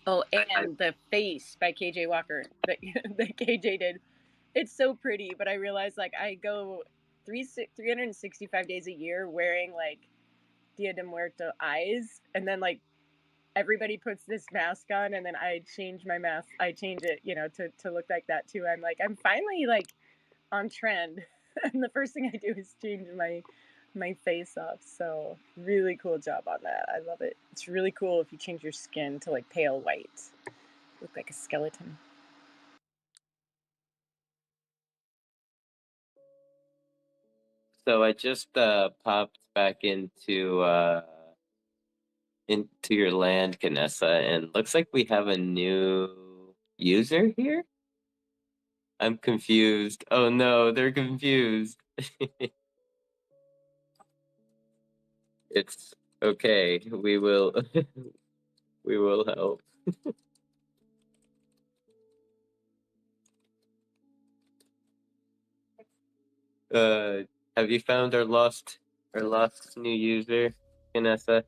Oh, I, and the face by KJ Walker that that KJ did. It's so pretty, but I realized like I go 365 days a year wearing like Dia de Muerto eyes, and then like everybody puts this mask on, and then I change my mask. I change it, to look like that too. I'm like, I'm finally like on trend, and the first thing I do is change my face off. So really cool job on that. I love it. It's really cool if you change your skin to like pale white, look like a skeleton. so I just popped back into your land, Canessa, and looks like we have a new user here. I'm confused. Oh no, they're confused. It's okay. We will we will help. Uh, have you found our lost new user, Vanessa?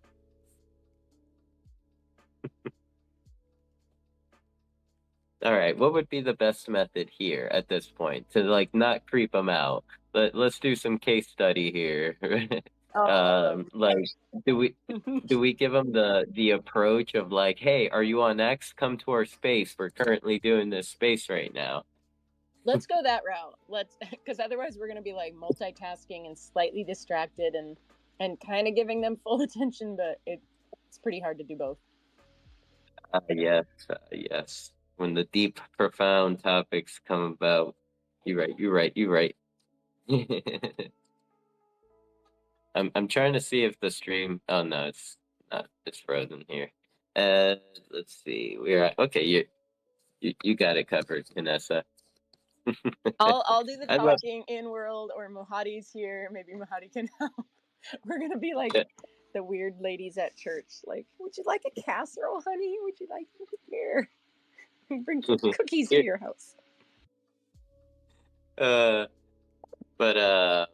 All right, what would be the best method here at this point to like not creep them out? Let's do some case study here. Um, Like, do we do we give them the approach of like, hey, are you on X? Come to our space. We're currently doing this space right now. let's go that route. Let's because otherwise we're gonna be like multitasking and slightly distracted and kind of giving them full attention, but it's pretty hard to do both. Yes, yes. When the deep, profound topics come about, you're right. You're right. You're right. I'm trying to see if the stream. Oh no, it's not. It's frozen here. Uh, let's see. We're at, okay. You got it covered, Vanessa. I'll do the I love. talking in world, or Mohadi's here. Maybe Mohadi can help. We're gonna be like It. the weird ladies at church. Like, would you like a casserole, honey? Would you like here? Bring cookies to Here, your house. uh, but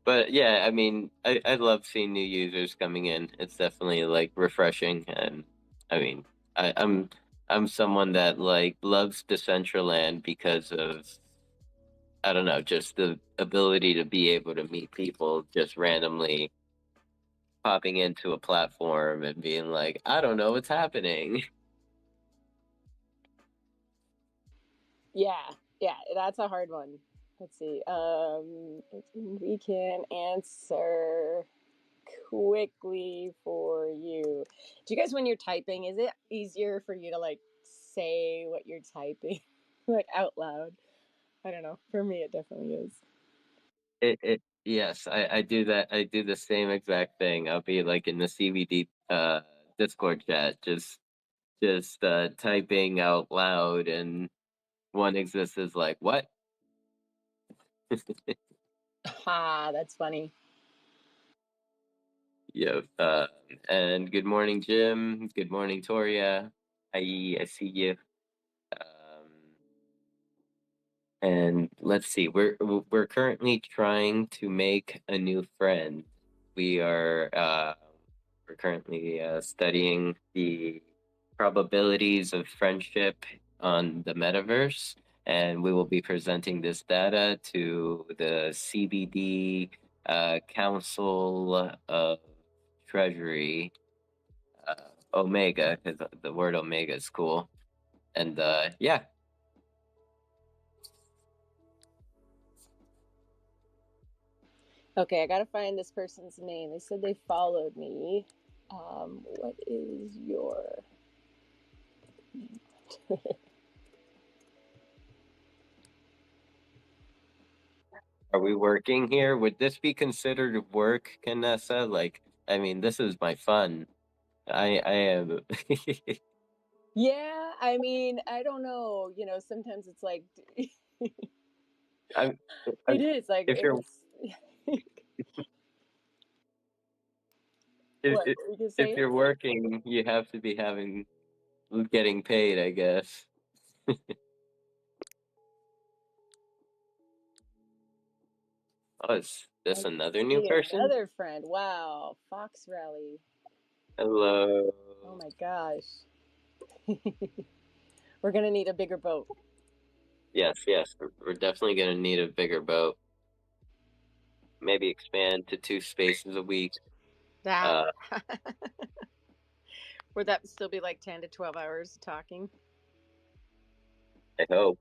but yeah, I mean, I love seeing new users coming in. It's definitely like refreshing, and I mean, I'm someone that like loves Decentraland because of I don't know, just the ability to be able to meet people just randomly popping into a platform and being like, I don't know what's happening. Yeah, yeah, that's a hard one. Let's see. We can answer quickly for you. Do you guys, when you're typing, is it easier for you to like say what you're typing, like out loud? I don't know. For me, it definitely is. Yes, I do that. I do the same exact thing. I'll be like in the CVD Discord chat, just typing out loud, and one exists is like, what? Ha, that's funny. Yeah. And good morning, Jim. Good morning, Toria. I see you. Um, and let's see. We're currently trying to make a new friend. We are we're currently studying the probabilities of friendship on the metaverse, and we will be presenting this data to the CBD Council of Treasury, Omega, because the word Omega is cool. And yeah, Okay, I gotta find this person's name. They said they followed me. What is your name? are we working here? Would this be considered work, Canessa? Like, I mean, this is my fun. I am. Yeah, I mean, I don't know. Sometimes it's like it I'm, I'm, is like if you're it's if, what if were you gonna if say? you're working, you have to be getting paid, I guess. Oh, is this I another new see person? another friend. Wow, Fox Rally. Hello. Oh my gosh. We're gonna need a bigger boat. Yes, yes, we're definitely gonna need a bigger boat. Maybe expand to 2 spaces a week. That Uh, would that still be like 10 to 12 hours talking? I hope.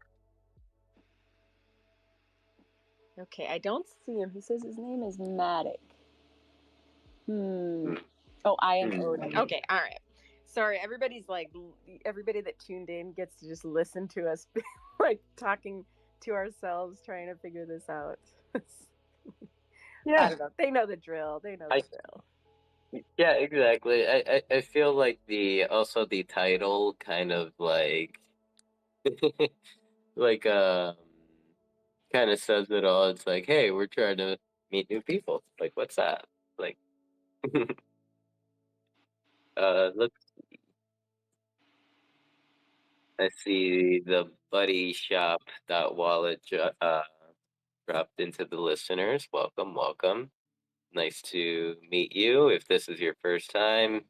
Okay, I don't see him. He says his name is Matic. Hmm. Hmm. Oh, I am Odin. Hmm. Okay, all right. Sorry, everybody's like, everybody that tuned in gets to just listen to us, like talking to ourselves, trying to figure this out. I Yeah, don't know. They know the drill. They know the I drill. yeah, exactly. I feel like the title kind of like like kind of says it all. It's like, hey, we're trying to meet new people. Like, what's that? Like, look, I see the buddy shop dot wallet dropped into the listeners. Welcome, welcome. Nice to meet you. If this is your first time,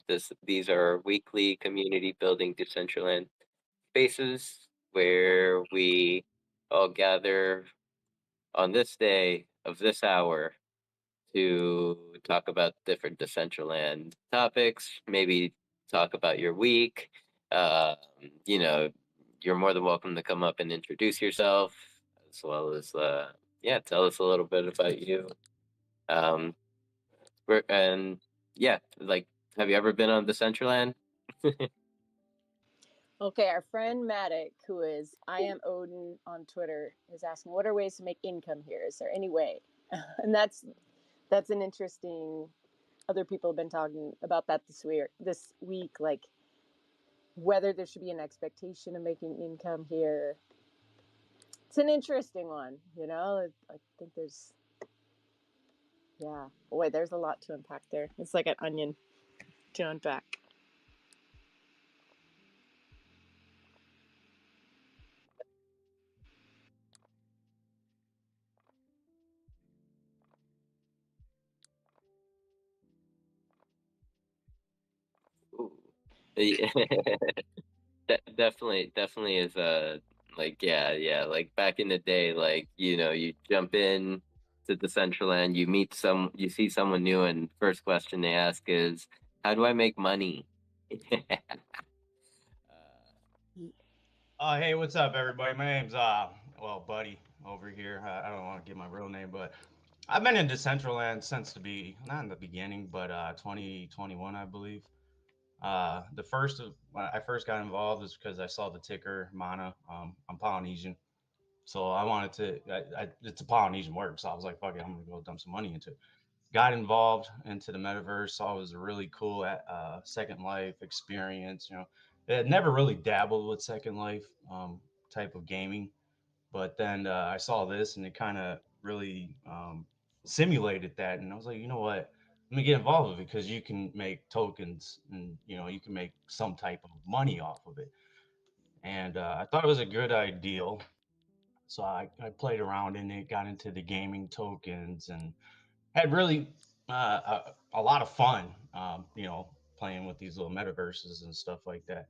these are our weekly community building Decentraland spaces where we all gather on this day of this hour to talk about different Decentraland topics, maybe talk about your week. Um, you know, you're more than welcome to come up and introduce yourself, as well as, yeah, tell us a little bit about you. Um, and yeah, like, have you ever been on Decentraland? Okay, our friend Matic, who is I am Odin on Twitter, is asking, "What are ways to make income here? Is there any way?" And that's an interesting. Other people have been talking about that this week. This week, like whether there should be an expectation of making income here. It's an interesting one, you know. I think there's, yeah, boy, there's a lot to unpack there. It's like an onion to unpack. Ooh. Yeah. Definitely is like yeah, like back in the day, like you jump in to the Central End, you see someone new, and first question they ask is, "How do I make money?" Hey, what's up, everybody? My name's well, Buddy over here. I don't want to give my real name, but I've been in Decentraland since not in the beginning, but 2021, I believe. The first when I first got involved is because I saw the ticker Mana. I'm Polynesian, so I wanted to. It's a Polynesian word, so I was like, "Fuck it, I'm gonna go dump some money into it." Got involved into the metaverse. Saw it was a really cool Second Life experience. It had never really dabbled with Second Life type of gaming, but then I saw this and it kind of really simulated that, and I was like, you know what? Let me get involved with it because you can make tokens and you can make some type of money off of it. And I thought it was a good idea, so I played around in it, got into the gaming tokens, and had really a lot of fun, playing with these little metaverses and stuff like that.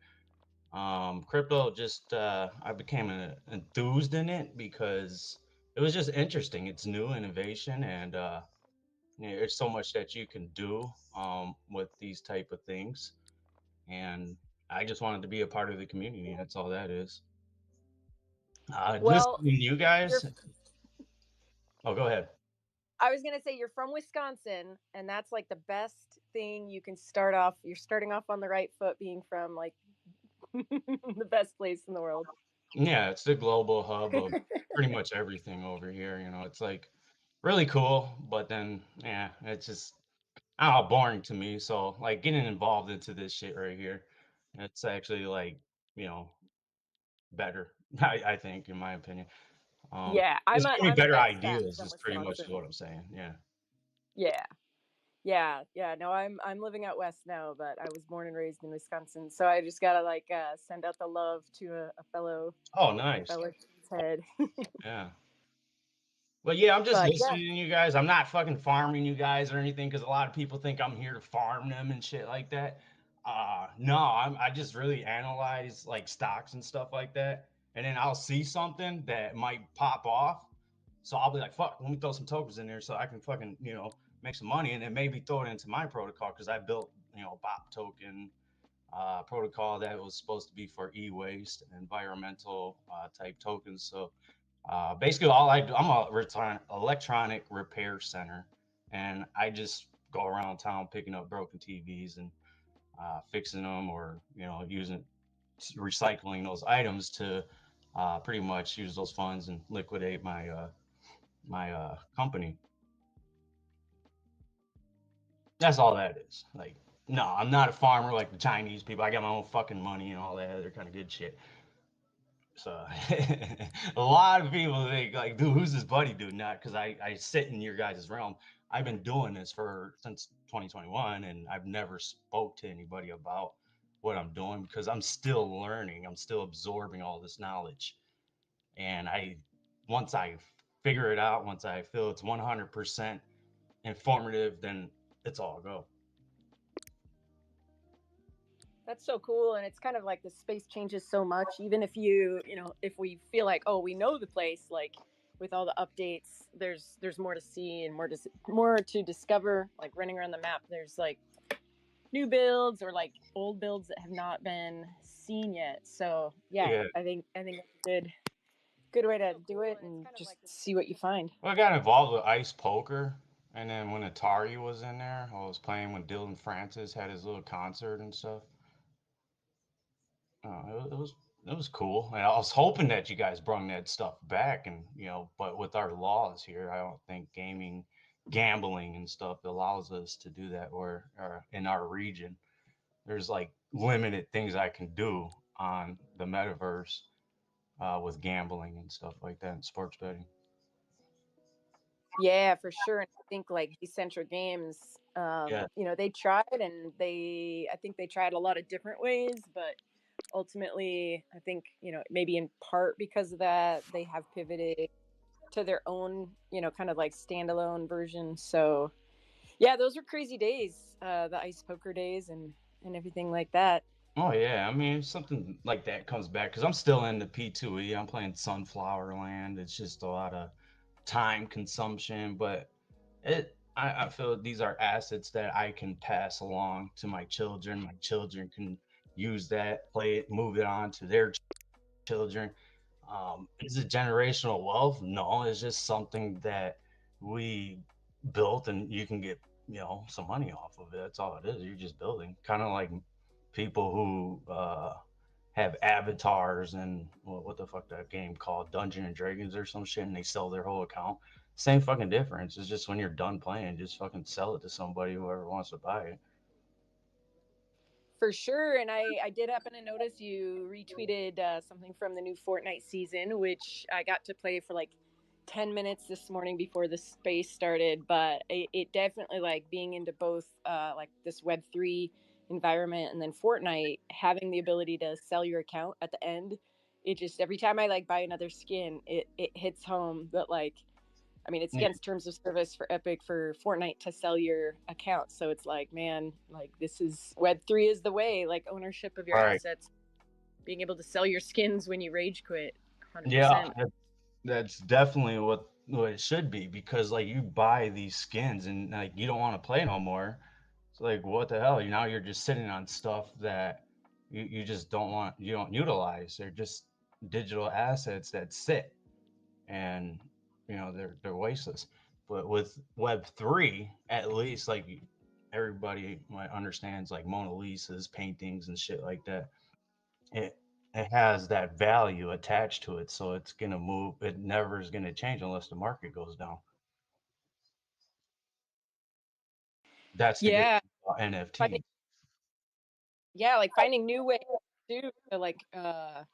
Crypto just I became enthused in it because it was just interesting. It's new innovation, and there's so much that you can do with these type of things. And I just wanted to be a part of the community. That's all that is. Well, Listening to you you're. guys. Oh, go ahead. I was gonna say you're from Wisconsin, and that's like the best thing you can start off. You're starting off on the right foot, being from like the best place in the world. Yeah, it's the global hub of pretty much everything over here. It's like really cool, but then yeah, it's just I don't know, boring to me. So like getting involved into this shit right here, it's actually like you know better. I think, in my opinion, Yeah, it's giving me I'm an better expat ideas. from Is pretty much Wisconsin. what I'm saying. Yeah. Yeah, yeah. No, I'm living out west now, but I was born and raised in Wisconsin, so I just gotta like send out the love to Oh, a nice. fellow head. Yeah. But yeah, I'm just But yeah, listening to you guys. I'm not fucking farming you guys or anything because a lot of people think I'm here to farm them and shit like that. No, I just really analyze like stocks and stuff like that, and then I'll see something that might pop off, so I'll be like, "Fuck, let me throw some tokens in there so I can fucking make some money," and then maybe throw it into my protocol because I built a BOP token protocol that was supposed to be for e-waste and environmental type tokens. So basically, all I do, I'm a electronic repair center, and I just go around town picking up broken TVs and fixing them, or using recycling those items to pretty much use those funds and liquidate my company. That's all that is. Like, no, I'm not a farmer like the Chinese people. I got my own fucking money and all that other kind of good shit. So a lot of people think like, dude, who's this buddy dude? Not because I sit in your guys' realm. I've been doing this for since 2021, and I've never spoke to anybody about what I'm doing because I'm still learning. I'm still absorbing all this knowledge, and once I figure it out, once I feel it's 100% informative, then it's all go. That's so cool, and it's kind of like the space changes so much. Even if if we feel like, oh, we know the place, like with all the updates, there's more to see and more to discover. Like running around the map, there's like new builds or like old builds that have not been seen yet. So yeah, Yeah. I think that's a good way to do it and just see what you find. Well, I got involved with ice poker, and then when Atari was in there, I was playing when Dylan Francis had his little concert and stuff. It was cool. And I was hoping that you guys brought that stuff back, and but with our laws here, I don't think gambling and stuff allows us to do that. Or in our region, there's like limited things I can do on the metaverse with gambling and stuff like that, and sports betting. Yeah, for sure. And I think like Decentral Games, Yeah. they tried and I think they tried a lot of different ways, but ultimately, I think, maybe in part because of that, they have pivoted to their own, kind of like standalone version. So yeah, those were crazy days, the ice poker days and everything like that. Oh yeah, I mean, if something like that comes back, because I'm still in the P2E. I'm playing Sunflower Land. It's just a lot of time consumption, but I feel these are assets that I can pass along to my children. My children can use that, play it, move it on to their children. Is it generational wealth? No, it's just something that we built, and you can get some money off of it. That's all it is. You're just building, kind of like people who have avatars and what the fuck that game called, Dungeon and Dragons or some shit, and they sell their whole account. Same fucking difference. It's just when you're done playing, just fucking sell it to somebody, whoever wants to buy it. For sure. And I did happen to notice you retweeted something from the new Fortnite season, which I got to play for like 10 minutes this morning before the space started. But it definitely, like being into both like this Web3 environment and then Fortnite, having the ability to sell your account at the end. It just, every time I like buy another skin, it hits home that like, I mean, it's Yeah. against terms of service for Epic for Fortnite to sell your account. So it's like, man, like this is Web3 is the way, like ownership of your Right. assets, being able to sell your skins when you rage quit, Yeah, 100%. that's definitely what it should be, because like you buy these skins and like you don't want to play no more. It's like, what the hell? Now you're just sitting on stuff that you just you don't utilize. They're just digital assets that sit, and they're wasteless. But with Web3, at least like everybody might understands, like Mona Lisa's paintings and shit like that, it has that value attached to it, so it's gonna move. It never is gonna change unless the market goes down. That's the good Yeah. thing about Finding, NFTs. yeah, like finding new ways to like, I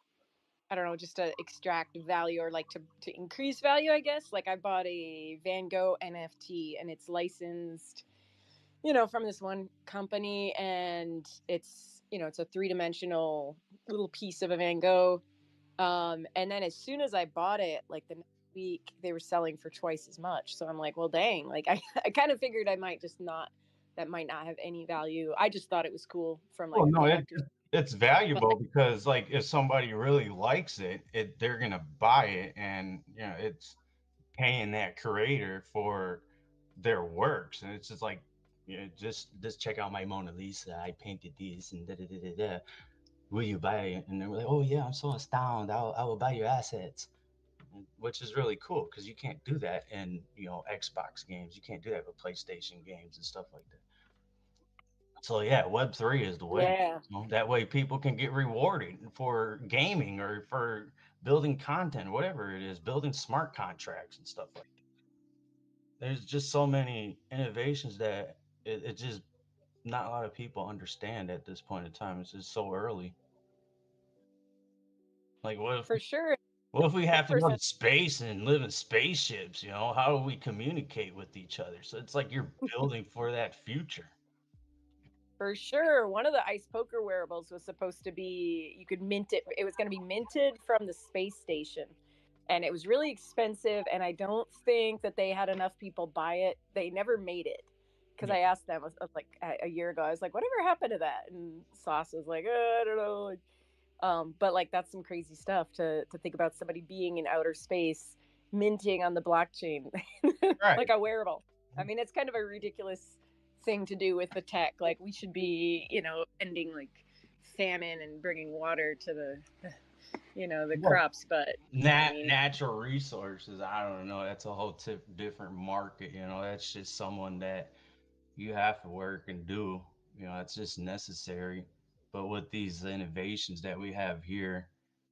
don't know, just to extract value or like to increase value, I guess. Like I bought a Van Gogh NFT and it's licensed, from this one company, and it's a three-dimensional little piece of a Van Gogh. And then as soon as I bought it, like the next week, they were selling for twice as much. So I'm like, well, dang, like I kind of figured I might just not that might not have any value. I just thought it was cool from like Well, a no, collector's. it's But valuable because like if somebody really likes it, they're gonna buy it, and you know it's paying that creator for their works, and it's just like, you know, just check out my Mona Lisa. I painted this and da da da da da. Will you buy it? And they're like, oh yeah, I'm so astounded. I will buy your assets, which is really cool because you can't do that in, you know, Xbox games. You can't do that with PlayStation games and stuff like that. So yeah, Web3 is the way. yeah, You know, that way people can get rewarded for gaming or for building content, whatever it is, building smart contracts and stuff like that. There's just so many innovations that it just not a lot of people understand at this point in time. It's just so early. Like for sure. what if we The have to go person to space and live in spaceships? You know, how do we communicate with each other? So it's like you're building for that future. For sure. One of the ice poker wearables was supposed to be you could mint it. It was going to be minted from the space station. And it was really expensive and I don't think that they had enough people buy it. They never made it. Cuz Yeah. I asked them like a year ago. I was like, "Whatever happened to that?" And Sauce was like, I don't know." Like, but like that's some crazy stuff to think about somebody being in outer space minting on the blockchain Right. like a wearable. I mean, it's kind of a ridiculous thing to do with the tech. Like we should be, ending like famine and bringing water to the Well, crops. But I mean, natural resources, I don't know. That's a whole different market. You know, that's just someone that you have to work and do. You know, it's just necessary. But with these innovations that we have here,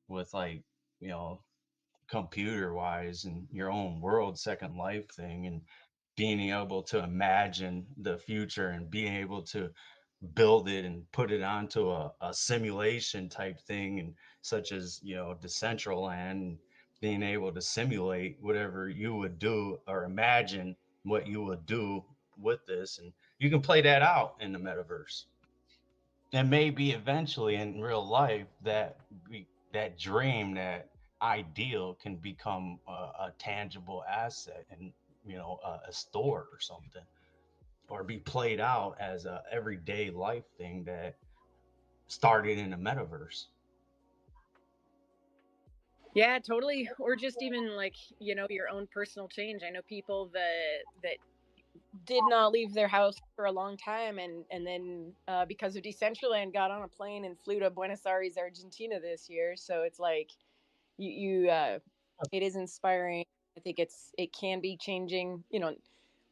with like, you know, computer wise and your own world, Second Life thing, and being able to imagine the future and being able to build it and put it onto a simulation type thing, and such as, you know, Decentraland, and being able to simulate whatever you would do or imagine what you would do with this, and you can play that out in the metaverse. And maybe eventually in real life that dream, that ideal can become a tangible asset, and you know, a store or something, or be played out as a everyday life thing that started in a metaverse. yeah, totally. Or just even like, your own personal change. I know people that did not leave their house for a long time and then because of Decentraland got on a plane and flew to Buenos Aires, Argentina this year. So it's like you it is inspiring. I think it can be changing,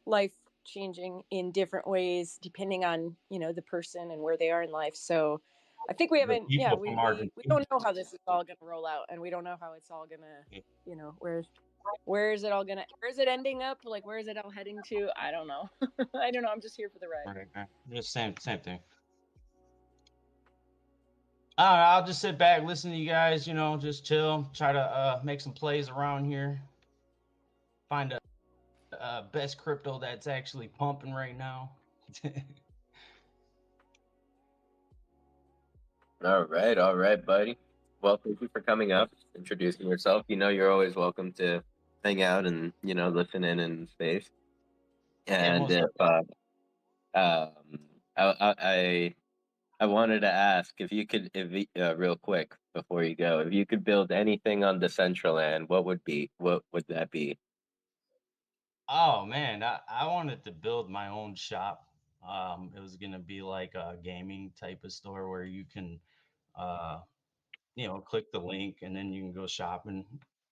life changing in different ways depending on, the person and where they are in life. So I think we The haven't yeah, people from we Argentina. don't know how this is all going to roll out and we don't know how it's all going to, where is it all going to where is it ending up? Like where is it all heading to? I don't know. I don't know. I'm just here for the ride. Right, right. Just same thing. I'll just sit back, listen to you guys. You know, just chill. Try to make some plays around here. Find a best crypto that's actually pumping right now. All right, buddy. Well, thank you for coming up, introducing yourself. You know, you're always welcome to hang out and listen in space. Yeah, And most if definitely. um, I wanted to ask if you could, real quick before you go, if you could build anything on Decentraland, what would that be? Oh man, I wanted to build my own shop. It was gonna be like a gaming type of store where you can, uh, you know, click the link and then you can go shopping.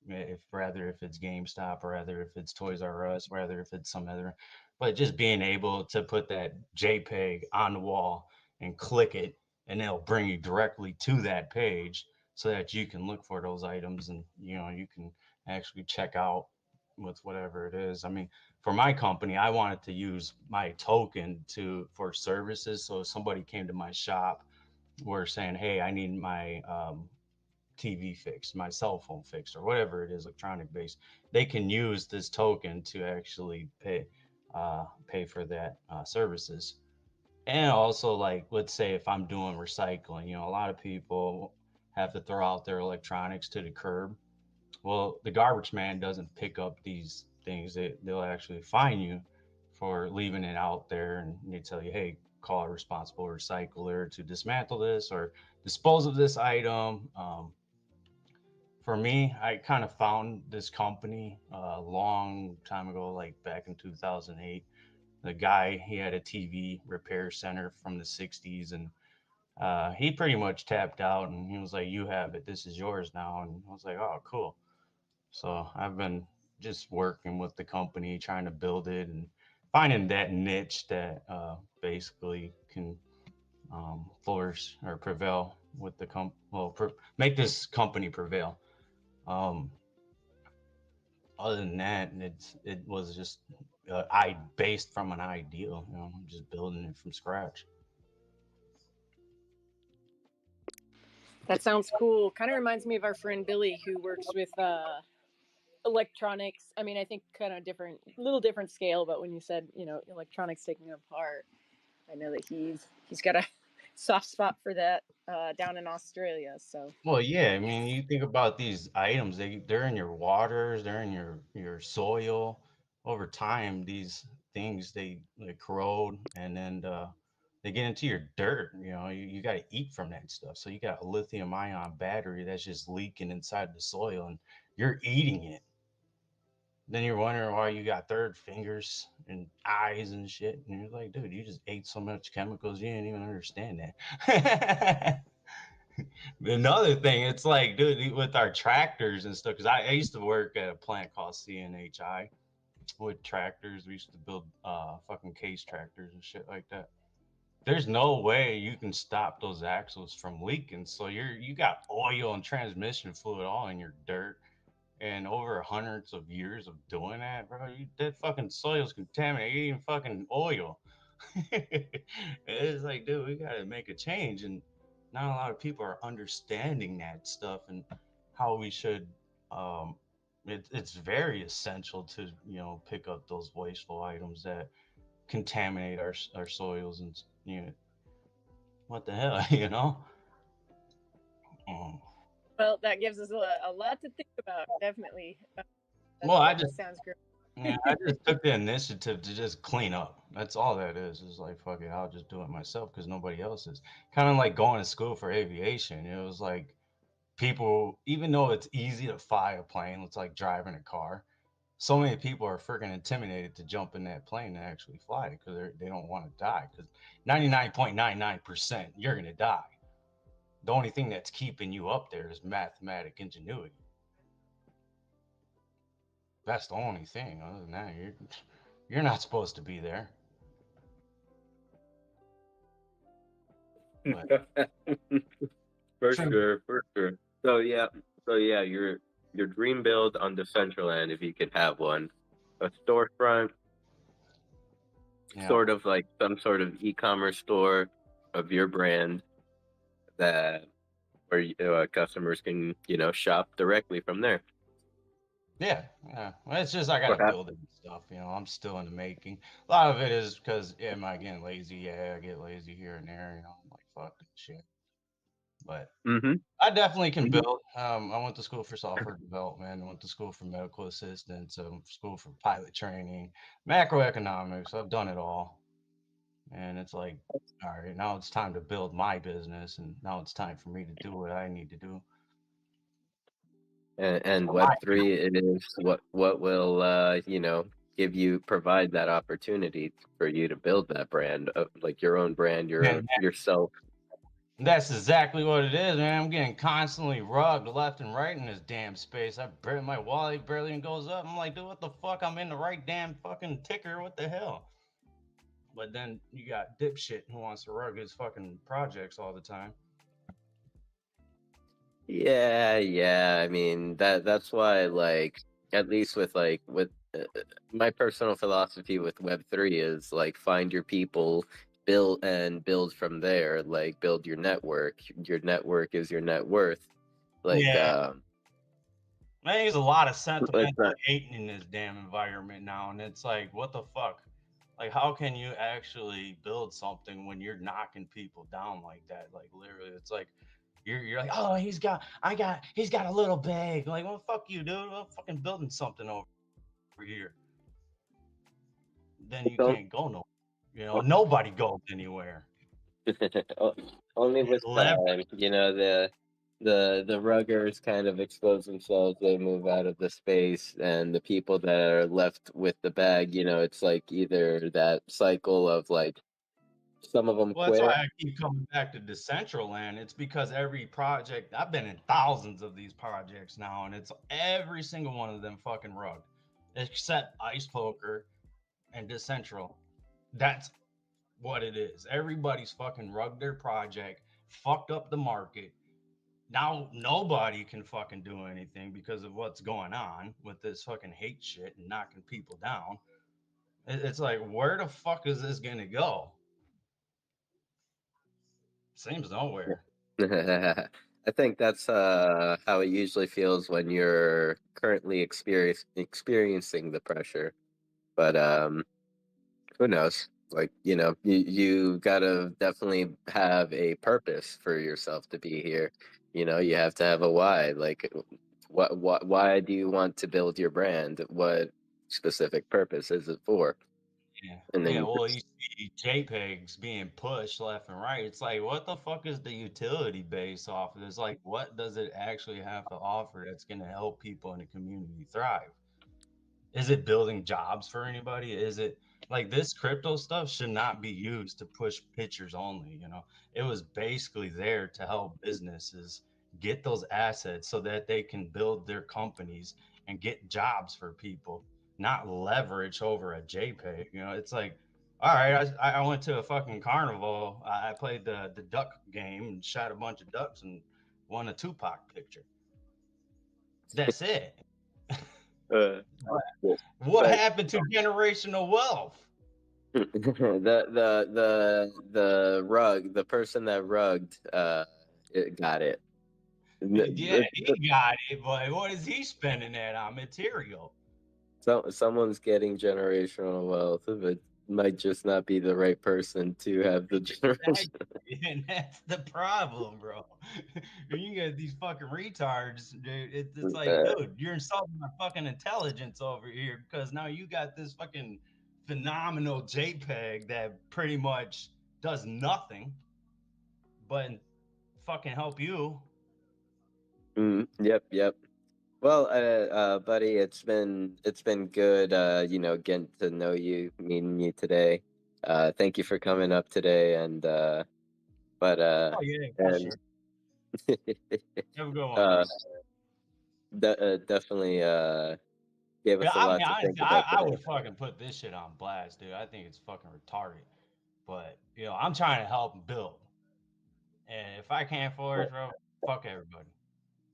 If rather if it's GameStop, or rather if it's Toys R Us, rather if it's some other, but just being able to put that JPEG on the wall and click it, and it'll bring you directly to that page so that you can look for those items, and you know you can actually check out with whatever it is. I mean, for my company, I wanted to use my token to for services. So if somebody came to my shop, we're saying, hey, I need my TV fixed, my cell phone fixed, or whatever it is, electronic based, they can use this token to actually pay for that services. And also, like, let's say if I'm doing recycling, you know, a lot of people have to throw out their electronics to the curb. Well, the garbage man doesn't pick up these things. They'll actually fine you for leaving it out there, and they tell you, hey, call a responsible recycler to dismantle this or dispose of this item. For me, I kind of found this company a long time ago, like back in 2008. The guy, he had a TV repair center from the 60s, and he pretty much tapped out, and he was like, "You have it. This is yours now." And I was like, "Oh, cool." So I've been just working with the company, trying to build it and finding that niche that basically can flourish or prevail with the make this company prevail. Um, Other than that, it was just I based from an ideal, just building it from scratch. That sounds cool. Kind of reminds me of our friend Billy, who works with electronics. I mean, I think kind of different, little different scale. But when you said, electronics taking it apart, I know that he's got a soft spot for that down in Australia. So Well, yeah, I mean, you think about these items, they're in your waters, they're in your soil. Over time, these things they corrode, and then they get into your dirt. You got to eat from that stuff. So you got a lithium ion battery that's just leaking inside the soil, and you're eating it. Then you're wondering why you got third fingers and eyes and shit, and you're like, dude, you just ate so much chemicals, you didn't even understand that. Another thing, it's like, dude, with our tractors and stuff, because I used to work at a plant called CNHI with tractors. We used to build fucking case tractors and shit like that. There's no way you can stop those axles from leaking. So you got oil and transmission fluid all in your dirt. And over hundreds of years of doing that, bro, that fucking soil's contaminated. You're eating fucking oil. It's like, dude, we gotta make a change, and not a lot of people are understanding that stuff and how we should. Um, it's very essential to pick up those wasteful items that contaminate our soils, and what the hell, Um, well, that gives us a lot to think about. Definitely, that well, I definitely just sounds great. yeah, I just took the initiative to just clean up. That's all that is. Is like, fuck it, I'll just do it myself because nobody else is. Kind of like going to school for aviation. It was like people, even though it's easy to fly a plane, it's like driving a car. So many people are freaking intimidated to jump in that plane and actually fly it because they don't want to die. Because 99.99% you're gonna die. The only thing that's keeping you up there is mathematic ingenuity. That's the only thing. Other than that, you're not supposed to be there. But For sure, for sure. So yeah, your dream build on Decentraland, if you could have one, a storefront, yeah, sort of like some sort of e-commerce store of your brand that where customers can shop directly from there. yeah, yeah. Well, it's just I gotta Perhaps. build it and stuff. I'm still in the making. A lot of it is because am I getting lazy? Yeah, I get lazy here and there. I'm like fuck this shit. But Mm-hmm. I definitely can Mm-hmm. build. I went to school for software development. I went to school for medical assistance. School for pilot training, macroeconomics. I've done it all, and it's like, all right, now it's time to build my business, and now it's time for me to do what I need to do. And For my Web3, it is what will provide that opportunity for you to build that brand, like your own brand, man, yourself. that's exactly what it is, man. I'm getting constantly rugged left and right in this damn space. My wallet barely even goes up. I'm like, dude, what the fuck? I'm in the right damn fucking ticker. What the hell? But then you got dipshit who wants to rug his fucking projects all the time. Yeah, yeah. I mean that's why, like, at least with my personal philosophy with Web3 is like find your people, build from there. Like build your network. Your network is your net worth. Like Yeah, man, there's a lot of it's sentimental not. hating in this damn environment now, and it's like, what the fuck? Like, how can you actually build something when you're knocking people down like that? Like, literally, it's like you're like, oh, he's got a little bag. Like, well, fuck you, dude. I'm fucking building something over here. then you Don't can't go nowhere. You know, nobody goes anywhere. only with Leverage. time. The ruggers kind of expose themselves. They move out of the space, and the people that are left with the bag, it's like either that cycle of like some of them Well, that's why quit. I keep coming back to Decentraland. It's because every project, I've been in thousands of these projects now, and it's every single one of them fucking rugged, except Ice Poker and Decentral. That's what it is. Everybody's fucking rugged their project, fucked up the market. Now nobody can fucking do anything because of what's going on with this fucking hate shit and knocking people down. It's like, where the fuck is this gonna go? Seems nowhere. I think that's how it usually feels when you're currently experiencing the pressure. But who knows? Like, you gotta definitely have a purpose for yourself to be here. You have to have a why. Like, why do you want to build your brand? What specific purpose is it for? Yeah. And then Yeah. you Well, you see JPEGs being pushed left and right. It's like, what the fuck is the utility base off of this? Like, what does it actually have to offer that's going to help people in the community thrive? Is it building jobs for anybody? Is it like this crypto stuff should not be used to push pictures only? It was basically there to help businesses get those assets so that they can build their companies and get jobs for people, not leverage over a JPEG. It's like, all right, I went to a fucking carnival. I played the duck game and shot a bunch of ducks and won a Tupac picture. That's it. uh, What but happened to generational wealth? the rug, the person that rugged, it got it. Yeah, he got it, but what is he spending that on material? Someone's getting generational wealth, but it might just not be the right person to have the generation. Exactly. And that's the problem, bro. When you get these fucking retards, dude, it's like, Uh, dude, you're insulting my fucking intelligence over here because now you got this fucking phenomenal JPEG that pretty much does nothing but fucking help you. yep. Well, buddy, it's been good, getting to know you, meeting you today. Thank you for coming up today, and but Oh yeah, for and sure. Have a good one, uh, bro. definitely gave Yeah, us a I mean, lot to think honestly, about I today. would fucking put this shit on blast, dude. I think it's fucking retarded. But I'm trying to help build, and if I can't flourish, bro, fuck everybody.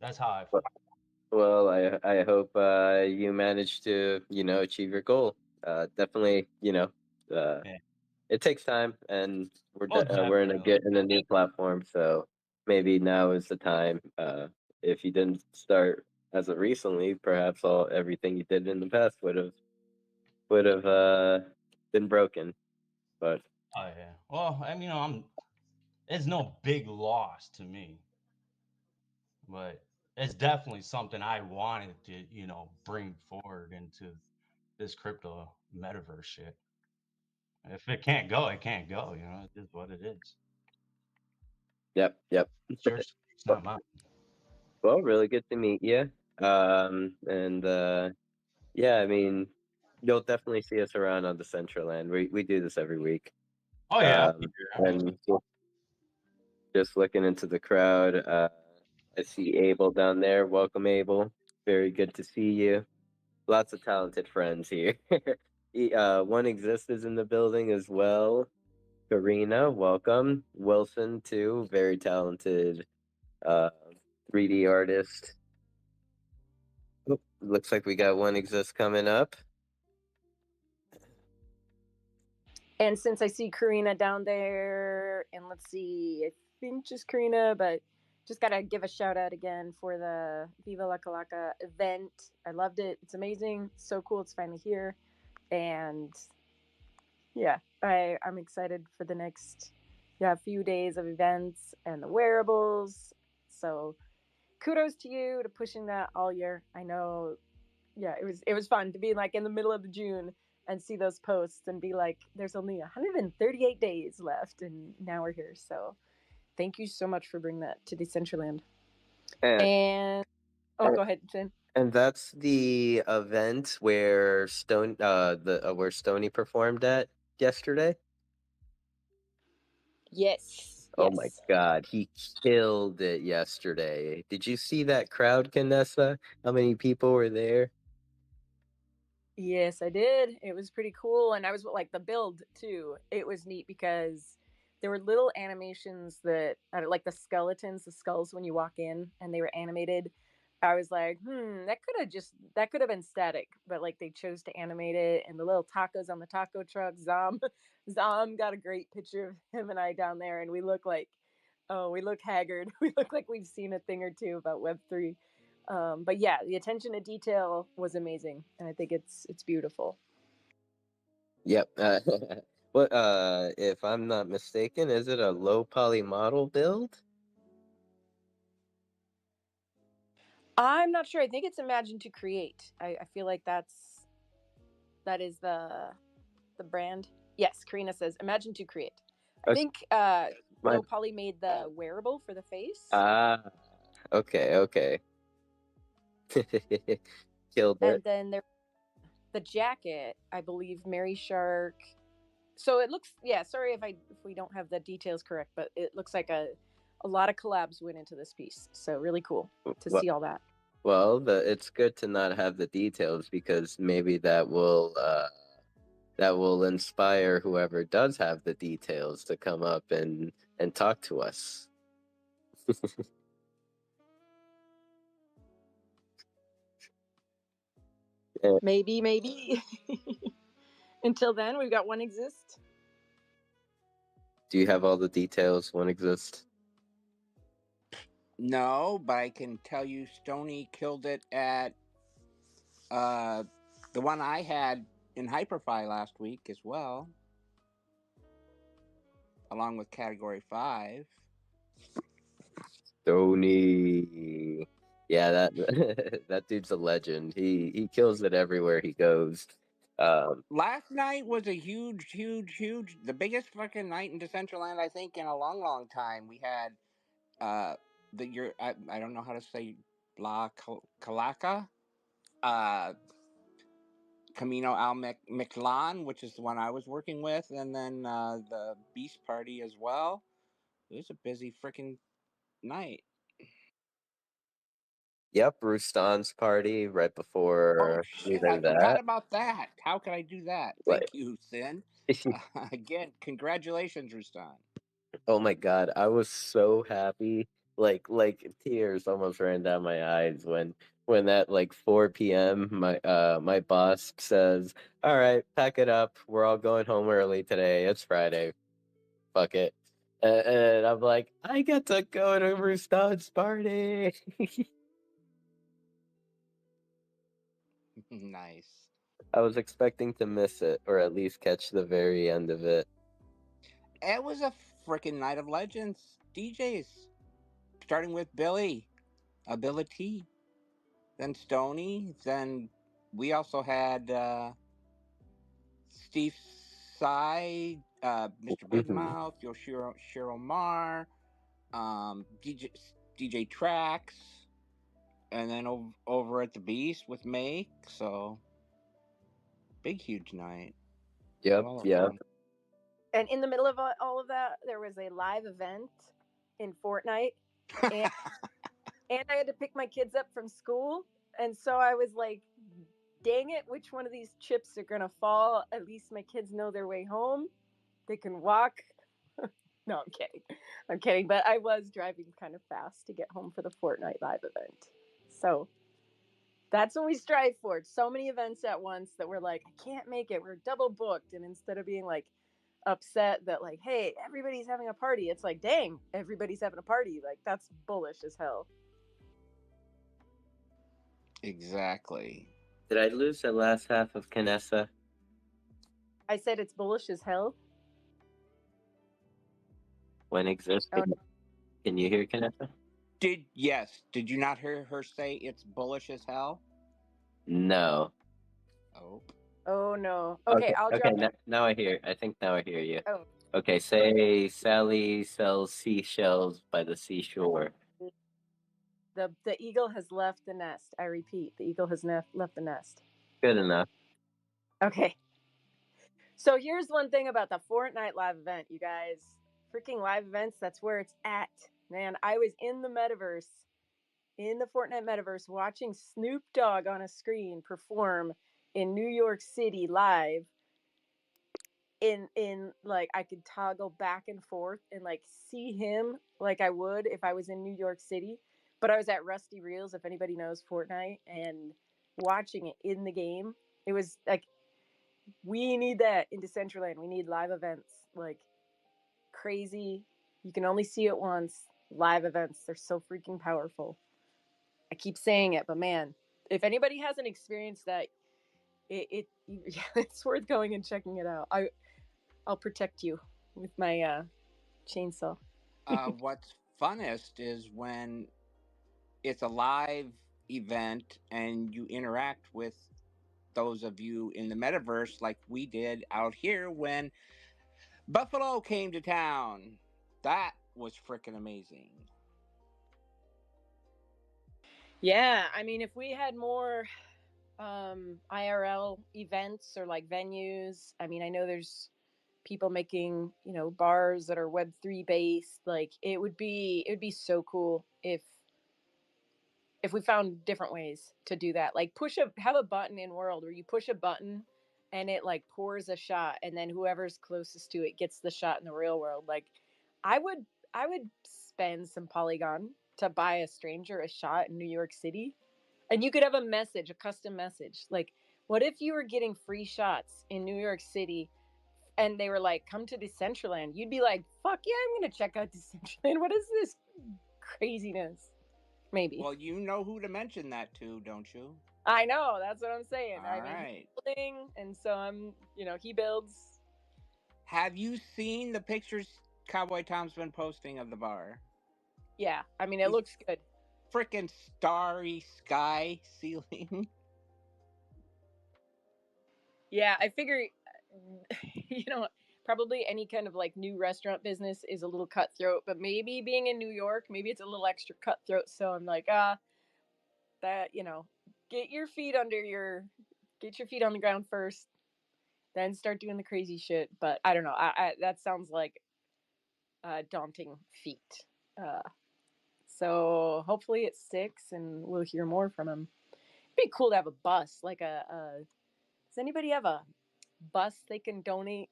That's how I feel. Well, I hope you manage to achieve your goal. Definitely, uh, Yeah. it takes time, and Oh, we're definitely. in a new platform, so maybe now is the time. If you didn't start as of recently, perhaps everything you did in the past would have been broken. But Oh yeah. Well, I mean, it's no big loss to me, but it's definitely something I wanted to, bring forward into this crypto metaverse shit. If it can't go, it can't go. It is what it is. yep. It's yours. It's not mine. Well, really good to meet you. And yeah, I mean, you'll definitely see us around on the Decentraland. We do this every week. Oh yeah, I'll be here. I mean, And just looking into the crowd, I see Abel down there. Welcome, Abel. Very good to see you. Lots of talented friends here. One Exist is in the building as well. Karina, welcome. Wilson too, very talented uh, 3D artist. Oop, looks like we got One Exist coming up. And since I see Karina down there, and let's see, I think just Karina, but just gotta give a shout out again for the Viva La Calaca event. I loved it. It's amazing. So cool. It's finally here. And yeah, I'm excited for the next few days of events and the wearables. So kudos to you to pushing that all year. I know, yeah, it was fun to be like in the middle of the June and see those posts and be like, there's only 138 days left, and now we're here. So thank you so much for bringing that to Decentraland. And, And go ahead, Jen. and that's the event where where Stony performed at yesterday. Yes. Oh my Yes. God, he killed it yesterday. Did you see that crowd, Canessa? How many people were there? Yes, I did. It was pretty cool. And I was like the build too. It was neat because there were little animations that, like the skeletons, the skulls when you walk in and they were animated. I was like, that could have been static, but like they chose to animate it. And the little tacos on the taco truck, Zom got a great picture of him and I down there. And we look like, oh, we look haggard. We look like we've seen a thing or two about Web3. But yeah, the attention to detail was amazing, and I think it's beautiful. Yep. What? If I'm not mistaken, is it a low poly model build? I'm not sure. I think it's Imagine to Create. I feel like that is the brand. Yes, Karina says Imagine to Create. I Okay, think my Low Poly made the wearable for the face. okay. Killed it. And then there the jacket, I believe Mary Shark. So it looks, yeah, sorry if we don't have the details correct, but it looks like a lot of collabs went into this piece. So really cool to Well, see all that. well, it's good to not have the details because maybe that will inspire whoever does have the details to come up and talk to us. Yeah. Maybe. Until then, we've got One Exist. Do you have all the details? One exists. No, but I can tell you Stony killed it at the one I had in Hyperfy last week as well, along with Category 5. Tony. Yeah, that that dude's a legend. He kills it everywhere he goes. Last night was a huge, the biggest fucking night in Decentraland, I think, in a long time. We had uh, I don't know how to say La Calaca, uh, Camino al Mictlan, which is the one I was working with, and then the Beast Party as well. It was a busy freaking night. Yep, Rustan's party right Oh before shit! I either forgot that. about that. How could I do that? Like, Thank you, Sin. Again, congratulations, Rustan. oh my God, I was so happy. Like tears almost ran down my eyes when at like 4 p.m. my boss says, "All right, pack it up. We're all going home early today. It's Friday. Fuck it." And I'm like, I get to go to Rustan's party. Nice. I was expecting to miss it, or at least catch the very end of it. It was a freaking night of legends. DJs, starting with Billy, Ability, then Stony, then we also had Steve Sai, Mr. Big Mhm. Mouth, Yoshiro Shiro Mar, DJ Tracks, and then over at the Beast with Make. So big, huge night. Had a Yep, lot of yep. fun. And in the middle of all of that, there was a live event in Fortnite, and I had to pick my kids up from school, and so I was like, "Dang it! Which one of these chips are gonna fall? At least my kids know their way home. They can walk." No, I'm kidding. I'm kidding. But I was driving kind of fast to get home for the Fortnite live event. So that's what we strive for. It's so many events at once that we're like, I can't make it. We're double booked. And instead of being like upset that like, hey, everybody's having a party, it's like, dang, everybody's having a party. Like that's bullish as hell. Exactly. Did I lose the last half of Canessa? I said it's bullish as hell. When exists? Oh, Can you hear Canessa? Did you not hear her say it's bullish as hell? No. Oh. Oh no. Okay, Okay, I'll okay. drop. Now I hear. I think now I hear you. Oh, Okay, say Sally sells seashells by the seashore. the eagle has left the nest. I repeat, the eagle has left the nest. Good enough. Okay. So here's one thing about the Fortnite live event, you guys. Freaking live events, that's where it's at. Man, I was in the metaverse, in the Fortnite metaverse, watching Snoop Dogg on a screen perform in New York City live. In like I could toggle back and forth and like see him like I would if I was in New York City. But I was at Rusty Reels, if anybody knows Fortnite, and watching it in the game. It was like we need that in Decentraland. We need live events like crazy. You can only see it once. Live events, they're so freaking powerful. I keep saying it, but man, if anybody hasn't experienced that, yeah, it's worth going and checking it out. I'll protect you with my chainsaw. What's funnest is when it's a live event and you interact with those of you in the metaverse like we did out here when Buffalo came to town. That was freaking amazing. Yeah, I mean, if we had more IRL events or like venues, I mean, I know there's people making bars that are Web3 based. Like it would be so cool if we found different ways to do that. Like have a button in world where you push a button and it like pours a shot, and then whoever's closest to it gets the shot in the real world. Like I would I would spend some Polygon to buy a stranger a shot in New York City, and you could have a message, a custom message. Like, what if you were getting free shots in New York City and they were like, come to Decentraland? You'd be like, fuck yeah, I'm going to check out Decentraland. What is this craziness? Maybe. Well, you know who to mention that to, don't you? I know. That's what I'm saying. All I mean, right. he's building, and so he builds. Have you seen the pictures Cowboy Tom's been posting of the bar? Yeah. I mean, it looks good. Freaking starry sky ceiling. Yeah. I figure, probably any kind of like new restaurant business is a little cutthroat, but maybe being in New York, maybe it's a little extra cutthroat. So I'm like, that, get your feet get your feet on the ground first, then start doing the crazy shit. But I don't know. That sounds like a daunting feat. So hopefully it sticks and we'll hear more from him. It'd be cool to have a bus, like does anybody have a bus they can donate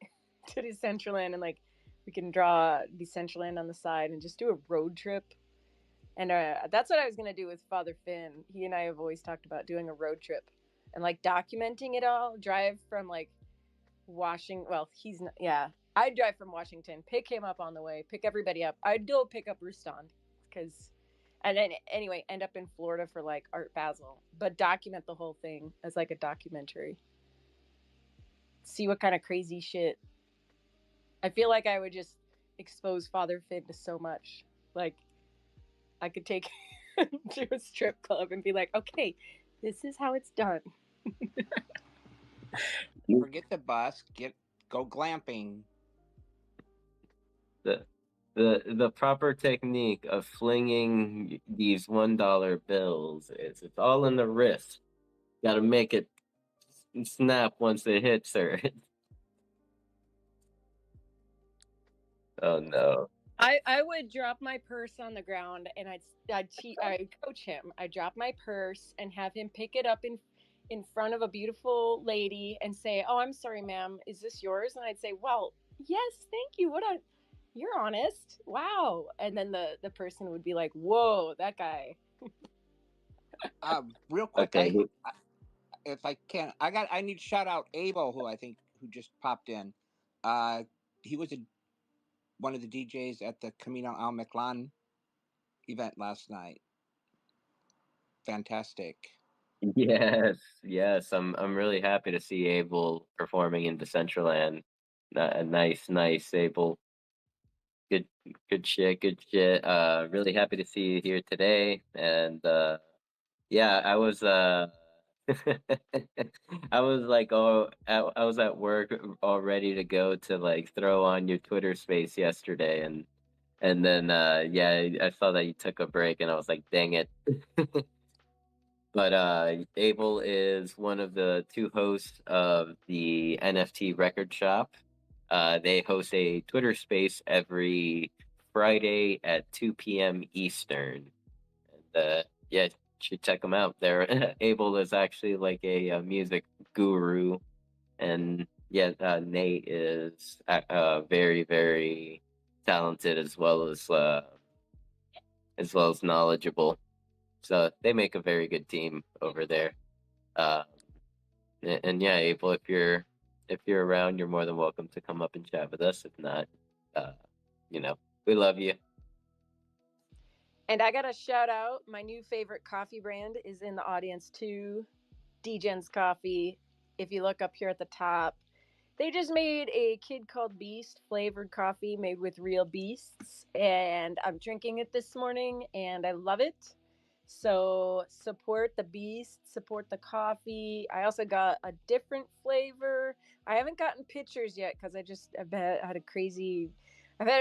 to Decentraland, and like we can draw Decentraland on the side and just do a road trip. And that's what I was gonna do with Father Finn. He and I have always talked about doing a road trip and like documenting it all. Drive from like Washington. Well, he's not. Yeah, I'd drive from Washington, pick him up on the way, pick everybody up. I'd go pick up Ruston because, and then anyway, end up in Florida for like Art Basel, but document the whole thing as like a documentary. See what kind of crazy shit. I feel like I would just expose Father Finn to so much. Like I could take to a strip club and be like, okay, this is how it's done. Forget the bus. Go glamping. The proper technique of flinging these $1 bills is it's all in the wrist. Got to make it snap once it hits her. Oh no. I would drop my purse on the ground and I'd coach him. I'd drop my purse and have him pick it up in front of a beautiful lady and say, "Oh, I'm sorry, ma'am. Is this yours?" And I'd say, "Well, yes, thank you. You're honest. Wow." And then the person would be like, "Whoa, that guy." Real quick, Okay. if I can, I need to shout out Abel, who just popped in. He was one of the DJs at the Camino Al Mictlan event last night. Fantastic. Yes. I'm really happy to see Abel performing in Decentraland. Nice Abel. Good shit. Really happy to see you here today. And yeah, I was I was like, oh, I was at work all ready to go to like throw on your Twitter space yesterday, and then yeah, I saw that you took a break, and I was like, dang it. But Abel is one of the two hosts of the NFT Record Shop. They host a Twitter space every Friday at 2 p.m. Eastern. And yeah, you should check them out. They're Abel is actually like a music guru, and yeah, Nate is very very talented as well as knowledgeable. So they make a very good team over there. Uh, and yeah, Abel, if you're around, you're more than welcome to come up and chat with us. If not, uh, we love you. And I got to shout out my new favorite coffee brand is in the audience too. Degen's Coffee. If you look up here at the top, they just made a Kid Called Beast flavored coffee made with real beasts, and I'm drinking it this morning, and I love it. So support the beast, support the coffee. I also got a different flavor. I haven't gotten pictures yet because I've had a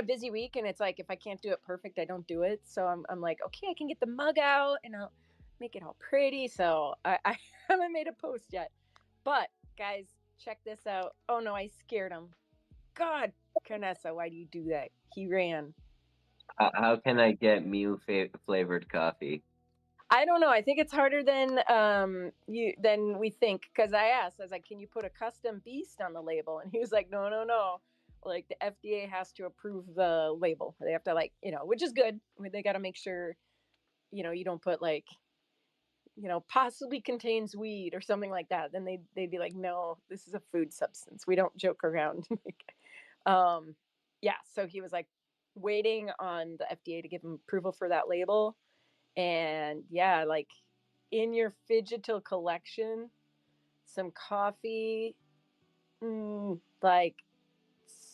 busy week, and it's like if I can't do it perfect, I don't do it. So I'm like, okay, I can get the mug out and I'll make it all pretty. So I haven't made a post yet, but guys, check this out. Oh no, I scared him. God, Canessa, why do you do that? He ran. How can I get flavored coffee? I don't know. I think it's harder than we think. Because I was like, can you put a custom beast on the label? And he was like, no, no, no. Like the FDA has to approve the label. They have to which is good. I mean, they got to make sure you don't put like possibly contains weed or something like that. Then they'd be like, no, this is a food substance. We don't joke around. um, yeah. So he was like waiting on the FDA to give him approval for that label. And yeah, like in your Fidgetal collection, some coffee, like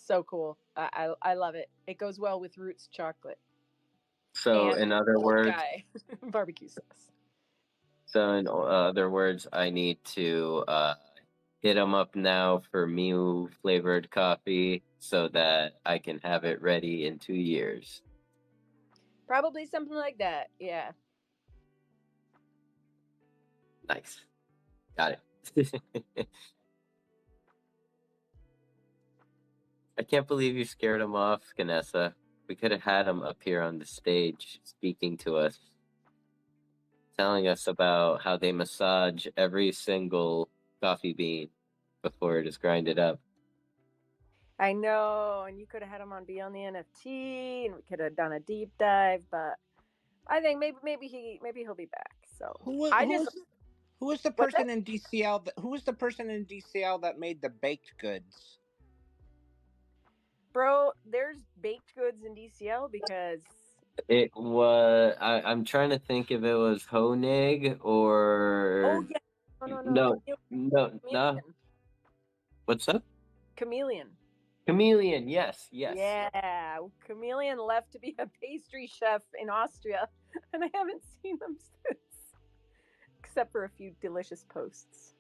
so cool. I love it. It goes well with Roots chocolate So and in other old words, guy barbecue sauce. I need to hit him up now for Mew flavored coffee so that I can have it ready in 2 years. Probably something like that. Yeah. Nice. Got it. I can't believe you scared him off, Ganessa. We could have had him up here on the stage speaking to us, telling us about how they massage every single coffee bean before it is grinded up. I know, and you could have had him on Beyond the NFT, and we could have done a deep dive. But I think maybe he'll be back. So Who was the what's person that? in DCL? Who was the person in DCL that made the baked goods? Bro, there's baked goods in DCL because It was. I'm trying to think if it was Honig oh or yeah, no, no. chameleon, What's up? chameleon. Chameleon. Yes, yes. Yeah, chameleon left to be a pastry chef in Austria, and I haven't seen them since, except for a few delicious posts.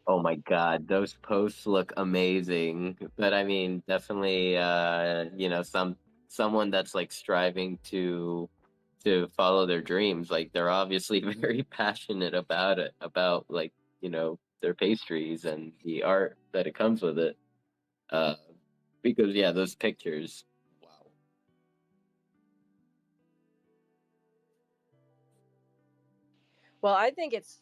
Oh my God, those posts look amazing. But I mean, definitely, someone that's like striving to follow their dreams. Like they're obviously very passionate about it, about like, their pastries and the art that it comes with it. Uh, because yeah, those pictures. Wow. Well, I think it's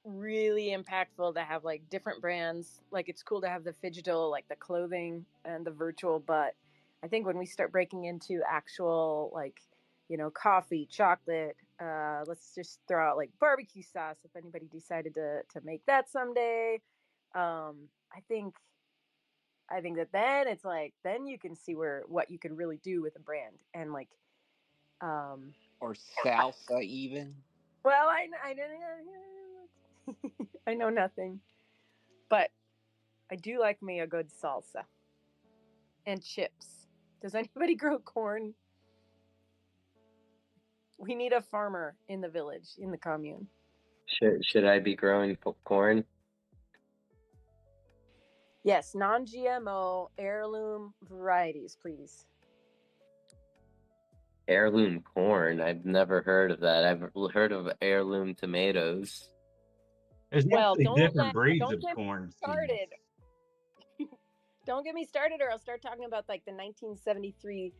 really impactful to have like different brands. Like it's cool to have the phygital, like the clothing and the virtual, but I think when we start breaking into actual like, coffee, chocolate, let's just throw out like barbecue sauce if anybody decided to make that someday. I think that then it's like then you can see what you can really do with a brand and like Or salsa, even? well I don't I know nothing, but I do like me a good salsa and chips. Does anybody grow corn? We need a farmer in the village, in the commune. Should I be growing corn? Yes, non-GMO heirloom varieties, please. Heirloom corn? I've never heard of that. I've heard of heirloom tomatoes. There's Well, actually different breeds don't of get me corn seeds. started. Don't get me started, or I'll start talking about like the 1973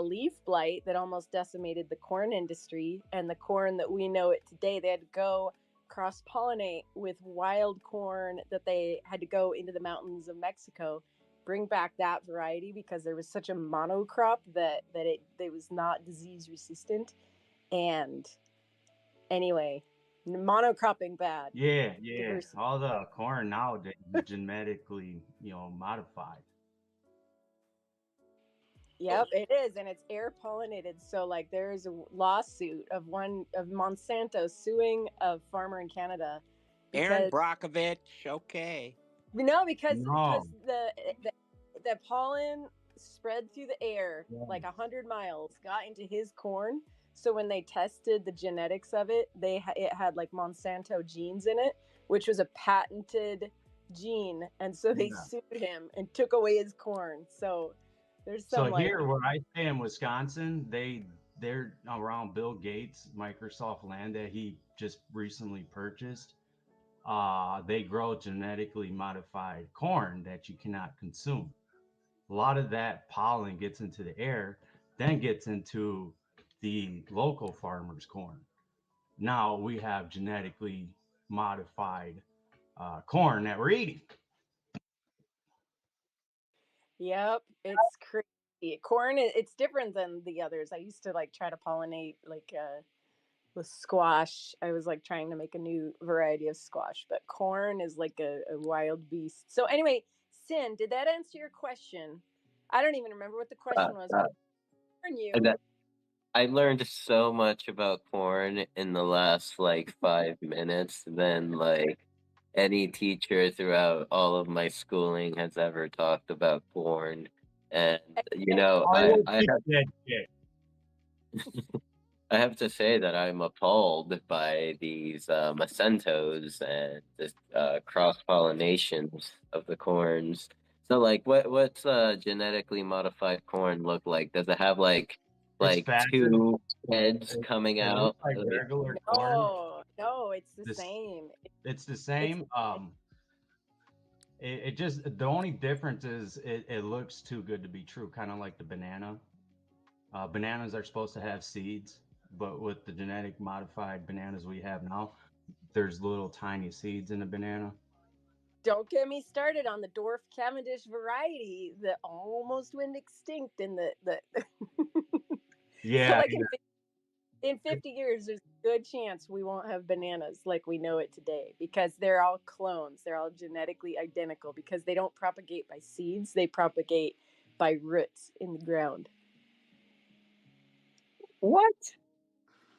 leaf blight that almost decimated the corn industry, and the corn that we know it today. They had to go cross pollinate with wild corn that they had to go into the mountains of Mexico, bring back that variety because there was such a monocrop that it was not disease resistant. And anyway, monocropping bad. Yeah. Diversity. All the corn nowadays is genetically, modified. Yep, it is, and it's air pollinated. So, like, there's a lawsuit of Monsanto suing a farmer in Canada Aaron because Brockovich. Okay. because No. the pollen spread through the air Yeah. like 100 miles, got into his corn. So when they tested the genetics of it, it had like Monsanto genes in it, which was a patented gene, and so they sued him and took away his corn. So there's some So here, where I stay in Wisconsin, they're around Bill Gates' Microsoft land that he just recently purchased. They grow genetically modified corn that you cannot consume. A lot of that pollen gets into the air, then gets into the local farmer's corn. Now we have genetically modified corn that we're eating. Yep, it's crazy. Corn, it's different than the others. I used to like try to pollinate like with squash. I was like trying to make a new variety of squash, but corn is like a wild beast. So anyway, Sin, did that answer your question? I don't even remember what the question was. Corn you. I learned so much about corn in the last like 5 minutes than like any teacher throughout all of my schooling has ever talked about corn. And I have to say that I'm appalled by these macentos and the cross pollinations of the corns. So, like, what's genetically modified corn look like? Does it have like two heads coming out? Like regular corn. No, it's the same. It's the same. It just, the only difference is it looks too good to be true, kind of like the banana. Bananas are supposed to have seeds, but with the genetic modified bananas we have now, there's little tiny seeds in the banana. Don't get me started on the dwarf Cavendish variety that almost went extinct in the Yeah. So like in 50 years, there's a good chance we won't have bananas like we know it today because they're all clones. They're all genetically identical because they don't propagate by seeds. They propagate by roots in the ground. What?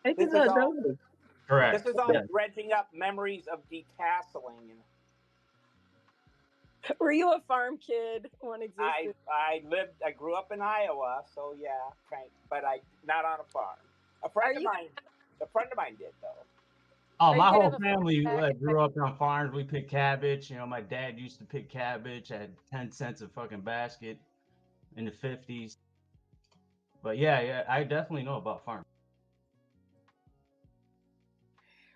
This is all correct. This is all dredging up memories of detasseling. Were you a farm kid when existed? I grew up in Iowa, so yeah, but not on a farm. A friend of mine did though. Oh, my whole family grew up on farms. We picked cabbage. My dad used to pick cabbage at 10 cents a fucking basket in the 50s. But yeah, I definitely know about farms.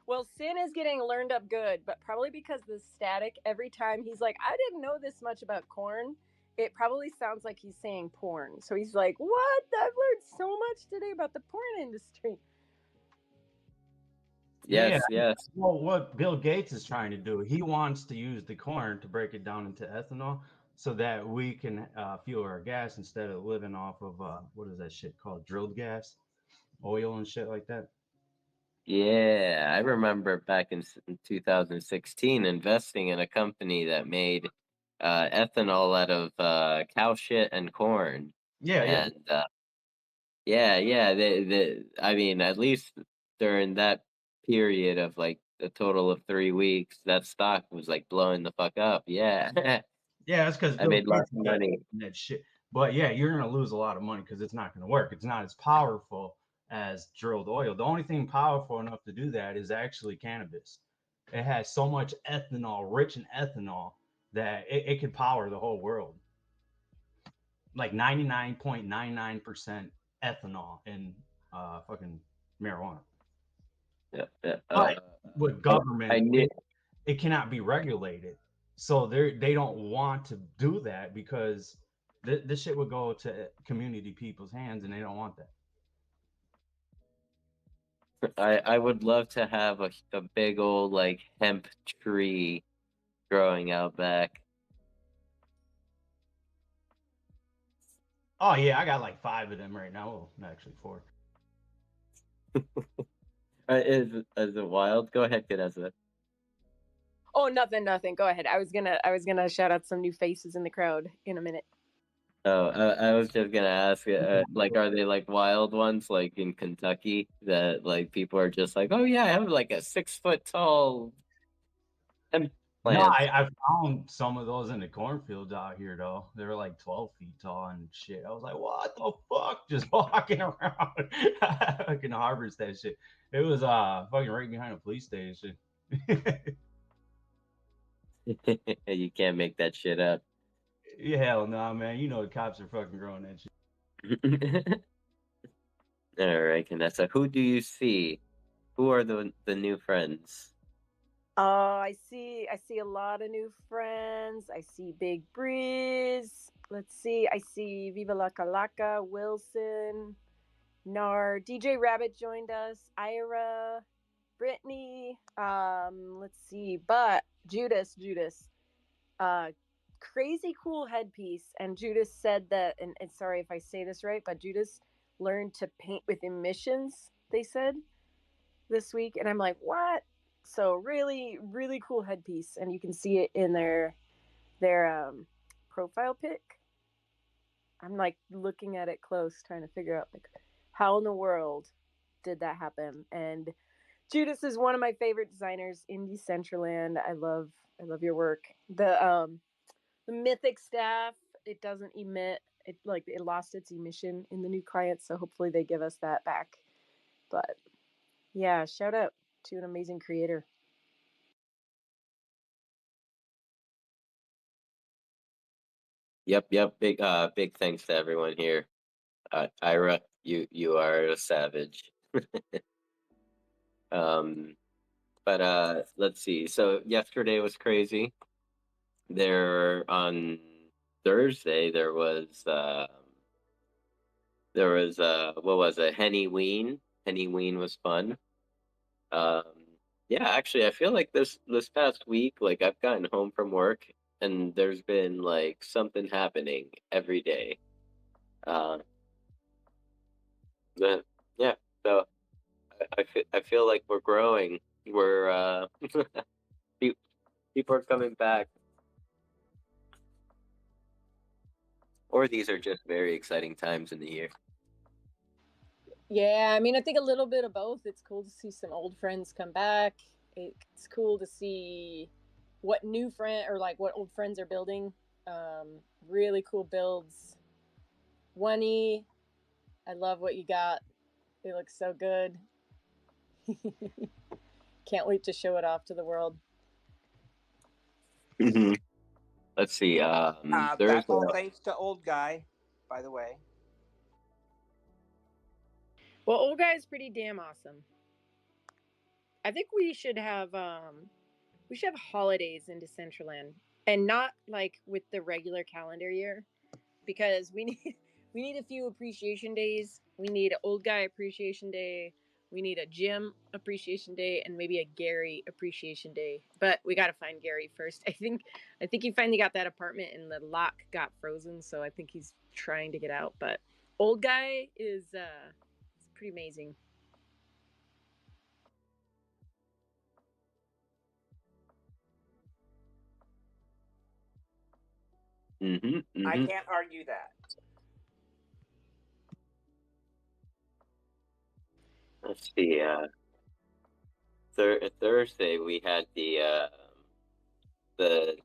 Well, Sin is getting learned up good, but probably because the static every time he's like, I didn't know this much about corn. It probably sounds like he's saying porn. So he's like, what? I've learned so much today about the porn industry. Yes. Well, what Bill Gates is trying to do, he wants to use the corn to break it down into ethanol so that we can fuel our gas instead of living off of, what is that shit called? Drilled gas, oil and shit like that. Yeah, I remember back in 2016 investing in a company that made ethanol out of cow shit and corn. Yeah. I mean, at least during that period of like a total of 3 weeks, that stock was like blowing the fuck up. Yeah. Yeah, that's because I made lots of money. That shit. But yeah, you're gonna lose a lot of money because it's not gonna work. It's not as powerful as drilled oil. The only thing powerful enough to do that is actually cannabis. It has so much ethanol, rich in ethanol, that it could power the whole world. Like 99.99% ethanol in fucking marijuana. Yeah. But with I government, knew. it cannot be regulated. So they don't want to do that because this shit would go to community people's hands, and they don't want that. I would love to have a big old like hemp tree growing out back. Oh yeah, I got like 5 of them right now. Well, actually 4. Is it wild? Go ahead, Vanessa. Oh, nothing. Go ahead. I was gonna shout out some new faces in the crowd in a minute. Oh, I was just gonna ask, like, are they like wild ones, like in Kentucky, that like people are just like, oh yeah, I have like a 6 foot tall hemp No, plant. I found some of those in the cornfields out here though. They were like 12 feet tall and shit. I was like, what the fuck? Just walking around. I can harvest that shit. It was fucking right behind a police station. You can't make that shit up. Yeah, hell no, man. You know the cops are fucking growing that shit. All right, Vanessa, who do you see? Who are the new friends? I see a lot of new friends. I see Big Breeze. Let's see. I see Viva La Calaca, Wilson, Nar, DJ Rabbit joined us, Ira, Brittany. Let's see, but Judas. Crazy cool headpiece. And Judas said that, and sorry if I say this right, but Judas learned to paint with emissions, they said this week. And I'm like, what? So really, really cool headpiece. And you can see it in their profile pic. I'm like looking at it close, trying to figure out like how in the world did that happen. And Judas is one of my favorite designers in Decentraland. I love your work. The Mythic staff, it doesn't emit. It lost its emission in the new client, so hopefully they give us that back. But yeah, shout out to an amazing creator. Yep. Big thanks to everyone here. Ira, you are a savage. But let's see. So yesterday was crazy. There on Thursday there was what was it? Henny Ween. Henny Ween was fun. Um, yeah, actually, I feel like this past week, like I've gotten home from work and there's been like something happening every day. Uh, but, yeah, so I feel like we're growing. We're people are coming back, or these are just very exciting times in the year. Yeah, I mean, I think a little bit of both. It's cool to see some old friends come back. It's cool to see what new friend or like what old friends are building. Really cool builds. Oney, I love what you got. It looks so good. Can't wait to show it off to the world. Let's see. There's That's all thanks to Old Guy, by the way. Well, Old Guy is pretty damn awesome. I think we should have holidays in Decentraland, and not like with the regular calendar year, because we need a few appreciation days. We need an Old Guy appreciation day. We need a Jim appreciation day, and maybe a Gary appreciation day. But we got to find Gary first. I think he finally got that apartment, and the lock got frozen, so I think he's trying to get out. But Old Guy is it's pretty amazing. I can't argue that. Let's see. Thursday we had the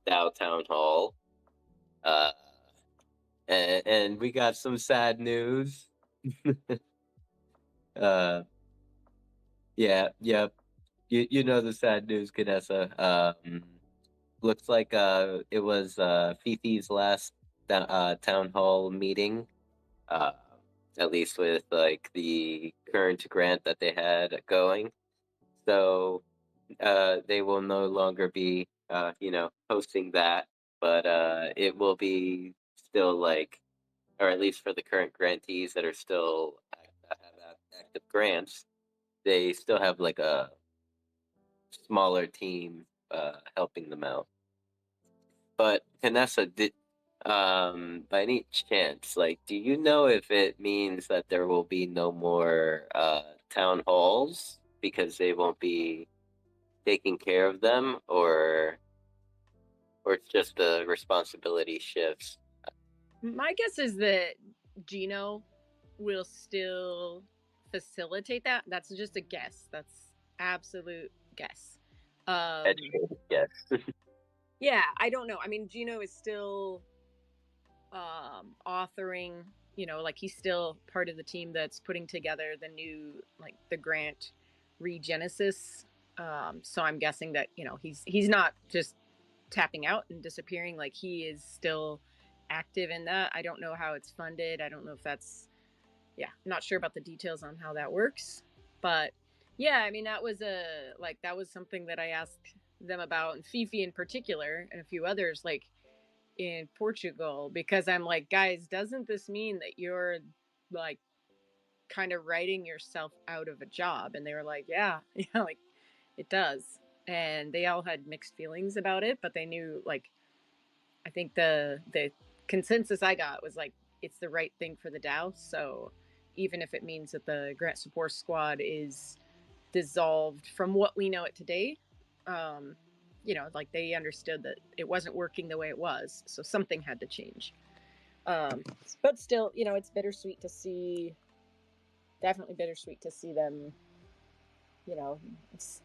Dow Town Hall, and we got some sad news. Uh, yeah, yeah. You know the sad news, Canessa. Looks like it was Fifi's last town hall meeting. Uh, at least with like the current grant that they had going. So they will no longer be hosting that, but it will be still like, or at least for the current grantees that are still that have active grants, they still have like a smaller team helping them out. But Vanessa, did by any chance, like, do you know if it means that there will be no more town halls because they won't be taking care of them, or it's just the responsibility shifts? My guess is that Gino will still facilitate that. That's just a guess. That's absolute guess. Educated, yes. Yeah, I don't know. I mean, Gino is still authoring, like he's still part of the team that's putting together the new, like the grant regenesis. So I'm guessing that, he's not just tapping out and disappearing. Like he is still active in that. I don't know how it's funded. I don't know if that's, I'm not sure about the details on how that works. But yeah, I mean, that was something that I asked them about, and Fifi in particular, and a few others, like in Portugal, because I'm like, guys, doesn't this mean that you're like kind of writing yourself out of a job? And they were like, yeah, like it does. And they all had mixed feelings about it, but they knew, like, I think the consensus I got was like it's the right thing for the DAO. So even if it means that the grant support squad is dissolved from what we know it today, like they understood that it wasn't working the way it was, so something had to change. But still, it's bittersweet to see. Definitely bittersweet to see them,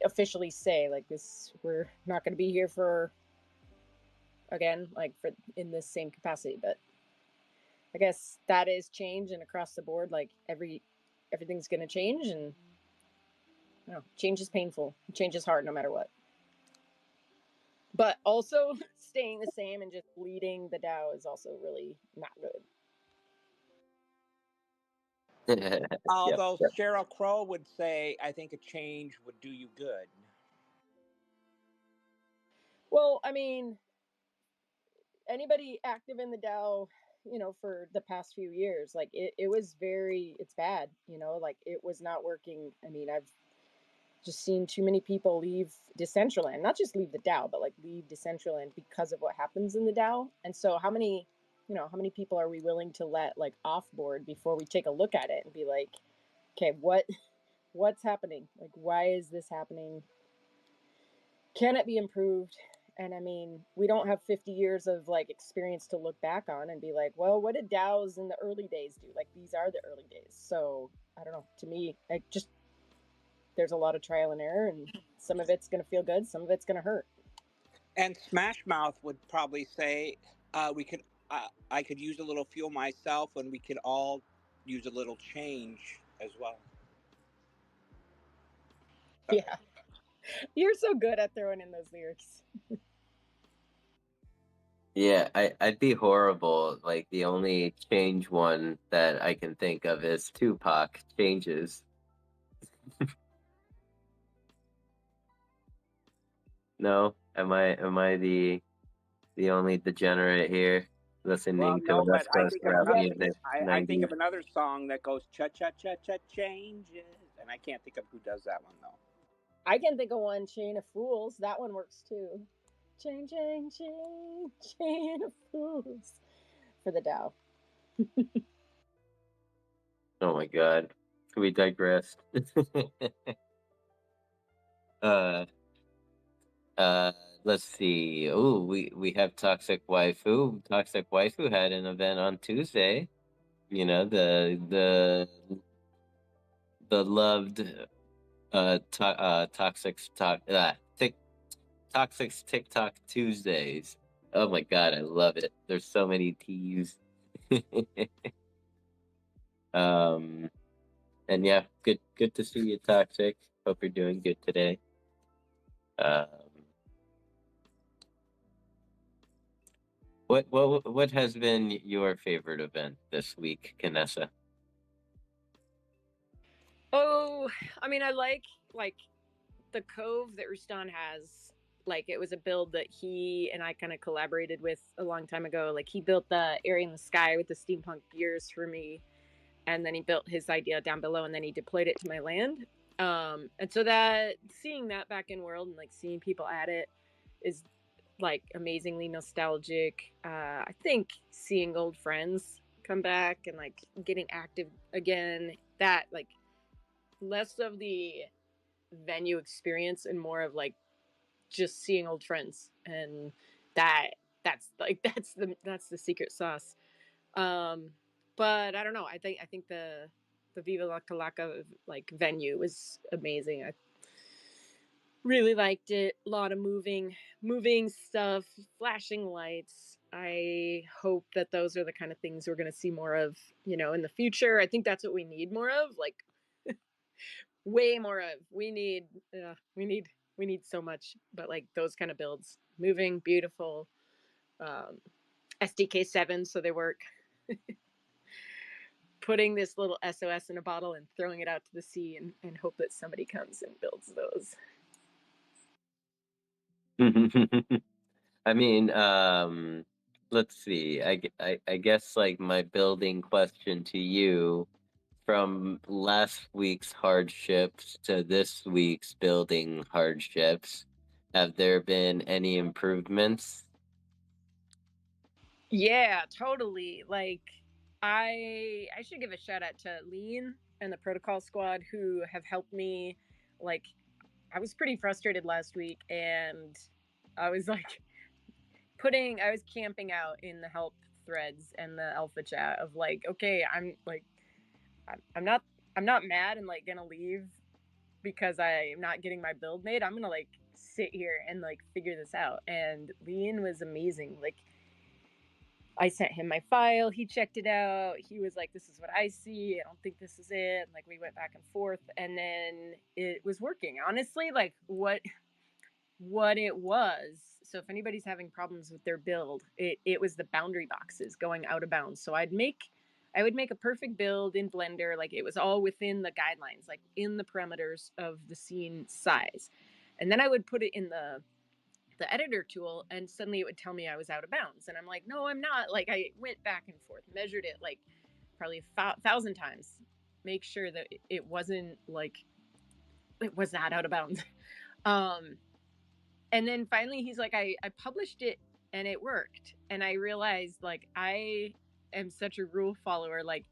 officially say like this. We're not going to be here for again, like for in this same capacity. But I guess that is change, and across the board, like everything's going to change, and change is painful. Change is hard, no matter what. But also staying the same and just leading the DAO is also really not good. Although Yep. Cheryl Crow would say, I think a change would do you good. Well, I mean, anybody active in the DAO, for the past few years, like it was it's bad, like it was not working. I mean, I've just seen too many people leave Decentraland, not just leave the DAO, but like leave Decentraland because of what happens in the DAO. And so how many people are we willing to let like off board before we take a look at it and be like, okay, what's happening? Like, why is this happening? Can it be improved? And I mean, we don't have 50 years of like experience to look back on and be like, well, what did DAOs in the early days do? Like, these are the early days. So I don't know. To me, there's a lot of trial and error, and some of it's going to feel good, some of it's going to hurt. And Smash Mouth would probably say, I could use a little fuel myself, and we could all use a little change as well. Yeah. You're so good at throwing in those lyrics. Yeah, I'd be horrible. Like the only change one that I can think of is Tupac changes. No, am I the only degenerate here listening to No, but West I Coast think of rap another. music? I think 90s. of another song that goes cha cha cha cha changes, and I can't think of who does that one though. I can think of one, Chain of Fools. That one works too. Chain, chain, chain, chain of fools. For the DAO. Oh my God, we digressed. uh, let's see. Oh, we have Toxic Waifu. Toxic Waifu had an event on Tuesday. You know, the loved Toxic TikTok Tuesdays. Oh my God, I love it. There's so many T's. um And yeah, good to see you, Toxic. Hope you're doing good today. Um, what has been your favorite event this week, Kanessa? Oh, I mean, I like the cove that Rustan has. Like, it was a build that he and I kind of collaborated with a long time ago. Like, he built the area in the sky with the steampunk gears for me, and then he built his idea down below, and then he deployed it to my land. And so that seeing that back in world and like seeing people at it is like amazingly nostalgic. I think seeing old friends come back and like getting active again, that like less of the venue experience and more of like just seeing old friends, and that that's the secret sauce. Um, but I don't know. I think the Viva La Calaca like venue was amazing. I really liked it. A lot of moving stuff, flashing lights. I hope that those are the kind of things we're going to see more of, in the future. I think that's what we need more of, like way more of. We need so much, but like those kind of builds, moving, beautiful. Um, SDK 7, so they work. Putting this little SOS in a bottle and throwing it out to the sea, and hope that somebody comes and builds those. I mean, let's see. I guess like my building question to you, from last week's hardships to this week's building hardships, have there been any improvements? Yeah, totally. Like, I should give a shout out to Lean and the protocol squad who have helped me. Like, I was pretty frustrated last week, and I was like I was camping out in the help threads and the alpha chat of like, okay, I'm not mad and like gonna leave because I'm not getting my build made. I'm gonna like sit here and like figure this out. And Lean was amazing. Like, I sent him my file. He checked it out. He was like, "This is what I see. I don't think this is it." And like, we went back and forth, and then it was working. Honestly, like what it was. So if anybody's having problems with their build, it was the boundary boxes going out of bounds. So I would make a perfect build in Blender, like it was all within the guidelines, like in the parameters of the scene size. And then I would put it in the editor tool, and suddenly it would tell me I was out of bounds, and I'm like, no, I'm not. Like, I went back and forth, measured it like probably 1,000 times, make sure that it wasn't like it was not out of bounds. um and then finally he's like, I published it and it worked, and I realized like I am such a rule follower. Like,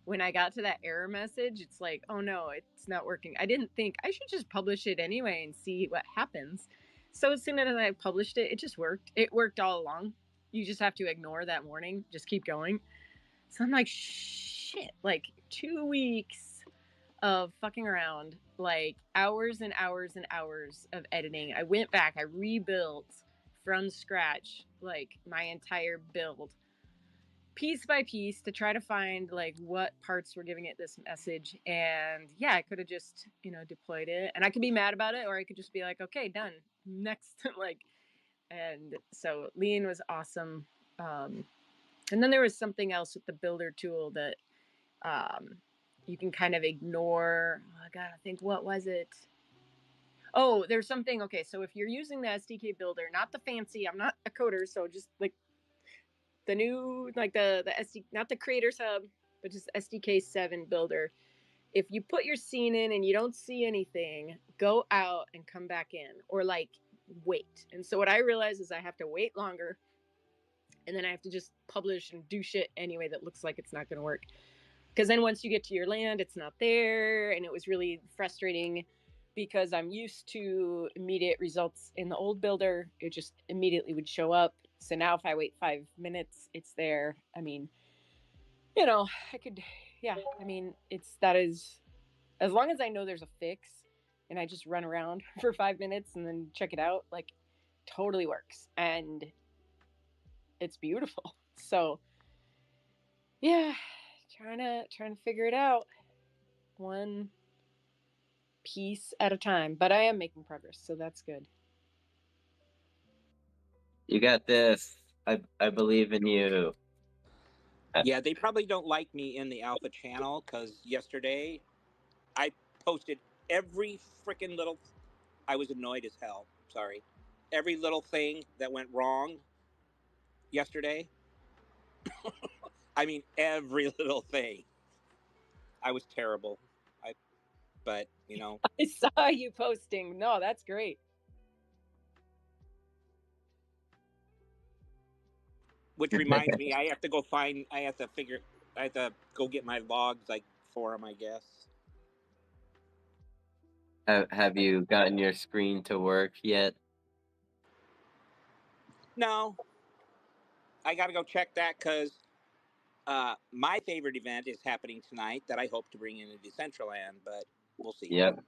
when I got to that error message, it's like, oh no, it's not working. I didn't think I should just publish it anyway and see what happens. So as soon as I published it, it just worked. It worked all along. You just have to ignore that warning, just keep going. So I'm like, shit, like 2 weeks of fucking around, like hours and hours and hours of editing. I went back, I rebuilt from scratch, like my entire build piece by piece to try to find like what parts were giving it this message. And yeah, I could have just, deployed it, and I could be mad about it, or I could just be like, okay, done, next. Like, and so Lean was awesome. And then there was something else with the builder tool that um, you can kind of ignore. Oh, I gotta think, what was it? Oh, there's something. Okay, so if you're using the SDK builder, not the fancy, I'm not a coder, so just like the new, like the SD, not the Creators Hub, but just SDK 7 builder. If you put your scene in and you don't see anything, go out and come back in, or like wait. And so what I realized is I have to wait longer, and then I have to just publish and do shit anyway that looks like it's not going to work. Because then once you get to your land, it's not there, and it was really frustrating because I'm used to immediate results in the old builder. It just immediately would show up. So now if I wait 5 minutes, it's there. I mean, I could, yeah, I mean, that is, as long as I know there's a fix and I just run around for 5 minutes and then check it out, like, totally works. And it's beautiful. So yeah, trying to figure it out. one piece at a time. But I am making progress, so that's good. You got this. I believe in you. Yeah, they probably don't like me in the alpha channel because yesterday I posted every freaking little. I was annoyed as hell. Sorry, every little thing that went wrong yesterday. I mean, every little thing. I was terrible. But you know, I saw you posting. No, that's great. which reminds me, I have to go find. I have to go get my logs, like for them, I guess. Have you gotten your screen to work yet? No, I got to go check that because my favorite event is happening tonight that I hope to bring into Decentraland, but we'll see. Yep.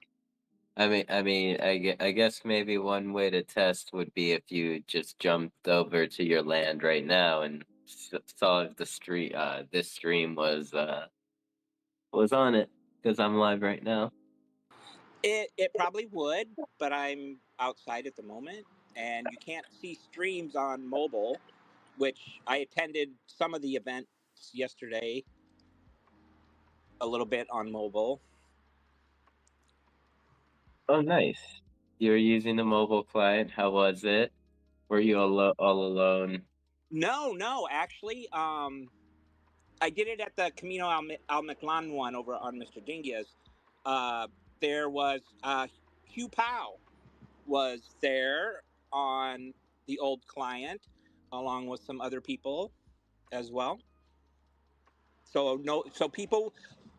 I guess maybe one way to test would be if you just jumped over to your land right now and saw if the stream, this stream was on it, because I'm live right now. It probably would, but I'm outside at the moment, and you can't see streams on mobile, which I attended some of the events yesterday, a little bit on mobile. Oh, nice. You're using the mobile client. How was it? Were you all alone? No, actually, I did it at the Camino Al Mictlan one over on Mr. Dingia's. There was Hugh Powell was there on the old client, along with some other people as well. So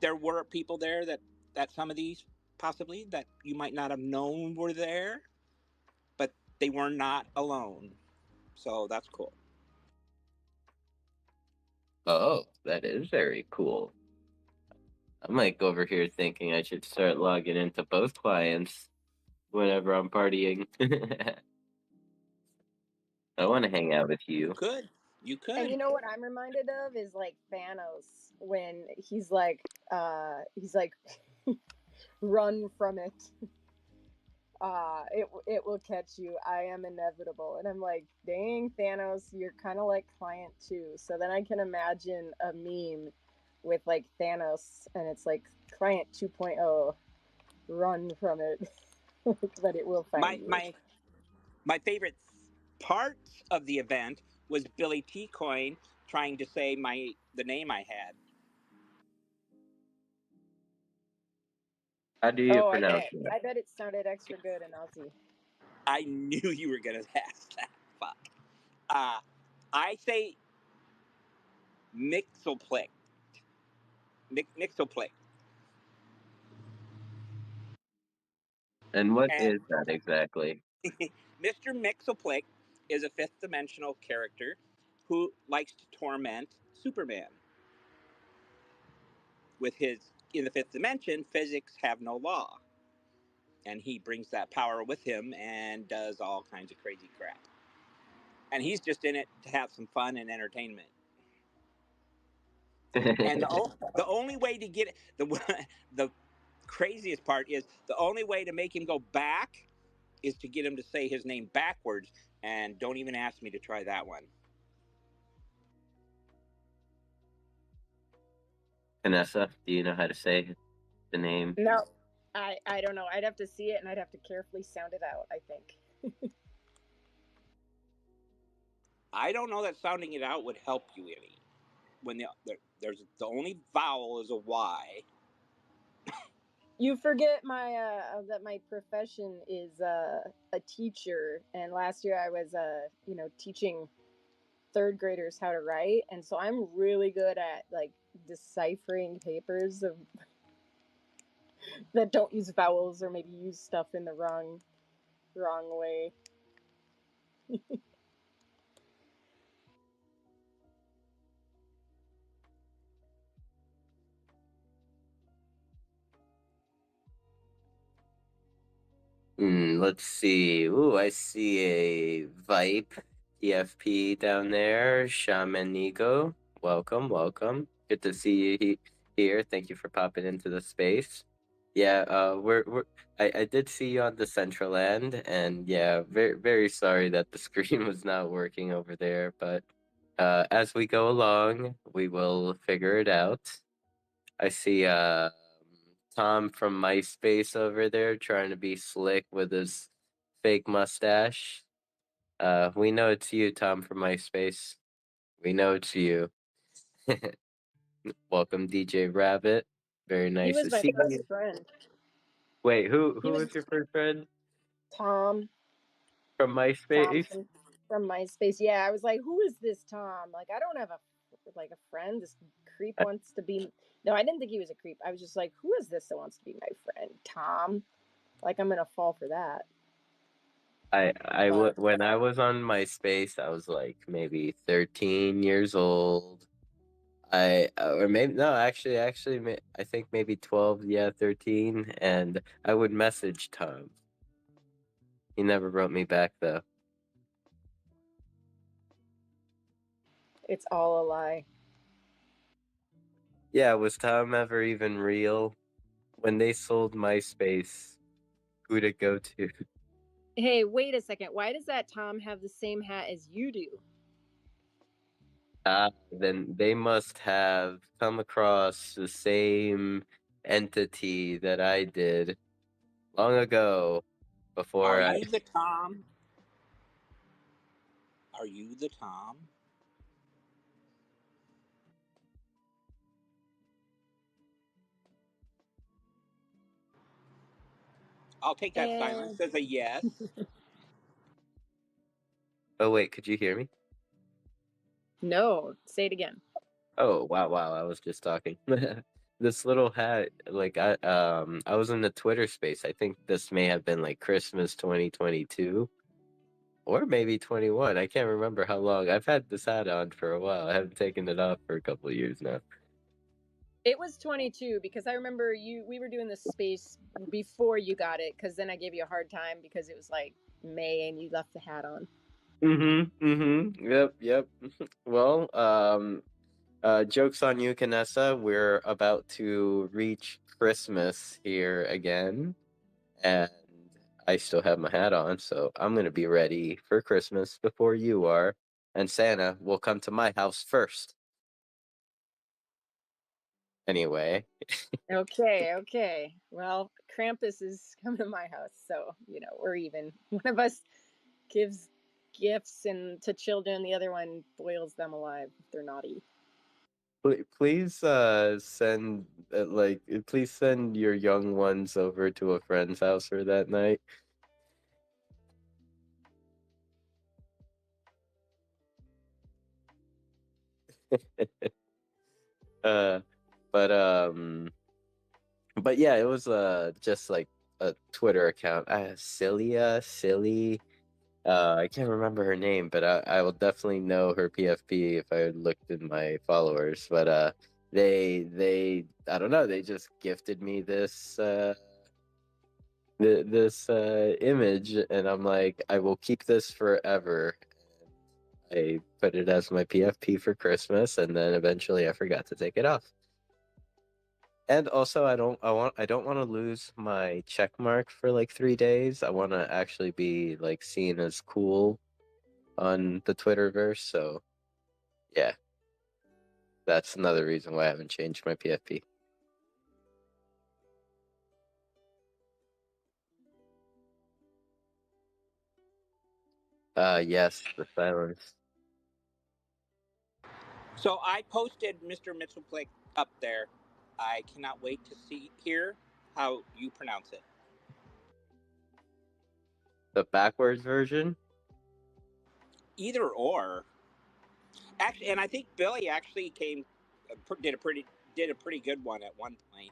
there were people there that some of these possibly that you might not have known were there, but they were not alone. So that's cool. Oh, that is very cool. I'm like over here thinking I should start logging into both clients whenever I'm partying. I want to hang out with you. You could. And you know what I'm reminded of is like Thanos when he's like run from it. It will catch you. I am inevitable. And I'm like, dang, Thanos, you're kind of like Client too. So then I can imagine a meme with like Thanos and it's like Client 2.0, run from it. But it will find you. My favorite parts of the event was Billy T Coin trying to say the name I had. How do you Oh, pronounce it? I bet it sounded extra good in Aussie. I knew you were gonna ask that. Fuck. I say Mixoplick. Mixoplick. And what And is that exactly? Mr. Mixoplick is a fifth dimensional character who likes to torment Superman. With his, in the fifth dimension, physics have no law. And he brings that power with him and does all kinds of crazy crap. And he's just in it to have some fun and entertainment. And the only way to get the craziest part is the only way to make him go back is to get him to say his name backwards. And don't even ask me to try that one. Vanessa, do you know how to say the name? No, I don't know. I'd have to see it and I'd have to carefully sound it out, I think. I don't know that sounding it out would help you any. When there's the only vowel is a Y. You forget that my profession is a teacher, and last year I was teaching third graders how to write, and so I'm really good at like deciphering papers that don't use vowels or maybe use stuff in the wrong way. Let's see. Ooh, I see a Vipe TFP down there. Shamanigo. Welcome. Good to see you here. Thank you for popping into the space. Yeah, we're I did see you on the Decentraland, and yeah, very sorry that the screen was not working over there, but as we go along, we will figure it out. I see Tom from MySpace over there trying to be slick with his fake mustache. We know it's you, Tom from MySpace. We know it's you. Welcome, DJ Rabbit. Very He nice was to my see first you. friend. Wait, He who was was your first friend Tom. from Tom MySpace? from MySpace. Yeah, I was like, who is this Tom? Like, I don't have a friend. This creep wants to be. No, I didn't think he was a creep. I was just like, who is this that wants to be my friend? Tom. Like, I'm gonna fall for that. But When I was on MySpace, I was like maybe 13 years old. Or maybe no, I think maybe 12, yeah, 13, and I would message Tom. He never wrote me back though. it's all a lie. Yeah, was Tom ever even real? When they sold MySpace, who'd it go to? Hey, wait a second. Why does that Tom have the same hat as you do? Then they must have come across the same entity that I did long ago before Are I. you the Tom? Are you the Tom? I'll take that And silence as a yes. Oh wait, could you hear me? no, say it again. Oh wow, I was just talking. This little hat, like I was in the Twitter space. I think this may have been like Christmas 2022 or maybe 21. I can't remember how long. I've had this hat on for a while. I haven't taken it off for a couple of years now. It was 22 because I remember we were doing this space before you got it because then I gave you a hard time because it was like May and you left the hat on. Yep. Well, jokes on you, Canessa. We're about to reach Christmas here again, and I still have my hat on, so I'm gonna be ready for Christmas before you are, and Santa will come to my house first. Anyway, Okay. Well, Krampus is coming to my house, so we're even. One of us gives gifts and to children, the other one boils them alive if they're naughty. please send please send your young ones over to a friend's house for that night. uh, but But yeah, it was just like a Twitter account. Silly. I can't remember her name, but I will definitely know her PFP if I looked in my followers. But they I don't know, they just gifted me this image, and I'm like, I will keep this forever. I put it as my PFP for Christmas, and then eventually I forgot to take it off. And also, I don't want to lose my check mark for like 3 days. I want to actually be like seen as cool on the Twitterverse. So yeah, that's another reason why I haven't changed my PFP. Yes, the silence. So I posted Mr. Mitchellplick up there. I cannot wait to hear how you pronounce it. The backwards version. Either or. Actually, and I think Billy actually did a pretty good one at one point.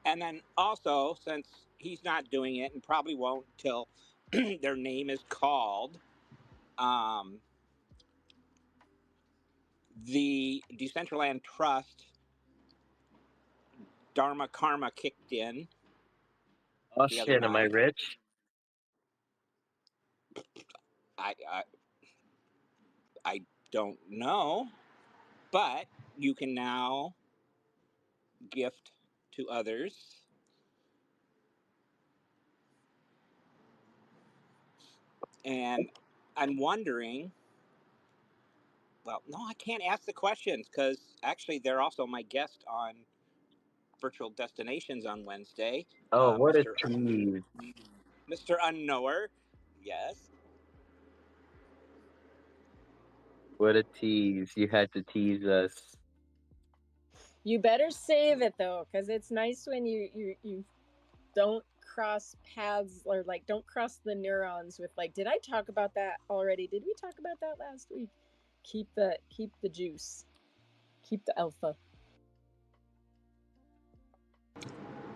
And then also, since he's not doing it and probably won't till their name is called, um, the Decentraland Trust Dharma Karma kicked in Oh the other shit! Am I night. rich? I I don't know, but you can now gift to others. And I'm wondering, well, no, I can't ask the questions because actually they're also my guest on Virtual Destinations on Wednesday, Oh, what a Mr. tease! Mr. Unknower. Yes. What a tease! You had to tease us. You better save it though, because it's nice when you don't cross paths or like don't cross the neurons with like, did I talk about that already? Did we talk about that last week? Keep the juice. Keep the alpha.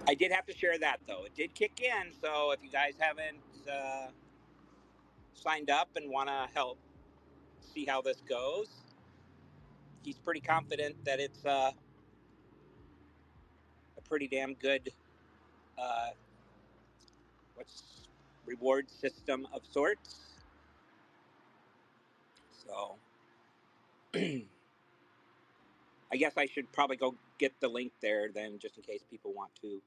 I did have to share that though. It did kick in, so if you guys haven't signed up and want to help see how this goes, he's pretty confident that it's a pretty damn good uh, what's reward system of sorts. So I guess I should probably go get the link there then, just in case people want to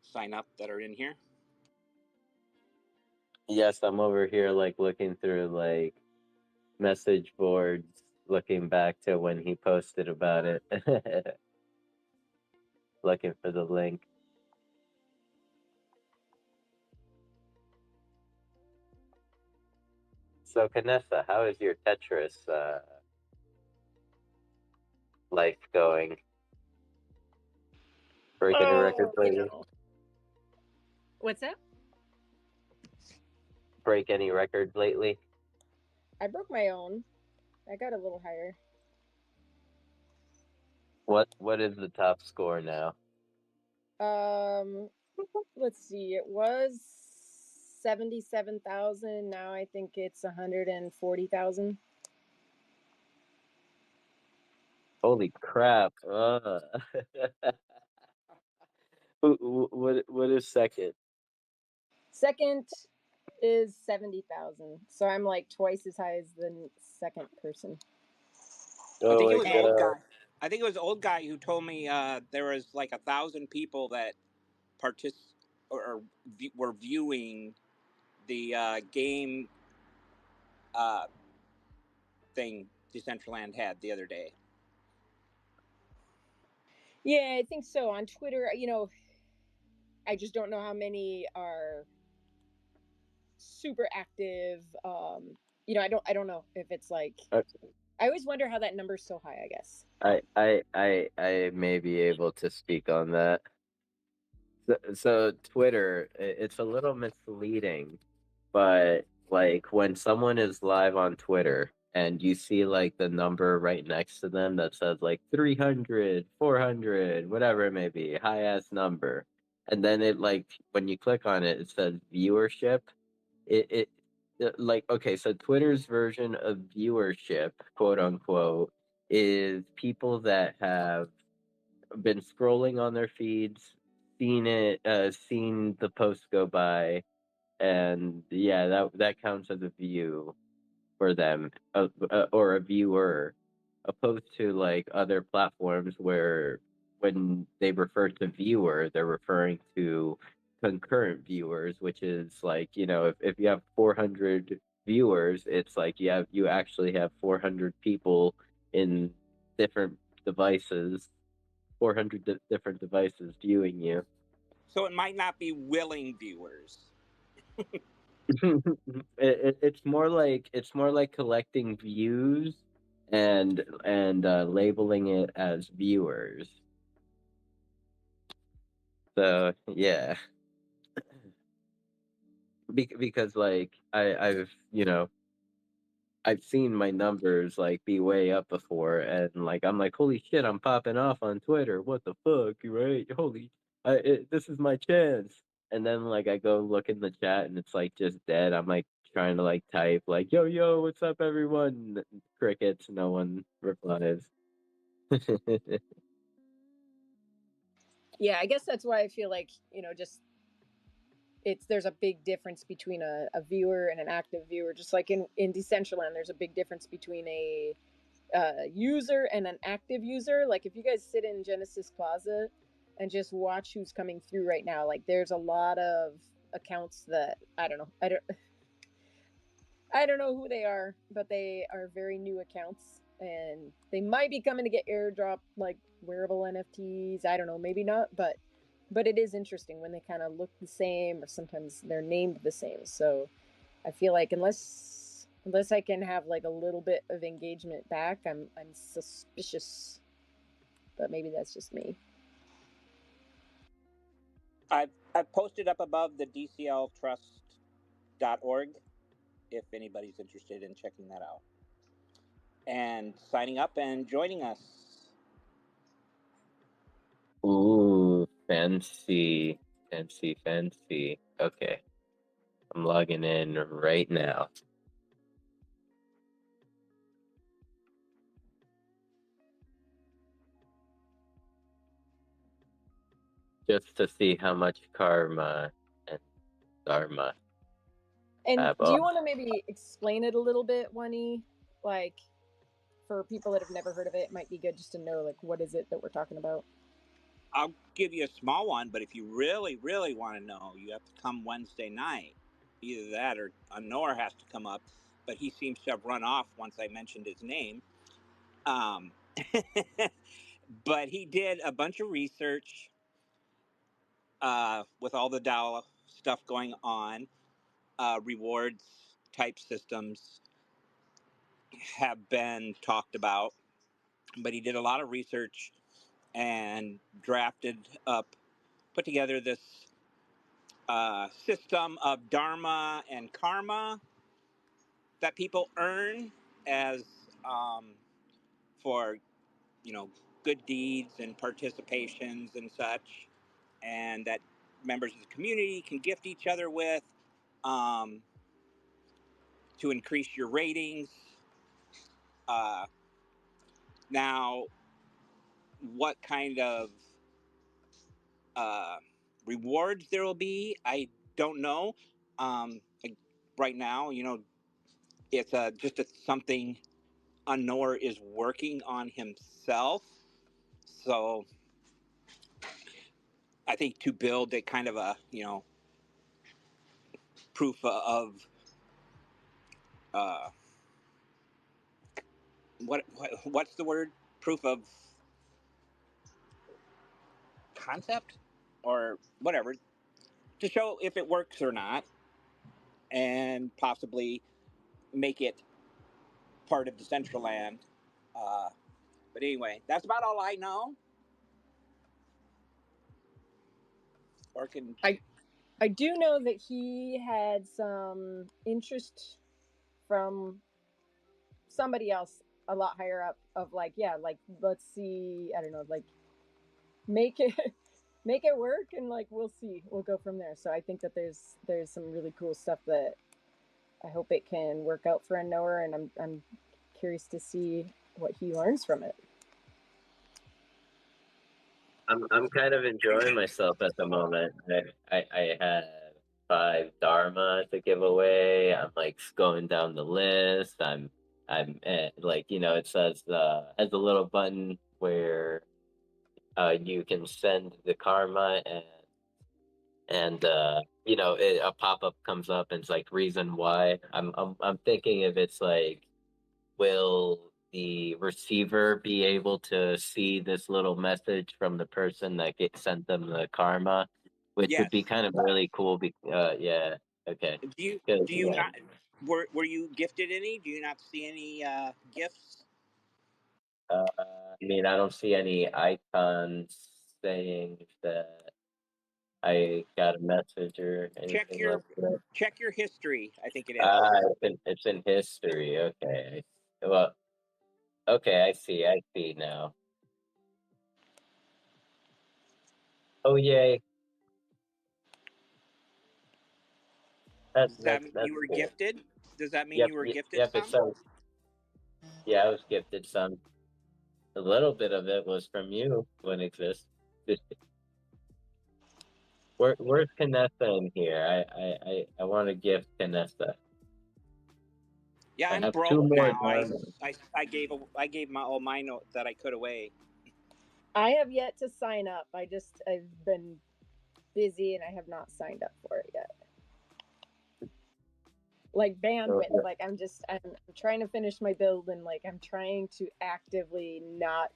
sign up that are in here. Yes, I'm over here like looking through like message boards, looking back to when he posted about it, looking for the link. So, Canessa, how is your Tetris life going? Breaking any records lately? What's that? Break any records lately? I broke my own. I got a little higher. What is the top score now? Let's see. It was 77,000. Now I think it's 140,000. Holy crap! What is second? Second is 70,000. So I'm like twice as high as the second person. Oh, I think it was like, old guy. I think it was old guy who told me there was like 1,000 people that were viewing the game thing Decentraland had the other day. Yeah, I think so. On Twitter, I just don't know how many are super active. I don't know if it's like. I always wonder how that number's so high. I guess. I may be able to speak on that. So Twitter, it's a little misleading, but like when someone is live on Twitter and you see like the number right next to them that says like 300, 400, whatever it may be, high ass number. And then it like when you click on it, it says viewership. It like, okay, so Twitter's version of viewership, quote unquote, is people that have been scrolling on their feeds, seen the post go by, and yeah, that counts as a view for them, or a viewer, opposed to like other platforms where when they refer to viewer, they're referring to concurrent viewers, which is like, if you have 400 viewers, it's like you actually have 400 people in different devices, 400 different devices viewing you. So it might not be willing viewers. It's more like collecting views and labeling it as viewers. So yeah, because like I've seen my numbers like be way up before, and like I'm like, holy shit, I'm popping off on Twitter. What the fuck, right? This is my chance. And then like I go look in the chat and it's like just dead. I'm like trying to like type like yo, what's up everyone? Crickets, no one replies. Yeah, I guess that's why I feel like just there's a big difference between a viewer and an active viewer. Just like in Decentraland, there's a big difference between a user and an active user. Like if you guys sit in Genesis Plaza and just watch who's coming through right now, like there's a lot of accounts that I don't know. I don't know who they are, but they are very new accounts, and they might be coming to get airdrop like wearable NFTs. I don't know, maybe not, but it is interesting when they kind of look the same, or sometimes they're named the same. So I feel like unless I can have like a little bit of engagement back, I'm suspicious. But maybe that's just me. I've posted up above the DCLtrust.org if anybody's interested in checking that out and signing up and joining us. Ooh, fancy, fancy, fancy. Okay, I'm logging in right now. Just to see how much karma and dharma. And do you want to maybe explain it a little bit, Wani? Like, for people that have never heard of it, it might be good just to know, like, what is it that we're talking about? I'll give you a small one, but if you really, really want to know, you have to come Wednesday night. Either that or Honor has to come up, but he seems to have run off once I mentioned his name. But he did a bunch of research with all the DAO stuff going on. Rewards type systems have been talked about, but he did a lot of research and put together this system of dharma and karma that people earn as for good deeds and participations and such, and that members of the community can gift each other with um, to increase your ratings. Now, what kind of rewards there will be, I don't know. Right now, it's something Anor is working on himself. So I think to build a kind of a, proof of what's the word? Proof of concept or whatever, to show if it works or not, and possibly make it part of Decentraland. But anyway, that's about all I know. I do know that he had some interest from somebody else a lot higher up of like, yeah, like let's see, I don't know, like make it make it work, and like we'll see, we'll go from there. So I think that there's some really cool stuff that I hope it can work out for Noah, and I'm curious to see what he learns from it. I'm kind of enjoying myself at the moment. I have 5 dharma to give away. I'm like going down the list. I'm like, it says has a little button where you can send the karma, and a pop-up comes up and it's like reason why. I'm thinking if it's like, will the receiver be able to see this little message from the person that sent them the karma, which would be kind of really cool. Yeah, okay. Do you not were you gifted any? Do you not see any gifts? I mean, I don't see any icons saying that I got a message or anything like that. Check your history. I think it is. It's in history. Okay. Well, okay, I see now. Oh, yay. Does that mean you were cool. gifted? Does that mean Yep, you were gifted yep, some? Yeah, I was gifted some. A little bit of it was from you, when it exists. Where's Canessa in here? I want to gift Canessa. Yeah, I I'm have broke two more now. diamonds. I gave my all my notes that I could away. I have yet to sign up. I've been busy and I have not signed up for it yet. Like bandwidth, So, like I'm trying to finish my build and like I'm trying to actively not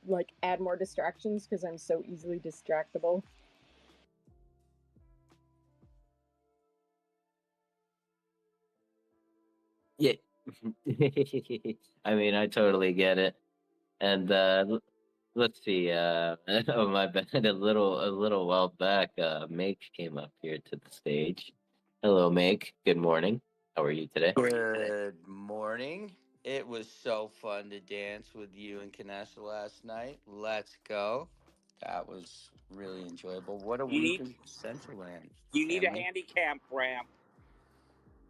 like add more distractions because I'm so easily distractible. yeah. I mean, I totally get it. And let's see. Oh my bad. A little while back, Make came up here to the stage. Hello, Make. Good morning. How are you today? Good morning. It was so fun to dance with you and Kanessa last night. Let's go. That was really enjoyable. What a You week need in Decentraland, you need a family. handicap ramp.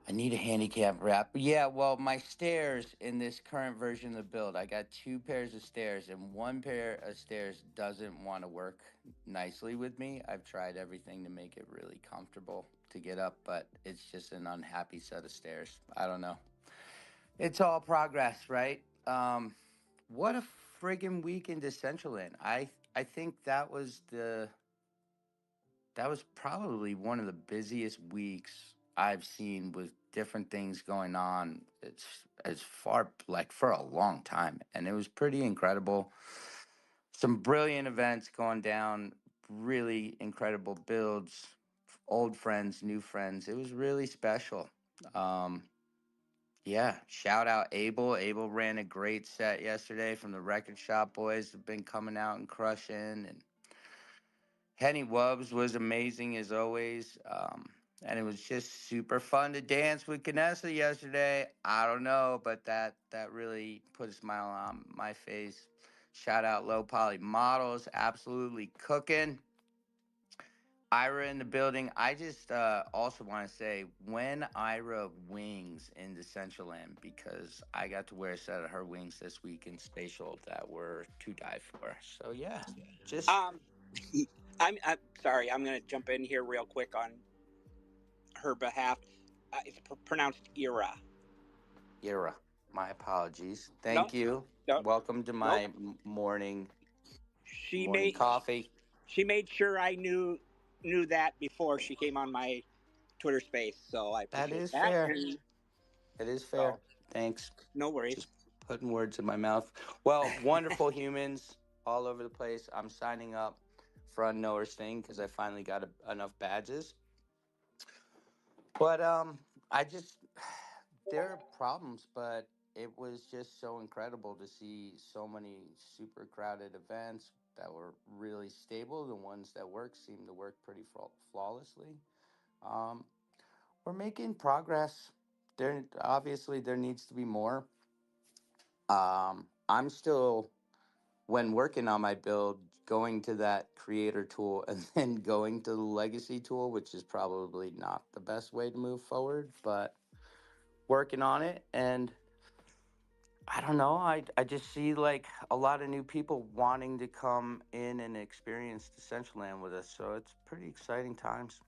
I need a handicap wrap. Yeah, well, my stairs in this current version of the build, I got two pairs of stairs, and one pair of stairs doesn't want to work nicely with me. I've tried everything to make it really comfortable to get up, but it's just an unhappy set of stairs. I don't know. It's all progress, right? What a friggin' week in Decentraland. I think that was probably one of the busiest weeks I've seen with different things going on. It's as far like for a long time, and it was pretty incredible. Some brilliant events going down, really incredible builds, old friends, new friends. It was really special. Um, yeah, shout out Abel. Abel ran a great set yesterday from the Record Shop Boys. Have been coming out and crushing, and Henny Wubbs was amazing as always. And it was just super fun to dance with Ganessa yesterday. I don't know, but that really put a smile on my face. Shout out Low Poly Models, absolutely cooking. Ira in the building. I just also want to say when Ira wings in Decentraland, because I got to wear a set of her wings this week in Spatial that were to die for. So yeah, just Um, I'm sorry. I'm gonna jump in here real quick on her behalf. It's pronounced Ira. Ira. My apologies. No, Thank you. no, Welcome to nope. my morning She morning made coffee. she made sure I knew that before she came on my Twitter space. So I That appreciate is that. fair. And It is fair. so Thanks. no worries. Just putting words in my mouth. Well, wonderful humans all over the place. I'm signing up for Unknower's thing because I finally got enough badges. But I just there are problems, but it was just so incredible to see so many super crowded events that were really stable. The ones that work seemed to work pretty flawlessly. Um, we're making progress. There needs to be more. I'm still when working on my build going to that creator tool and then going to the legacy tool, which is probably not the best way to move forward, but working on it. And I don't know, I just see like a lot of new people wanting to come in and experience Decentraland with us, so it's pretty exciting times.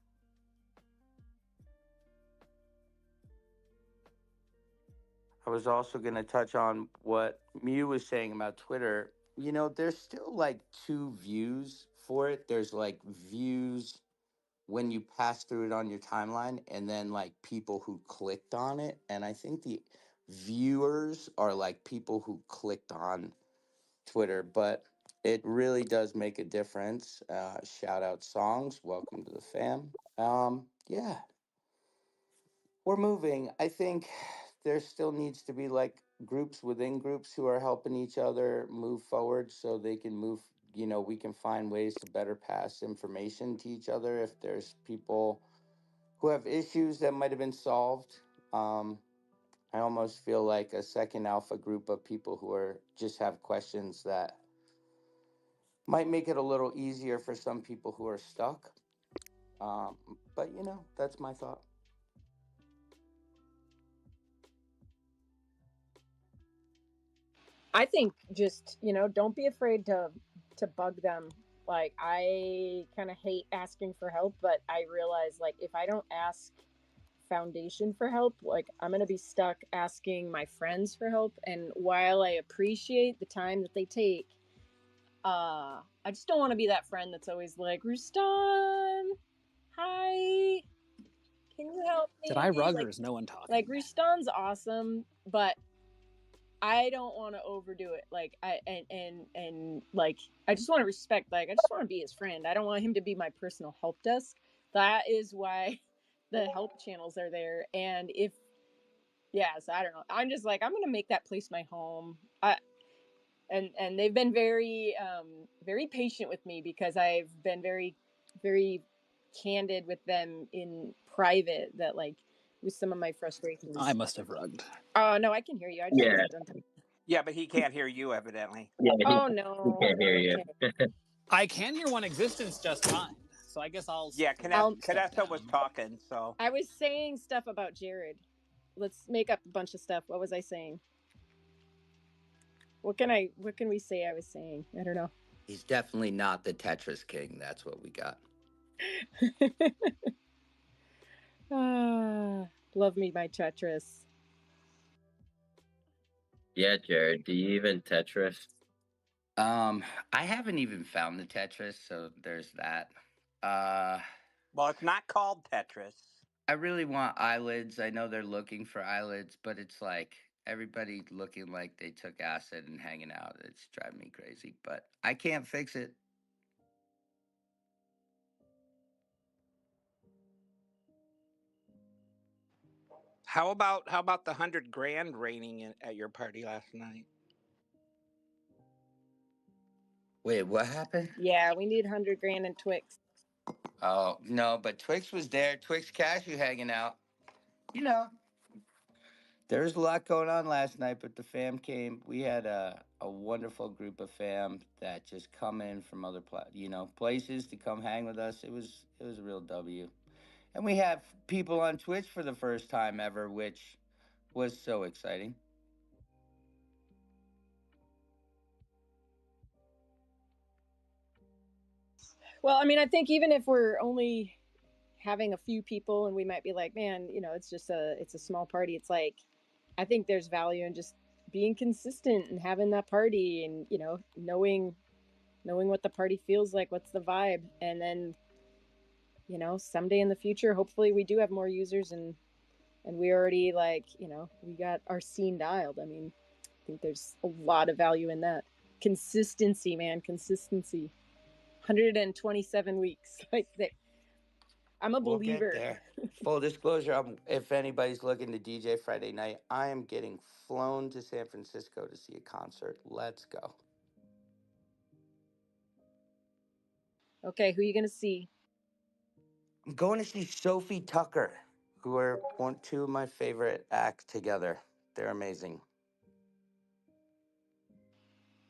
I was also going to touch on what Mew was saying about Twitter. You know, there's still like two views for it. There's like views when you pass through it on your timeline, and then like people who clicked on it. And I think the viewers are like people who clicked on Twitter, but it really does make a difference. Shout out Songs. Welcome to the fam. Yeah, we're moving. I think there still needs to be like groups within groups who are helping each other move forward so they can move. You know, we can find ways to better pass information to each other if there's people who have issues that might have been solved. Um, I almost feel like a second alpha group of people who are just have questions that might make it a little easier for some people who are stuck. But you know, that's my thought. I think just, don't be afraid to bug them Like, I kind of hate asking for help, but I realize, like, if I don't ask Foundation for help, like, I'm going to be stuck asking my friends for help. And while I appreciate the time that they take, I just don't want to be that friend that's always like, Rustan, hi, can you help me? Did I rug like, or is no one talking? Like, Rustan's awesome, but I don't want to overdo it. Like, and like, I just want to respect. Like, I just want to be his friend. I don't want him to be my personal help desk. That is why the help channels are there. And if, yeah, so I don't know. I'm just like, I'm gonna make that place my home. And they've been very very patient with me because I've been very very candid with them in private, that, like, with some of my frustrations. I must have rugged. Oh no, I can hear you. I just wasn't done talking. Yeah, but he can't hear you, evidently. Yeah, Oh no, he can't hear you. okay. I can hear One Existence just fine, so I guess I'll. Yeah, I'll step Canessa was down. talking, so. I was saying stuff about Jared. Let's make up a bunch of stuff. What was I saying? What can we say I was saying? I don't know. He's definitely not the Tetris king. That's what we got. Love me my Tetris. Yeah, Jared, do you even Tetris? I haven't even found the Tetris, so there's that. Uh, Well, it's not called Tetris. I really want eyelids. I know they're looking for eyelids, but it's like everybody looking like they took acid and hanging out. It's driving me crazy, but I can't fix it. How about the $100,000 raining at your party last night? Wait, what happened? Yeah, we need 100 grand in Twix. Oh, no, but Twix was there. Twix Cashew hanging out. You know, there was a lot going on last night, but the fam came. We had a wonderful group of fam that just come in from other places to come hang with us. It was a real W. And we have people on Twitch for the first time ever, which was so exciting. Well, I mean, I think even if we're only having a few people and we might be like, man, it's just it's a small party. It's like, I think there's value in just being consistent and having that party, and knowing what the party feels like, what's the vibe, and then someday in the future, hopefully we do have more users, and we already, like, we got our scene dialed. I mean, I think there's a lot of value in that. Consistency, man, consistency. 127 weeks. Like, I'm a We'll get believer. there. Full disclosure, if anybody's looking to DJ Friday night, I am getting flown to San Francisco to see a concert. Let's go. Okay, who are you gonna see? I'm going to see Sophie Tucker, who are two of my favorite acts together. They're amazing.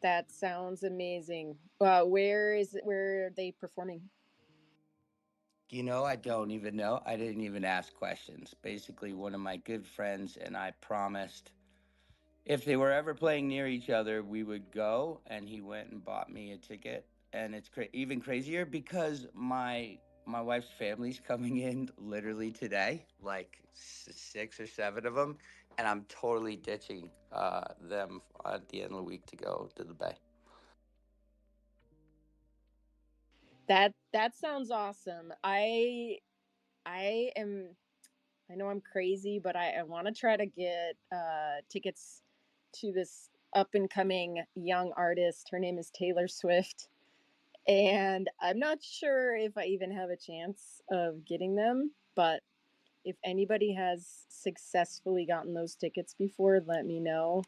That sounds amazing. Where are they performing? I don't even know. I didn't even ask questions. Basically, one of my good friends and I promised if they were ever playing near each other, we would go, and he went and bought me a ticket. And it's even crazier because my wife's family's coming in literally today, like 6 or 7 of them, and I'm totally ditching them at the end of the week to go to the Bay. That sounds awesome. I know I'm crazy, but I want to try to get tickets to this up and coming young artist. Her name is Taylor Swift. And I'm not sure if I even have a chance of getting them, but if anybody has successfully gotten those tickets before, let me know.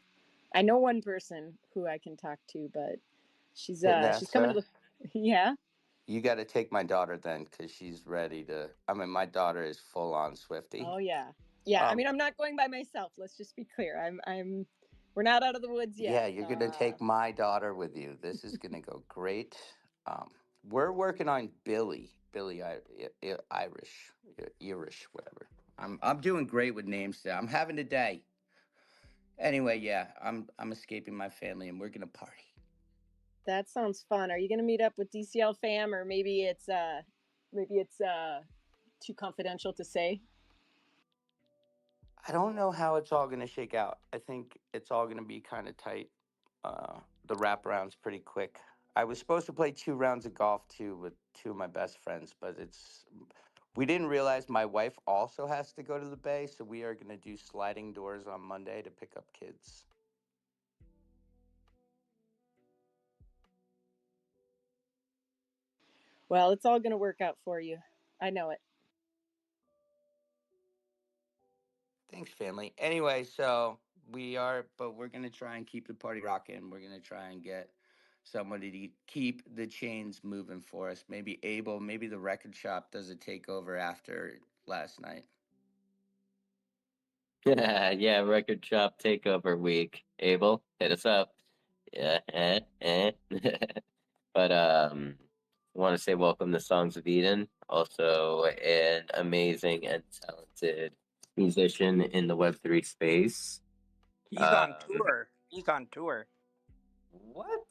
I know one person who I can talk to, but she's coming to Vanessa, the yeah. you got to take my daughter then, because she's ready to. I mean, my daughter is full on Swifty. Oh yeah. Yeah, I Um, mean, I'm not going by myself. Let's just be clear. I'm we're not out of the woods Yeah, yet. you're gonna take my daughter with you. This is gonna go great. We're working on Irish, whatever. I'm doing great with names today. I'm having a day. Anyway, yeah, I'm escaping my family and we're gonna party. That sounds fun. Are you going to meet up with DCL fam, or maybe it's too confidential to say? I don't know how it's all going to shake out. I think it's all going to be kind of tight. The wraparound's pretty quick. I was supposed to play 2 rounds of golf too with 2 of my best friends, but we didn't realize my wife also has to go to the Bay, so we are going to do sliding doors on Monday to pick up kids. Well, it's all going to work out for you. I know it. Thanks, family. Anyway, but we're going to try and keep the party rocking. We're going to try and get somebody to keep the chains moving for us. Maybe Abel, maybe the record shop does a takeover after last night. Yeah, record shop takeover week. Abel, hit us up. Yeah, But I want to say welcome to Songs of Eden, also an amazing and talented musician in the Web3 space. He's on tour. He's on tour. What?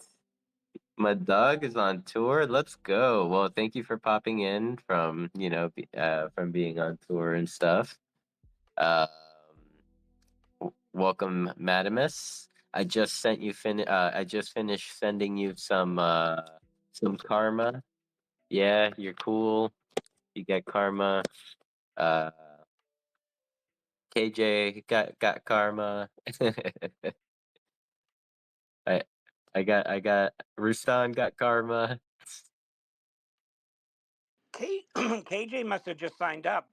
My dog is on tour. Let's go. Well, thank you for popping in from from being on tour and stuff. Welcome, Madamus. I just sent you I just finished sending you some karma. Yeah, you're cool. You get karma. Uh, KJ got karma. I I got Rustan got karma. KJ must have just signed up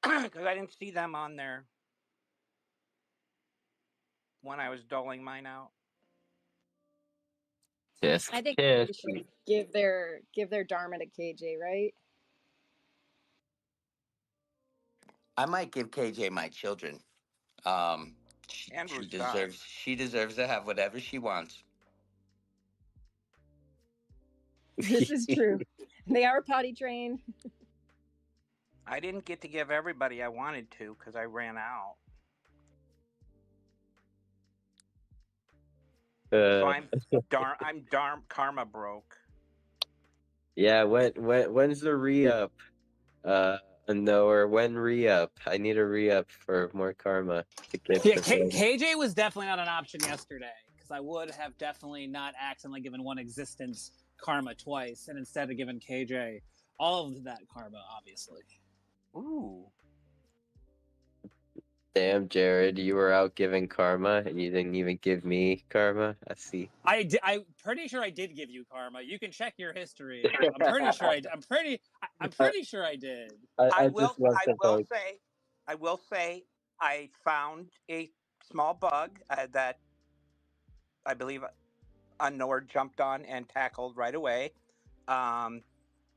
because I didn't see them on there when I was doling mine out. Tisk I think tisk. they should give their dharma to KJ, right? I might give KJ my children. And She Rustan. deserves to have whatever she wants. This is true. They are potty trained. I didn't get to give everybody I wanted to because I ran out. So I'm karma broke. Yeah, when's the re-up? No, or when re-up? I need a re-up for more karma to get Yeah, the KJ was definitely not an option yesterday because I would have definitely not accidentally given one existence karma twice and instead of giving KJ all of that karma, obviously. Ooh. Damn, Jared, you were out giving karma and you didn't even give me karma. I see. I'm pretty sure I did give you karma. You can check your history. I'm pretty sure I'm pretty sure I did. I will say I found a small bug that I believe Unknower jumped on and tackled right away.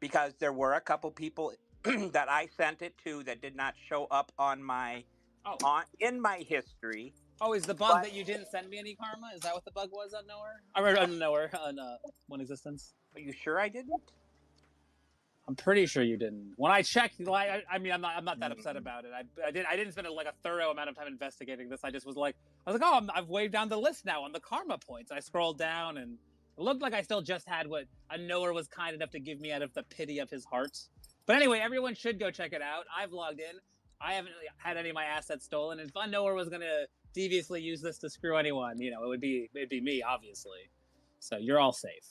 Because there were a couple people that I sent it to that did not show up on my in my history. Oh, is the bug that you didn't send me any karma? Is that what the bug was on Nowhere? I read on Nowhere on One Existence. Are you sure I didn't? I'm pretty sure you didn't. When I checked, I mean, I'm not that upset about it. I didn't spend like a thorough amount of time investigating this. I was like, oh, I've waved down the list now on the karma points. I scrolled down and it looked like I still just had what a knower was kind enough to give me out of the pity of his heart. But anyway, everyone should go check it out. I've logged in. I haven't had any of my assets stolen. And if a knower was going to deviously use this to screw anyone, it would be me, obviously. So you're all safe.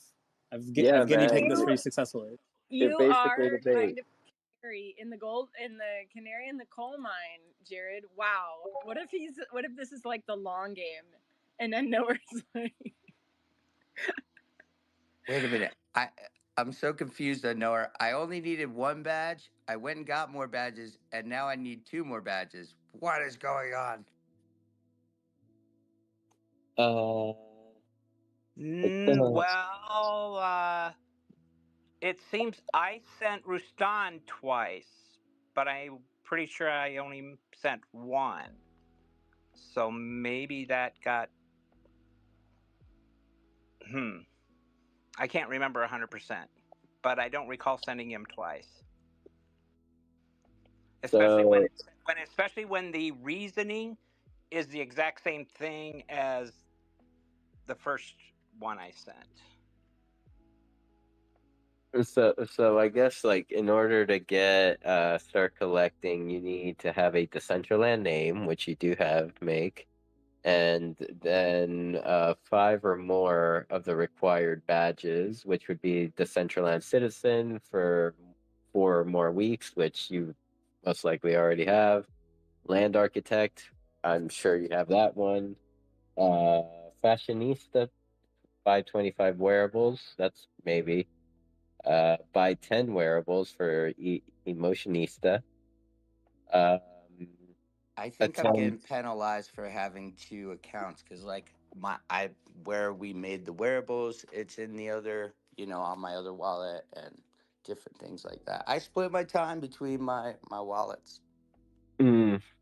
I've guinea pigged this pretty successfully. You are kind of canary in the canary in the coal mine, Jared. Wow. What if this is like the long game, and then Nowhere's like. Wait a minute. I'm so confused, Noah. I only needed 1 badge. I went and got more badges, and now I need 2 more badges. What is going on? Well, it seems I sent Rustan twice, but I'm pretty sure I only sent 1. So maybe that got. I can't remember 100%, but I don't recall sending him twice. Especially when the reasoning is the exact same thing as the first one I sent. So I guess like in order to get start collecting, you need to have a Decentraland name, which you do have, make, and then 5 or more of the required badges, which would be Decentraland Citizen for 4 more weeks, which you most likely already have. Land Architect, I'm sure you have that one. Fashionista, buy 25 wearables. That's maybe. Buy 10 wearables for Emotionista. Um, I think I'm attend. getting penalized for having 2 accounts because, like, where we made the wearables, it's in the other, on my other wallet and different things like that. I split my time between my wallets.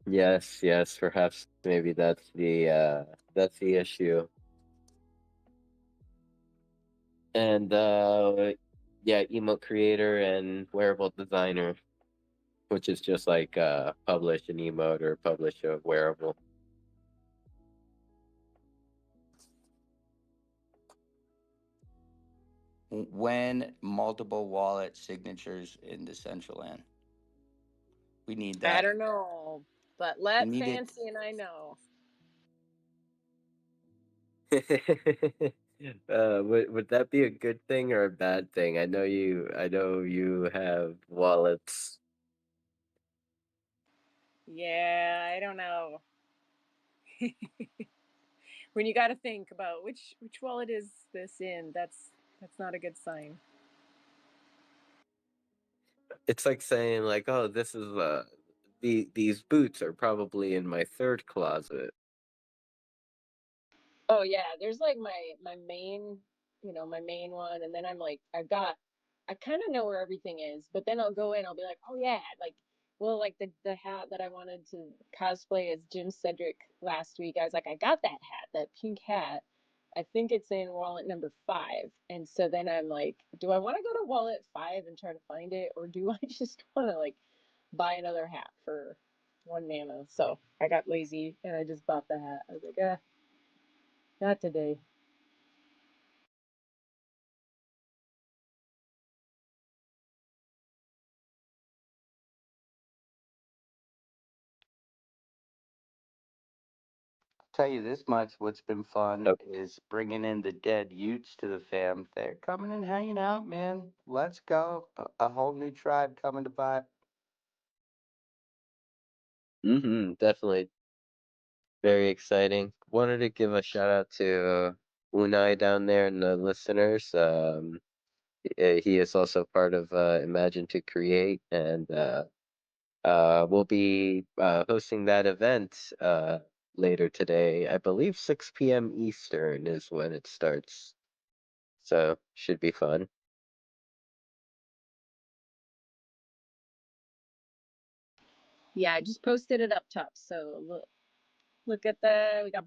Yes, yes. Perhaps maybe that's the issue. And yeah, emote creator and wearable designer, which is just like publish an emote or publish a wearable. When multiple wallet signatures in Decentraland, we need I that. don't know, but We let need it. Fancy and I know. Would that be a good thing or a bad thing? I know you have wallets. Yeah, I don't know. When you got to think about which wallet is this in, that's not a good sign. It's like saying like, oh, this is these boots are probably in my third closet. Oh yeah, there's like my main, my main one, and then I'm like I kind of know where everything is, but then I'll go in, I'll be like, oh yeah, like well, like the hat that I wanted to cosplay as Jim Cedric last week. I was like, I got that hat, that pink hat. I think it's in wallet number 5, and so then I'm like, do I want to go to wallet 5 and try to find it, or do I just want to like buy another hat for 1 nano? So I got lazy and I just bought the hat. I was like, not today. Tell you this much, what's been fun Oh, is bringing in the dead Utes to the fam. They're coming and hanging out, man. Let's go. A whole new tribe coming to buy. definitely very exciting. Wanted to give a shout out to Unai down there and the listeners. He is also part of Imagine to Create, and we'll be hosting that event later today. I believe 6 p.m. Eastern is when it starts, so should be fun. Yeah, I just posted it up top. So look at that. We got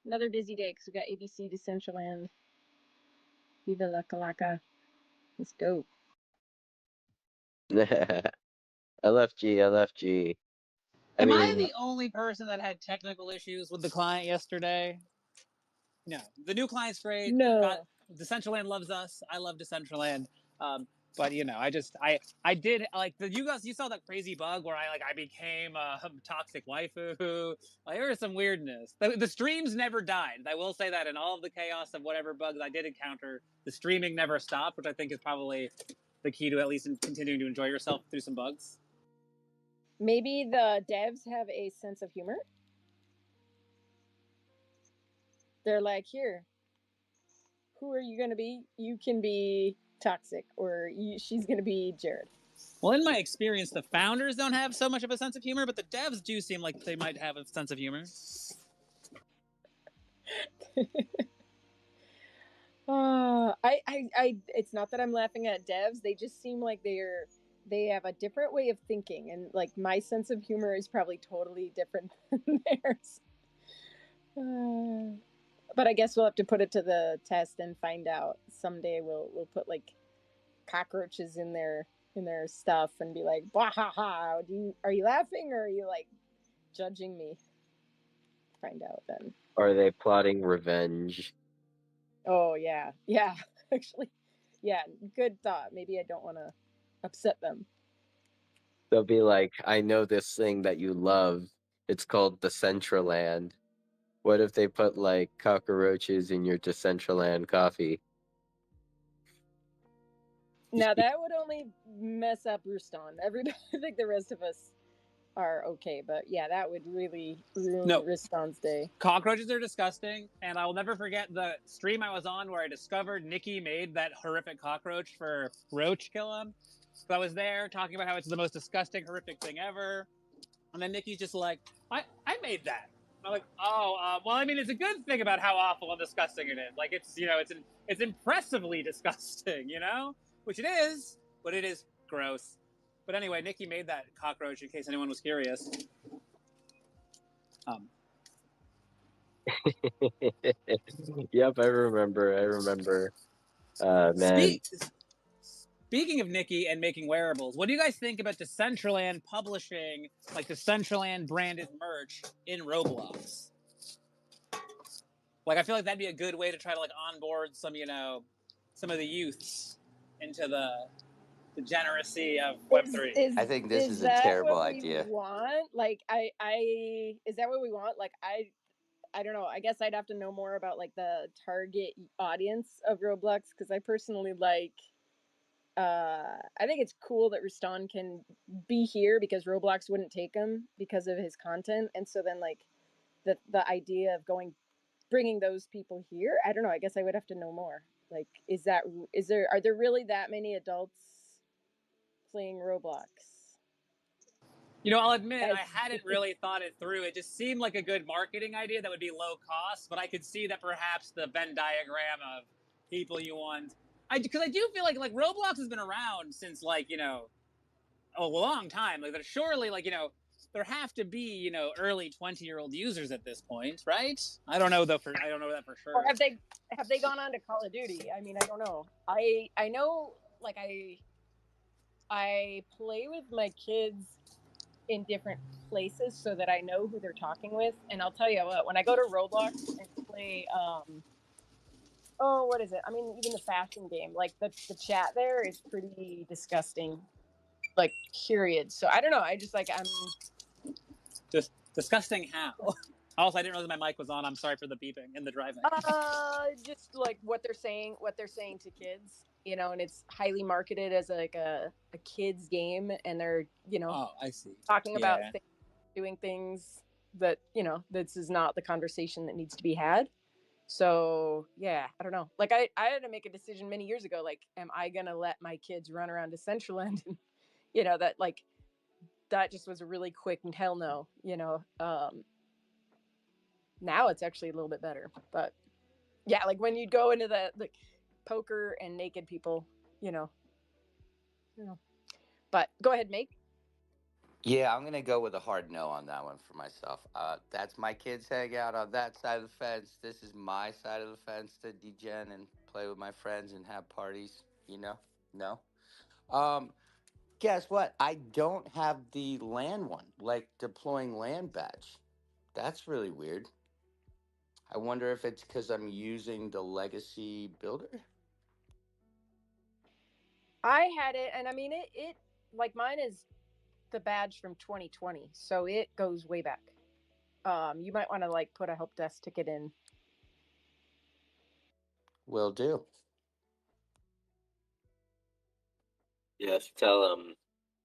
another busy day because we got ABC Decentraland. Viva la Calaca. Let's go. LFG, LFG. I Am I mean, the only person that had technical issues with the client yesterday? No, the new client's great. Got No. Decentraland loves us. I love Decentraland. But I did like you saw that crazy bug where I became a toxic waifu. Like, there was some weirdness. The streams never died. I will say that in all of the chaos of whatever bugs I did encounter, the streaming never stopped, which I think is probably the key to at least continuing to enjoy yourself through some bugs. Maybe the devs have a sense of humor. They're like, here, who are you going to be? You can be toxic, or she's going to be Jared. Well, in my experience, the founders don't have so much of a sense of humor, but the devs do seem like they might have a sense of humor. It's not that I'm laughing at devs. They just seem like they have a different way of thinking, and like my sense of humor is probably totally different than theirs. But I guess we'll have to put it to the test and find out. Someday we'll put like cockroaches in their stuff and be like, "Bah ha ha! Are you laughing or are you like judging me?" Find out then. are they plotting revenge? Oh yeah, yeah. Actually, yeah, good thought. Maybe I don't want to upset them. They'll be like, I know this thing that you love. It's called Decentraland. What if they put like cockroaches in your Decentraland coffee? Now that would only mess up Ruston. Everybody, I think the rest of us are okay, but yeah, that would really ruin Ruston's day. Cockroaches are disgusting, and I will never forget the stream I was on where I discovered Nikki made that horrific cockroach for Roach Kill 'em. So I was there talking about how it's the most disgusting, horrific thing ever, and then Nikki's just like, I made that. I'm like, oh, well, I mean, it's a good thing about how awful and disgusting it is. Like, it's, you know, it's impressively disgusting, you know? Which it is, but it is gross. But anyway, Nikki made that cockroach in case anyone was curious. Yep, I remember. Man. Speaking of Nikki and making wearables, what do you guys think about Decentraland publishing like Decentraland branded merch in Roblox? Like, I feel like that'd be a good way to try to like onboard some, you know, some of the youths into the degeneracy of Web3. I think this is a terrible idea. Want? Like, I is that what we want? Like, I don't know. I guess I'd have to know more about like the target audience of Roblox because I personally like. I think it's cool that Ruston can be here because Roblox wouldn't take him because of his content, and so then like the idea of bringing those people here. I don't know. I guess I would have to know more. Like, are there really that many adults playing Roblox? You know, I'll admit I hadn't really thought it through. It just seemed like a good marketing idea that would be low cost, but I could see that perhaps the Venn diagram of people you want. Because I do feel like Roblox has been around since like, you know, a long time. Like, there's surely like, you know, there have to be, you know, early 20-year-old users at this point, right? I don't know though. I don't know that for sure. Or have they gone on to Call of Duty? I mean, I don't know. I know like I play with my kids in different places so that I know who they're talking with. And I'll tell you what, when I go to Roblox and play what is it? I mean, even the fashion game, like the chat there is pretty disgusting. Like, period. So I don't know. I just like I'm just disgusting how. Also, I didn't realize my mic was on. I'm sorry for the beeping in the driving. Just like what they're saying to kids, you know, and it's highly marketed as like a kids game, and they're, you know, oh, I see, talking about doing things that, you know, this is not the conversation that needs to be had. So yeah, I don't know. Like I had to make a decision many years ago. Like, am I gonna let my kids run around Decentraland? And, you know, that just was a really quick and hell no. You know, now it's actually a little bit better, but yeah, like when you go into the poker and naked people, you know. But go ahead, Make. Yeah, I'm gonna go with a hard no on that one for myself. That's my kids hang out on that side of the fence. This is my side of the fence to degen and play with my friends and have parties. You know, no. Guess what? I don't have the land one, like deploying land badge. That's really weird. I wonder if it's because I'm using the legacy builder. I had it, and I mean it like mine is the badge from 2020, so it goes way back. You might want to like put a help desk ticket in. Will do. Yes, tell them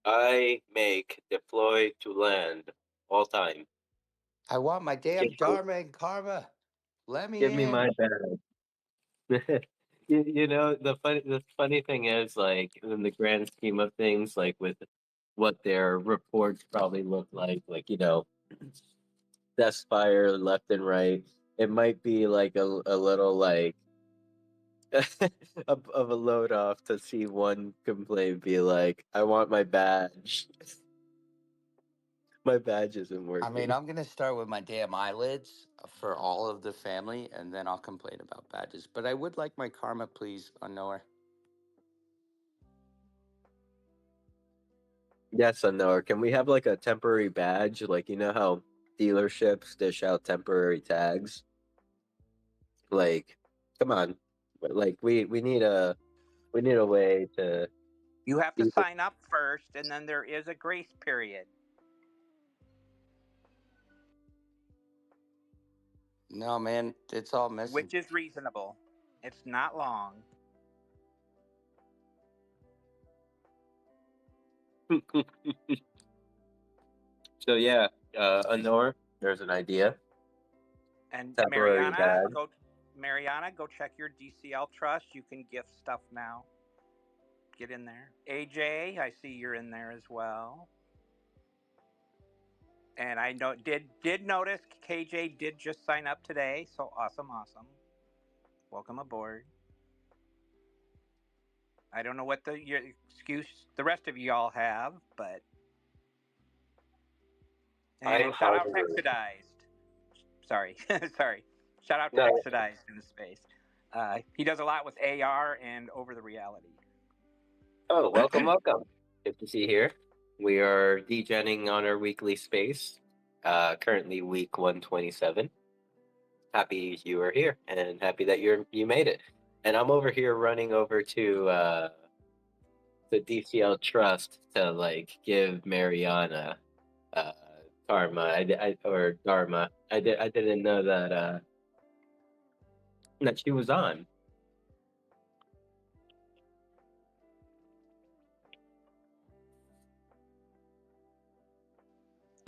I make deploy to land all time. I want my damn Dharma and Karma. Let me Give in. me my badge. You know, the funny thing is, like, in the grand scheme of things, like with what their reports probably look like, you know, death fire left and right, it might be like a little like of a load off to see one complaint be like, I want my badge. My badge isn't working. I mean, I'm going to start with my damn eyelids for all of the family, and then I'll complain about badges. But I would like my karma, please, Unknower. Yes, Unknower. Can we have like a temporary badge? Like, you know how dealerships dish out temporary tags? Like, come on. Like, we need a We need a way to. You have to sign up first, and then there is a grace period. No, man, it's all missing. Which is reasonable. It's not long. So yeah, Anor, there's an idea. And Temporary bag. Mariana, go check your DCL trust. You can gift stuff now. Get in there. AJ, I see you're in there as well. And I did notice KJ did just sign up today, so awesome. Welcome aboard. I don't know what your excuse the rest of y'all have, but and shout out Hexadized. Sorry. Shout out to Hexadized in the space. He does a lot with AR and over the reality. Oh, welcome. Good to see you here. We are degenning on our weekly space. Currently week 127. Happy you are here, and happy that you made it. And I'm over here running over to the DCL Trust to like give Mariana karma. Or Dharma. I didn't know that she was on.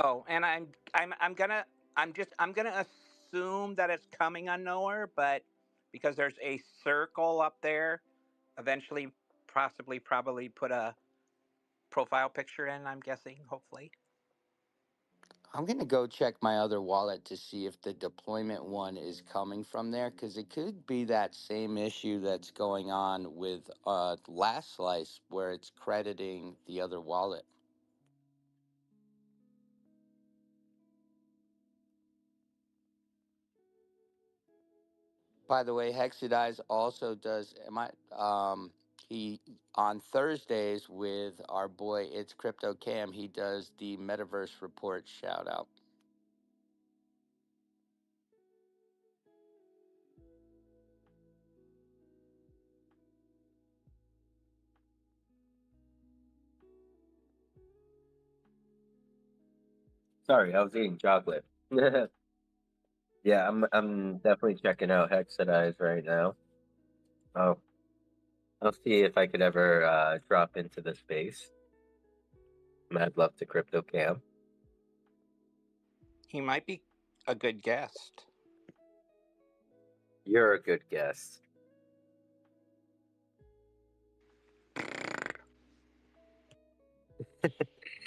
Oh, and I'm gonna assume that it's coming on nowhere, but because there's a circle up there, eventually probably put a profile picture in, I'm guessing, hopefully. I'm gonna go check my other wallet to see if the deployment one is coming from there, because it could be that same issue that's going on with Last Slice, where it's crediting the other wallet. By the way, Hexadize also does. He on Thursdays with our boy It's Crypto Cam. He does the Metaverse Report shout out. Sorry, I was eating chocolate. Yeah, I'm definitely checking out Hexadize right now. Oh, I'll see if I could ever drop into the space. Mad love to Crypto Cam. He might be a good guest. You're a good guest.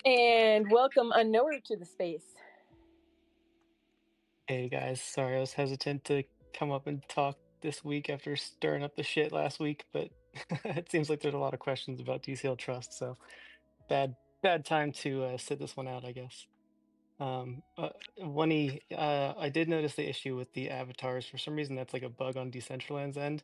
And welcome Unknower to the space. Hey guys, sorry I was hesitant to come up and talk this week after stirring up the shit last week, but it seems like there's a lot of questions about DCL Trust, so bad time to sit this one out, I guess. I did notice the issue with the avatars. For some reason, that's like a bug on Decentraland's end.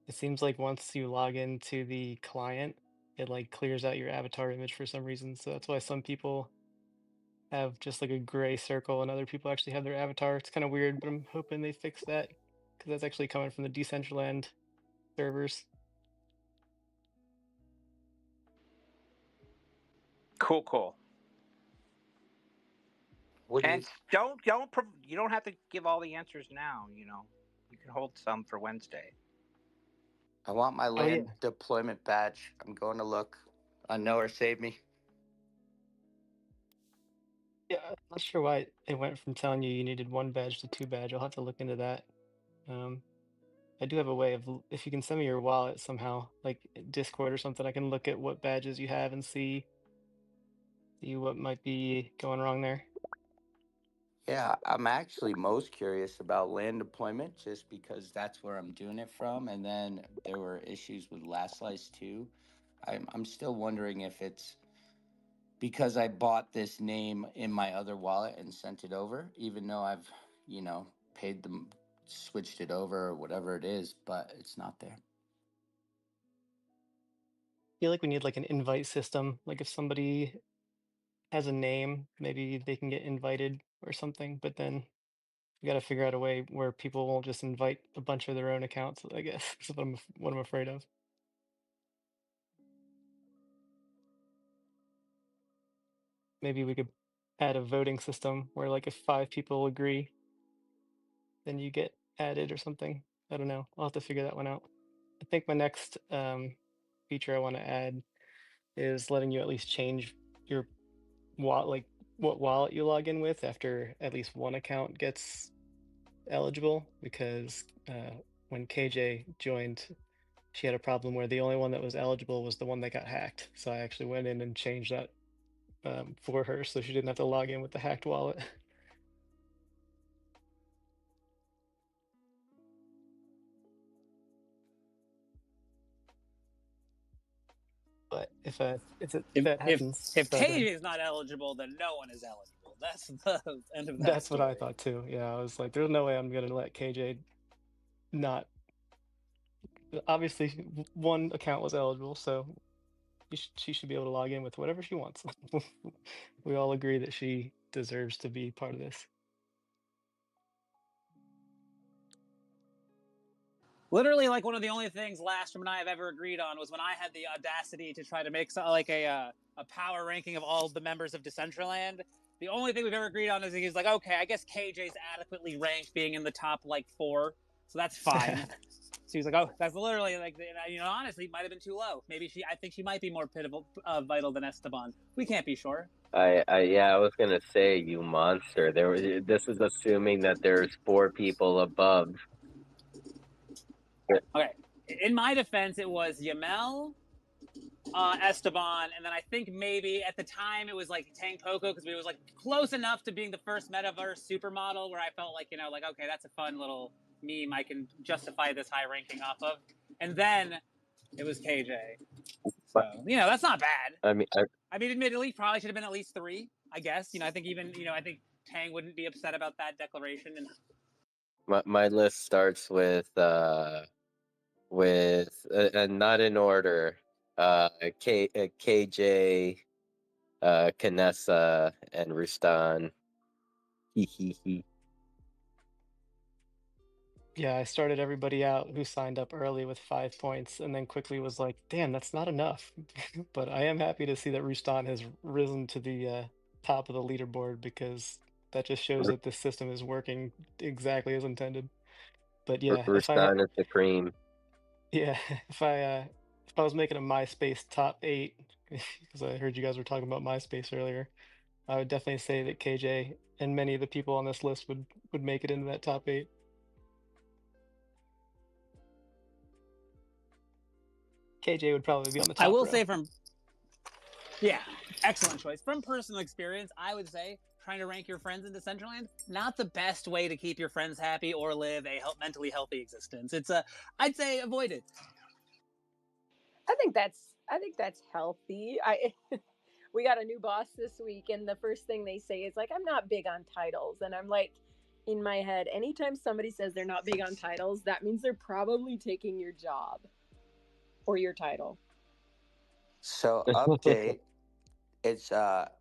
It seems like once you log into the client, it like clears out your avatar image for some reason. So that's why some people have just like a gray circle and other people actually have their avatar. It's kind of weird, but I'm hoping they fix that because that's actually coming from the Decentraland servers. Cool. And you don't have to give all the answers now. You can hold some for Wednesday. I want my land deployment badge. I'm going to look. Unknower, save me. Yeah, I'm not sure why it went from telling you needed 1 badge to 2 badge. I'll have to look into that. I do have a way of, if you can send me your wallet somehow, like Discord or something, I can look at what badges you have and see what might be going wrong there. Yeah, I'm actually most curious about land deployment just because that's where I'm doing it from. And then there were issues with Last Slice too. I'm still wondering if it's because I bought this name in my other wallet and sent it over, even though I've, paid them, switched it over or whatever it is, but it's not there. I feel like we need like an invite system. Like if somebody has a name, maybe they can get invited or something, but then we got to figure out a way where people won't just invite a bunch of their own accounts, I guess. That's what I'm afraid of. maybe we could add a voting system where like if 5 people agree, then you get added or something. I don't know. I'll have to figure that one out. I think my next feature I want to add is letting you at least change your wallet, like what wallet you log in with after at least one account gets eligible. Because when KJ joined, she had a problem where the only one that was eligible was the one that got hacked. So I actually went in and changed that for her, so she didn't have to log in with the hacked wallet. But if that happens, If sorry, go ahead. KJ is not eligible, then no one is eligible. That's the end of that That's story. what I thought too. Yeah, I was like, there's no way I'm gonna let KJ not. Obviously, one account was eligible, so she should be able to log in with whatever she wants. We all agree that she deserves to be part of this. Literally, like one of the only things Lastrom and I have ever agreed on was when I had the audacity to try to make like a power ranking of all the members of Decentraland. The only thing we've ever agreed on is he's like, okay, I guess KJ's adequately ranked, being in the top like 4, so that's fine. So he's like, oh, that's literally like, honestly, it might have been too low. Maybe I think she might be more vital than Esteban. We can't be sure. I was gonna say, you monster. This is assuming that there's 4 people above. Okay. In my defense, it was Yamel, Esteban, and then I think maybe at the time it was like Tang Poco, because it was like close enough to being the first metaverse supermodel where I felt like, like, okay, that's a fun little meme I can justify this high ranking off of. And then it was KJ. So, that's not bad. I mean, admittedly, probably should have been at least 3, I guess. I think even, I think Tang wouldn't be upset about that declaration. And my list starts with not in order, KJ, Kanessa, and Rustan. Yeah, I started everybody out who signed up early with 5 points and then quickly was like, damn, that's not enough. But I am happy to see that Rustan has risen to the top of the leaderboard, because that just shows that this system is working exactly as intended. But yeah, Rustan is the cream. Yeah, if I was making a MySpace top 8, because I heard you guys were talking about MySpace earlier, I would definitely say that KJ and many of the people on this list would make it into that top 8. KJ would probably be on the top I will row. say excellent choice. From personal experience, I would say trying to rank your friends in Decentraland, not the best way to keep your friends happy or live a mentally healthy existence. I'd say avoid it. I think that's healthy. We got a new boss this week, and the first thing they say is like, I'm not big on titles. And I'm like, in my head, anytime somebody says they're not big on titles, that means they're probably taking your job or your title. So update, it's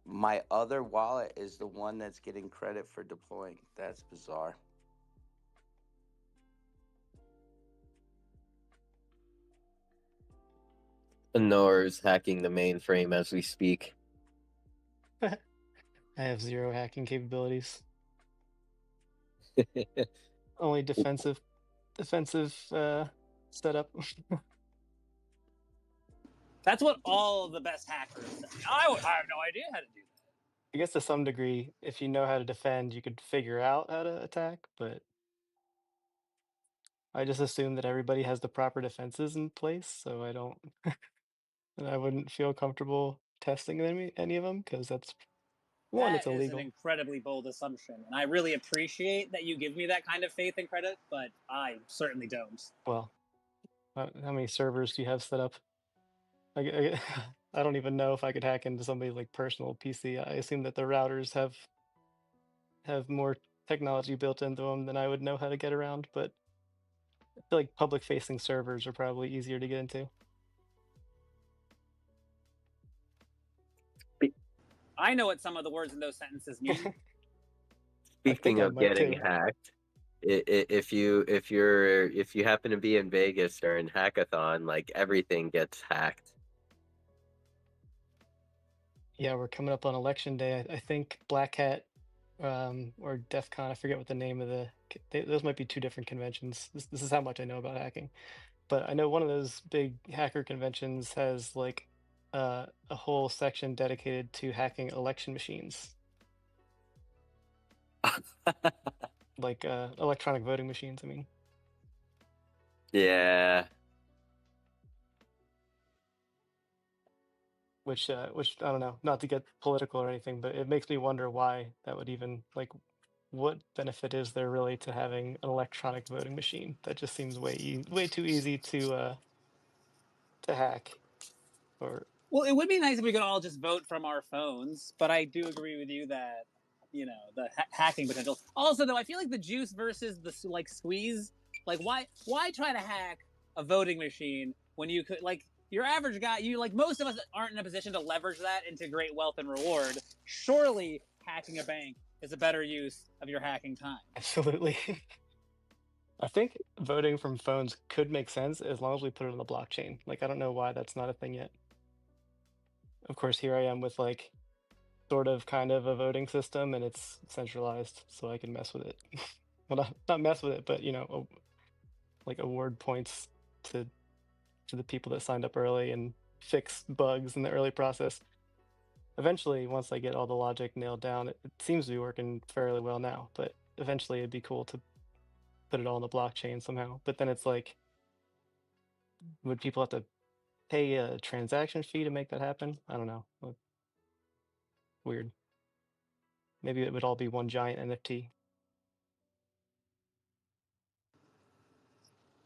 my other wallet is the one that's getting credit for deploying. That's bizarre. Nor's hacking the mainframe as we speak. I have 0 hacking capabilities. Only defensive setup. That's what all the best hackers say. I have no idea how to do that. I guess to some degree, if you know how to defend, you could figure out how to attack, but I just assume that everybody has the proper defenses in place, so I don't and I wouldn't feel comfortable testing any of them, because that's one, it's That is illegal. an incredibly bold assumption, and I really appreciate that you give me that kind of faith and credit, but I certainly don't. Well, how many servers do you have set up? I don't even know if I could hack into somebody's like personal PC. I assume that the routers have more technology built into them than I would know how to get around, but I feel like public-facing servers are probably easier to get into. I know what some of the words in those sentences mean. Speaking of getting hacked, if you happen to be in Vegas during hackathon, like everything gets hacked. Yeah, we're coming up on election day. I think Black Hat or DEF CON, I forget what the name of those might be two different conventions. This is how much I know about hacking. But I know one of those big hacker conventions has like a whole section dedicated to hacking election machines. Like electronic voting machines, I mean. Yeah. Which I don't know, not to get political or anything, but it makes me wonder why that would even, like, what benefit is there really to having an electronic voting machine? That just seems way too easy to hack. Or Well, it would be nice if we could all just vote from our phones, but I do agree with you that, you know, the hacking potential. Also, though, I feel like the juice versus the like squeeze. Like, why try to hack a voting machine when you could, like, your average guy, you, like, most of us aren't in a position to leverage that into great wealth and reward. Surely hacking a bank is a better use of your hacking time. absolutely. I think voting from phones could make sense as long as we put it on the blockchain. Like, I don't know why that's not a thing yet. Of course, here I am with like sort of kind of a voting system, and it's centralized, so I can mess with it. Well, not mess with it, but you know, like award points to the people that signed up early and fix bugs in the early process. Eventually, once I get all the logic nailed down, it seems to be working fairly well now, but eventually it'd be cool to put it all on the blockchain somehow. But then it's like, would people have to pay a transaction fee to make that happen? I don't know. Weird. Maybe it would all be one giant NFT.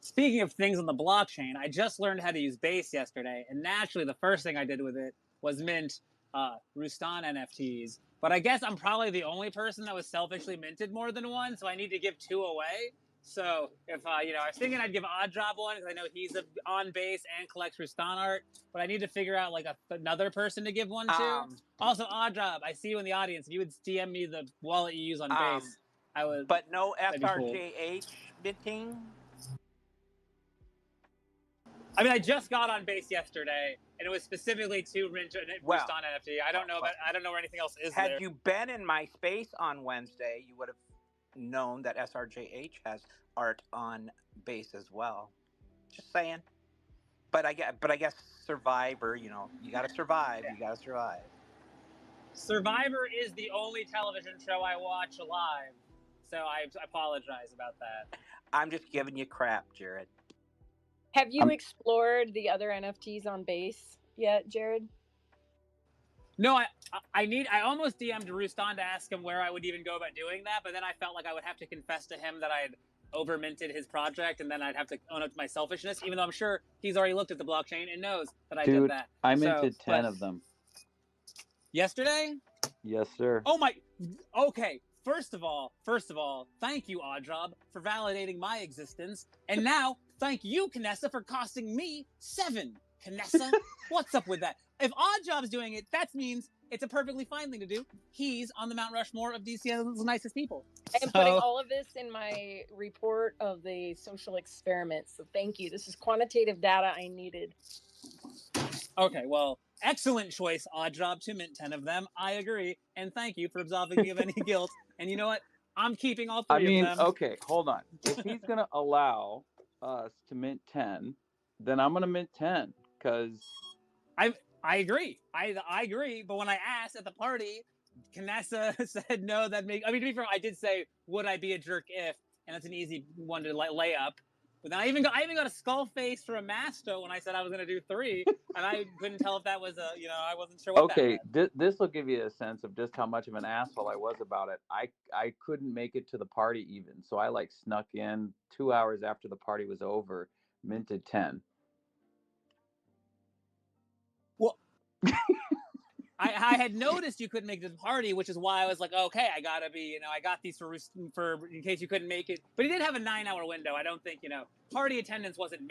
Speaking of things on the blockchain, I just learned how to use Base yesterday, and naturally the first thing I did with it was mint Rustan NFTs. But I guess I'm probably the only person that was selfishly minted more than one, so I need to give two away. So if you know, I was thinking I'd give Odd Job one because I know he's on Base and collects Rustan art, but I need to figure out like another person to give one to. Also, Odd Job, I see you in the audience. If you would DM me the wallet you use on Base, I would. But no That'd be cool. SRJH minting. I mean, I just got on Base yesterday, and it was specifically to Rustan NFT. I don't know where anything else is Had there. you been in my space on Wednesday, you would have known that SRJH has art on Base as well. Just saying. But I guess Survivor, you know, you got to survive. Yeah. You got to survive. Survivor is the only television show I watch live, so I apologize about that. I'm just giving you crap, Jared. Have you explored the other NFTs on Base yet, Jared? No, I almost DM'd Rustan to ask him where I would even go about doing that, but then I felt like I would have to confess to him that I'd over-minted his project, and then I'd have to own up to my selfishness, even though I'm sure he's already looked at the blockchain and knows that I did that. I minted 10 of them. Yesterday? Yes, sir. Oh my, okay. First of all, thank you, Oddjob, for validating my existence. And now, thank you, Knessa, for costing me 7. Knessa, what's up with that? If Oddjob's doing it, that means it's a perfectly fine thing to do. He's on the Mount Rushmore of DC's nicest people. I'm putting all of this in my report of the social experiment. So thank you. This is quantitative data I needed. Okay, well, excellent choice, Oddjob, to mint 10 of them. I agree. And thank you for absolving me of any guilt. And you know what? I'm keeping all 3 of them. Okay, hold on. If he's going to allow us to mint 10, then I'm going to mint 10 because... I agree. I agree. But when I asked at the party, Knessa said no. To be fair, I did say, would I be a jerk if? And that's an easy one to lay up. But then I even got a skull face for a Masto when I said I was going to do 3, and I couldn't tell if that was I wasn't sure what that meant. This will give you a sense of just how much of an asshole I was about it. I couldn't make it to the party even, so I snuck in 2 hours after the party was over, minted 10. Well, I had noticed you couldn't make it to the party, which is why I was like, okay, I gotta be, I got these for in case you couldn't make it. But he did have a 9-hour window. I don't think, party attendance wasn't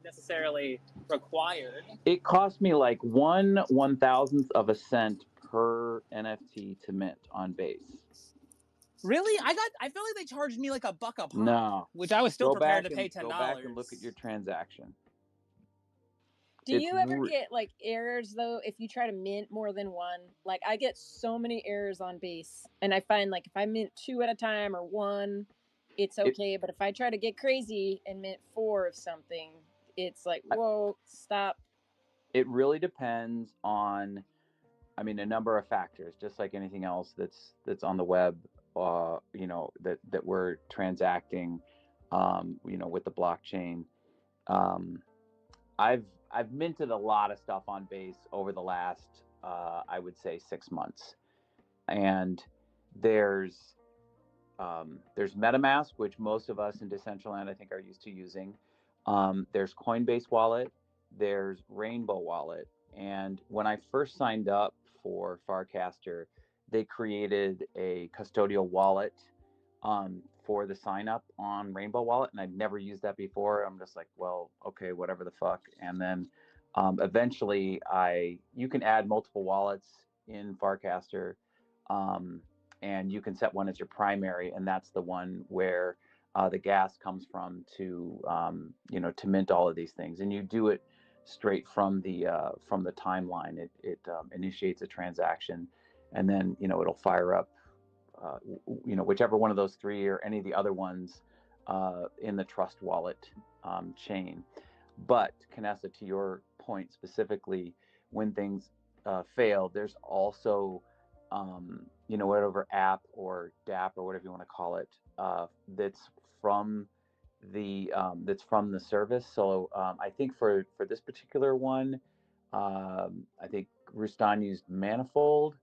necessarily required. It cost me 1/1000th of a cent per NFT to mint on Base. Really? I feel like they charged me $1 a pop. No. Which I was still prepared to pay $10. Go back and look at your transaction. Do you ever get like errors though if you try to mint more than one? Like I get so many errors on base, and I find like if I mint 2 at a time or 1, it's okay. But if I try to get crazy and mint 4 of something, it's like, whoa, stop. It really depends on, I mean, a number of factors, just like anything else that's on the web, that we're transacting, with the blockchain. Um, I've minted a lot of stuff on Base over the last, I would say, 6 months, and there's there's MetaMask, which most of us in Decentraland I think are used to using. There's Coinbase Wallet. There's Rainbow Wallet. And when I first signed up for Farcaster, they created a custodial wallet for the sign up on Rainbow Wallet, and I'd never used that before. I'm just like, well, okay, whatever the fuck. And then eventually, you can add multiple wallets in Farcaster. And you can set one as your primary, and that's the one where the gas comes from to to mint all of these things. And you do it straight from the timeline. It initiates a transaction, and then it'll fire up whichever one of those three or any of the other ones in the Trust Wallet chain. But Canessa, to your point specifically, when things fail, there's also whatever app or DApp or whatever you want to call it, that's from the service. So I think for this particular one, I think Rustan used Manifold.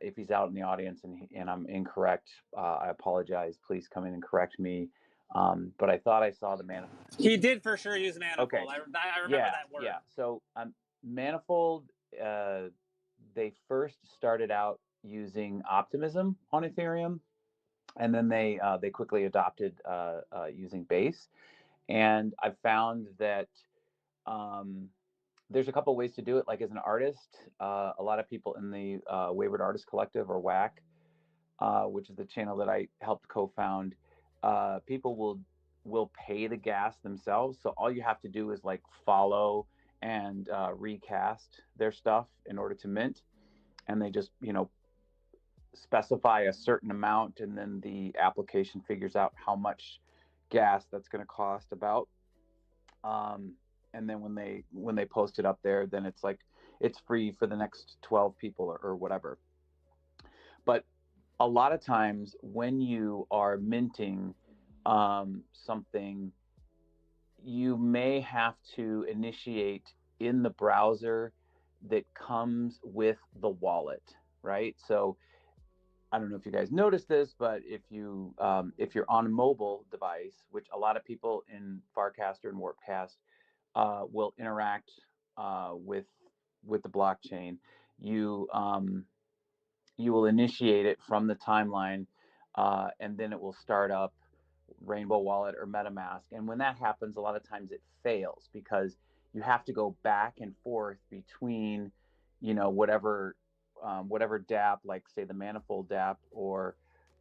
If he's out in the audience and I'm incorrect, I apologize. Please come in and correct me. But I thought I saw the Manifold. He did for sure use Manifold. Okay. I remember that word. Yeah. So Manifold, they first started out using Optimism on Ethereum, and then they quickly adopted using Base. And I found that there's a couple ways to do it. Like as an artist, a lot of people in the Wayward Artist Collective, or WAC, which is the channel that I helped co-found, people will pay the gas themselves. So all you have to do is like follow and recast their stuff in order to mint, and they just specify a certain amount, and then the application figures out how much gas that's going to cost about. And then when they post it up there, then it's like it's free for the next 12 people or whatever. But a lot of times when you are minting something, you may have to initiate in the browser that comes with the wallet, right? So I don't know if you guys noticed this, but if you're on a mobile device, which a lot of people in Farcaster and Warpcast will interact with the blockchain, you will initiate it from the timeline, and then it will start up Rainbow Wallet or MetaMask. And when that happens, a lot of times it fails because you have to go back and forth between, whatever DApp, like say the Manifold DApp, or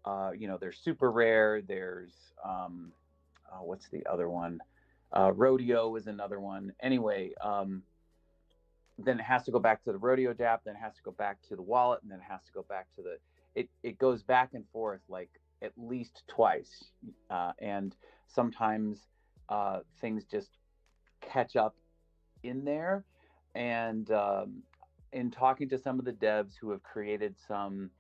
there's Super Rare. There's what's the other one? Rodeo is another one. Anyway, then it has to go back to the Rodeo DApp, then it has to go back to the wallet, and then it has to go back to it goes back and forth like at least twice. And sometimes things just catch up in there. And in talking to some of the devs who have created some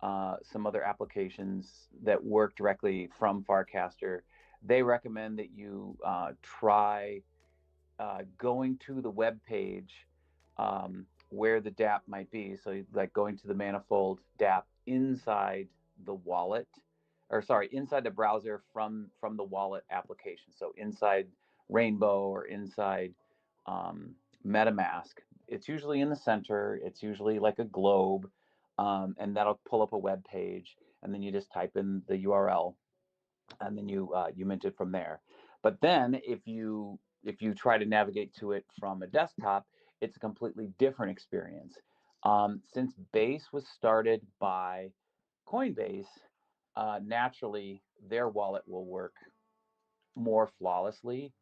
other applications that work directly from Farcaster, they recommend that you try going to the web page where the DApp might be. So like going to the Manifold DApp inside the wallet, or sorry, inside the browser from the wallet application. So inside Rainbow or inside MetaMask. It's usually in the center. It's usually like a globe, and that'll pull up a web page, and then you just type in the URL, and then you mint it from there. But then if you try to navigate to it from a desktop, it's a completely different experience. Since Base was started by Coinbase, naturally their wallet will work more flawlessly.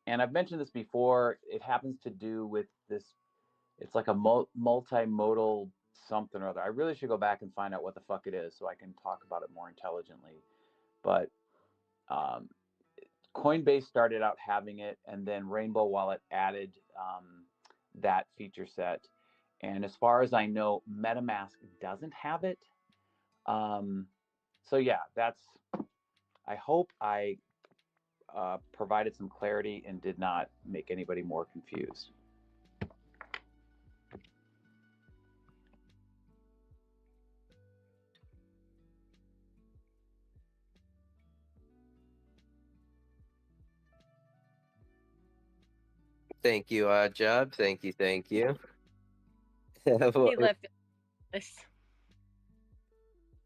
And I've mentioned this before. It happens to do with this. It's like a multimodal something or other. I really should go back and find out what the fuck it is so I can talk about it more intelligently. But um, Coinbase started out having it, and then Rainbow Wallet added that feature set. And as far as I know, MetaMask doesn't have it. So yeah, that's. I hope I provided some clarity and did not make anybody more confused. Thank you, Odd Job. Thank you. He left this.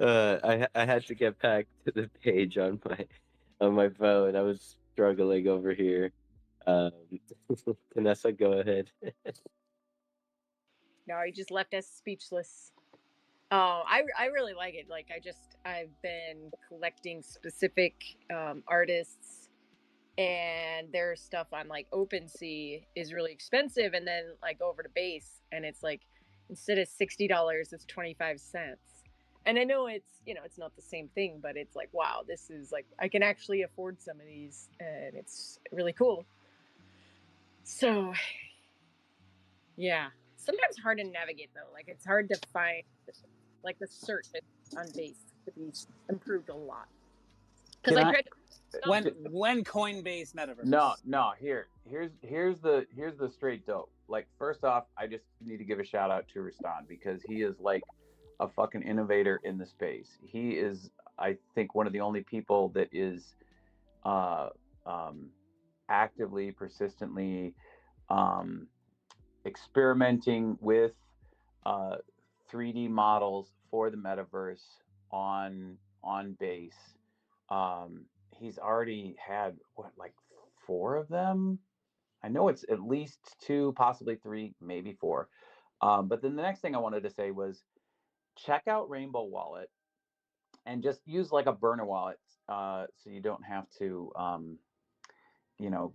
I had to get back to the page on my phone. I was struggling over here. Vanessa, go ahead. No, he just left us speechless. Oh, I really like it. Like I've been collecting specific artists, and their stuff on like OpenSea is really expensive, and then like over to Base, and it's like instead of $60, it's 25 cents. And I know it's not the same thing, but it's like wow, this is like I can actually afford some of these, and it's really cool. So yeah, sometimes hard to navigate though. Like it's hard to find like the search on Base to be improved a lot. Because I tried to when Coinbase Metaverse. No. Here's the straight dope. Like first off, I just need to give a shout out to Rustan because he is like a fucking innovator in the space. He is, I think, one of the only people that is actively, persistently experimenting with 3D models for the metaverse on Base. He's already had like 4 of them. I know it's at least 2, possibly 3, maybe 4. But then the next thing I wanted to say was check out Rainbow Wallet and just use like a burner wallet, so you don't have to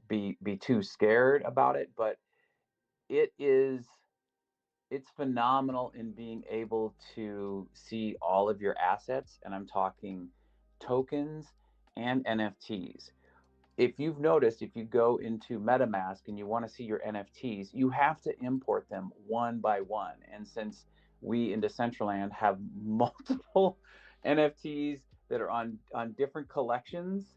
be too scared about it. But it's phenomenal in being able to see all of your assets, and I'm talking tokens and NFTs. If you've noticed, if you go into MetaMask and you want to see your NFTs, you have to import them one by one. And since we in Decentraland have multiple NFTs that are on different collections,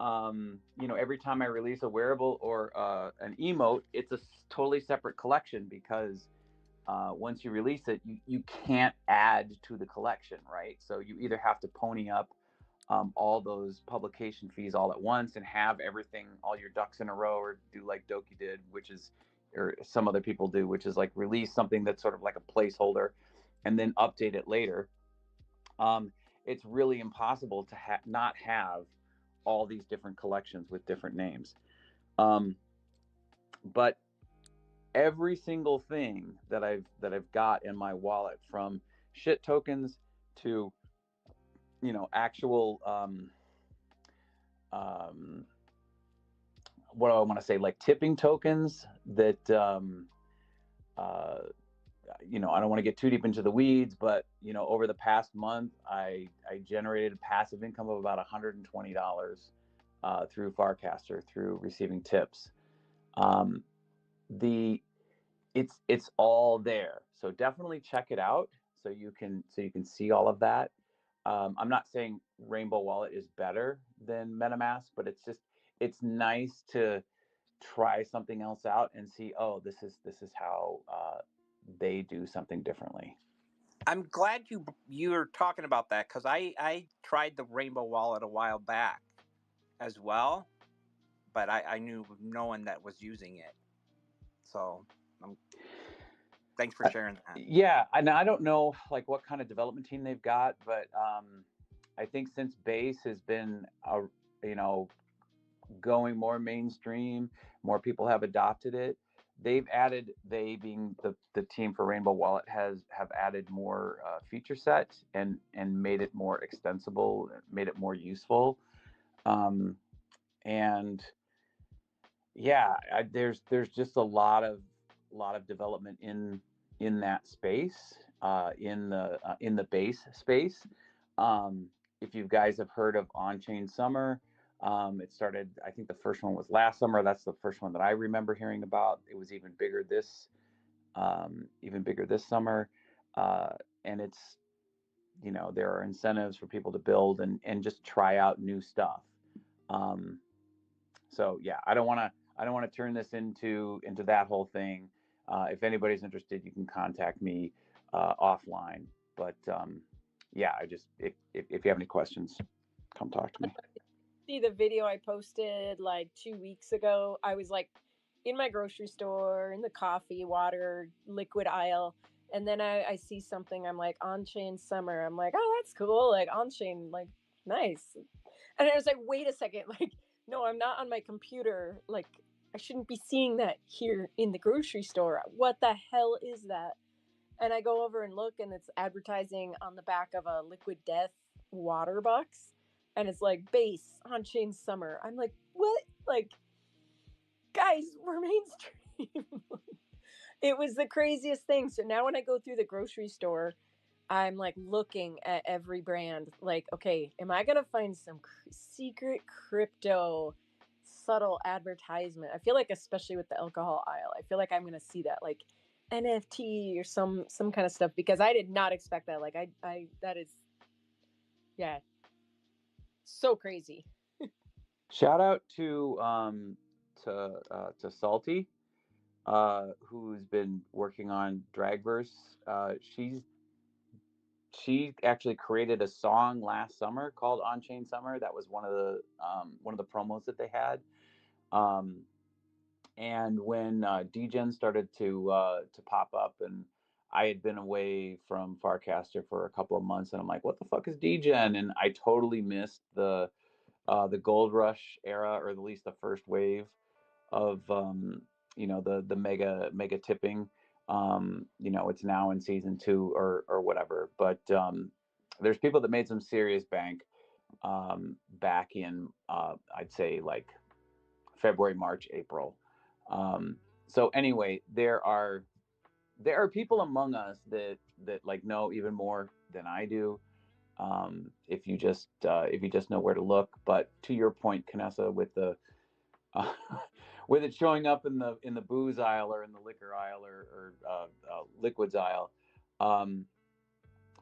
every time I release a wearable or an emote, it's a totally separate collection because once you release it, you can't add to the collection, right? So you either have to pony up all those publication fees all at once and have everything, all your ducks in a row, or do like Doki did, or some other people do, which is like release something that's sort of like a placeholder and then update it later. It's really impossible to not have all these different collections with different names. But every single thing that I've got in my wallet, from shit tokens to actual what do I want to say, like tipping tokens that I don't want to get too deep into the weeds, but over the past month I generated a passive income of about $120 through Farcaster, through receiving tips. It's all there, so definitely check it out so you can see all of that. I'm not saying Rainbow Wallet is better than MetaMask, but it's nice to try something else out and see, oh, this is how they do something differently. I'm glad you're talking about that, because I tried the Rainbow Wallet a while back as well, but I knew no one that was using it. So thanks for sharing that. Yeah, and I don't know like what kind of development team they've got, but I think since Base has been going more mainstream, more people have adopted it. They've added, they being the team for Rainbow Wallet have added more feature sets and made it more extensible, made it more useful. And yeah, there's just a lot of development in that space, in the base space. If you guys have heard of On Chain Summer, it started. I think the first one was last summer. That's the first one that I remember hearing about. It was even bigger this summer, and it's, there are incentives for people to build and just try out new stuff. Um, so yeah, I don't want to turn this into that whole thing. If anybody's interested, you can contact me offline. But yeah, if you have any questions, come talk to me. See the video I posted like 2 weeks ago. I was like in my grocery store in the coffee, water, liquid aisle, and then I see something. I'm like, On Chain Summer. I'm like, oh, that's cool. Like On Chain, like nice. And I was like, wait a second, like, no, I'm not on my computer. Like, I shouldn't be seeing that here in the grocery store. What the hell is that? And I go over and look, and it's advertising on the back of a Liquid Death water box. And it's like, base On Chain Summer. I'm like, what? Like, guys, we're mainstream. It was the craziest thing. So now when I go through the grocery store, I'm like looking at every brand. Like, okay, am I gonna find some secret crypto subtle advertisement? I feel like, especially with the alcohol aisle, I feel like I'm gonna see that, like NFT or some kind of stuff, because I did not expect that. Like, I that is, yeah, so crazy. Shout out to Salty, who's been working on Dragverse. She actually created a song last summer called On Chain Summer. That was one of the promos that they had. Um, and when Degen started to pop up, and I had been away from Farcaster for a couple of months, and I'm like, what the fuck is Degen? And I totally missed the Gold Rush era, or at least the first wave of the mega tipping. It's now in season 2 or whatever, but there's people that made some serious bank back in I'd say like February, March, April. So anyway, there are people among us that like know even more than I do. If you just know where to look. But to your point, Canessa, with the with it showing up in the booze aisle or in the liquor aisle or liquids aisle,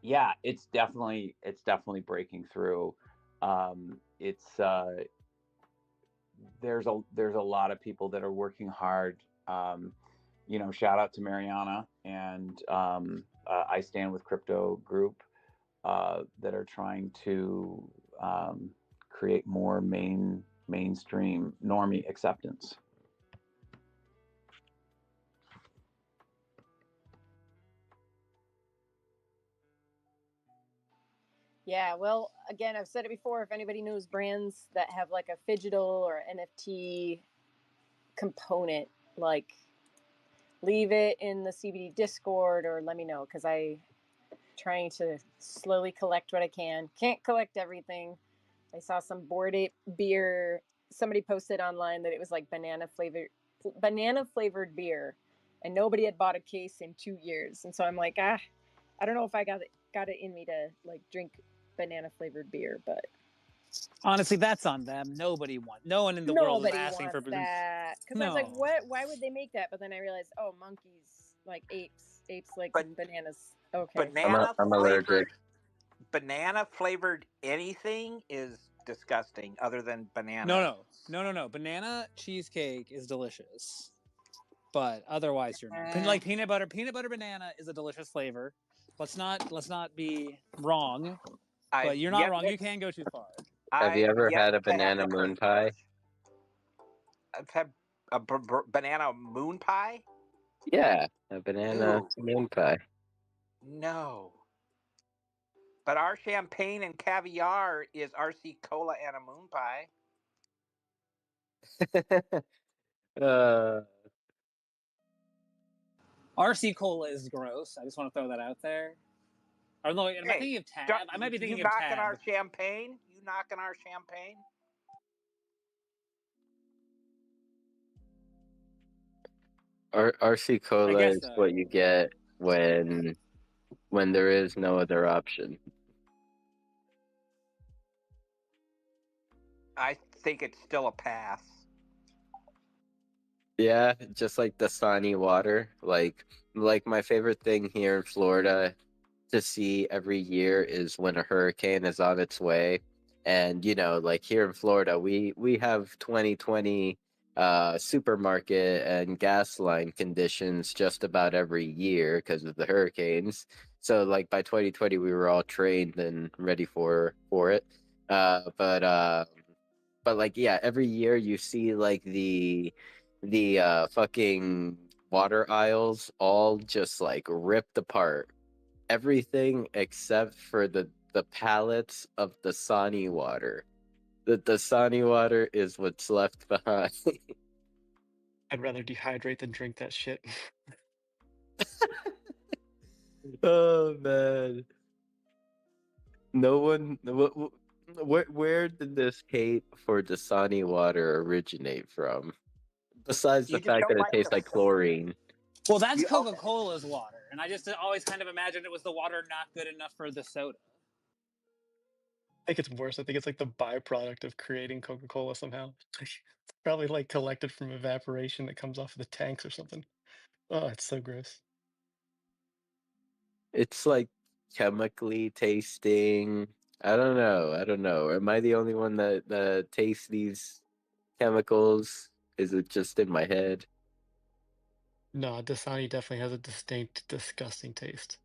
yeah, it's definitely breaking through. It's there's a lot of people that are working hard. Shout out to Mariana and I Stand with Crypto group that are trying to create more mainstream normie acceptance. Yeah, well, again, I've said it before. If anybody knows brands that have like a phygital or NFT component, like, leave it in the CBD Discord or let me know, because I'm trying to slowly collect what I can. Can't collect everything. I saw some Bored Ape beer. Somebody posted online that it was like banana flavored beer, and nobody had bought a case in 2 years. And so I'm like, I don't know if I got it in me to like drink banana flavored beer, but Honestly, that's on them. No one in the world is nobody asking for wants that. Because I was like, what? Why would they make that? But then I realized, oh, monkeys like apes like bananas. Okay. I'm allergic. Banana flavored anything is disgusting, other than banana. No. Banana cheesecake is delicious, but otherwise, you're like peanut butter. Peanut butter banana is a delicious flavor. Let's not be wrong. But you're not wrong. You can go too far. Have you ever had a banana moon pie? I've had a banana moon pie. Yeah, a banana moon pie. No. But our champagne and caviar is RC Cola and a moon pie. RC Cola is gross. I just want to throw that out there. Or no, am I thinking of Tab? I might be thinking of Tab. You knocking our champagne? RC I Cola guess is so. what you get when there is no other option. I think it's still a pass. Yeah, just like Dasani water. Like my favorite thing here in Florida to see every year is when a hurricane is on its way. And like here in Florida, we have 2020 supermarket and gas line conditions just about every year because of the hurricanes. So like by 2020 we were all trained and ready for it. But like yeah, every year you see like the fucking water aisles all just like ripped apart, everything except for the pallets of Dasani water. The Dasani water is what's left behind. I'd rather dehydrate than drink that shit. Oh man, no one. Where did this hate for Dasani water originate from? Besides the You just fact don't that it like tastes like chlorine. Well, that's you, Coca Cola's water, and I just always kind of imagined it was the water not good enough for the soda. I think it's worse. I think it's like the byproduct of creating Coca-Cola somehow. It's probably like collected from evaporation that comes off of the tanks or something. Oh, it's so gross. It's like chemically tasting. I don't know. I don't know. Am I the only one that tastes these chemicals? Is it just in my head? No, Dasani definitely has a distinct, disgusting taste.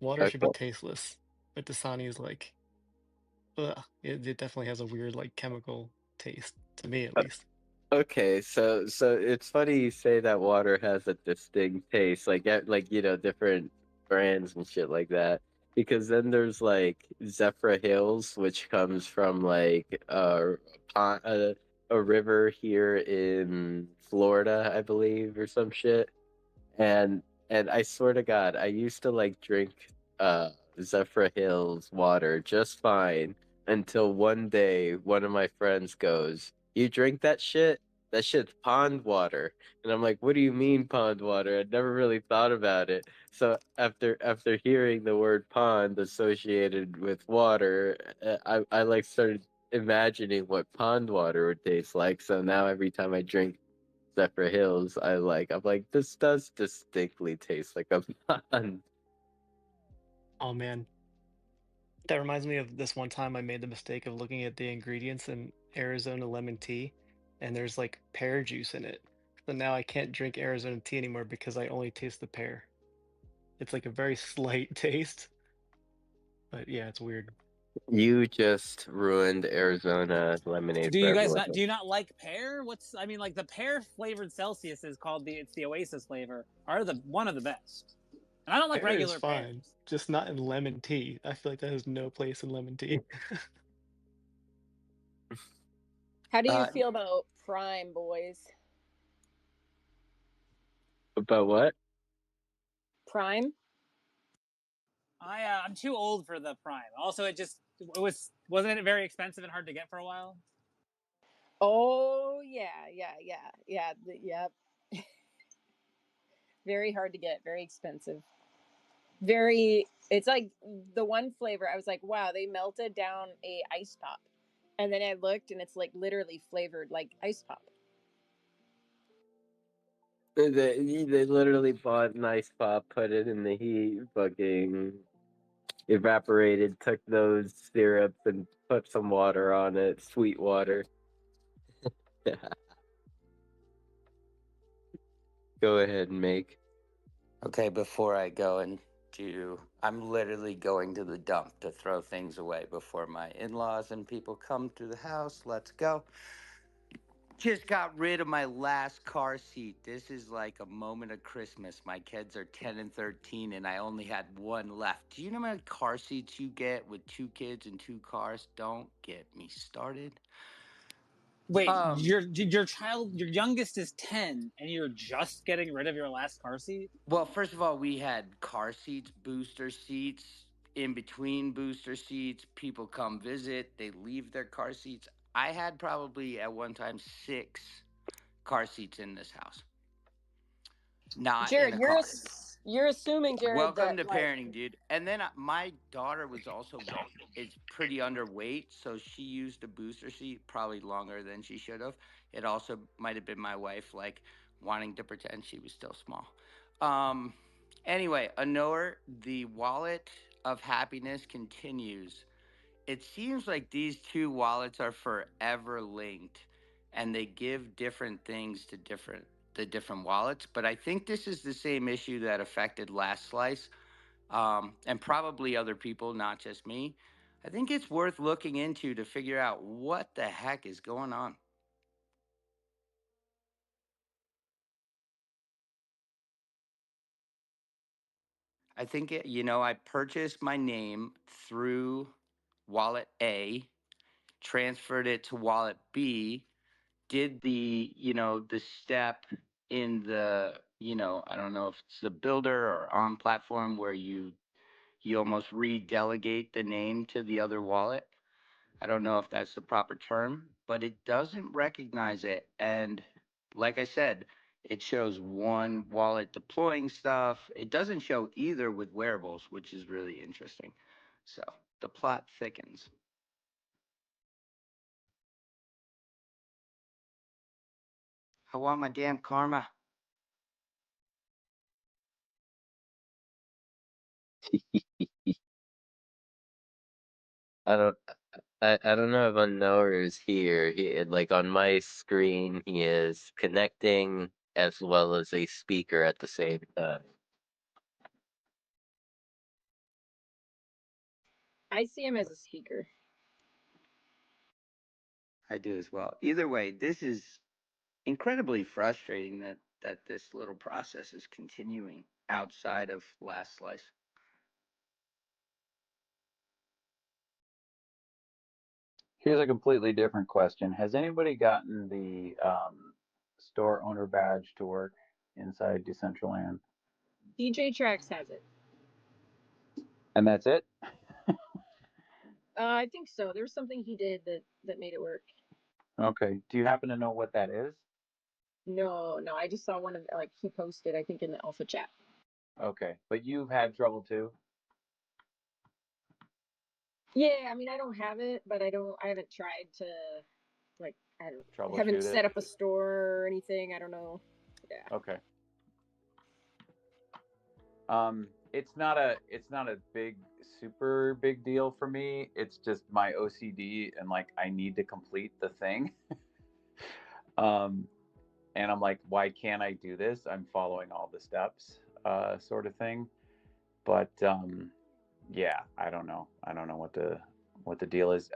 Water should be Okay. tasteless, but Dasani is like, ugh. It definitely has a weird like chemical taste to me at least. Okay, so it's funny you say that water has a distinct taste, like different brands and shit like that. Because then there's like Zephyr Hills, which comes from like pond, a river here in Florida, I believe, or some shit. And and I swear to God, I used to like drink Zephyr Hills water just fine until one day one of my friends goes, "You drink that shit? That shit's pond water." And I'm like, "What do you mean pond water?" I'd never really thought about it. So after hearing the word pond associated with water, I like started imagining what pond water would taste like. So now every time I drink Zephyr Hills, I'm like, this does distinctly taste like a pond. Oh man, that reminds me of this one time I made the mistake of looking at the ingredients in Arizona lemon tea, and there's like pear juice in it. So now I can't drink Arizona tea anymore because I only taste the pear. It's like a very slight taste, but yeah, it's weird. You just ruined Arizona lemonade Do for you guys everyone. not? Do you not like pear? I mean, like the pear flavored Celsius is called it's the Oasis flavor. Are the one of the best. And I don't like Pear is regular fine, pears. just not in lemon tea. I feel like that has no place in lemon tea. How do you Uh, feel about Prime, boys? But what? Prime? I'm too old for the Prime. Also, wasn't it very expensive and hard to get for a while? Oh yeah. Yep. Very hard to get, very expensive. Very. It's like the one flavor. I was like, wow, they melted down a ice pop, and then I looked, and it's like literally flavored like ice pop. They literally bought an ice pop, put it in the heat, fucking evaporated, took those syrups and put some water on it, sweet water. Go ahead and make. okay, before I go and I'm literally going to the dump to throw things away before my in laws and people come to the house. Let's go. Just got rid of my last car seat. This is like a moment of Christmas. My kids are 10 and 13, and I only had one left. Do you know how many car seats you get with two kids and two cars? Don't get me started. Wait, Um, your youngest is 10, and you're just getting rid of your last car seat? well, first of all, we had car seats, booster seats, in between booster seats. People come visit, they leave their car seats. I had probably at one time 6 car seats in this house. not in Jared, a car. you're assuming, Jared, Welcome that to like parenting, dude. And then my daughter was also is pretty underweight, so she used a booster seat probably longer than she should have. It also might have been my wife like wanting to pretend she was still small. Um anyway, Honor, the wallet of happiness continues. It seems like these two wallets are forever linked and they give different things to different wallets, but I think this is the same issue that affected Last Slice, and probably other people, not just me. I think it's worth looking into to figure out what the heck is going on. I think I purchased my name through wallet A, transferred it to wallet B, did the step in the, I don't know if it's the builder or on platform where you almost redelegate the name to the other wallet. I don't know if that's the proper term, but it doesn't recognize it. And like I said, it shows one wallet deploying stuff. It doesn't show either with wearables, which is really interesting. So the plot thickens. I want my damn karma. I don't I don't know if Unknower is here. Like on my screen he is connecting as well as a speaker at the same time. I see him as a speaker. I do as well. Either way, this is incredibly frustrating that this little process is continuing outside of Last Slice. Here's a completely different question. Has anybody gotten the store owner badge to work inside Decentraland? DJ Trax has it. And that's it? I think so. There was something he did that made it work. Okay. Do you happen to know what that is? No, I just saw one of like he posted, I think in the alpha chat. Okay. But you've had trouble too? Yeah, I mean I don't have it, but I haven't tried to like haven't Troubleshoot it? set up a store or anything. I don't know. Yeah. Okay. It's not a big super big deal for me. It's just my OCD and like I need to complete the thing. um, and I'm like, why can't I do this? I'm following all the steps, sort of thing. But yeah, I don't know. I don't know what the deal is.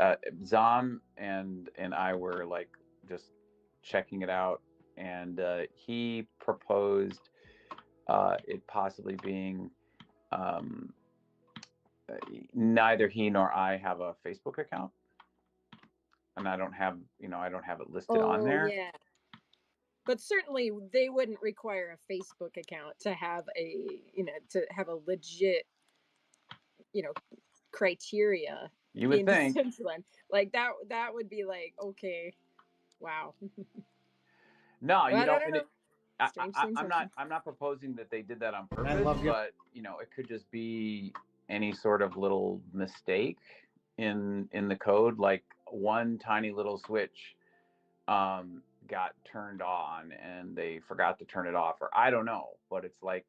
Zom and I were like just checking it out, and he proposed it possibly being um, neither he nor I have a Facebook account, and I don't have it listed on Oh there. yeah. But certainly they wouldn't require a Facebook account to have a legit, you know, criteria You would in think. Decentraland. Like that would be like, okay, wow. No, But I don't and know. it, I, Strange I, things I'm happen. not proposing that they did that on I purpose, love you. but it could just be any sort of little mistake in the code, like one tiny little switch got turned on and they forgot to turn it off, or I don't know, but it's like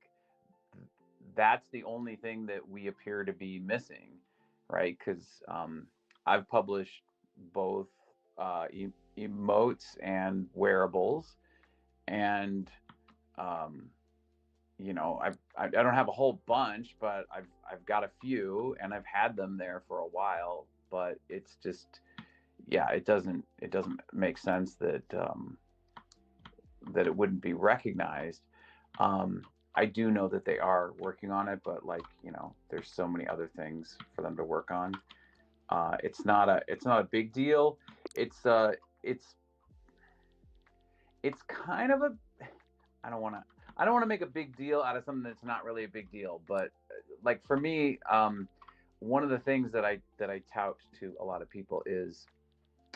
that's the only thing that we appear to be missing, right? Because I've published both emotes and wearables, and um, I don't have a whole bunch, but I've got a few, and I've had them there for a while. But it's just, yeah, it doesn't make sense that it wouldn't be recognized. Um, I do know that they are working on it, but like there's so many other things for them to work on. It's not a big deal. It's it's it's kind of a I don't want to make a big deal out of something that's not really a big deal. But like for me, one of the things that I tout to a lot of people is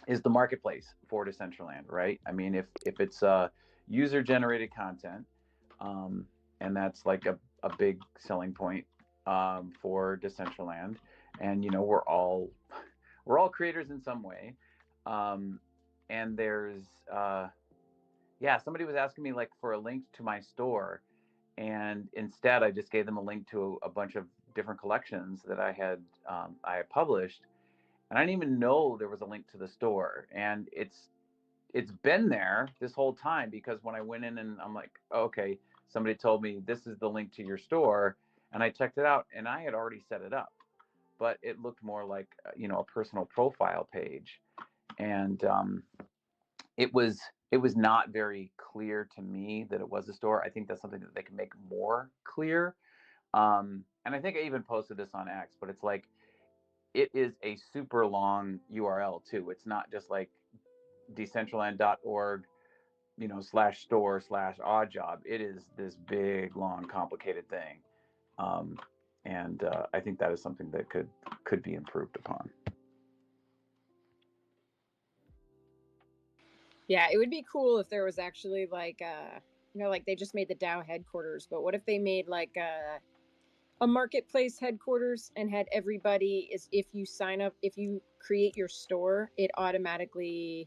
the marketplace for Decentraland, right? I mean, if it's user generated content, and that's like a big selling point for Decentraland. And we're all creators in some way. And there's yeah, somebody was asking me like for a link to my store, and instead I just gave them a link to a bunch of different collections that I had published, and I didn't even know there was a link to the store. And it's been there this whole time, because when I went in and I'm like, oh, okay, somebody told me this is the link to your store, and I checked it out, and I had already set it up, but it looked more like a personal profile page. And it was not very clear to me that it was a store. I think that's something that they can make more clear. And I think I even posted this on X, but it's like, it is a super long URL too. It's not just like decentraland.org, /store/oddjob. It is this big, long, complicated thing. And I think that is something that could be improved upon. Yeah, it would be cool if there was actually like like they just made the DAO headquarters, but what if they made like a marketplace headquarters and had everybody, is if you sign up, if you create your store, it automatically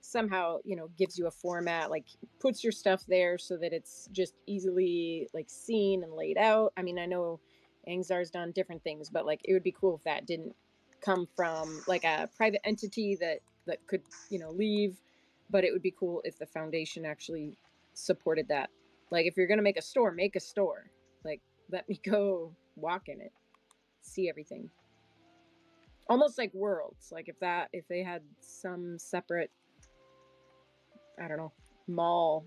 somehow gives you a format, like puts your stuff there so that it's just easily like seen and laid out. I mean, I know Angzar's done different things, but like it would be cool if that didn't come from like a private entity that could leave, but it would be cool if the foundation actually supported that. Like if you're gonna make a store, like let me go walk in it, see everything, almost like Worlds. Like if they had some separate, I don't know, mall,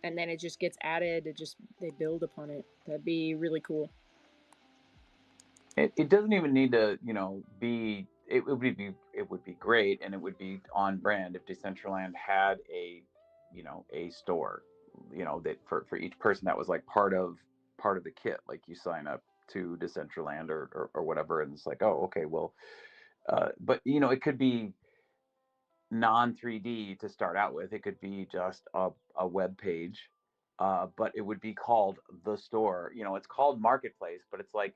and then it just gets added, they build upon it. That'd be really cool. It doesn't even need to be, it would be great, and it would be on brand if Decentraland had a store, that for each person that was like part of the kit. Like you sign up to Decentraland or whatever, and it's like, oh, okay, well, but it could be non 3D to start out with. It could be just a web page, but it would be called the store. It's called marketplace, but it's like,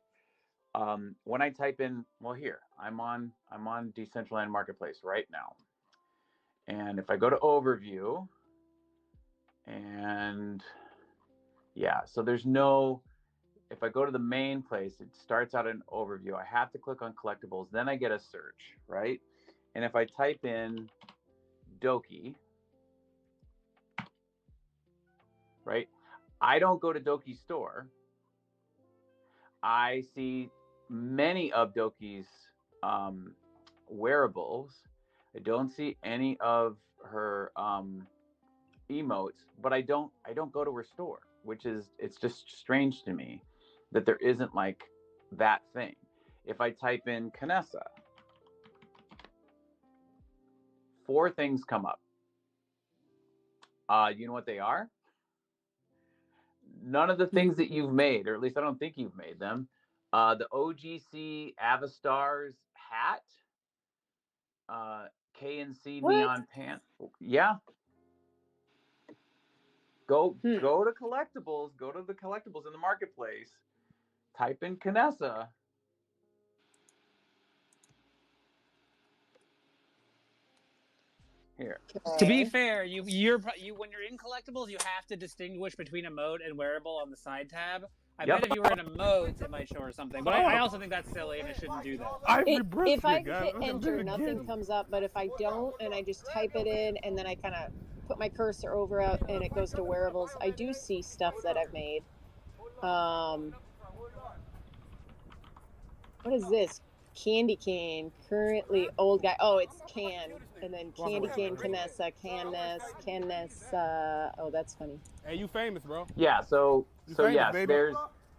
when I type in, well, here I'm on Decentraland Marketplace right now, and if I go to overview, and yeah, so there's no, if I go to the main place, it starts out an overview. I have to click on collectibles, then I get a search, right? And if I type in Doki, right, I don't go to Doki's store. I see many of Doki's wearables. I don't see any of her emotes, but I don't go to her store, which is, it's just strange to me that there isn't like that thing. If I type in Canessa, 4 things come up. You know what they are? None of the things that you've made, or at least I don't think you've made them. The OGC Avastars hat, KNC Neon pants. Yeah. Go to collectibles. Go to the collectibles in the marketplace. Type in Canessa. Here. To be fair, you when you're in collectibles, you have to distinguish between emote and wearable on the side tab. I bet if you were in emotes, it might show or something. But I also think that's silly, and it shouldn't do that. If I hit enter, nothing comes up. But if I don't, and I just type it in, and then I kind of put my cursor over it, and it goes to wearables, I do see stuff that I've made. What is this? Candy cane, currently old guy. Oh, it's Can, and then Candy Cane, Canessa, Canessa. Oh, that's funny. Hey, you famous, bro. Yeah, so famous, yes, baby. there's,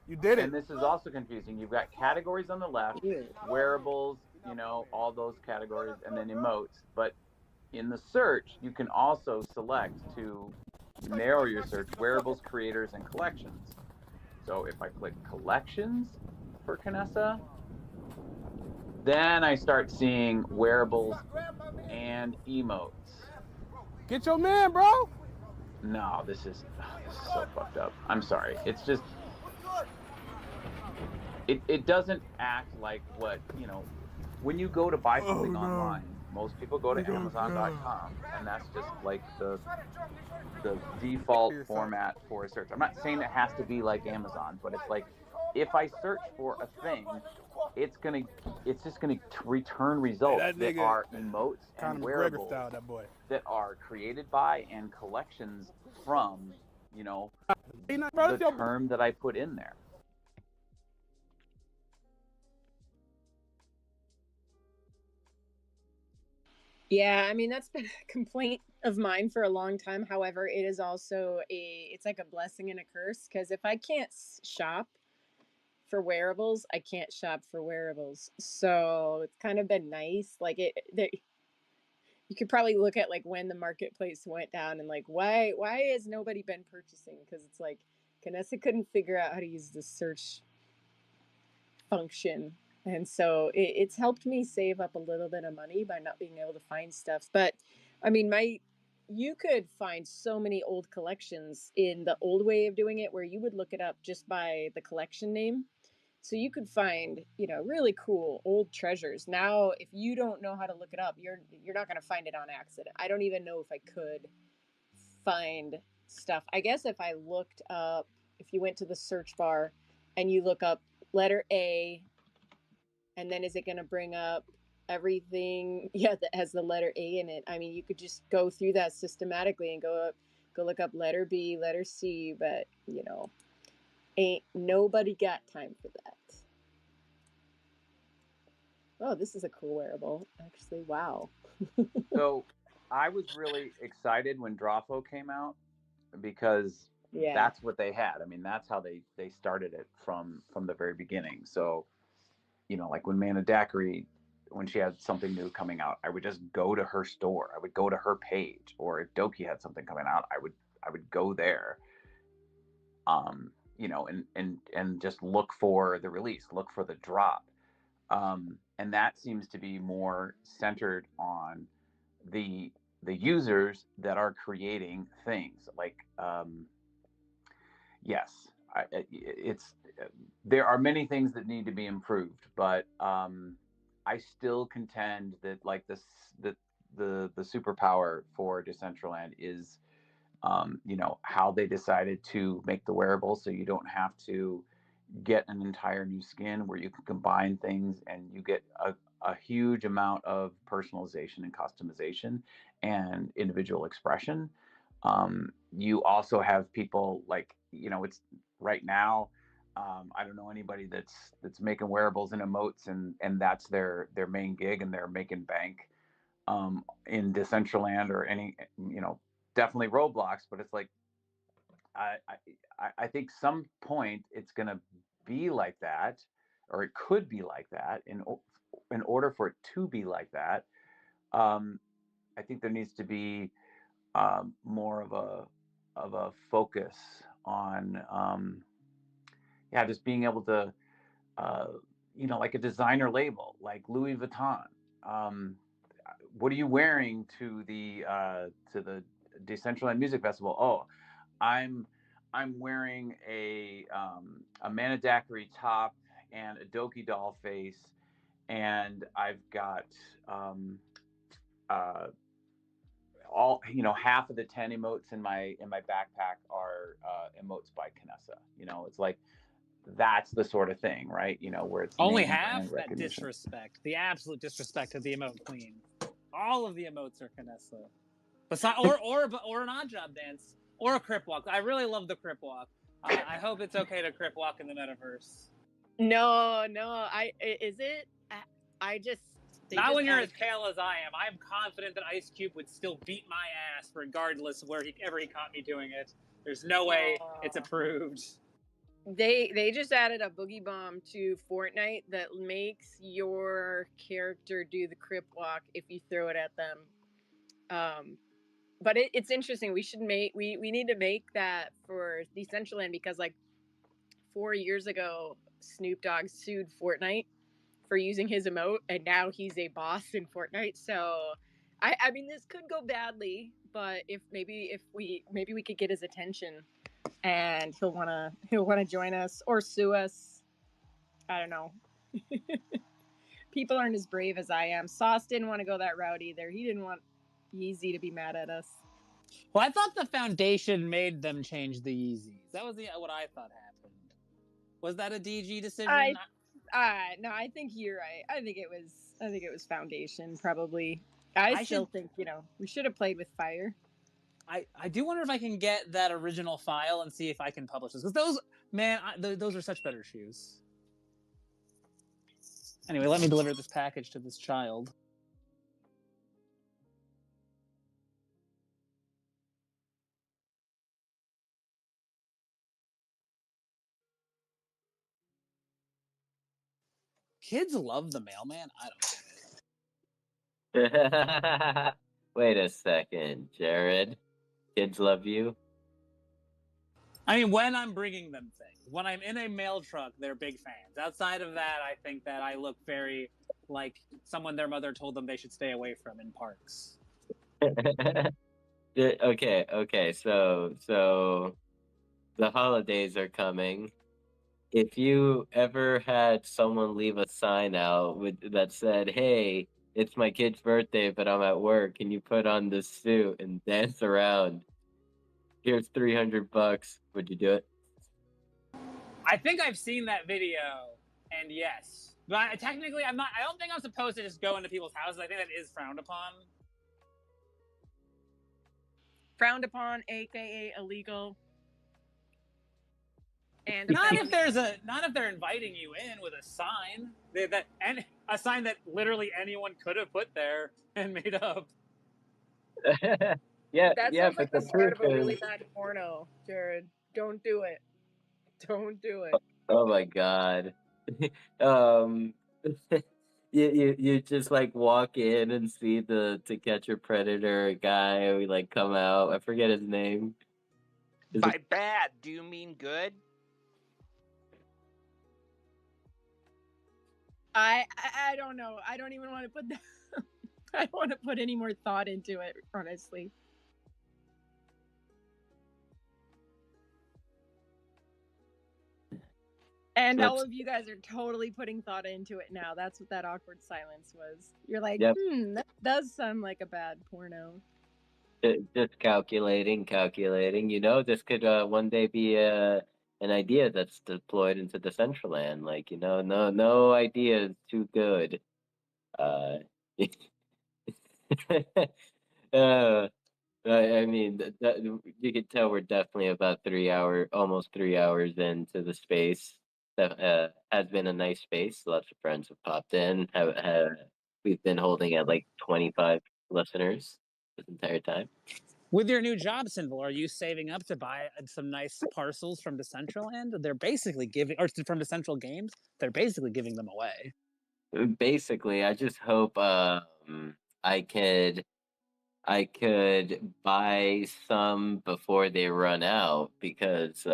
you did it. and this is also confusing. You've got categories on the left, wearables, all those categories, and then emotes. But in the search, you can also select to narrow your search, wearables, creators, and collections. So if I click collections for Canessa, then I start seeing wearables and emotes. Get your man, bro. No, this is so fucked up. I'm sorry. It's just it doesn't act like what, when you go to buy something online, most people go to Amazon.com, and that's just like the default format for a search. I'm not saying it has to be like Amazon, but it's like if I search for a thing, it's just gonna return results that that nigga, are emotes Conor and McGregor wearables style, that boy. that are created by and collections from, Bro, the that's your term that I put in there. Yeah, I mean that's been a complaint of mine for a long time. However, it is also it's like a blessing and a curse, because if I can't shop for wearables, I can't shop for wearables. So it's kind of been nice. Like you could probably look at like when the marketplace went down and like why has nobody been purchasing? Because it's like Canessa couldn't figure out how to use the search function. And so it's helped me save up a little bit of money by not being able to find stuff. But I mean, you could find so many old collections in the old way of doing it, where you would look it up just by the collection name. So you could find, really cool old treasures. Now, if you don't know how to look it up, you're not going to find it on accident. I don't even know if I could find stuff. I guess if I looked up, if you went to the search bar and you look up letter A, and then is it going to bring up everything that has the letter A in it? I mean, you could just go through that systematically and go look up letter B, letter C, but ain't nobody got time for that. Oh, this is a cool wearable, actually. Wow. So I was really excited when Drawfo came out, because Yeah. that's what they had. I mean, that's how they started it from the very beginning. So, like when Mana Daiquiri, when she had something new coming out, I would just go to her store. I would go to her page. Or if Doki had something coming out, I would go there. And just look for the release, look for the drop. And that seems to be more centered on the users that are creating things. Like, yes, it's there are many things that need to be improved, but I still contend that like the superpower for Decentraland is how they decided to make the wearable, so you don't have to get an entire new skin, where you can combine things and you get a huge amount of personalization and customization and individual expression. You also have people like, it's right now. I don't know anybody that's making wearables and emotes, and that's their main gig, and they're making bank in Decentraland or any, definitely Roblox. But it's like, I think some point it's going to be like that, or it could be like that. In order for it to be like that, I think there needs to be more of a focus on just being able to like a designer label like Louis Vuitton. What are you wearing to the Decentraland Music Festival? Oh, I'm wearing a Mana Daiquiri top and a Doki doll face, and I've got all half of the 10 emotes in my backpack are emotes by Canessa. It's like, that's the sort of thing, right? Where it's Only name half? brand That recognition. disrespect. The absolute disrespect of the emote queen. All of the emotes are Canessa. Besides, or an odd job dance. Or a crip walk. I really love the crip walk. I hope it's okay to crip walk in the metaverse. No, is it? I just... Not when you're as pale as I am. I'm confident that Ice Cube would still beat my ass regardless of wherever he caught me doing it. There's no way it's approved. They just added a boogie bomb to Fortnite that makes your character do the crip walk if you throw it at them. But it's interesting. We need to make that for Decentraland, because like 4 years ago, Snoop Dogg sued Fortnite for using his emote, and now he's a boss in Fortnite. So I mean, this could go badly, but if we could get his attention, and he'll wanna join us or sue us. I don't know. People aren't as brave as I am. Sauce didn't want to go that route either. He didn't want Yeezy to be mad at us. Well, I thought the foundation made them change the Yeezys. That was what I thought happened. Was that a DG decision? No, I think you're right. I think it was foundation probably. I still think we should have played with fire. I do wonder if I can get that original file and see if I can publish this, because those are such better shoes. Anyway, let me deliver this package to this child. Kids love the mailman. I don't get it. Wait a second, Jared. Kids love you? I mean, when I'm bringing them things. When I'm in a mail truck, they're big fans. Outside of that, I think that I look very like someone their mother told them they should stay away from in parks. Okay. So the holidays are coming. If you ever had someone leave a sign out that said, "Hey, it's my kid's birthday, but I'm at work. Can you put on this suit and dance around? Here's $300. Would you do it?" I think I've seen that video, and yes, but technically, I'm not. I don't think I'm supposed to just go into people's houses. I think that is frowned upon. Frowned upon, aka illegal. And not if they're inviting you in with a sign and a sign that literally anyone could have put there and made up. Yeah, that yeah, sounds but like the start of a really bad porno, Jared. Don't do it. Don't do it. Oh my god. You just like walk in and see the To Catch a Predator guy who like come out. I forget his name. By bad, do you mean good? I don't know. I don't even want to put that. I don't want to put any more thought into it, honestly. And all of you guys are totally putting thought into it now. That's what that awkward silence was. You're like, Yep. That does sound like a bad porno. Just calculating. This could one day be an idea that's deployed into Decentraland. Like, no idea is too good. I mean, you could tell we're definitely about almost 3 hours into the space. That has been a nice space. Lots of friends have popped in. We've been holding at like 25 listeners this entire time. With your new job symbol, are you saving up to buy some nice parcels from Decentraland? They're basically or from Decentral Games. They're basically giving them away. Basically, I just hope I could buy some before they run out, because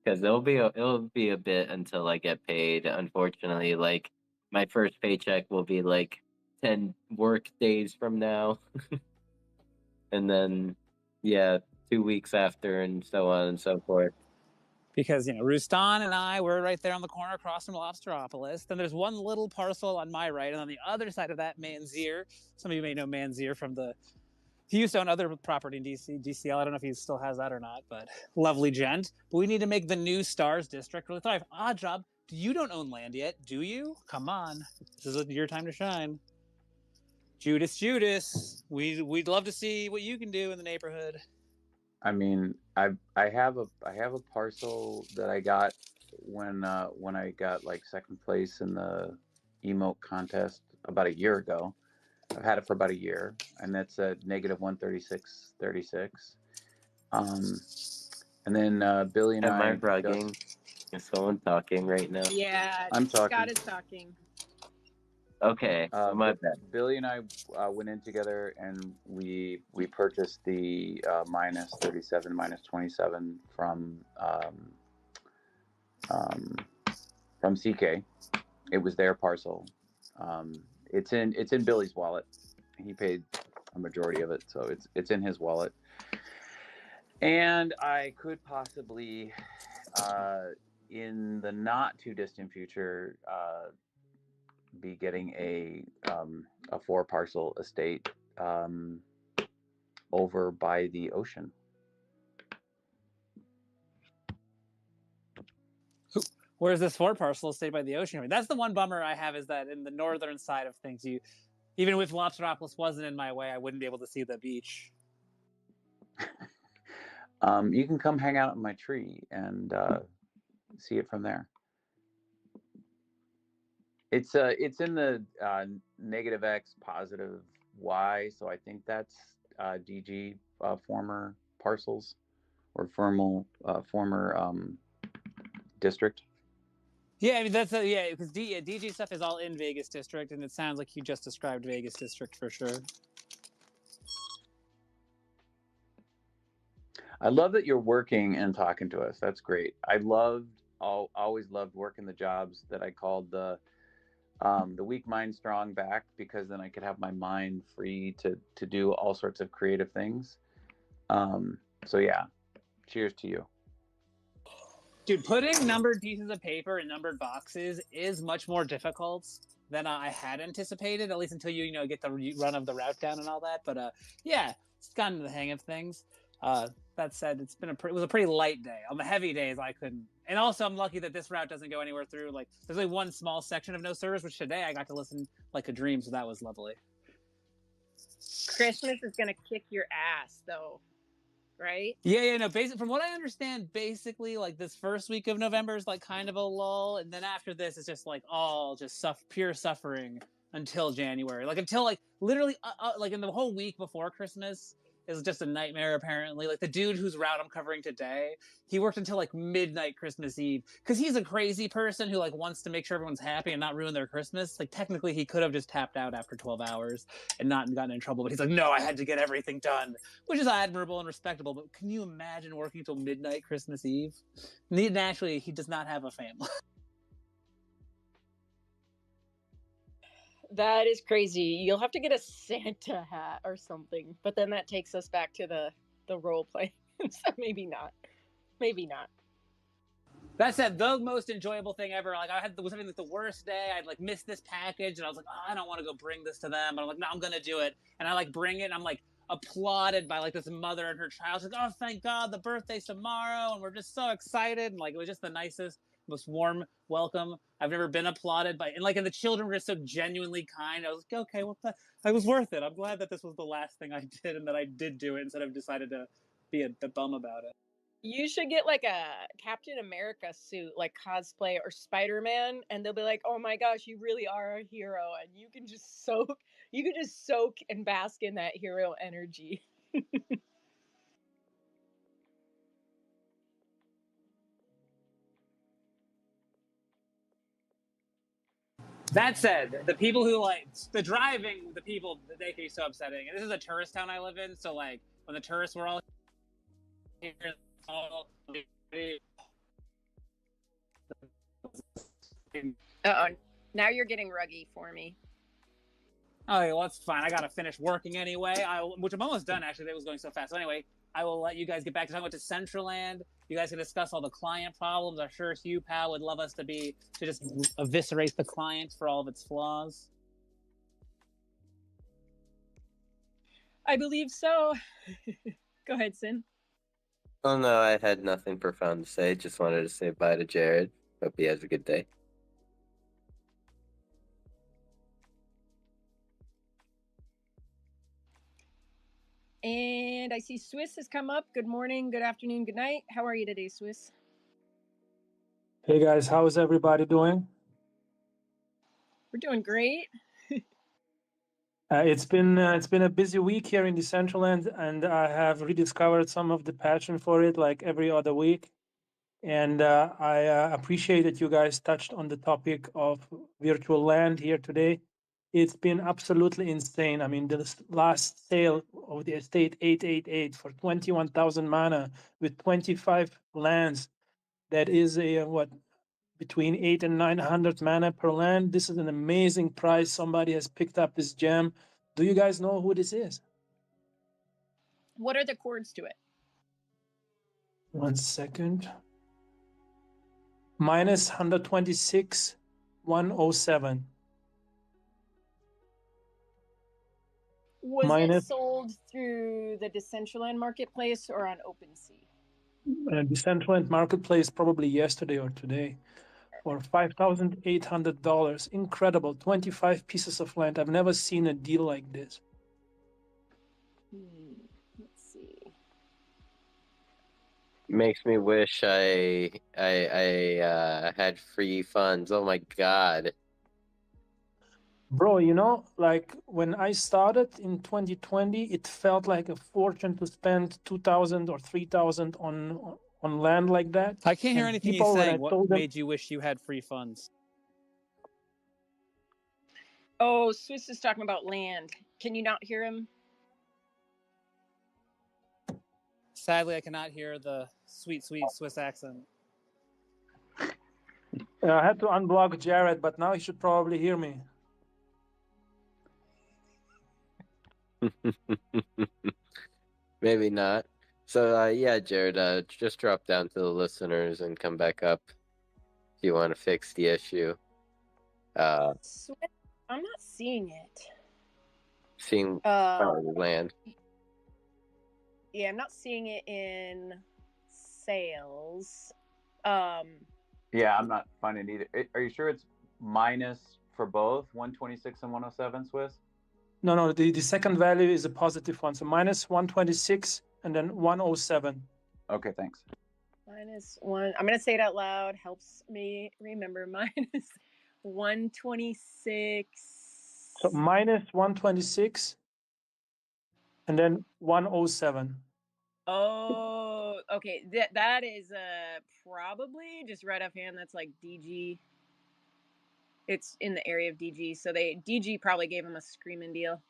it'll be a bit until I get paid. Unfortunately, like my first paycheck will be like 10 work days from now. And then 2 weeks after, and so on and so forth. Because Rustan and I, we're right there on the corner across from Lobsteropolis. Then there's one little parcel on my right, and on the other side of that, Manzier. Some of you may know Manzier from he used to own other property in DCL. I don't know if he still has that or not, but lovely gent. But we need to make the new Stars District really thrive. Odd job, you don't own land yet, do you? Come on, this is your time to shine. Judas, we'd love to see what you can do in the neighborhood. I mean, I have a parcel that I got when I got like second place in the emote contest about a year ago. I've had it for about a year, and that's at -136.36. And then Billy and Am I I bragging? Is someone talking right now? Yeah, I'm talking. Scott is talking. Okay, my bad. Billy and I went in together, and we purchased the -37, -27 from CK. It was their parcel. It's in Billy's wallet. He paid a majority of it, so it's in his wallet. And I could possibly, in the not too distant future, be getting a 4 parcel estate over by the ocean. Where's this 4 parcel estate by the ocean? I mean, that's the one bummer I have, is that in the northern side of things, even if Lobsteropolis wasn't in my way, I wouldn't be able to see the beach. You can come hang out in my tree and see it from there. It's in the negative X positive Y, so I think that's DG former parcels or former district. Yeah, I mean that's because DG stuff is all in Vegas District, and it sounds like you just described Vegas District for sure. I love that you're working and talking to us. That's great. Always loved working the jobs that I called the weak mind strong back, because then I could have my mind free to do all sorts of creative things. So yeah, cheers to you. Dude, putting numbered pieces of paper in numbered boxes is much more difficult than I had anticipated, at least until you get the run of the route down and all that. But yeah, it's gotten the hang of things. That said, it was a pretty light day. On the heavy days, I couldn't. And also, I'm lucky that this route doesn't go anywhere through. Like, there's only one small section of no service, which today I got to listen like a dream, so that was lovely. Christmas is gonna kick your ass, though, right? Yeah. No, basically, from what I understand, basically, like this first week of November is like kind of a lull, and then after this, it's just like all just pure suffering until January. Like until like literally, like in the whole week before Christmas is just a nightmare. Apparently, like the dude whose route I'm covering today, he worked until like midnight Christmas Eve because he's a crazy person who like wants to make sure everyone's happy and not ruin their Christmas. Like technically, he could have just tapped out after 12 hours and not gotten in trouble, but he's like, no, I had to get everything done, which is admirable and respectable. But can you imagine working till midnight Christmas Eve? Naturally, he does not have a family. That is crazy. You'll have to get a Santa hat or something. But then that takes us back to the role play. So maybe not. That said, the most enjoyable thing ever. Like was having like the worst day. I'd like missed this package, and I was like, oh, I don't want to go bring this to them. But I'm like, no, I'm gonna do it. And I like bring it. And I'm like applauded by like this mother and her child. She's like, oh, thank God, the birthday's tomorrow, and we're just so excited. And like it was just the nicest, most warm welcome I've never been applauded by. And like, and the children were just so genuinely kind. I was like, okay, well, it was worth it. I'm glad that this was the last thing I did, and that I did do it instead of decided to be a bum about it. You should get like a Captain America suit, like cosplay, or Spider-Man, and they'll be like, oh my gosh, you really are a hero, and you can just soak and bask in that hero energy. That said, the people who like the driving, the people, they can be so upsetting. And this is a tourist town I live in, so like when the tourists were all here, Uh-oh. Now you're getting ruggy for me. Oh, well, that's fine. I gotta finish working anyway. Which I'm almost done. Actually, that was going so fast. So anyway, I will let you guys get back to talking about Decentraland. You guys can discuss all the client problems. I'm sure Hugh Powell would love us to just eviscerate the client for all of its flaws. I believe so. Go ahead, Sin. Oh no, I had nothing profound to say. Just wanted to say bye to Jared. Hope he has a good day. And I see Swiss has come up. Good morning, good afternoon, good night. How are you today, Swiss? Hey guys, how is everybody doing? We're doing great. It's been a busy week here in Decentraland, and I have rediscovered some of the passion for it, like every other week. And I appreciate that you guys touched on the topic of virtual land here today. It's been absolutely insane. I mean, the last sale of the estate 888 for 21,000 mana with 25 lands. That is between 800 and 900 mana per land. This is an amazing price. Somebody has picked up this gem. Do you guys know who this is? What are the chords to it? 1 second. Minus 126, 107. Was Minus it sold through the Decentraland marketplace or on OpenSea? Decentraland marketplace probably yesterday or today for $5,800. Incredible. 25 pieces of land. I've never seen a deal like this. Let's see. Makes me wish I had free funds. Oh my god. Bro, you know, like when I started in 2020, it felt like a fortune to spend 2,000 or 3,000 on land like that. I can't hear And anything he's people, when I saying. What told them, made you wish you had free funds? Oh, Swiss is talking about land. Can you not hear him? Sadly, I cannot hear the sweet, sweet Swiss accent. I had to unblock Jared, but now he should probably hear me. Maybe not. So yeah, Jared, just drop down to the listeners and come back up if you want to fix the issue. Swiss, I'm not seeing it. Seeing land. Yeah, I'm not seeing it in sales. Yeah, I'm not finding it either. Are you sure it's minus for both 126 and 107, Swiss? No, the second value is a positive one. So minus 126 and then 107. Okay, thanks. Minus one. I'm going to say it out loud. Helps me remember. Minus 126. So minus 126 and then 107. Oh, okay. That is probably just right offhand. That's like DG. It's in the area of DG, so DG probably gave him a screaming deal.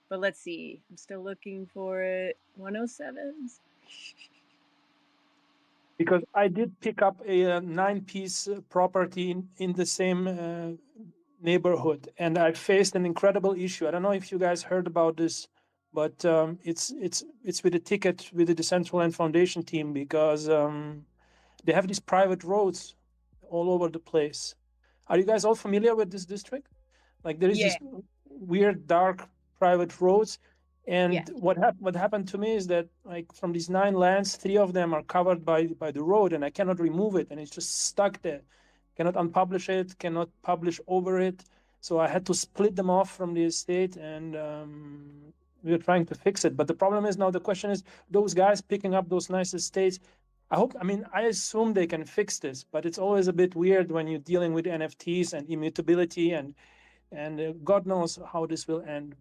But let's see. I'm still looking for it. 107s. Because I did pick up a 9-piece property in the same neighborhood, and I faced an incredible issue. I don't know if you guys heard about this, but it's with a ticket with the Decentraland Foundation team because they have these private roads all over the place. Are you guys all familiar with this district? Like there is this weird dark private roads, and what happened to me is that like from these 9 lands, 3 of them are covered by the road, and I cannot remove it, and it's just stuck there. Cannot unpublish it, cannot publish over it. So I had to split them off from the estate, and we were trying to fix it. But the problem is now the question is those guys picking up those nice estates. I assume they can fix this, but it's always a bit weird when you're dealing with NFTs and immutability and God knows how this will end.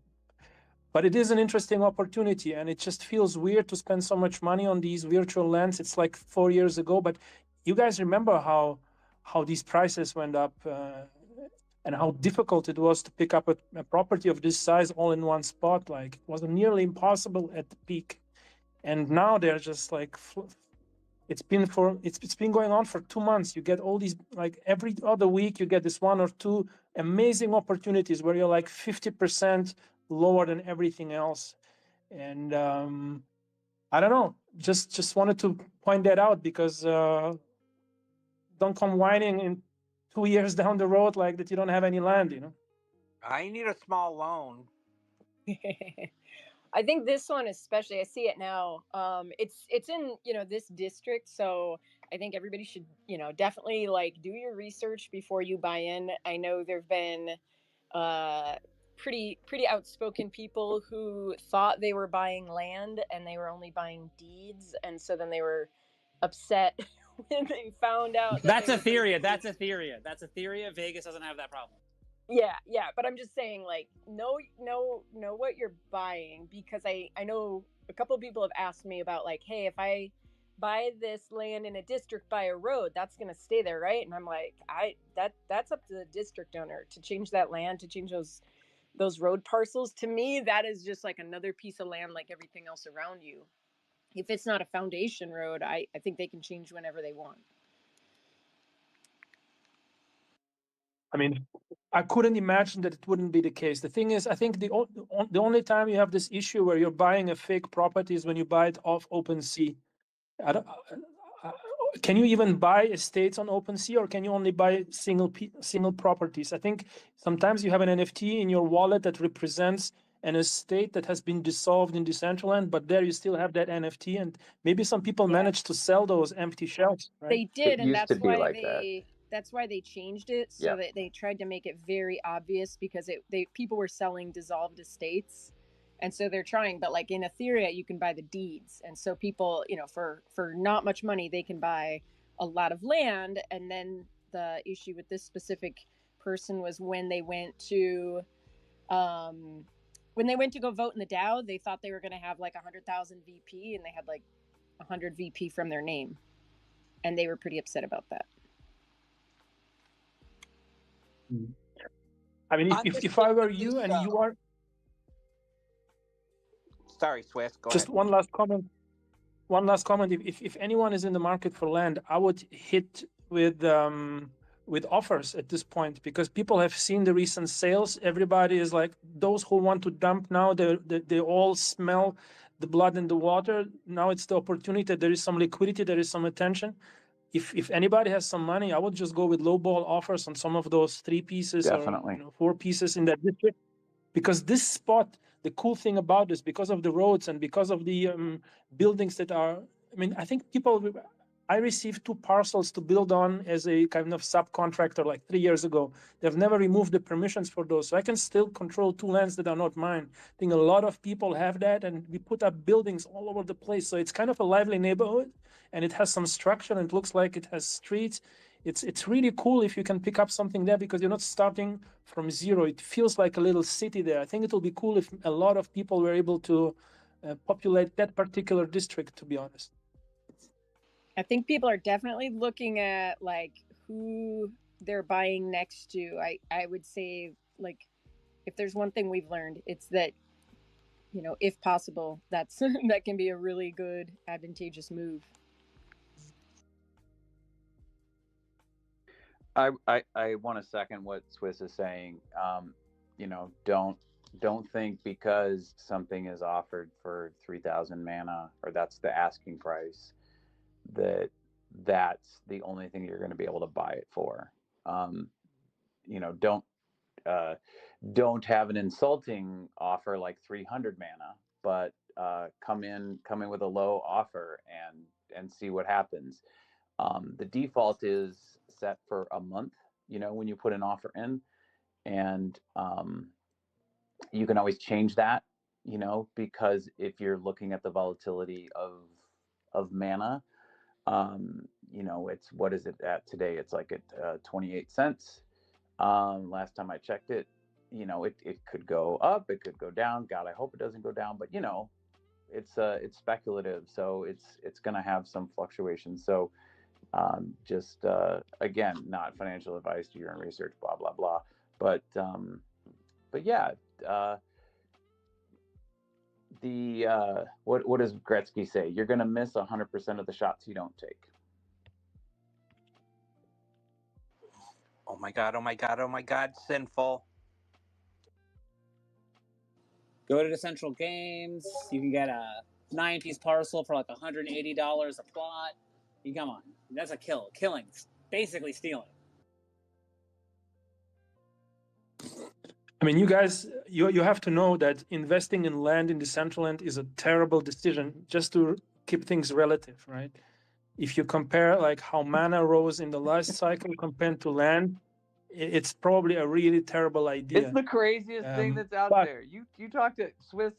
But it is an interesting opportunity, and it just feels weird to spend so much money on these virtual lands. It's like 4 years ago, but you guys remember how these prices went up and how difficult it was to pick up a property of this size all in one spot. Like it was nearly impossible at the peak, and now they're just like it's been going on for 2 months. You get all these, like every other week you get this 1 or 2 amazing opportunities where you're like 50% lower than everything else. And I don't know, just wanted to point that out because don't come whining in 2 years down the road like that you don't have any land, you know. I need a small loan. I think this one especially, I see it now. It's in, this district, so I think everybody should, definitely like do your research before you buy in. I know there've been pretty outspoken people who thought they were buying land and they were only buying deeds, and so then they were upset when they found out That's Etheria. Vegas doesn't have that problem. Yeah, but I'm just saying, like, know what you're buying, because I know a couple of people have asked me about, like, hey, if I buy this land in a district by a road, that's gonna stay there, right? And I'm like, that's up to the district owner to change that land, to change those road parcels. To me, that is just like another piece of land like everything else around you. If it's not a foundation road, I think they can change whenever they want. I mean, I couldn't imagine that it wouldn't be the case. The thing is, I think the only time you have this issue where you're buying a fake property is when you buy it off OpenSea. Can you even buy estates on OpenSea, or can you only buy single properties? I think sometimes you have an NFT in your wallet that represents an estate that has been dissolved in Decentraland, but there you still have that NFT, and maybe some people managed to sell those empty shells, right? They did, It and used to that's be why like that. that's why they changed it, so Yeah. that they tried to make it very obvious, because people were selling dissolved estates, and so they're trying. But like in Ethereum, you can buy the deeds, and so people, for not much money, they can buy a lot of land. And then the issue with this specific person was when they went to go vote in the DAO, they thought they were going to have like 100,000 VP, and they had like 100 VP from their name, and they were pretty upset about that. I mean, if I were you and you are... Sorry, Swiss, go Just ahead. one last comment. If anyone is in the market for land, I would hit with offers at this point, because people have seen the recent sales. Everybody is like, those who want to dump now, they all smell the blood in the water. Now it's the opportunity. There is some liquidity, there is some attention. If anybody has some money, I would just go with lowball offers on some of those 3 pieces Definitely. or 4 pieces in that district. Because this spot, the cool thing about this, because of the roads and because of the buildings that are, I mean, I think I received 2 parcels to build on as a kind of subcontractor like 3 years ago. They've never removed the permissions for those. So I can still control 2 lands that are not mine. I think a lot of people have that, and we put up buildings all over the place. So it's kind of a lively neighborhood, and it has some structure, and it looks like it has streets. It's really cool if you can pick up something there, because you're not starting from zero. It feels like a little city there. I think it will be cool if a lot of people were able to populate that particular district, to be honest. I think people are definitely looking at like who they're buying next to. I would say, like, if there's one thing we've learned, it's that, if possible, that can be a really good, advantageous move. I want to second what Swiss is saying. Don't think because something is offered for 3,000 mana, or that's the asking price, that's the only thing you're going to be able to buy it for. Don't have an insulting offer like 300 mana, but come in with a low offer and see what happens. The default is set for a month, when you put an offer in, and you can always change that, because if you're looking at the volatility of mana, it's, what is it at today? It's like at 28 cents. Last time I checked it, it could go up, it could go down. God, I hope it doesn't go down, but it's speculative, so it's going to have some fluctuations. So just again, not financial advice, do your own research, blah blah blah. But yeah, what does Gretzky say? You're going to miss 100% of the shots you don't take. Oh my god, sinful. Go to the Central Games. You can get a 9-piece parcel for like $180 a plot. Come on, that's a killing, basically stealing. I mean, you guys, you have to know that investing in land in Decentraland is a terrible decision, just to keep things relative, right? If you compare like how mana rose in the last cycle compared to land, it's probably a really terrible idea. It's the craziest thing that's out there. You talk to Swiss,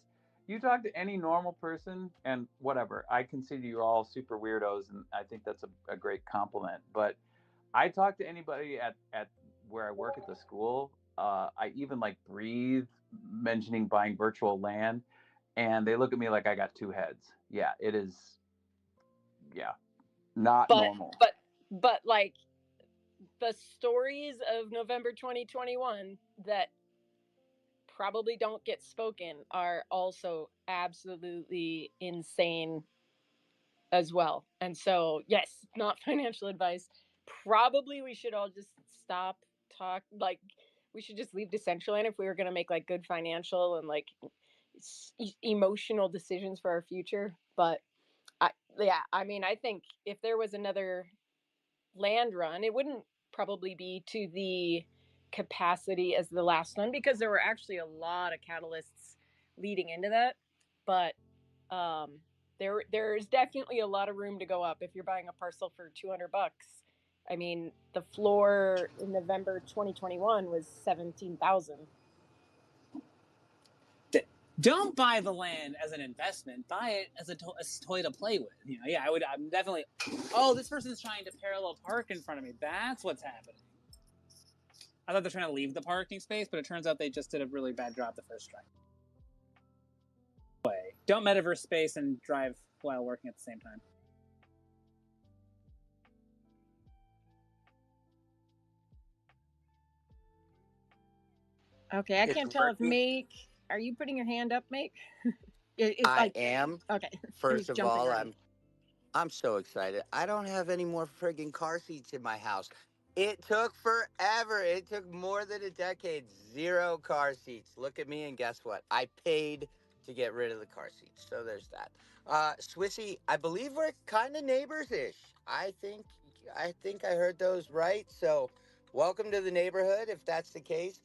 you talk to any normal person, and whatever, I consider you all super weirdos, and I think that's a great compliment. But I talk to anybody at where I work at the school. I even like breathe mentioning buying virtual land, and they look at me like I got 2 heads. Yeah, it is. Yeah, not normal. But like, the stories of November 2021 that probably don't get spoken are also absolutely insane as well. And so, yes, not financial advice. Probably we should all just stop we should just leave Decentraland if we were going to make like good financial and like emotional decisions for our future. But I mean, I think if there was another land run, it wouldn't probably be to the capacity as the last one, because there were actually a lot of catalysts leading into that. But there's definitely a lot of room to go up if you're buying a parcel for $200. I mean, the floor in November 2021 was 17,000. Don't buy the land as an investment. Buy it as a toy to play with. You know, yeah, I'm definitely. Oh, this person's trying to parallel park in front of me. That's what's happening. I thought they're trying to leave the parking space, but it turns out they just did a really bad job the first try. Don't metaverse space and drive while working at the same time. Okay, I can't tell if Make. Are you putting your hand up, Make? I am. Okay. First of all, I'm so excited. I don't have any more friggin' car seats in my house. It took forever. It took more than a decade. 0 car seats. Look at me, and guess what? I paid to get rid of the car seats. So there's that. Swissy, I believe we're kind of neighbors-ish. I think I heard those right. So welcome to the neighborhood if that's the case.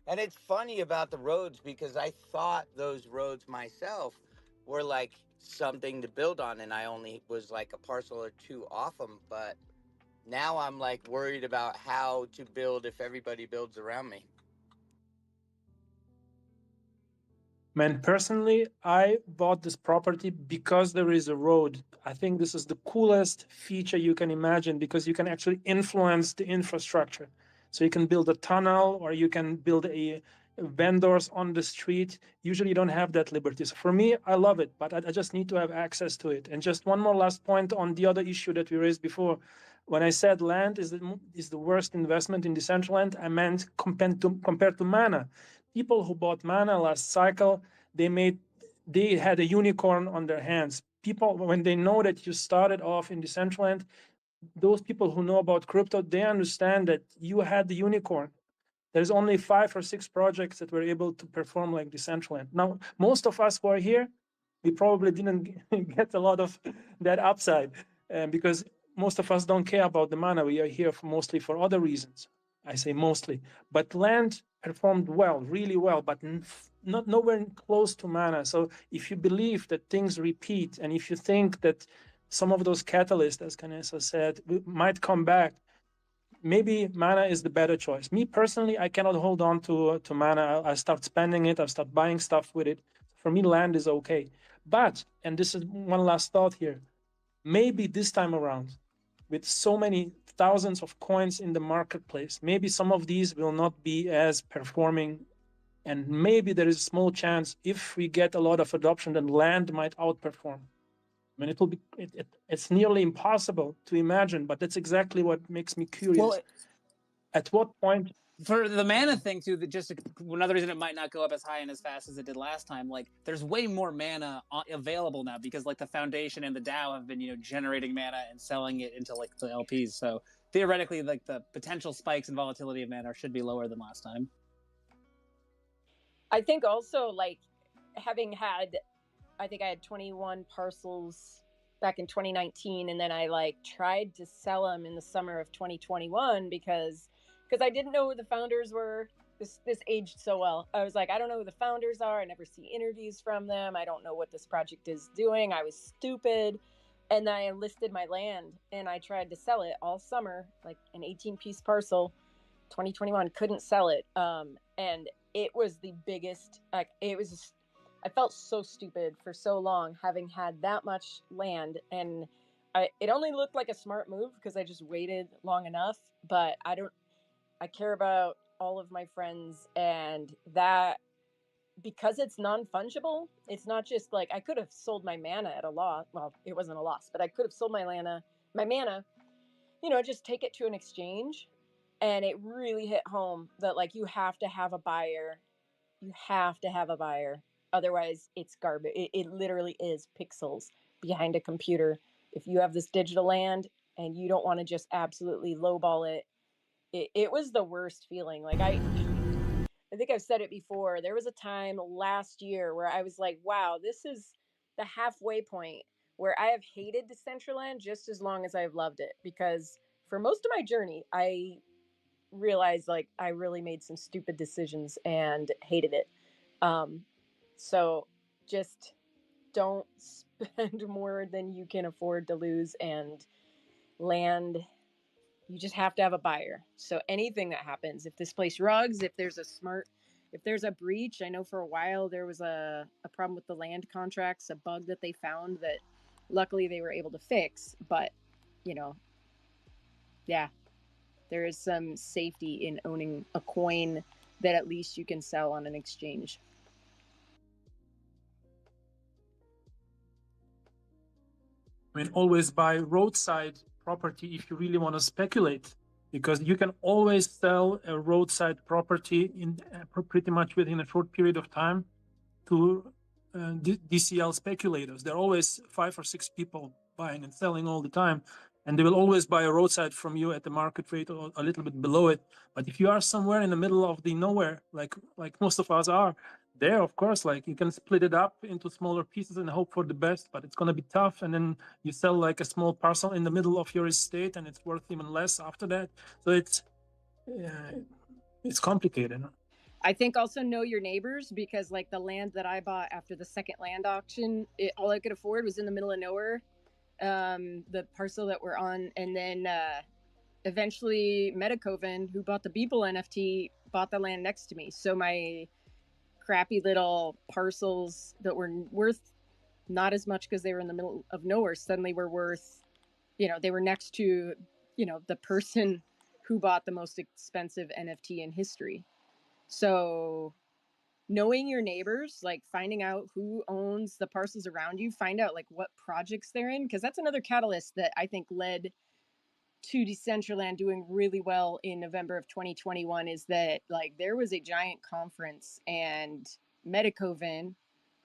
And it's funny about the roads because I thought those roads myself were like something to build on, and I only was like a parcel or 2 off them. But now I'm like worried about how to build if everybody builds around me. Man, personally, I bought this property because there is a road. I think this is the coolest feature you can imagine because you can actually influence the infrastructure. So you can build a tunnel or you can build a vendors on the street. Usually you don't have that liberty. So for me, I love it, but I just need to have access to it. And just one more last point on the other issue that we raised before. When I said land is the worst investment in Decentraland, I meant compared to Mana. People who bought Mana last cycle, they had a unicorn on their hands. People, when they know that you started off in Decentraland, those people who know about crypto, they understand that you had the unicorn. There's only 5 or 6 projects that were able to perform like Decentraland. Now, most of us who are here, we probably didn't get a lot of that upside because most of us don't care about the Mana. We are here mostly for other reasons. I say mostly, but land performed well, really well, but not nowhere close to Mana. So if you believe that things repeat, and if you think that some of those catalysts, as Canessa said, might come back, maybe Mana is the better choice. Me personally, I cannot hold on to Mana. I start spending it. I start buying stuff with it. For me, land is okay. But, and this is one last thought here, maybe this time around, with so many thousands of coins in the marketplace, maybe some of these will not be as performing, and maybe there is a small chance if we get a lot of adoption, then land might outperform. I mean, it's nearly impossible to imagine, but that's exactly what makes me curious. Well, at what point? For the Mana thing too, just another reason it might not go up as high and as fast as it did last time. Like, there's way more Mana available now because like the foundation and the DAO have been generating Mana and selling it into like the LPs. So theoretically, like the potential spikes and volatility of Mana should be lower than last time. I think also like having had, I think I had 21 parcels back in 2019, and then I like tried to sell them in the summer of 2021 because I didn't know who the founders were. This aged so well. I was like, I don't know who the founders are. I never see interviews from them. I don't know what this project is doing. I was stupid. And then I listed my land and I tried to sell it all summer, like an 18-piece parcel, 2021, couldn't sell it. And it was the biggest, like, it was just, I felt so stupid for so long having had that much land. And it only looked like a smart move because I just waited long enough, but I care about all of my friends, and that because it's non-fungible, it's not just like I could have sold my Mana at a loss. Well, it wasn't a loss, but I could have sold my Mana, just take it to an exchange. And it really hit home that like you have to have a buyer. You have to have a buyer. Otherwise, it's garbage. It literally is pixels behind a computer. If you have this digital land and you don't want to just absolutely lowball it, it was the worst feeling. Like think I've said it before. There was a time last year where I was like, wow, this is the halfway point where I have hated Decentraland just as long as I've loved it. Because for most of my journey, I realized like I really made some stupid decisions and hated it. Um, so just don't spend more than you can afford to lose, and land, you just have to have a buyer. So anything that happens, if this place rugs, if there's a breach, I know for a while there was a problem with the land contracts, a bug that they found that luckily they were able to fix. But, you know, yeah, there is some safety in owning a coin that at least you can sell on an exchange. I mean, always buy roadside property if you really want to speculate, because you can always sell a roadside property in pretty much within a short period of time to DCL speculators. There are always 5 or 6 people buying and selling all the time, and they will always buy a roadside from you at the market rate or a little bit below it. But if you are somewhere in the middle of the nowhere, like most of us are, there, of course, like you can split it up into smaller pieces and hope for the best, but it's going to be tough. And then you sell like a small parcel in the middle of your estate and it's worth even less after that. So it's complicated. I think also know your neighbors, because like the land that I bought after the second land auction, all I could afford was in the middle of nowhere. The parcel that we're on, and then eventually Metacoven, who bought the Beeple NFT, bought the land next to me. So my crappy little parcels that were worth not as much because they were in the middle of nowhere suddenly were worth, they were next to, the person who bought the most expensive NFT in history. So knowing your neighbors, like finding out who owns the parcels around you, find out like what projects they're in, because that's another catalyst that I think led to Decentraland doing really well in November of 2021, is that like there was a giant conference and Metacoven,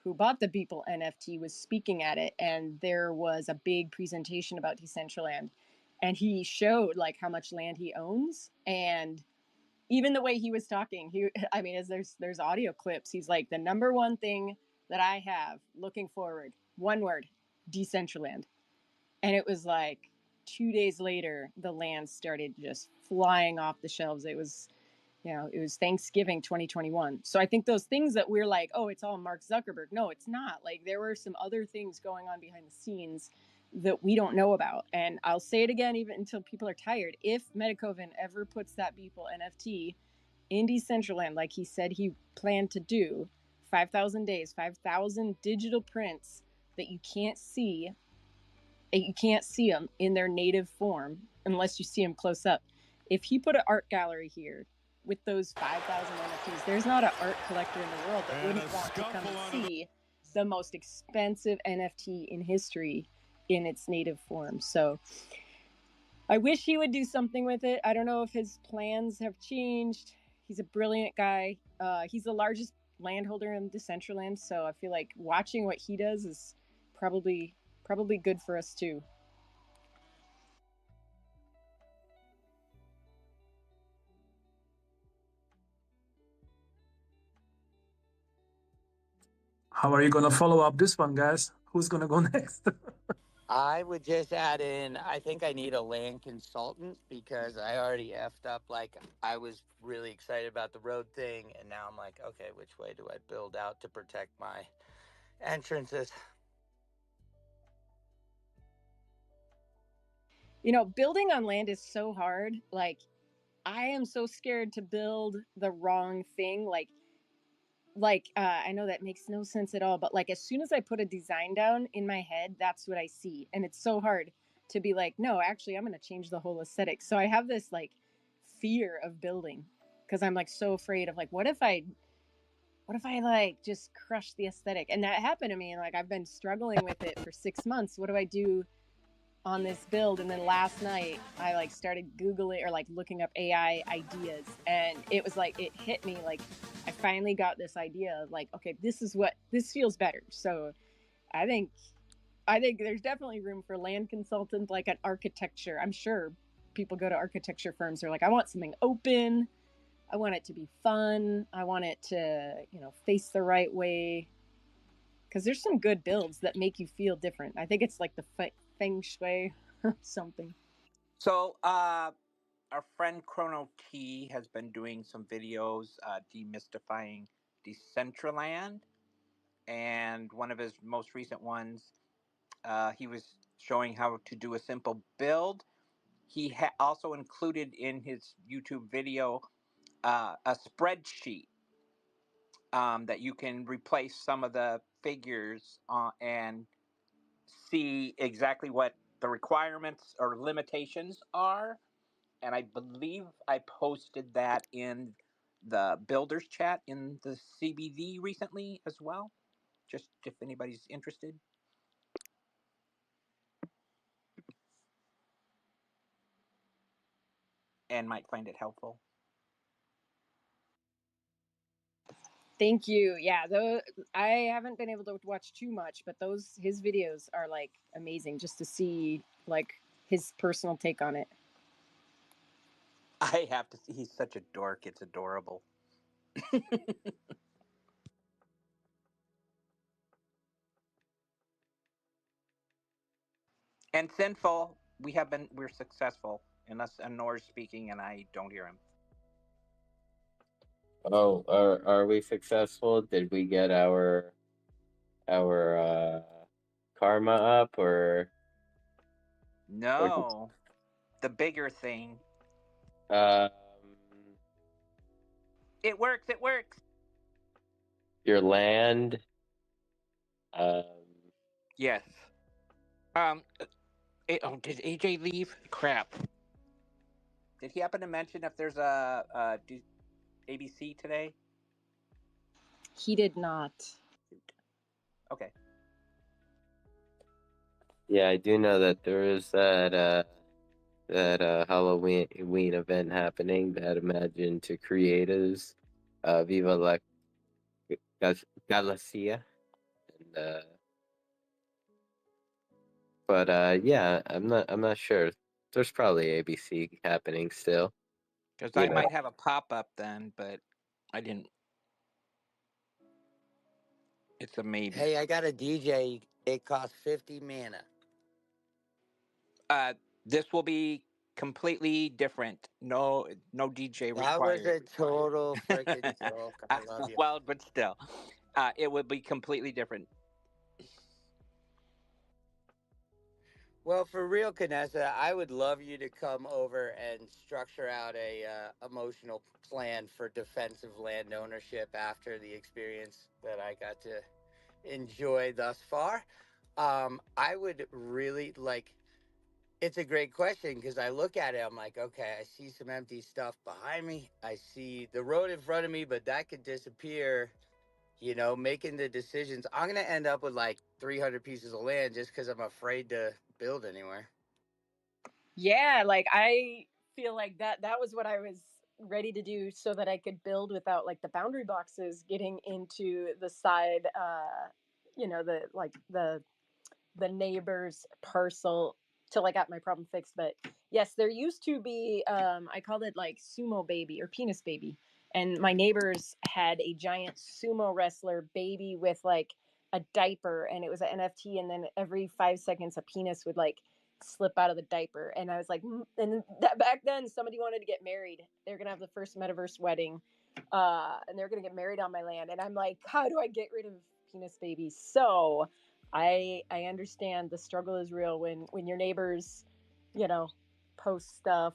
who bought the Beeple NFT, was speaking at it, and there was a big presentation about Decentraland, and he showed like how much land he owns. And even the way he was talking, as there's audio clips, he's like, the number one thing that I have looking forward, one word, Decentraland. And it was like 2 days later, the land started just flying off the shelves. It was Thanksgiving 2021. So I think those things that we're like, oh, it's all Mark Zuckerberg. No, it's not. Like there were some other things going on behind the scenes that we don't know about. And I'll say it again, even until people are tired. If Metacoven ever puts that Beeple NFT in Decentraland, like he said he planned to do, 5,000 days, 5,000 digital prints that you can't see them in their native form unless you see them close up. If he put an art gallery here with those 5,000 NFTs, there's not an art collector in the world that wouldn't want to come and see the most expensive NFT in history in its native form. So I wish he would do something with it. I don't know if his plans have changed. He's a brilliant guy. He's the largest landholder in Decentraland, so I feel like watching what he does is probably good for us too. How are you going to follow up this one, guys? Who's going to go next? I would just add in, I think I need a land consultant because I already effed up. Like, I was really excited about the road thing, and now I'm like, okay, which way do I build out to protect my entrances? Building on land is so hard. Like, I am so scared to build the wrong thing. I know that makes no sense at all, but like as soon as I put a design down in my head, that's what I see. And it's so hard to be like, no, actually I'm going to change the whole aesthetic. So I have this like fear of building, because I'm like so afraid of like, what if I like just crush the aesthetic? And that happened to me. And like, I've been struggling with it for 6 months. What do I do on this build? And then last night I like started Googling or like looking up AI ideas, and it was like, it hit me like I finally got this idea of like, okay, this feels better. So I think there's definitely room for land consultant, like an architecture. I'm sure people go to architecture firms, they're like, I want something open. I want it to be fun. I want it to, face the right way. Because there's some good builds that make you feel different. I think it's like the feng shui or something. So, our friend Chrono T has been doing some videos demystifying Decentraland, and one of his most recent ones, he was showing how to do a simple build. He also included in his YouTube video a spreadsheet that you can replace some of the figures and see exactly what the requirements or limitations are. And I believe I posted that in the builders chat in the CBD recently as well, just if anybody's interested. And might find it helpful. Thank you. Yeah, I haven't been able to watch too much, but his videos are like amazing just to see like his personal take on it. I have to see, he's such a dork, it's adorable. And Sinful, we're successful, unless Anor's speaking and I don't hear him. Oh, are we successful? Did we get our karma up or No, the bigger thing. um It works. It works. your land? Yes. Did AJ leave? Crap. Did he happen to mention if there's a ABC today? He did not. Okay. Yeah, I do know that there is that Halloween event happening that Imagine to Creators, Viva la Galacia, and but yeah, I'm not sure. There's probably ABC happening still. Because You I know, might have a pop up then, but I didn't. It's a maybe. Hey, I got a DJ. It costs 50 mana. This will be completely different. No DJ That was required. a total freaking joke. I love you. Well, but still, it would be completely different. Well, for real, Canessa, I would love you to come over and structure out a emotional plan for defensive land ownership after the experience that I got to enjoy thus far. I would really like. It's a great question because I look at it, I'm like, okay, I see some empty stuff behind me. I see the road in front of me, but that could disappear. Making the decisions. I'm gonna end up with like 300 pieces of land just because I'm afraid to build anywhere. Yeah, like I feel like that was what I was ready to do so that I could build without like the boundary boxes getting into the side the neighbor's parcel till I got my problem fixed. But yes, there used to be I called it like sumo baby or penis baby. And my neighbors had a giant sumo wrestler baby with like a diaper, and it was an NFT, and then every 5 seconds a penis would like slip out of the diaper. And I was like, and that back then somebody wanted to get married. They're gonna have the first metaverse wedding. And they're gonna get married on my land. And I'm like, how do I get rid of penis babies? So I understand the struggle is real when your neighbors, post stuff.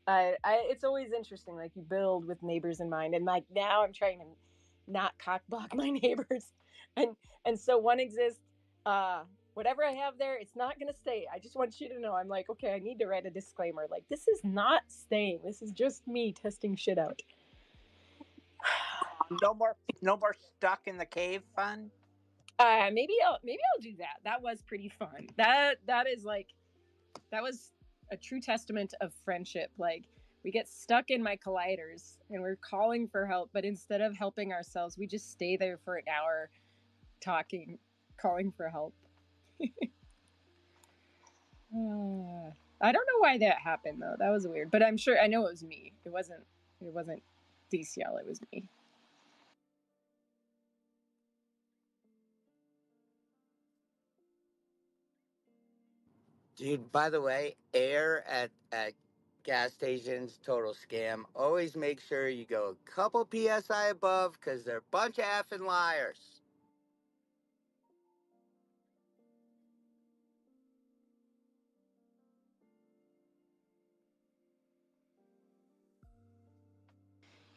It's always interesting. Like you build with neighbors in mind, and like now I'm trying to not cockblock my neighbors, and so one exists. Whatever I have there, it's not gonna stay. I just want you to know. I'm like, okay, I need to write a disclaimer. Like this is not staying. This is just me testing shit out. No more stuck in the cave fun. Maybe I'll do that. That was pretty fun. That was a true testament of friendship. Like we get stuck in my colliders and we're calling for help, but instead of helping ourselves, we just stay there for an hour talking, calling for help. I don't know why that happened though. That was weird, but I know it was me. It wasn't DCL, it was me. Dude, by the way, air at gas stations, total scam. Always make sure you go a couple PSI above because they're a bunch of effing liars.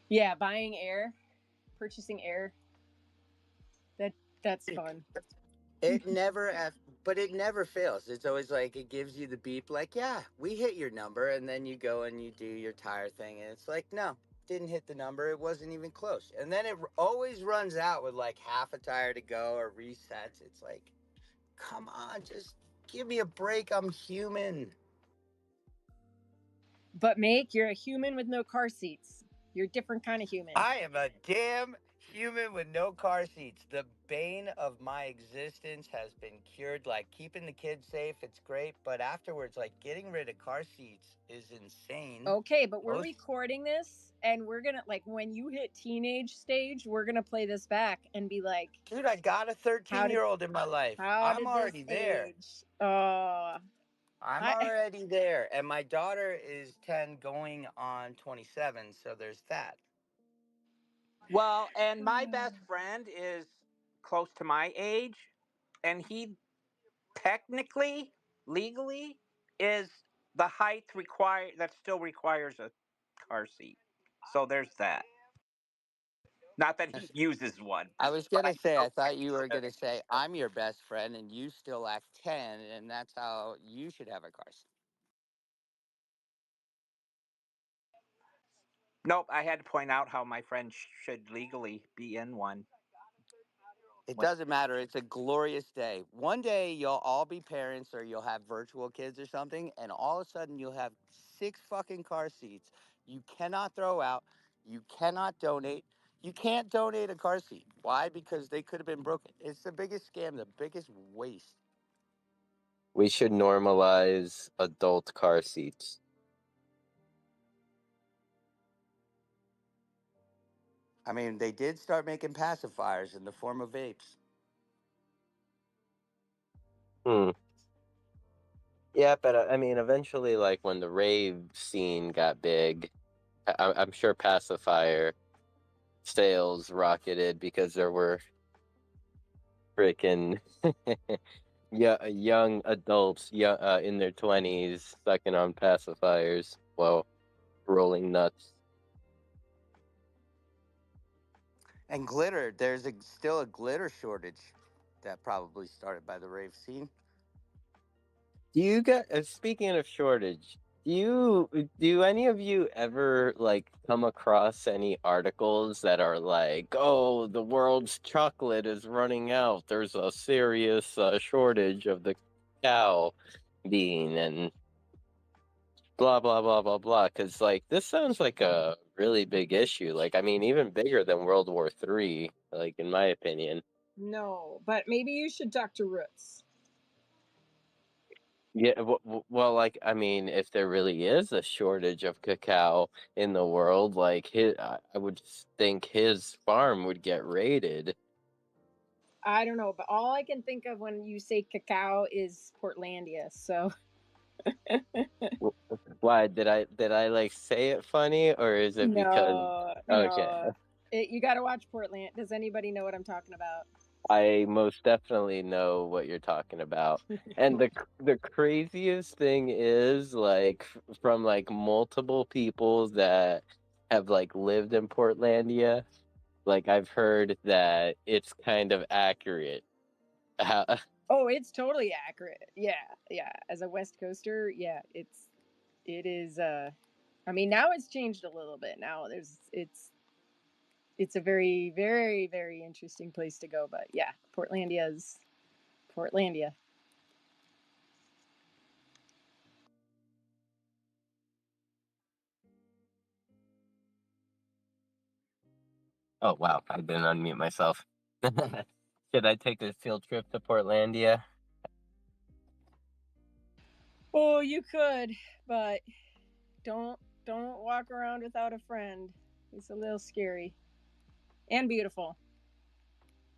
Yeah, buying air, purchasing air. That's fun. It never, but it never fails. It's always like it gives you the beep, like, yeah, we hit your number, and then you go and you do your tire thing, and it's like, no, didn't hit the number. It wasn't even close. And then it always runs out with like half a tire to go or resets. It's like, come on, just give me a break. I'm human. But you're a human with no car seats. You're a different kind of human. I am a damn human with no car seats. The bane of my existence has been cured. Like keeping the kids safe, it's great, but afterwards, like getting rid of car seats is insane. Okay, but we're recording this, and we're gonna, like, when you hit teenage stage, we're gonna play this back and be like, dude, I got a 13-year-old in my life. I'm already there. I'm already there, and my daughter is 10 going on 27, so there's that. Well, and my best friend is close to my age, and he technically, legally, is the height required that still requires a car seat. So there's that. Not that he uses one. I was gonna say, I thought you were gonna say, I'm your best friend, and you still act 10, and that's how you should have a car seat. Nope, I had to point out how my friend should legally be in one. It doesn't matter. It's a glorious day. One day you'll all be parents or you'll have virtual kids or something, and all of a sudden you'll have 6 fucking car seats you cannot throw out, you cannot donate. You can't donate a car seat. Why? Because they could have been broken. It's the biggest scam, the biggest waste. We should normalize adult car seats. I mean, they did start making pacifiers in the form of vapes. Yeah, but I mean, eventually, like when the rave scene got big, I'm sure pacifier sales rocketed because there were freaking young adults in their 20s sucking on pacifiers while rolling nuts. And glitter, there's still a glitter shortage that probably started by the rave scene. Do you get, speaking of shortage, do any of you ever like come across any articles that are like, oh, the world's chocolate is running out, there's a serious shortage of the cacao bean and blah blah blah blah blah? Because like this sounds like a really big issue, like I mean even bigger than World War III, like in my opinion. No, but maybe you should talk to Roots. Yeah, well, like, I mean, if there really is a shortage of cacao in the world, like, I would think his farm would get raided. I don't know, but all I can think of when you say cacao is Portlandia, so. Why, did I, like, say it funny, or is it because... Okay. No. You gotta watch Portland. Does anybody know what I'm talking about? I most definitely know what you're talking about. And the craziest thing is, like, from, like, multiple people that have, like, lived in Portlandia, like, I've heard that it's kind of accurate. Oh, it's totally accurate. Yeah. As a West Coaster, yeah, it is. I mean, now it's changed a little bit. Now it's a very, very, very interesting place to go. But yeah, Portlandia's Portlandia. Oh, wow. I didn't unmute myself. Should I take a field trip to Portlandia? Oh, you could, but don't walk around without a friend. It's a little scary and beautiful.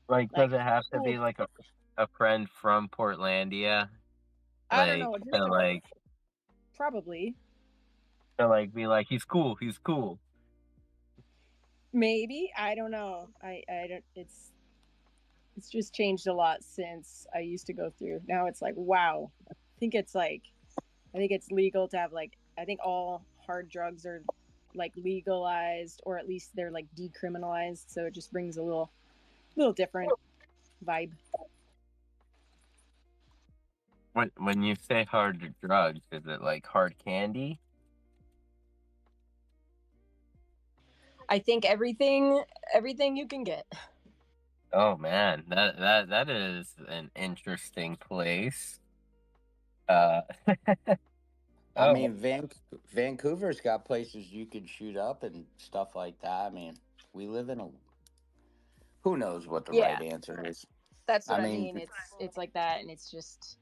Like, Like, does it have to cool. be like a friend from Portlandia? I don't Like know, just to like probably, to like be like he's cool, he's cool. maybe. I don't know. I don't. It's just changed a lot since I used to go through. Now it's like, wow. I think it's legal to have like, I think all hard drugs are like legalized, or at least they're like decriminalized. So it just brings a little different vibe. When you say hard drugs, is it like hard candy? I think everything you can get. Oh man, that is an interesting place. I Oh, mean, Vancouver's got places you could shoot up and stuff like that. I mean, we live in a. Who knows what the Yeah, right answer is? that's I what I mean, mean. It's like that, and it's just,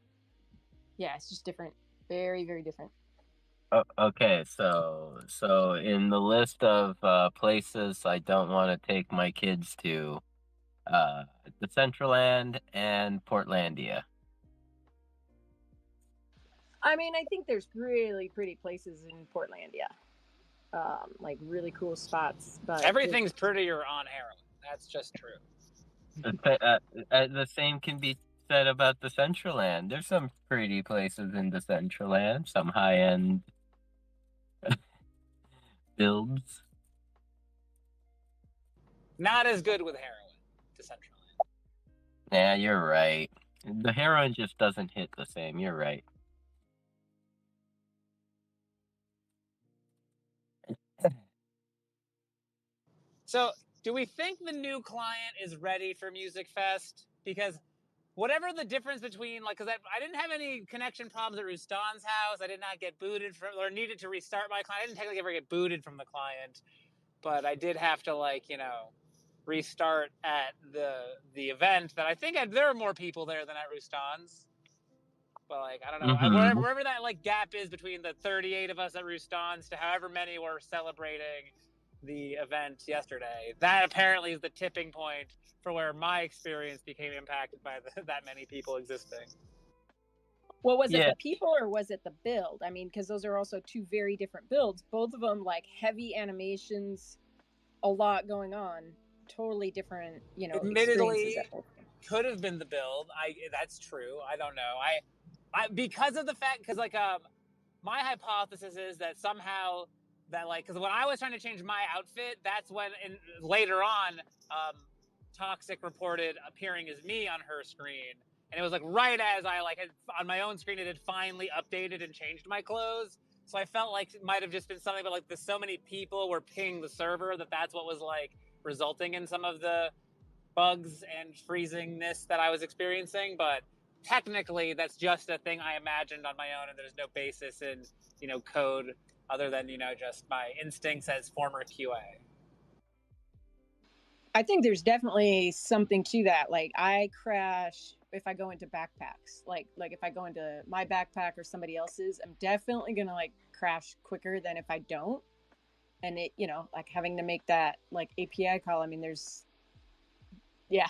yeah, it's just different. Very, very different. okay. So in the list of places I don't want to take my kids to, Decentraland and Portlandia. I mean, I think there's really pretty places in Portlandia, like really cool spots. But Everything's prettier on heroin. That's just true. The same can be said about Decentraland. There's some pretty places in Decentraland, some high-end builds. Not as good with heroin. Decentraland. Yeah, you're right. The heroin just doesn't hit the same. You're right. So, do we think the new client is ready for Music Fest? Because whatever the difference between, like, because I didn't have any connection problems at Rustan's house. I did not get booted from, or needed to restart my client. I didn't technically ever get booted from the client, but I did have to, like, restart at the event that I think there are more people there than at Rustan's. But, like, I don't know. Mm-hmm. Wherever that, like, gap is between the 38 of us at Rustan's to however many were celebrating the event yesterday, that apparently is the tipping point for where my experience became impacted by that many people existing. well, was it the people or was it the build? I mean, because those are also two very different builds. Both of them like heavy animations, a lot going on, totally different, Admittedly, experiences. could have been the build. That's true. I don't know. I because of the fact, because like my hypothesis is that somehow that, like, because when I was trying to change my outfit, that's when later on Toxic reported appearing as me on her screen, and it was like right as I like had on my own screen, it had finally updated and changed my clothes. So I felt like it might have just been something, but like so many people were pinging the server that's what was like resulting in some of the bugs and freezingness that I was experiencing. But technically, that's just a thing I imagined on my own, and there's no basis in code other than just my instincts as former QA. I think there's definitely something to that. Like, I crash if I go into backpacks. Like if I go into my backpack or somebody else's, I'm definitely gonna like crash quicker than if I don't. And it, like having to make that like API call. I mean, yeah,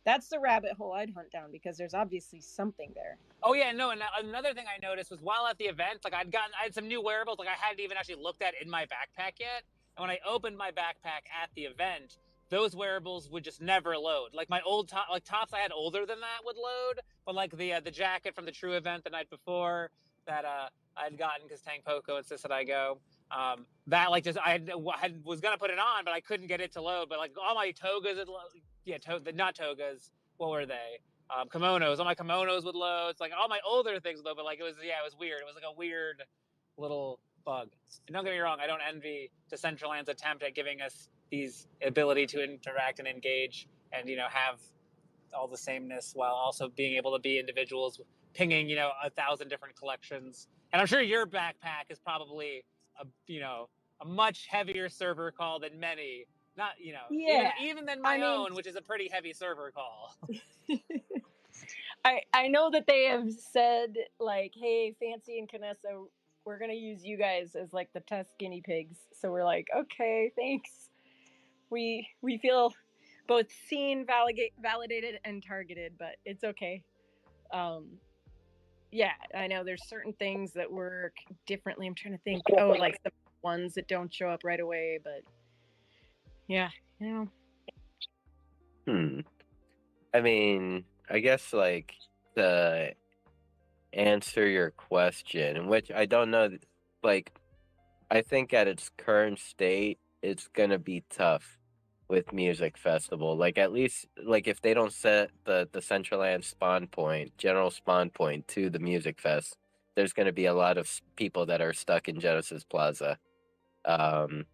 that's the rabbit hole I'd hunt down, because there's obviously something there. Oh yeah, no. And another thing I noticed was while at the event, like I had some new wearables, like I hadn't even actually looked at in my backpack yet. And when I opened my backpack at the event, those wearables would just never load. Like my old tops I had older than that would load, but like the jacket from the True event the night before that I'd gotten because Tang Poco insisted I go. That like just I was gonna put it on, but I couldn't get it to load. But like all my togas, not togas. What were they? Kimonos. All my kimonos would load. It's like all my older things would load, but like it was weird. It was like a weird little bug. And don't get me wrong, I don't envy Decentraland's attempt at giving us these ability to interact and engage and have all the sameness while also being able to be individuals pinging 1,000 different collections. And I'm sure your backpack is probably a much heavier server call than many. Not even than my own, which is a pretty heavy server call. I know that they have said like, hey, Fancy and Canessa we're gonna use you guys as like the test guinea pigs. So we're like, okay, thanks. We feel both seen, validated, and targeted, but it's okay. Yeah, I know there's certain things that work differently. I'm trying to think. Oh, like the ones that don't show up right away, but yeah, you know. I mean, I guess like to answer your question, which I don't know, like I think at its current state, it's gonna be tough with Music Festival. Like at least like if they don't set the Decentraland spawn point, general spawn point to the Music Fest, there's gonna be a lot of people that are stuck in Genesis Plaza. Um,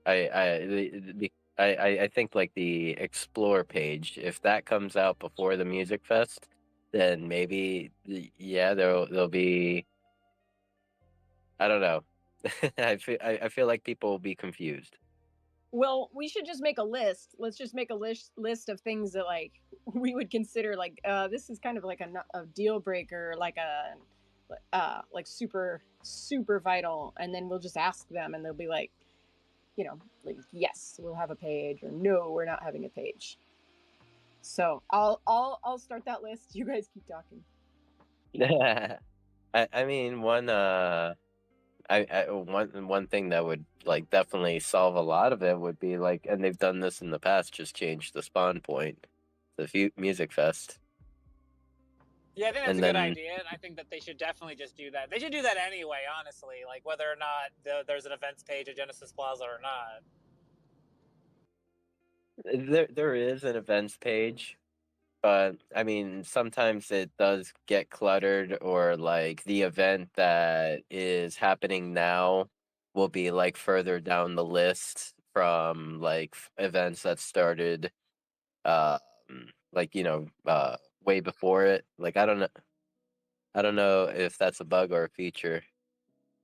I think like the Explore page, if that comes out before the Music Fest, then maybe yeah, there'll be, I don't know. I feel like people will be confused. Well, we should just make a list. Let's just make a list of things that like we would consider like this is kind of like a deal breaker, like a like super vital, and then we'll just ask them, and they'll be like, you know, like yes, we'll have a page, or no, we're not having a page. So I'll start that list. You guys keep talking. I mean one thing that would like definitely solve a lot of it would be like, and they've done this in the past, just change the spawn point, the Music Fest. Yeah, I think that's And a good then idea, and I think that they should definitely just do that. They should do that anyway, honestly, like whether or not there's an events page at Genesis Plaza or not. there is an events page, but I mean sometimes it does get cluttered, or like the event that is happening now will be like further down the list from like events that started um like way before it. Like I don't know if that's a bug or a feature.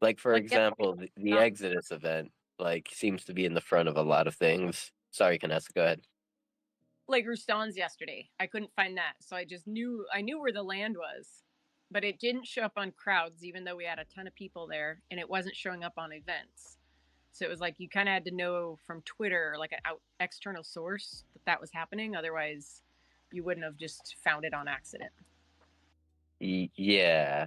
Like for Like example, the Exodus event like seems to be in the front of a lot of things. Sorry, Canessa, go ahead. like Rustan's yesterday. I couldn't find that, so I knew where the land was, but it didn't show up on crowds, even though we had a ton of people there, and it wasn't showing up on events. So it was like you kind of had to know from Twitter, like an external source, that was happening. Otherwise, you wouldn't have just found it on accident. Yeah.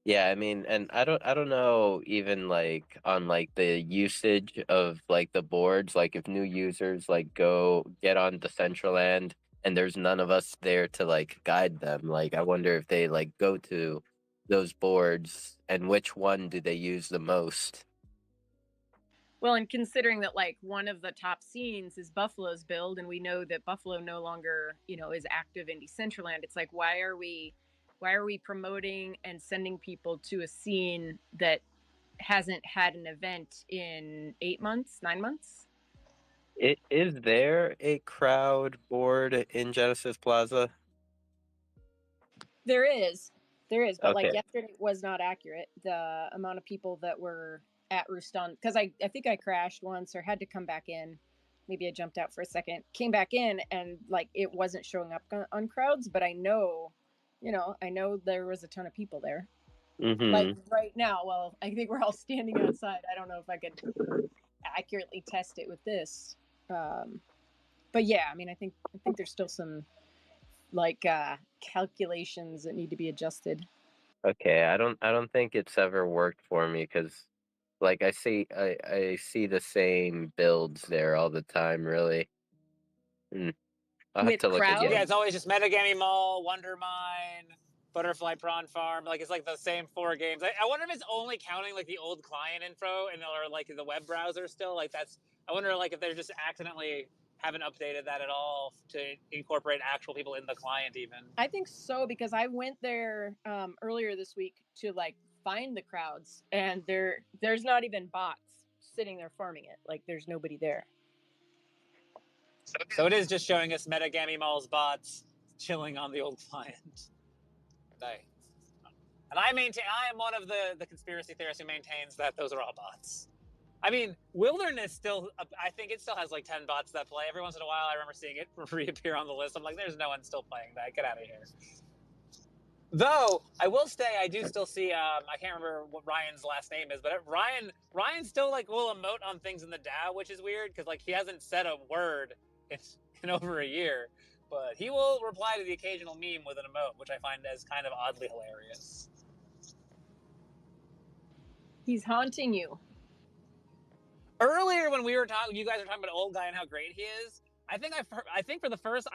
Yeah, I mean, and I don't know even like on like the usage of like the boards, like if new users like go get on Decentraland and there's none of us there to like guide them. Like I wonder if they like go to those boards and which one do they use the most? Well, and considering that like one of the top scenes is Buffalo's build, and we know that Buffalo no longer, is active in Decentraland, it's like why are we promoting and sending people to a scene that hasn't had an event in 8 months, 9 months? Is there a crowd board in Genesis Plaza? There is. But like Okay. yesterday was not accurate. The amount of people that were at Ruston, because I think I crashed once or had to come back in. Maybe I jumped out for a second, came back in, and like it wasn't showing up on crowds. But I know, I know there was a ton of people there. Like right now, well, I think we're all standing outside. I don't know if I could accurately test it with this, but yeah, I mean, I think there's still some like calculations that need to be adjusted. Okay, I don't think it's ever worked for me because like I see the same builds there all the time, really. I'll have With to look crowds? again. Yeah, it's always just Metagame Mall, Wonder Mine, Butterfly Prawn Farm. Like it's like the same 4 games. I wonder if it's only counting like the old client info and or like the web browser still. Like that's, I wonder like if they're just accidentally haven't updated that at all to incorporate actual people in the client even. I think so, because I went there earlier this week to like find the crowds, and there's not even bots sitting there farming it. Like there's nobody there. So it is just showing us Metagame Mall's bots chilling on the old client. And I am one of the conspiracy theorists who maintains that those are all bots. I mean, Wilderness still, I think it still has like 10 bots that play. Every once in a while, I remember seeing it reappear on the list. I'm like, there's no one still playing that. Get out of here. Though I will say, I do still see. I can't remember what Ryan's last name is, but Ryan still like will emote on things in the DAO, which is weird because like he hasn't said a word in over a year, but he will reply to the occasional meme with an emote, which I find as kind of oddly hilarious. He's haunting you. Earlier when we were talking, you guys were talking about Old Guy and how great he is. I think I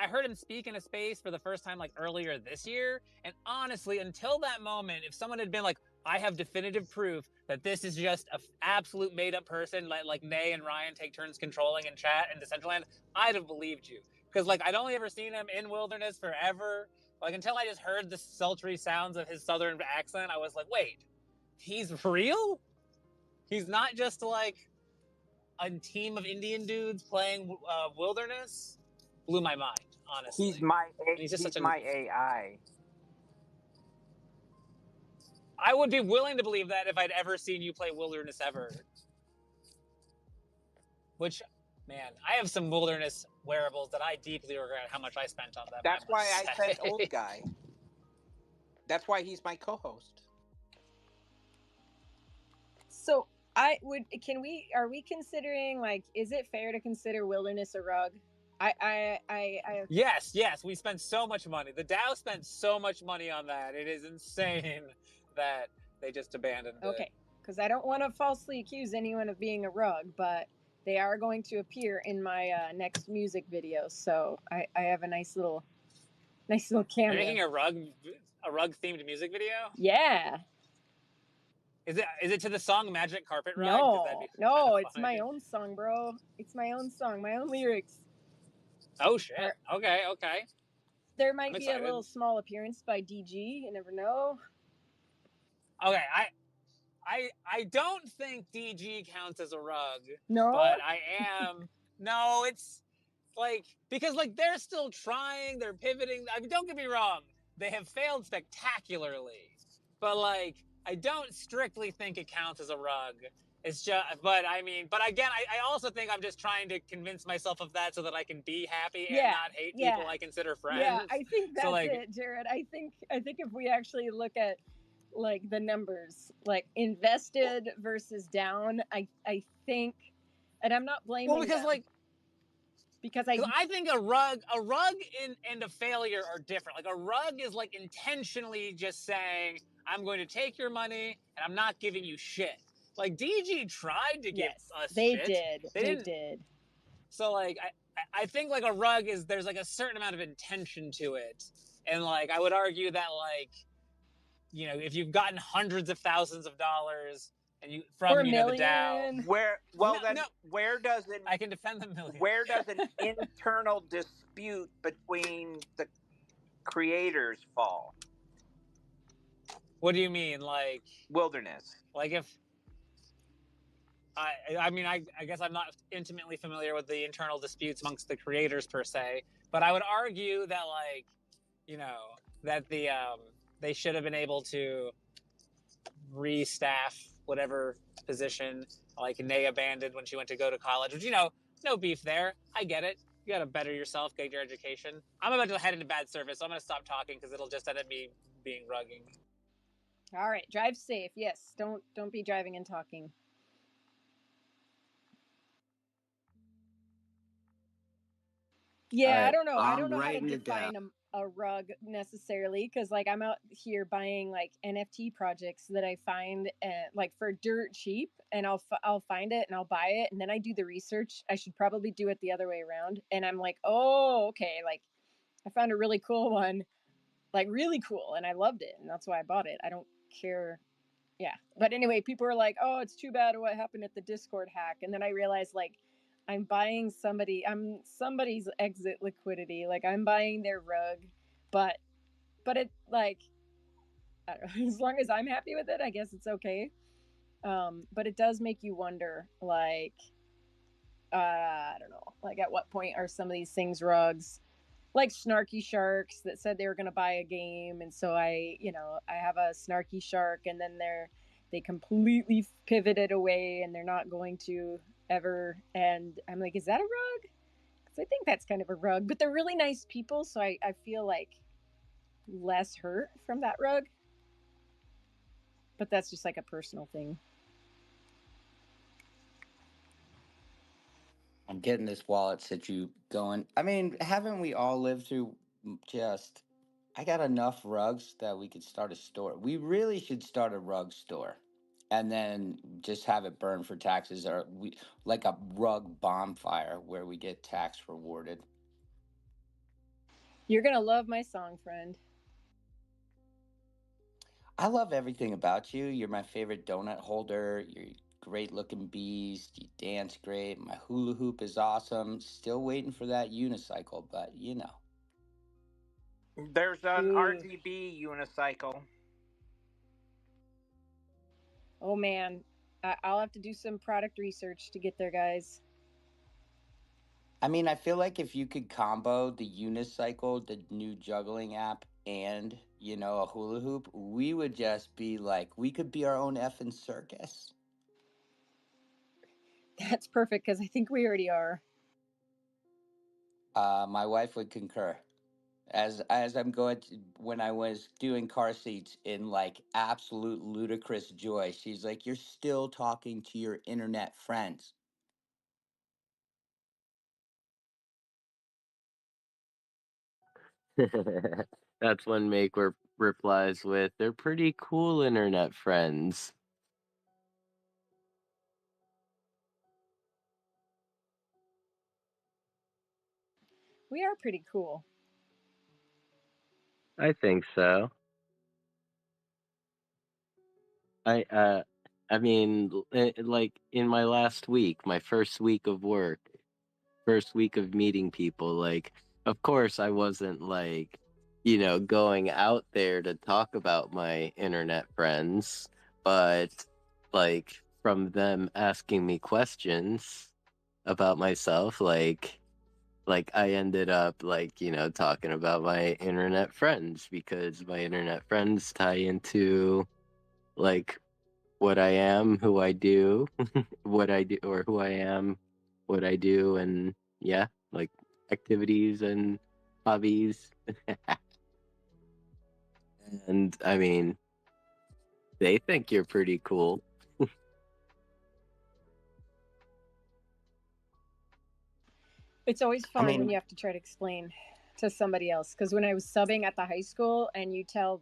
heard him speak in a space for the first time like earlier this year. And honestly, until that moment, if someone had been like, I have definitive proof that this is just an absolute made up person, like Nay and Ryan take turns controlling in chat and Decentraland, I'd have believed you. Because like I'd only ever seen him in Wilderness forever. Like until I just heard the sultry sounds of his southern accent, I was like, wait, he's real? He's not just like a team of Indian dudes playing Wilderness? Blew my mind, honestly. He's my my AI. I would be willing to believe that if I'd ever seen you play Wilderness ever. Which, man, I have some Wilderness wearables that I deeply regret how much I spent on them. That's why I said Old Guy. That's why he's my co-host. So are we considering, like, is it fair to consider Wilderness a rug? Yes, we spent so much money. The DAO spent so much money on that. It is insane that they just abandoned it. Okay, because I don't want to falsely accuse anyone of being a rug, but they are going to appear in my next music video. So I have a nice little camera. You're making a rug themed music video? Yeah. Is it to the song Magic Carpet Ride? No, it's my own song, bro. It's my own song, my own lyrics. Oh shit. Okay. There might be a little small appearance by DG, you never know. Okay, I don't think DG counts as a rug. No. But I am. No, it's like, because like they're still trying, they're pivoting. I mean, don't get me wrong, they have failed spectacularly. But like, I don't strictly think it counts as a rug. It's just, but again, I also think I'm just trying to convince myself of that so that I can be happy and not hate people I consider friends. Yeah, I think that's it, Jared. I think if we actually look at like the numbers, like invested versus down, I think, and I'm not blaming them. Because I think a rug and a failure are different. Like a rug is like intentionally just saying, I'm going to take your money and I'm not giving you shit. Like DG tried to give us shit. They did. So like I think like a rug is, there's like a certain amount of intention to it. And like I would argue that like, you know, if you've gotten hundreds of thousands of dollars and you from the DAO, where does it? I can defend the million. Where does an internal dispute between the creators fall? What do you mean, like Wilderness? Like if I guess I'm not intimately familiar with the internal disputes amongst the creators per se, but I would argue that like, you know, that the they should have been able to restaff whatever position like Nay abandoned when she went to go to college, which, you know, no beef there. I get it. You got to better yourself, get your education. I'm about to head into bad service, so I'm going to stop talking because it'll just end up me being rugging. All right, drive safe. Yes, don't be driving and talking. Yeah, right. I don't know how to define a rug necessarily, because like I'm out here buying like NFT projects that I find like for dirt cheap, and I'll find it and I'll buy it, and then I do the research. I should probably do it the other way around, and I'm like, oh, okay, like I found a really cool one, like really cool, and I loved it, and that's why I bought it. I don't care. Yeah, but anyway, people were like, oh, it's too bad what happened at the Discord hack, and then I realized like I'm buying somebody's exit liquidity. Like I'm buying their rug, but it like, I don't know, as long as I'm happy with it, I guess it's okay. But it does make you wonder, like, I don't know, like at what point are some of these things rugs? Like Snarky Sharks that said they were going to buy a game, and so I have a Snarky Shark, and then they completely pivoted away, and they're not going to ever. And I'm like, is that a rug? Because I think that's kind of a rug, but they're really nice people, so I feel like less hurt from that rug. But that's just like a personal thing. I'm getting this wallet situ going. I mean, haven't we all lived through just? I got enough rugs that we could start a store. We really should start a rug store, and then just have it burn for taxes, or we like a rug bonfire where we get tax rewarded. You're gonna love my song, friend. I love everything about you. You're my favorite donut holder. You're a great looking beast. You dance great. My hula hoop is awesome. Still waiting for that unicycle, but you know. There's an Ooh. RGB unicycle. Oh man, I'll have to do some product research to get there, guys. I mean, I feel like if you could combo the unicycle, the new juggling app, and, you know, a hula hoop, we would just be like, we could be our own effing circus. That's perfect because I think we already are. My wife would concur. As I'm going to, when I was doing car seats in like absolute ludicrous joy, she's like, "You're still talking to your internet friends." That's when replies with, "They're pretty cool internet friends." We are pretty cool. I think so. I uh I mean, like in my last week, my first week of work, first week of meeting people, like of course I wasn't like, going out there to talk about my internet friends, but like from them asking me questions about myself, like I ended up like, talking about my internet friends because my internet friends tie into like what I am, who I do, what I do, or who I am, what I do, and yeah, like activities and hobbies. And I mean, they think you're pretty cool. It's always I fun when mean, you have to try to explain to somebody else. Because when I was subbing at the high school, and you tell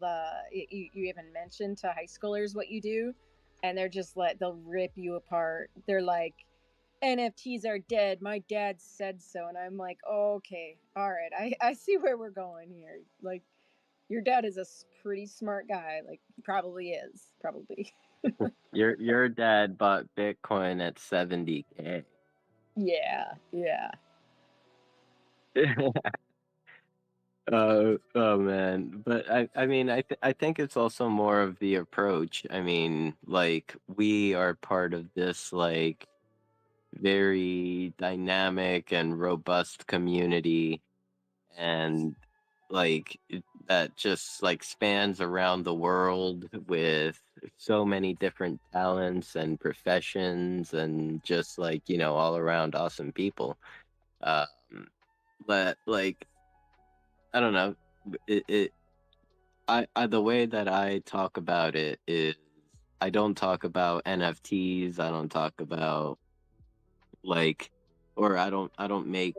you even mention to high schoolers what you do, and they're just like they'll rip you apart. They're like, NFTs are dead. My dad said so, and I'm like, oh, okay, all right, I see where we're going here. Like, your dad is a pretty smart guy. Like, he probably is, probably. Your dad bought Bitcoin at 70K. Yeah, yeah. Oh man, but I mean I think it's also more of the approach. I mean, like we are part of this like very dynamic and robust community, and that just like spans around the world with so many different talents and professions and just like, all around awesome people. Um, but like I don't know, it I the way that I talk about it is I don't talk about NFTs, I don't talk about like or I don't make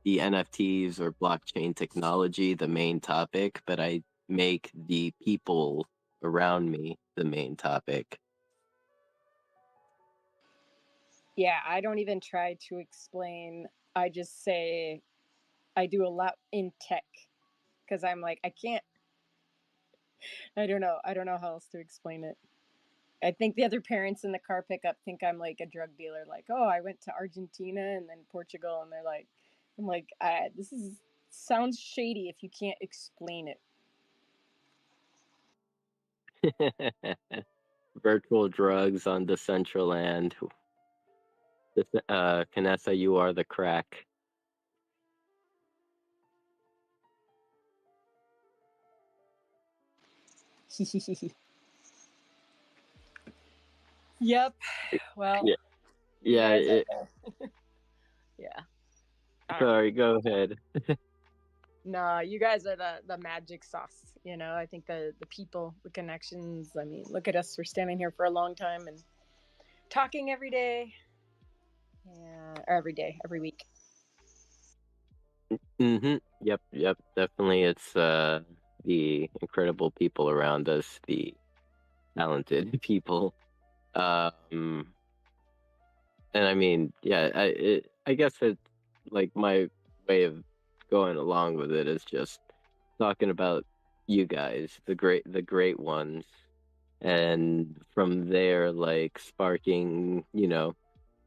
the NFTs or blockchain technology the main topic, but I make the people around me the main topic. Yeah, I don't even try to explain. I just say I do a lot in tech because I'm like, I can't, I don't know. I don't know how else to explain it. I think the other parents in the car pickup think I'm like a drug dealer. Like, oh, I went to Argentina and then Portugal, and they're like, I'm like, this is sounds shady if you can't explain it. Virtual drugs on Decentraland. Canessa, you are the crack. Yep. Well, Yeah, you yeah. guys, yeah. Sorry, go ahead. No, you guys are the magic sauce. You know, I think the people, the connections. I mean, look at us. We're standing here for a long time and talking every day. Yeah, or every day, every week. Yep. Definitely, it's the incredible people around us, the talented people. Um, and I mean, yeah, I guess it's like my way of going along with it is just talking about you guys, the great ones, and from there, like sparking,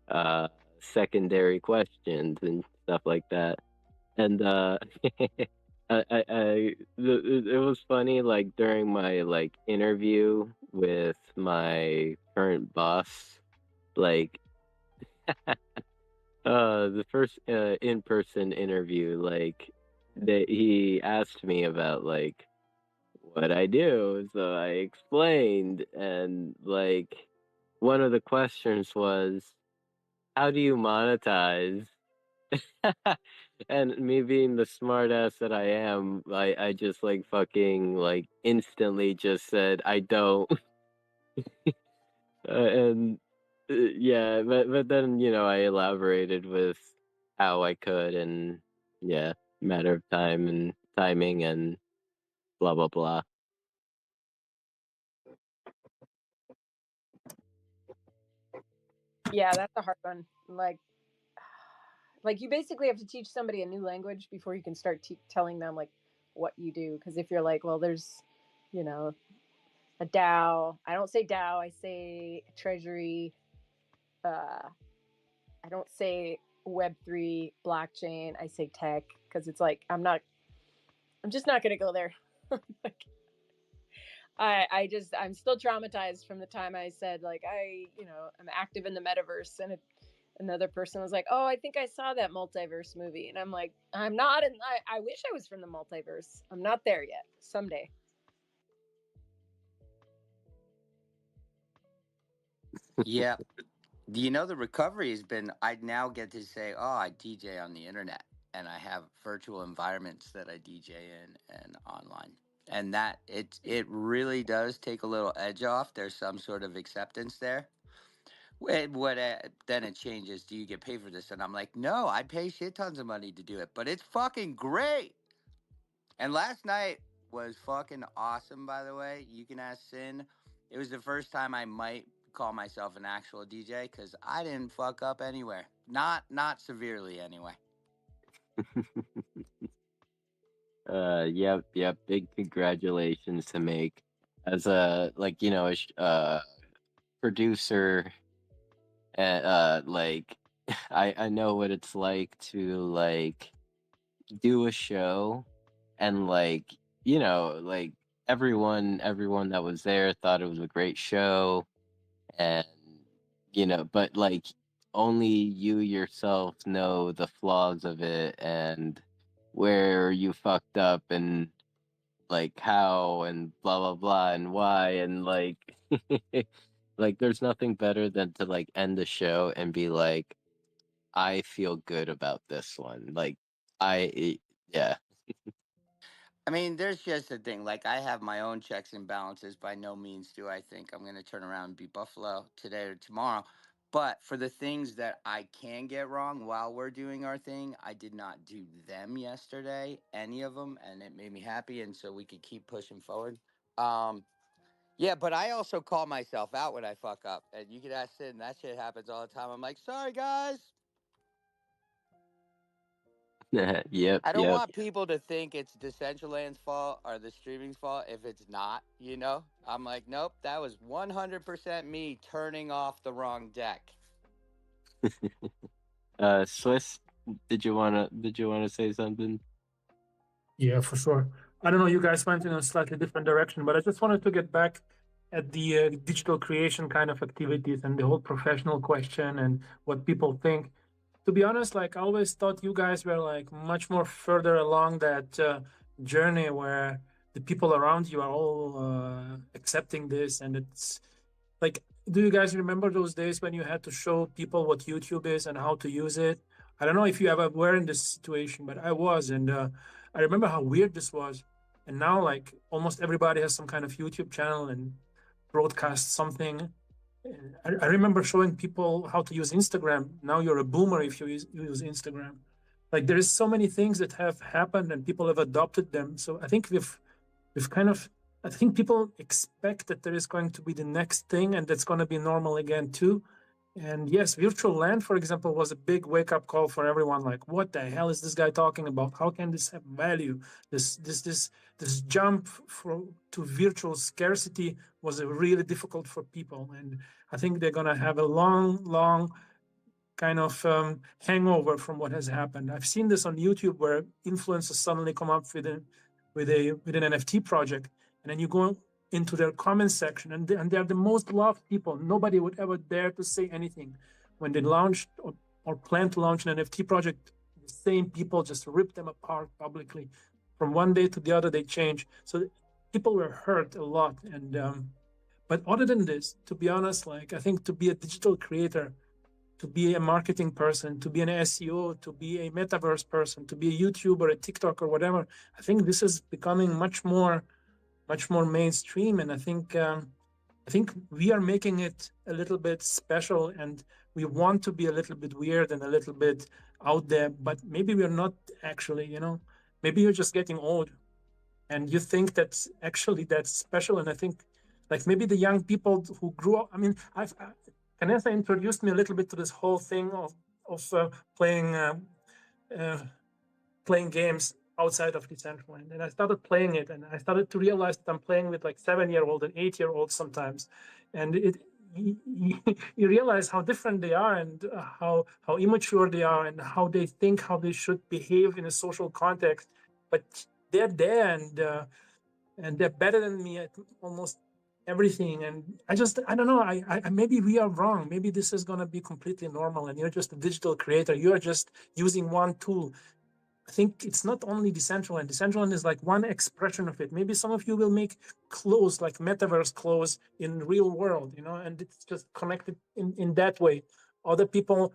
uh, secondary questions and stuff like that. And it was funny, like during my like interview with my current boss, like the first in-person interview, like he asked me about like what I do, so I explained, and like one of the questions was, how do you monetize? And me being the smartass that I am, I just like fucking like instantly just said I don't. And yeah, but then I elaborated with how I could, and yeah, matter of time and timing and blah blah blah. Yeah, that's a hard one. Like you basically have to teach somebody a new language before you can start telling them like what you do. Because if you're like, well, there's, you know, a DAO. I don't say DAO. I say treasury. I don't say Web3 blockchain. I say tech because it's like I'm just not gonna go there. Like, I'm still traumatized from the time I said like I'm active in the metaverse, and another person was like, oh, I think I saw that multiverse movie, and I'm like, I'm not, and I wish I was from the multiverse. I'm not there yet. Someday. Yeah. You know, the recovery has been, I now get to say, oh, I DJ on the internet and I have virtual environments that I DJ in and online. And that it really does take a little edge off. There's some sort of acceptance there. Then it changes. Do you get paid for this? And I'm like, no, I pay shit tons of money to do it, but it's fucking great. And last night was fucking awesome, by the way. You can ask Sin. It was the first time I might call myself an actual DJ because I didn't fuck up anywhere. Not severely anyway. Yep. Big congratulations to make as a like producer. Like I know what it's like to like do a show, and like like everyone that was there thought it was a great show, and but like only you yourself know the flaws of it and where you fucked up, and like how and blah blah blah and why, and like like there's nothing better than to like end the show and be like, I feel good about this one. Like yeah. I mean, there's just a thing. Like, I have my own checks and balances. By no means do I think I'm going to turn around and be Buffalo today or tomorrow. But for the things that I can get wrong while we're doing our thing, I did not do them yesterday, any of them, and it made me happy. And so we could keep pushing forward. Um, yeah, but I also call myself out when I fuck up. And you can ask Sin, that shit happens all the time. I'm like, sorry, guys. Yep. I don't want people to think it's Decentraland's fault or the streaming's fault if it's not, you know? I'm like, nope, that was 100% me turning off the wrong deck. Swiss, did you wanna say something? Yeah, for sure. I don't know, you guys went in a slightly different direction, but I just wanted to get back at the digital creation kind of activities and the whole professional question and what people think. To be honest, like I always thought you guys were like much more further along that journey where the people around you are all accepting this, and it's like, do you guys remember those days when you had to show people what YouTube is and how to use it? I don't know if you ever were in this situation, but I was, and I remember how weird this was. And now, like, almost everybody has some kind of YouTube channel and broadcasts something. I remember showing people how to use Instagram. Now you're a boomer if you use Instagram. Like, there is so many things that have happened and people have adopted them. So I think we've kind of, I think people expect that there is going to be the next thing and that's going to be normal again too. And yes, virtual land, for example, was a big wake-up call for everyone. Like, what the hell is this guy talking about? How can this have value? This jump to virtual scarcity was really difficult for people, and I think they're gonna have a long kind of hangover from what has happened. I've seen this on YouTube where influencers suddenly come up with an NFT project, and then you go into their comment section, and they're the most loved people. Nobody would ever dare to say anything. When they launched or plan to launch an NFT project, the same people just rip them apart publicly. From one day to the other, they change. So people were hurt a lot. And but other than this, to be honest, like I think to be a digital creator, to be a marketing person, to be an SEO, to be a metaverse person, to be a YouTuber, a TikTok, or whatever, I think this is becoming much more mainstream, and I think we are making it a little bit special, and we want to be a little bit weird and a little bit out there, but maybe we're not actually, maybe you're just getting old and you think that's special. And I think like maybe the young people who grew up, I mean, Vanessa introduced me a little bit to this whole thing of playing games outside of Decentraland. And I started playing it, and I started to realize that I'm playing with like 7-year-old and 8-year-old sometimes. And you realize how different they are, and how immature they are, and how they think, how they should behave in a social context. But they're there, and they're better than me at almost everything. And I don't know, I maybe we are wrong. Maybe this is going to be completely normal, and you're just a digital creator. You're just using one tool. I think it's not only Decentraland. Decentraland is like one expression of it. Maybe some of you will make clothes, like metaverse clothes in real world, and it's just connected in that way. Other people,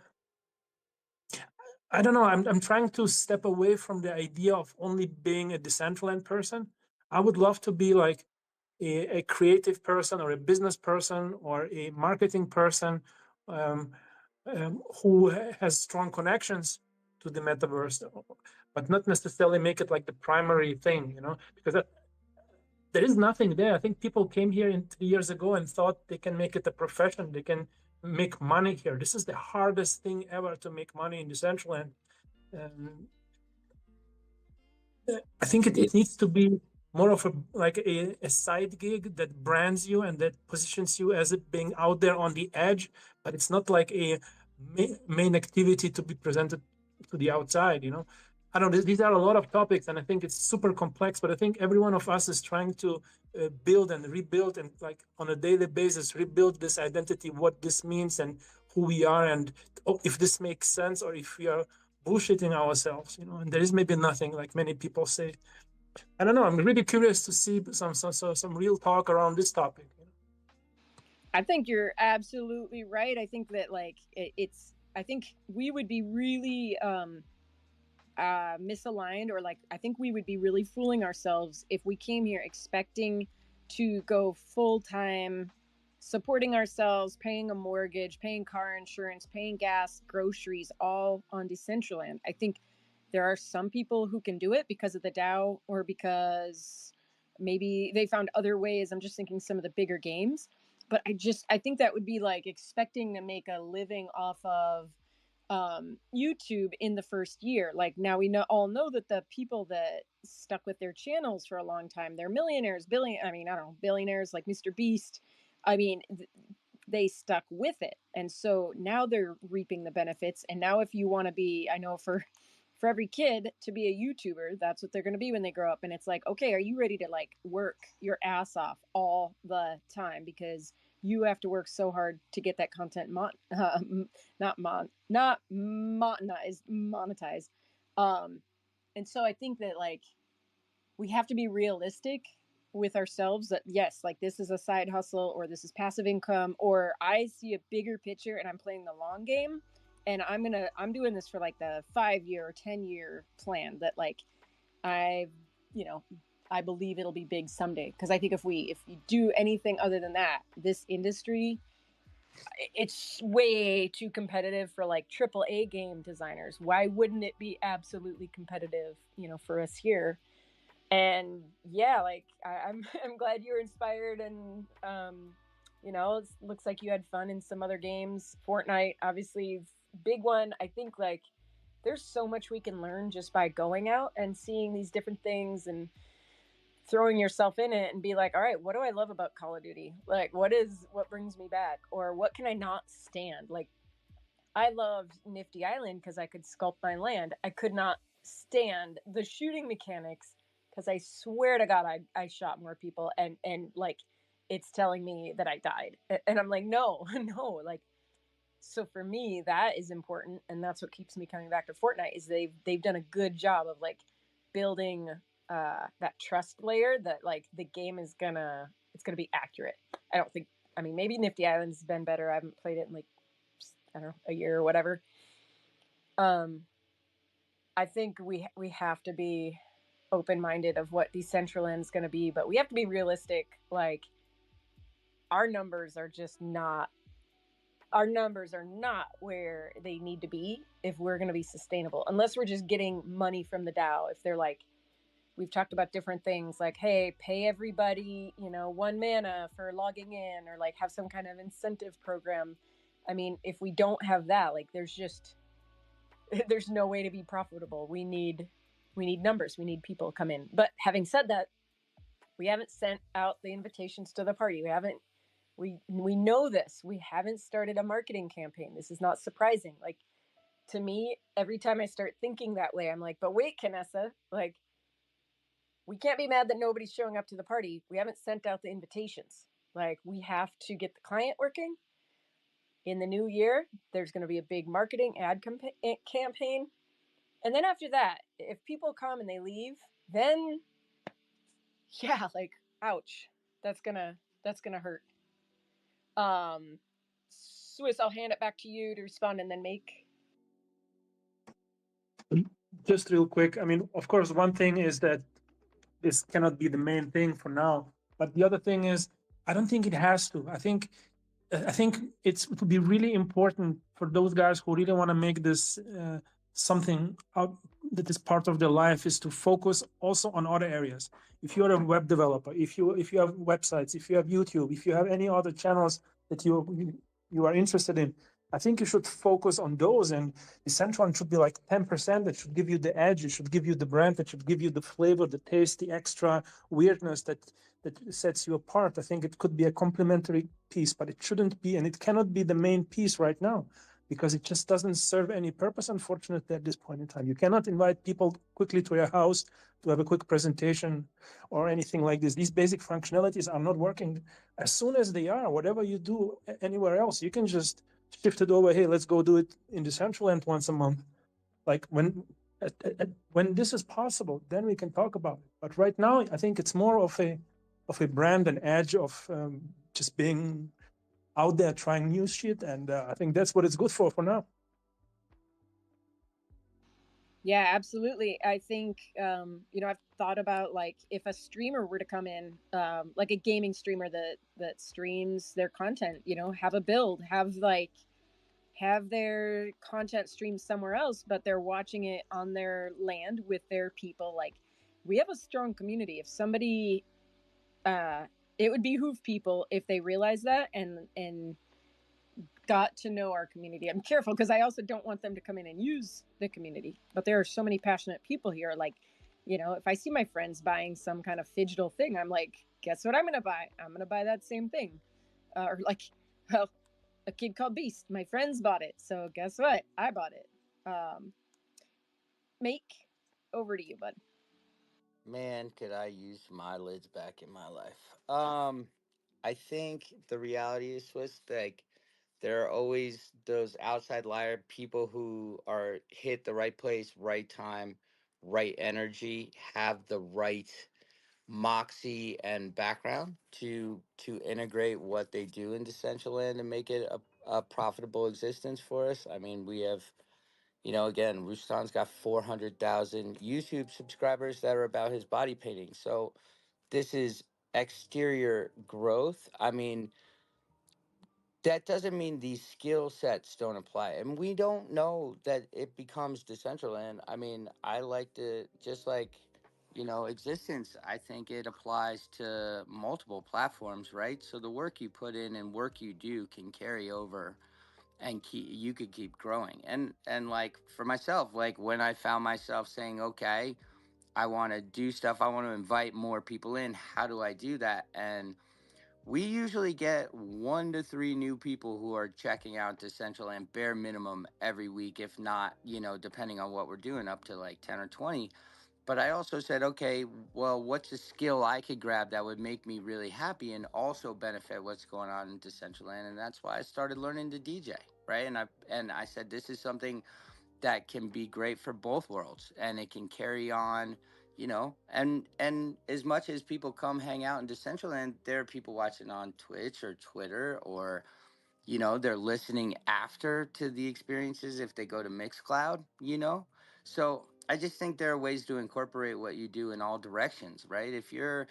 I don't know, I'm trying to step away from the idea of only being a Decentraland person. I would love to be like a creative person or a business person or a marketing person who has strong connections to the metaverse, but not necessarily make it like the primary thing, because there is nothing there. I think people came here 3 years ago and thought they can make it a profession. They can make money here. This is the hardest thing ever to make money in Decentraland. I think it needs to be more of a side gig that brands you and that positions you as it being out there on the edge, but it's not like a main activity to be presented to the outside. I don't know, these are a lot of topics, and I think it's super complex, but I think every one of us is trying to build and rebuild, and like on a daily basis rebuild this identity, what this means and who we are, and if this makes sense or if we are bullshitting ourselves, and there is maybe nothing, like many people say. I don't know. I'm really curious to see some real talk around this topic. I think you're absolutely right. I think that like I think we would be really misaligned, or like I think we would be really fooling ourselves if we came here expecting to go full time, supporting ourselves, paying a mortgage, paying car insurance, paying gas, groceries, all on Decentraland. I think there are some people who can do it because of the DAO, or because maybe they found other ways. I'm just thinking some of the bigger games, but I think that would be like expecting to make a living off of YouTube in the first year. Like now we all know that the people that stuck with their channels for a long time, they're millionaires, billionaires like Mr. Beast. I mean, they stuck with it, and so now they're reaping the benefits. And now if you want to be, I know for every kid to be a YouTuber, that's what they're going to be when they grow up. And it's like, okay, are you ready to like work your ass off all the time, because you have to work so hard to get that content not monetized. And so I think that like we have to be realistic with ourselves, that yes, like this is a side hustle, or this is passive income, or I see a bigger picture and I'm playing the long game, and I'm doing this for like the 5-year or 10-year plan, that like I, you know, I believe it'll be big someday, because I think if you do anything other than that, this industry, it's way too competitive for like triple A game designers. Why wouldn't it be absolutely competitive, for us here? And yeah, like I'm I'm glad you were inspired, and it looks like you had fun in some other games. Fortnite, obviously, big one. I think like there's so much we can learn just by going out and seeing these different things and throwing yourself in it and be like, all right, what do I love about Call of Duty? Like, what brings me back, or what can I not stand? Like, I loved Nifty Island because I could sculpt my land. I could not stand the shooting mechanics because I swear to God, I shot more people, and like it's telling me that I died, and I'm like, no, no, like. So for me, that is important, and that's what keeps me coming back to Fortnite. Is they've done a good job of like building that trust layer that like the game is gonna be accurate. I don't think. I mean, maybe Nifty Island's been better. I haven't played it in like, I don't know, a year or whatever. I think we have to be open minded of what Decentraland is going to be, but we have to be realistic. Like, our numbers are just not. Our numbers are not where they need to be if we're going to be sustainable. Unless we're just getting money from the DAO. If they're like, we've talked about different things like, hey, pay everybody, 1 mana for logging in, or like have some kind of incentive program. I mean, if we don't have that, like there's no way to be profitable. We need numbers. We need people to come in. But having said that, we haven't sent out the invitations to the party. We know this. We haven't started a marketing campaign. This is not surprising. Like, to me, every time I start thinking that way, I'm like, but wait, Canessa, like, we can't be mad that nobody's showing up to the party. We haven't sent out the invitations. Like, we have to get the client working. In the new year, there's going to be a big marketing ad campaign. And then after that, if people come and they leave, then yeah, like, ouch. That's gonna hurt. Swiss, I'll hand it back to you to respond and then make. Just real quick, I mean, of course, one thing is that this cannot be the main thing for now, but the other thing is, I don't think it has to. I think it would be really important for those guys who really want to make this something out that is part of their life, is to focus also on other areas. If you're a web developer, if you have websites, if you have YouTube, if you have any other channels that you are interested in, I think you should focus on those, and the central one should be like 10%. That should give you the edge. It should give you the brand. That should give you the flavor, the taste, the extra weirdness that sets you apart. I think it could be a complementary piece, but it shouldn't be, and it cannot be the main piece right now, because it just doesn't serve any purpose, unfortunately, at this point in time. You cannot invite people quickly to your house to have a quick presentation or anything like this. These basic functionalities are not working. As soon as they are, whatever you do anywhere else, you can just shift it over. Hey, let's go do it in Decentraland once a month. Like, when this is possible, then we can talk about it. But right now, I think it's more of a brand and edge of just being out there trying new shit, and I think that's what it's good for now. Yeah, absolutely. I think I've thought about, like, if a streamer were to come in, like a gaming streamer that streams their content, have a build, have their content streamed somewhere else, but they're watching it on their land with their people. Like, we have a strong community. If somebody, it would behoove people if they realize that and got to know our community. I'm careful because I also don't want them to come in and use the community. But there are so many passionate people here. Like, if I see my friends buying some kind of digital thing, I'm like, guess what I'm going to buy? I'm going to buy that same thing. Or like, well, a kid called Beast. My friends bought it. So guess what? I bought it. Make, over to you, bud. Man, could I use my lids back in my life? I think the reality is, Swiss, like, there are always those outside liar people who are hit the right place, right time, right energy, have the right moxie and background to integrate what they do into Central Land and make it a profitable existence for us. I mean, we have You know, again, Rustan's got 400,000 YouTube subscribers that are about his body painting. So this is exterior growth. I mean, that doesn't mean these skill sets don't apply. And we don't know that it becomes Decentraland. I mean, I like to, just like, you know, existence, I think it applies to multiple platforms, right? So the work you put in and work you do can carry over and you could keep growing. And like for myself, like when I found myself saying, okay, I want to do stuff, I want to invite more people in, how do I do that? And we usually get 1 to 3 new people who are checking out Decentraland bare minimum every week, if not, you know, depending on what we're doing, up to like 10 or 20. But I also said, okay, well, what's a skill I could grab that would make me really happy and also benefit what's going on in Decentraland? And that's why I started learning to DJ, right? And I said, this is something that can be great for both worlds, and it can carry on, you know. And as much as people come hang out in Decentraland, there are people watching on Twitch or Twitter, or you know, they're listening after to the experiences if they go to Mixcloud, you know. So I just think there are ways to incorporate what you do in all directions, right? If you're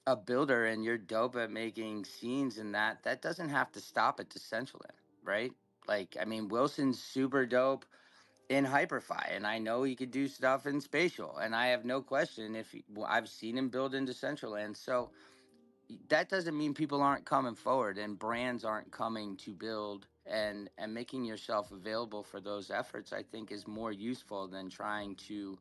a builder and you're dope at making scenes, and that doesn't have to stop at Decentraland, right? Like, I mean, Wilson's super dope in Hyperfy, and I know he could do stuff in Spatial, and I have no question if I've seen him build into Decentraland. So that doesn't mean people aren't coming forward and brands aren't coming to build, and making yourself available for those efforts, I think, is more useful than trying to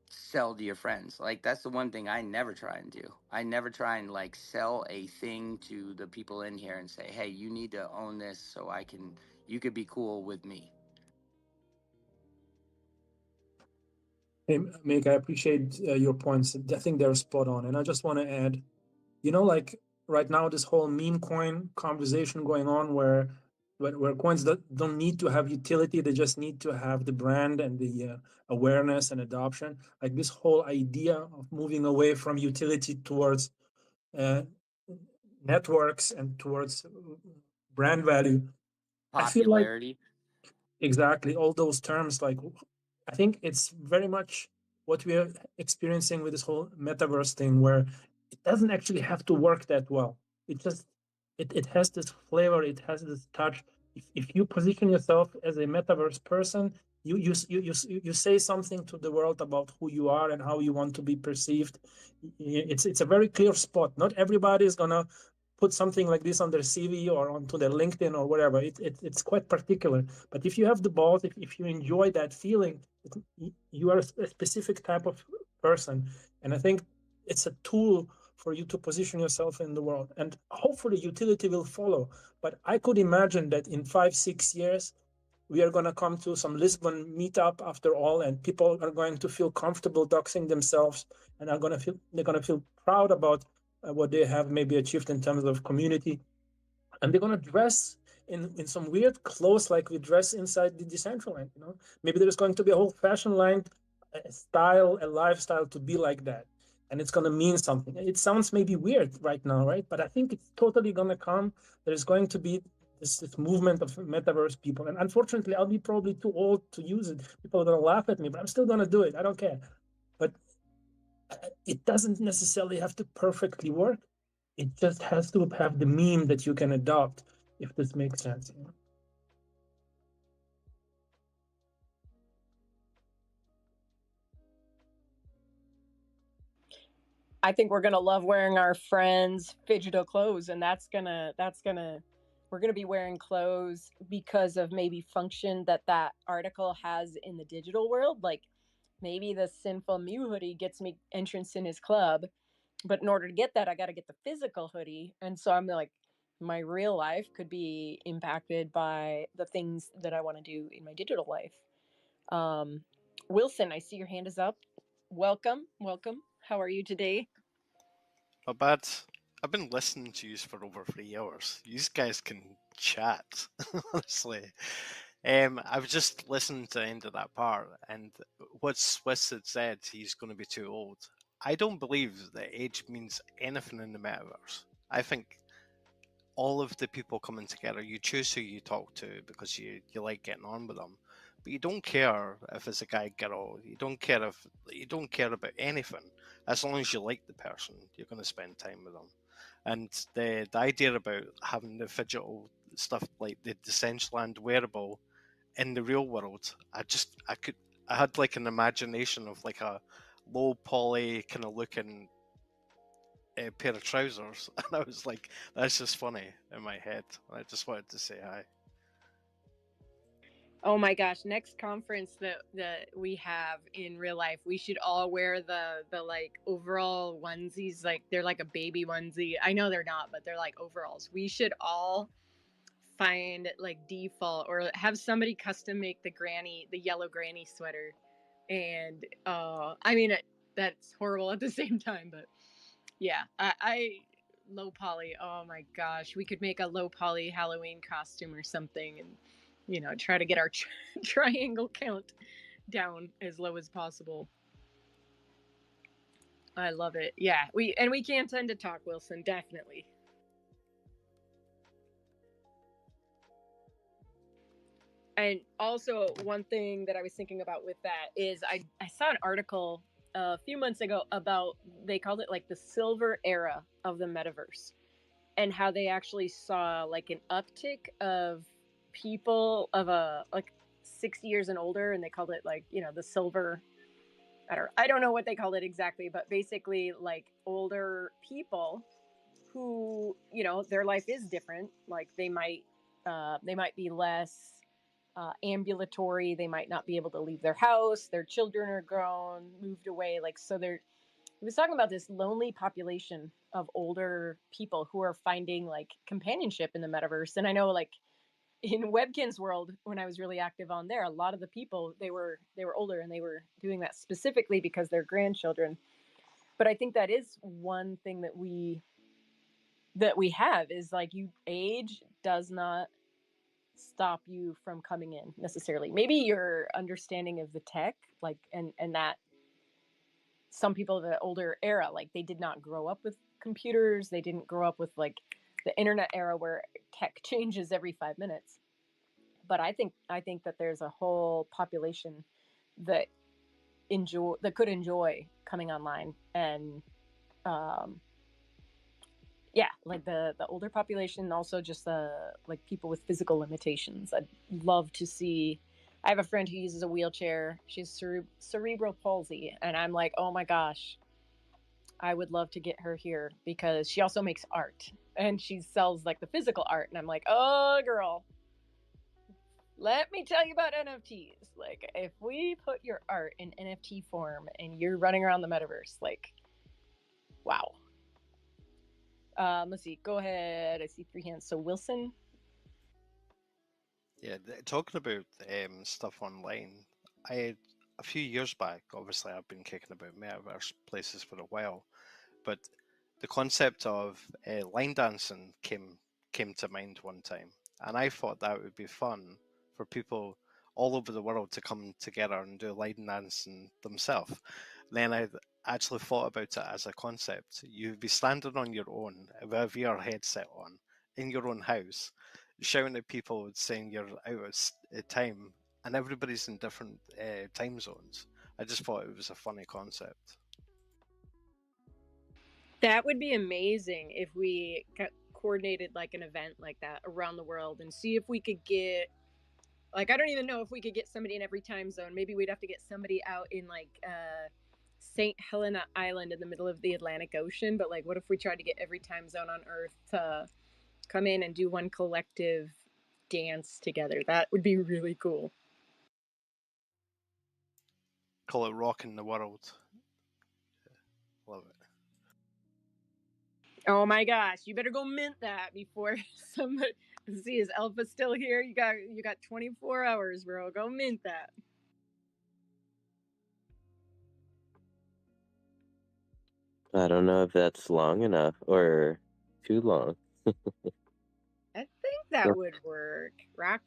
sell to your friends. Like, that's the one thing I never try and do. I never try and like sell a thing to the people in here and say, hey, you need to own this so you could be cool with me. Hey, Mick, I appreciate your points. I think they're spot on. And I just want to add, you know, like right now, this whole meme coin conversation going on where coins don't need to have utility, they just need to have the brand and the awareness and adoption. Like this whole idea of moving away from utility towards uh, networks and towards brand value. I feel like Popularity. exactly all those terms, like I think it's very much what we are experiencing with this whole metaverse thing, where it doesn't actually have to work that well. It just it has this flavor, it has this touch. If you position yourself as a metaverse person, you say something to the world about who you are and how you want to be perceived. It's a very clear spot. Not everybody is gonna put something like this on their CV or onto their LinkedIn or whatever. It's quite particular. But if you have the balls, if you enjoy that feeling, you are a specific type of person. And I think it's a tool for you to position yourself in the world. And hopefully utility will follow. But I could imagine that in 5, 6 years, we are going to come to some Lisbon meetup after all, and people are going to feel comfortable doxing themselves and they're going to feel proud about what they have maybe achieved in terms of community, and they're gonna dress in some weird clothes like we dress inside the Decentraland. You know, maybe there's going to be a whole fashion line, a style, a lifestyle to be like that, and it's gonna mean something. It sounds maybe weird right now, right? But I think it's totally gonna come. There's going to be this movement of metaverse people, and unfortunately, I'll be probably too old to use it. People are gonna laugh at me, but I'm still gonna do it. I don't care. But it doesn't necessarily have to perfectly work. It just has to have the meme that you can adopt, if this makes sense. You know? I think we're gonna love wearing our friends' digital clothes, and we're gonna be wearing clothes because of maybe function that article has in the digital world. Like maybe the Sinful Mew hoodie gets me entrance in his club, but in order to get that, I got to get the physical hoodie, and so I'm like, my real life could be impacted by the things that I want to do in my digital life. Wilson, I see your hand is up. Welcome, welcome. How are you today? Not bad. I've been listening to you for over 3 hours. You guys can chat, honestly. I was just listening to the end of that part, and what Swiss had said, he's going to be too old. I don't believe that age means anything in the metaverse. I think all of the people coming together, you choose who you talk to because you like getting on with them. but you don't care if it's a guy girl. You don't care about anything. As long as you like the person, you're going to spend time with them. And the idea about having the digital stuff like the Decentraland wearable in the real world, I had like an imagination of like a low poly kind of looking pair of trousers, and I was like, that's just funny in my head. I just wanted to say hi. Oh my gosh, next conference that we have in real life, we should all wear the like overall onesies, like they're like a baby onesie. I know they're not, but they're like overalls. We should all find like default or have somebody custom make the yellow granny sweater. And I mean that's horrible at the same time, but yeah, I low poly. Oh my gosh, we could make a low poly Halloween costume or something, and try to get our triangle count down as low as possible. I love it. Yeah, we can't tend to talk, Wilson, definitely. And also, one thing that I was thinking about with that is I saw an article a few months ago about, they called it like the silver era of the metaverse, and how they actually saw like an uptick of people of like 60 years and older, and they called it like the silver. I don't know what they called it exactly, but basically like older people who their life is different. Like they might be less ambulatory. They might not be able to leave their house. Their children are grown, moved away. Like, so they're, he was talking about this lonely population of older people who are finding like companionship in the metaverse. And I know like in Webkin's world, when I was really active on there, a lot of the people, they were older, and they were doing that specifically because they're grandchildren. But I think that is one thing that we have, is like, age does not stop you from coming in necessarily. Maybe your understanding of the tech, like, and that some people of the older era, like they did not grow up with computers. They didn't grow up with like the internet era where tech changes every 5 minutes. But I think that there's a whole population that could enjoy coming online, and yeah, like the older population, also just like people with physical limitations. I'd love to see. I have a friend who uses a wheelchair. She's cerebral palsy, and I'm like, oh my gosh, I would love to get her here, because she also makes art and she sells like the physical art, and I'm like, oh girl, let me tell you about NFTs. Like, if we put your art in NFT form and you're running around the metaverse, like, wow. Let's see. Go ahead. I see 3 hands. So Wilson. Yeah, talking about stuff online, a few years back, obviously I've been kicking about metaverse places for a while, but the concept of line dancing came to mind one time, and I thought that would be fun for people all over the world to come together and do line dancing themselves. Then I actually thought about it as a concept. You'd be standing on your own with a VR headset on in your own house, shouting at people saying you're out of time, and everybody's in different time zones. I just thought it was a funny concept. That would be amazing if we coordinated like an event like that around the world, and see if we could get, like, I don't even know if we could get somebody in every time zone. Maybe we'd have to get somebody out in like St. Helena Island in the middle of the Atlantic Ocean. But like, what if we tried to get every time zone on Earth to come in and do one collective dance together? That would be really cool. Call it Rocking the World. Love it. Oh my gosh, you better go mint that before somebody. See, is Alpha still here? You got 24 hours, bro. Go mint that. I don't know if that's long enough or too long. I think that would work. Rock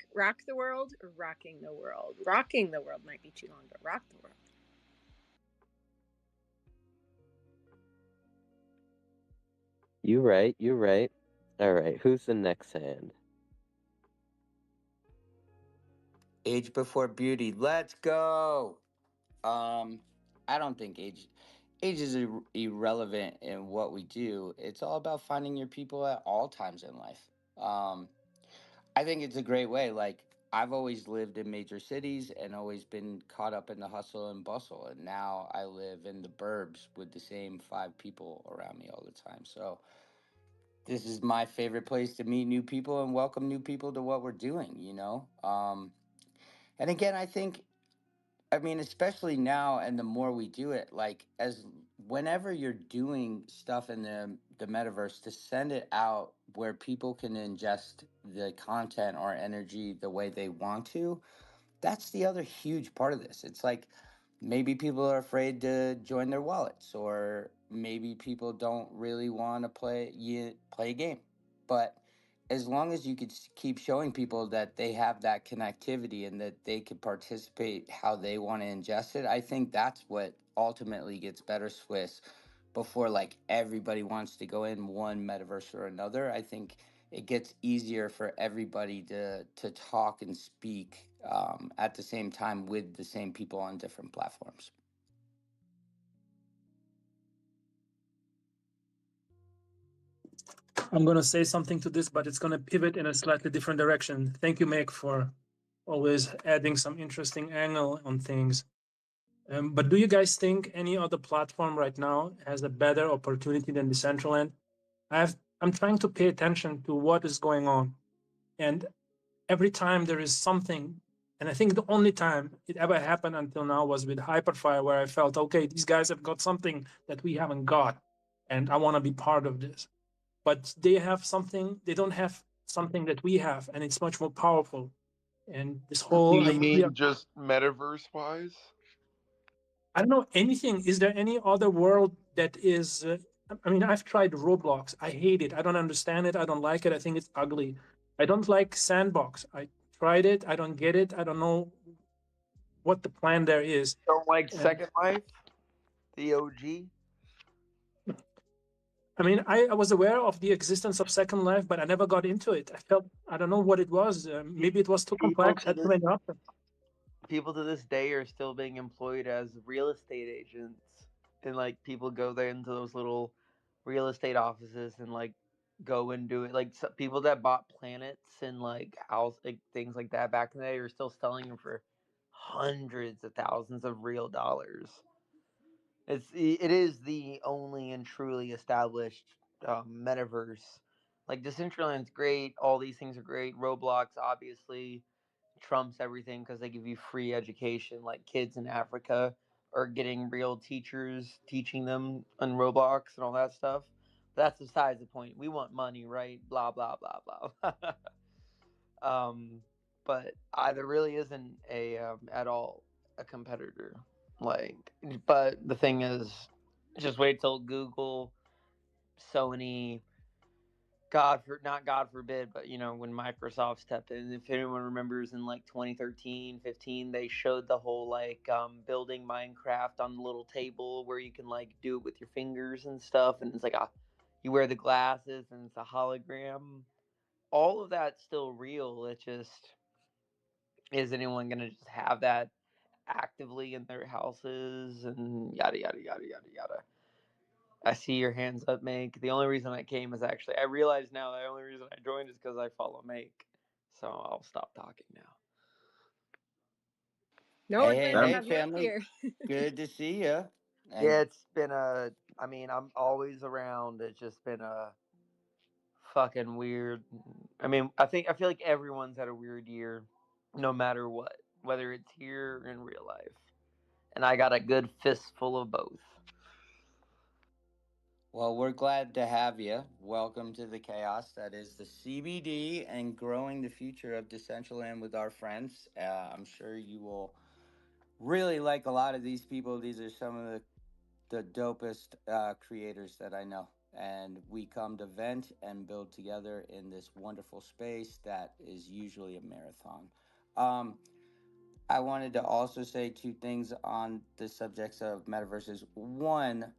the world, or rocking the world. Rocking the world might be too long, but rock the world. You right. All right, who's the next hand? Age before beauty. Let's go. Um, I don't think age is irrelevant in what we do. It's all about finding your people at all times in life. I think it's a great way. Like I've always lived in major cities and always been caught up in the hustle and bustle, and now I live in the burbs with the same five people around me all the time. So this is my favorite place to meet new people and welcome new people to what we're doing. And again, I mean, especially now, and the more we do it, like as whenever you're doing stuff in the metaverse, to send it out where people can ingest the content or energy the way they want to, that's the other huge part of this. It's like maybe people are afraid to join their wallets, or maybe people don't really want to play a game. But as long as you could keep showing people that they have that connectivity and that they could participate how they want to ingest it, I think that's what ultimately gets better Swiss before like everybody wants to go in one metaverse or another. I think it gets easier for everybody to talk and speak at the same time with the same people on different platforms. I'm going to say something to this, but it's going to pivot in a slightly different direction. Thank you, Meg, for always adding some interesting angle on things. But do you guys think any other platform right now has a better opportunity than Decentraland? I'm trying to pay attention to what is going on. And every time there is something, and I think the only time it ever happened until now was with Hyperfire, where I felt, okay, these guys have got something that we haven't got, and I want to be part of this. But they have something, they don't have something that we have, and it's much more powerful. And this Do whole you idea, mean just metaverse wise? I don't know anything. Is there any other world that is? I mean, I've tried Roblox. I hate it. I don't understand it. I don't like it. I think it's ugly. I don't like Sandbox. I tried it. I don't get it. I don't know what the plan there is. Don't like And Second Life, the OG. I mean, I was aware of the existence of Second Life, but I never got into it. I felt I don't know what it was. Maybe it was too People complex. to Had too this many options. people to this day are still being employed as real estate agents, and like people go there into those little real estate offices and like go and do it. Like people that bought planets and like house like things like that back in the day are still selling them for hundreds of thousands of real dollars. It is the only and truly established metaverse. Like Decentraland's great. All these things are great. Roblox obviously trumps everything because they give you free education. Like kids in Africa are getting real teachers teaching them on Roblox and all that stuff. That's besides the point. We want money, right? Blah blah blah blah. um, but there really isn't a at all a competitor. Like, but the thing is, just wait till Google, Sony, not God forbid, but when Microsoft stepped in, if anyone remembers in like 2013, 15, they showed the whole like building Minecraft on the little table where you can like do it with your fingers and stuff, and it's like you wear the glasses and it's a hologram. All of that's still real. It just is anyone gonna just have that actively in their houses and yada yada yada yada yada. I see your hands up, Make. The only reason I came is actually I realize now the only reason I joined is because I follow Make. So I'll stop talking now. No, Hey, we're hey, glad to Um, hey, have you up family. here. Good to see you. Yeah, And it's been a. I mean, I'm always around. It's just been a fucking weird. I mean, I feel like everyone's had a weird year, no matter what, whether it's here or in real life. And I got a good fistful of both. well, we're glad to have you. Welcome to the chaos that is the CBD and growing the future of Decentraland with our friends. I'm sure you will really like a lot of these people. These are some of the dopest creators that I know. And we come to vent and build together in this wonderful space that is usually a marathon. Um, I wanted to also say two things on the subjects of metaverses. One,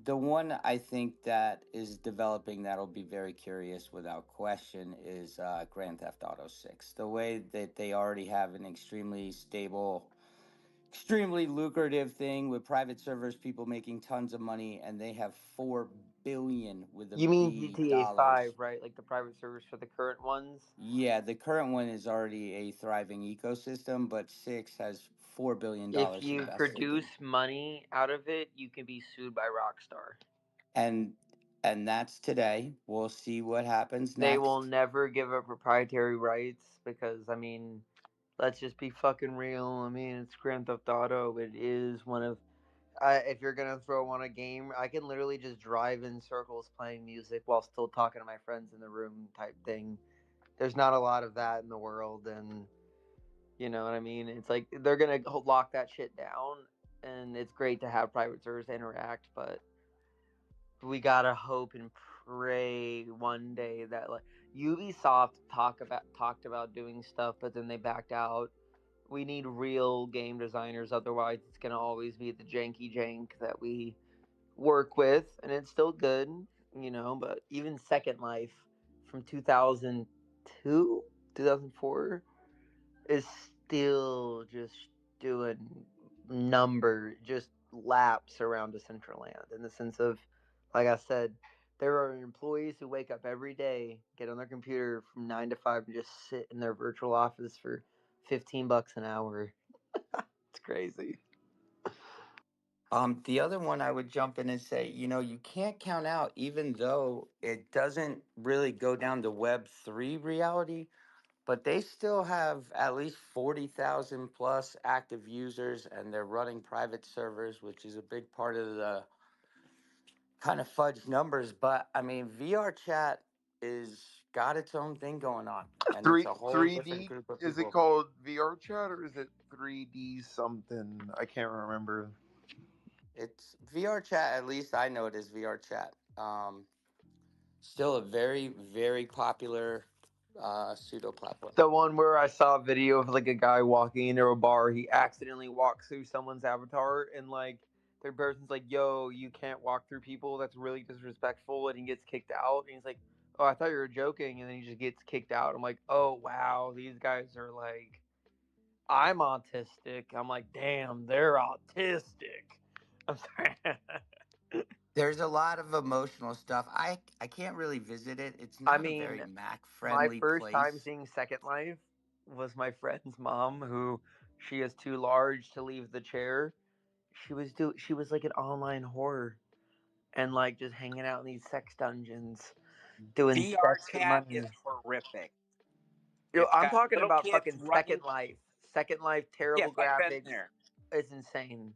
The one I think that is developing that'll be very curious without question is Grand Theft Auto 6. The way that they already have an extremely stable, extremely lucrative thing with private servers, people making tons of money, and they have 4 billion with a You mean B GTA 5, dollars. right? Like the private servers for the current ones? Yeah, the current one is already a thriving ecosystem, but 6 has $4 billion If you invested in. produce money out of it, you can be sued by Rockstar. And and that's today. We'll see what happens They will next. never give up proprietary rights because, I mean, let's just be fucking real. I mean, it's Grand Theft Auto. It is one of. If you're gonna throw on a game, I can literally just drive in circles playing music while still talking to my friends in the room, type thing. There's not a lot of that in the world, and you know what I mean. It's like they're gonna lock that shit down, and it's great to have private servers interact, but we gotta hope and pray one day that like Ubisoft talked about doing stuff, but then they backed out. We need real game designers, otherwise it's gonna always be the janky jank that we work with, and it's still good, you know. But even Second Life from 2002, 2004 is still just doing just laps around Decentraland in the sense of, like I said, there are employees who wake up every day, get on their computer from 9 to 5, and just sit in their virtual office for $15 an hour. It's crazy. The other one I would jump in and say, you can't count out, even though it doesn't really go down to Web 3 reality, but they still have at least 40,000 plus active users, and they're running private servers, which is a big part of the kind of fudge numbers. But I mean, VR chat is got its own thing going on, and it's a whole Three different D. group of Is it people. called VR chat or is it 3D something? I can't remember. It's VR chat, at least I know it is VR chat. Still a very, very popular pseudo platform. The one where I saw a video of like a guy walking into a bar, he accidentally walks through someone's avatar, and like their person's like, "Yo, you can't walk through people. That's really disrespectful," and he gets kicked out. And he's like, "Oh, I thought you were joking," and then he just gets kicked out. I'm like, "Oh wow, these guys are like, I'm autistic." I'm like, "Damn, they're autistic." I'm sorry. There's a lot of emotional stuff. I can't really visit it. It's I not a mean, very Mac my friendly first time place. seeing Second Life was my friend's mom, who she is too large to leave the chair. She was like an online whore and like just hanging out in these sex dungeons doing VR sex for chat is money. horrific. Yo, It's I'm got talking little about kids fucking running. Second Life. Second Life, Yes, terrible I've been graphics. there. It's insane.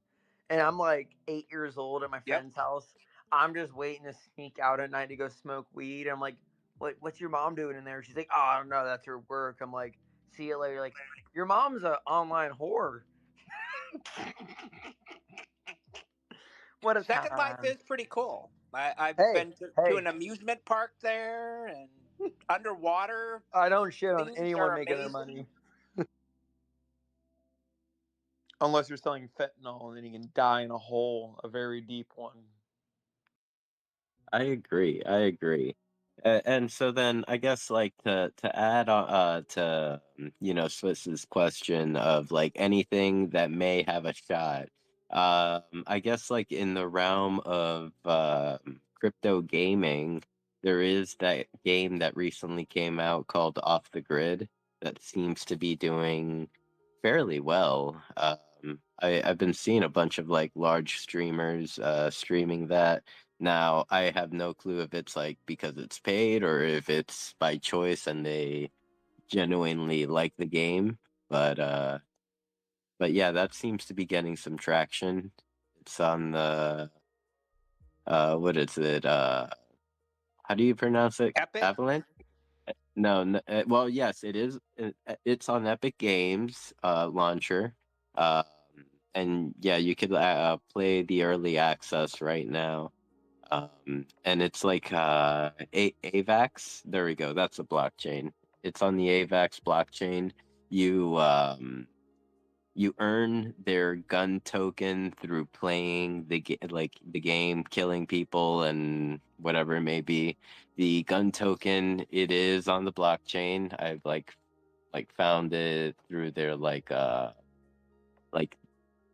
And I'm like 8 years old at my Yep. friend's house. I'm just waiting to sneak out at night to go smoke weed. I'm like, what's your mom doing in there? She's like, oh, I don't know. That's her work. I'm like, see you later. Like, your mom's an online whore. What a Second Life time. is pretty cool. I've Hey, been to hey, an amusement park there, and underwater I don't shit on things anyone are making their amazing. money. Unless you're selling fentanyl and then you can die in a hole, a very deep one. I agree. I agree. And so then I guess like to add on to Swiss's question of like anything that may have a shot. I guess like in the realm of crypto gaming, there is that game that recently came out called Off the Grid that seems to be doing fairly well. I've been seeing a bunch of like large streamers streaming that. Now, I have no clue if it's like because it's paid or if it's by choice and they genuinely like the game. But yeah, that seems to be getting some traction. It's on the what is it? How do you pronounce it? Epic. Avalanche? No, no well, yes, it is. It's on Epic Games launcher. Um, and yeah, you could play the early access right now. And it's like AVAX. There we go. That's a blockchain. It's on the AVAX blockchain. You you earn their gun token through playing the game, killing people and whatever it may be. The gun token, it is on the blockchain. I've found it through their like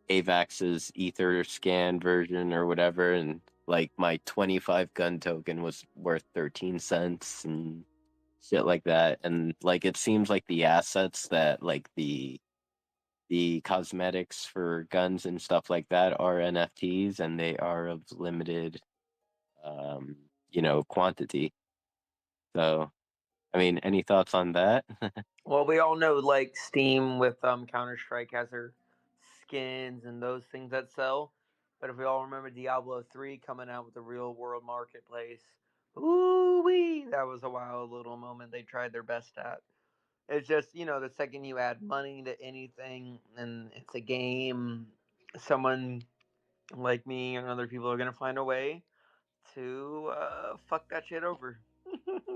AVAX's Ether scan version or whatever, and like my 25 gun token was worth 13 cents and shit like that. And like it seems like the assets that like the cosmetics for guns and stuff like that are NFTs, and they are of limited quantity. So I mean, any thoughts on that? Well, we all know like Steam with Counter Strike has their skins and those things that sell. But if we all remember Diablo 3 coming out with the real world marketplace, ooh wee, that was a wild little moment they tried their best at. It's just, the second you add money to anything and it's a game, someone like me and other people are going to find a way to fuck that shit over.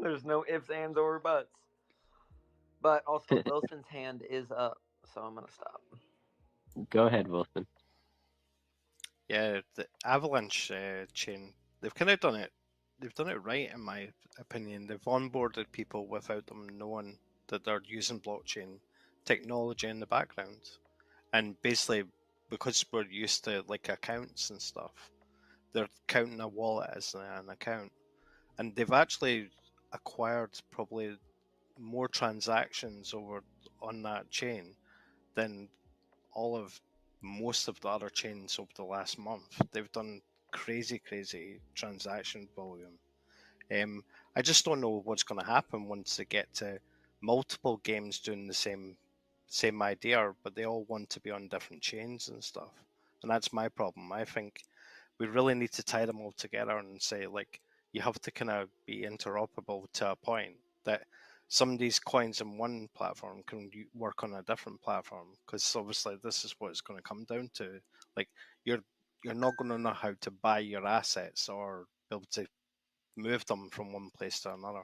There's no ifs, ands, or buts. But also, Wilson's hand is up, so I'm going to stop. Go ahead, Wilson. Yeah, the Avalanche chain, they've kind of done it. They've done it right, in my opinion. They've onboarded people without them knowing that they're using blockchain technology in the background. And basically, because we're used to like accounts and stuff, they're counting a wallet as an account. And they've actually acquired probably more transactions over on that chain than most of the other chains over the last month. They've done crazy transaction volume. I just don't know what's going to happen once they get to multiple games doing the same idea, but they all want to be on different chains and stuff. And that's my problem. I think we really need to tie them all together and say, like, you have to kind of be interoperable to a point that some of these coins on one platform can work on a different platform, because obviously this is what it's going to come down to. Like, you're not going to know how to buy your assets or be able to move them from one place to another.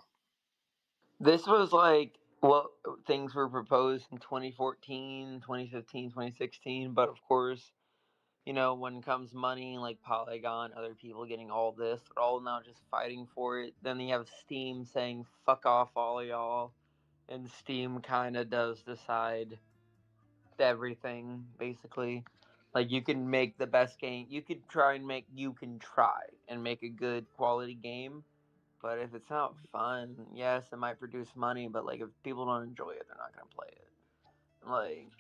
This was like what things were proposed in 2014, 2015, 2016, but of course, when comes money like Polygon, other people getting all this, they're all now just fighting for it. Then you have Steam saying, fuck off, all y'all. And Steam kind of does decide everything, basically. Like, you can make the best game. You can try and make a good quality game. But if it's not fun, yes, it might produce money, but like if people don't enjoy it, they're not going to play it. Like,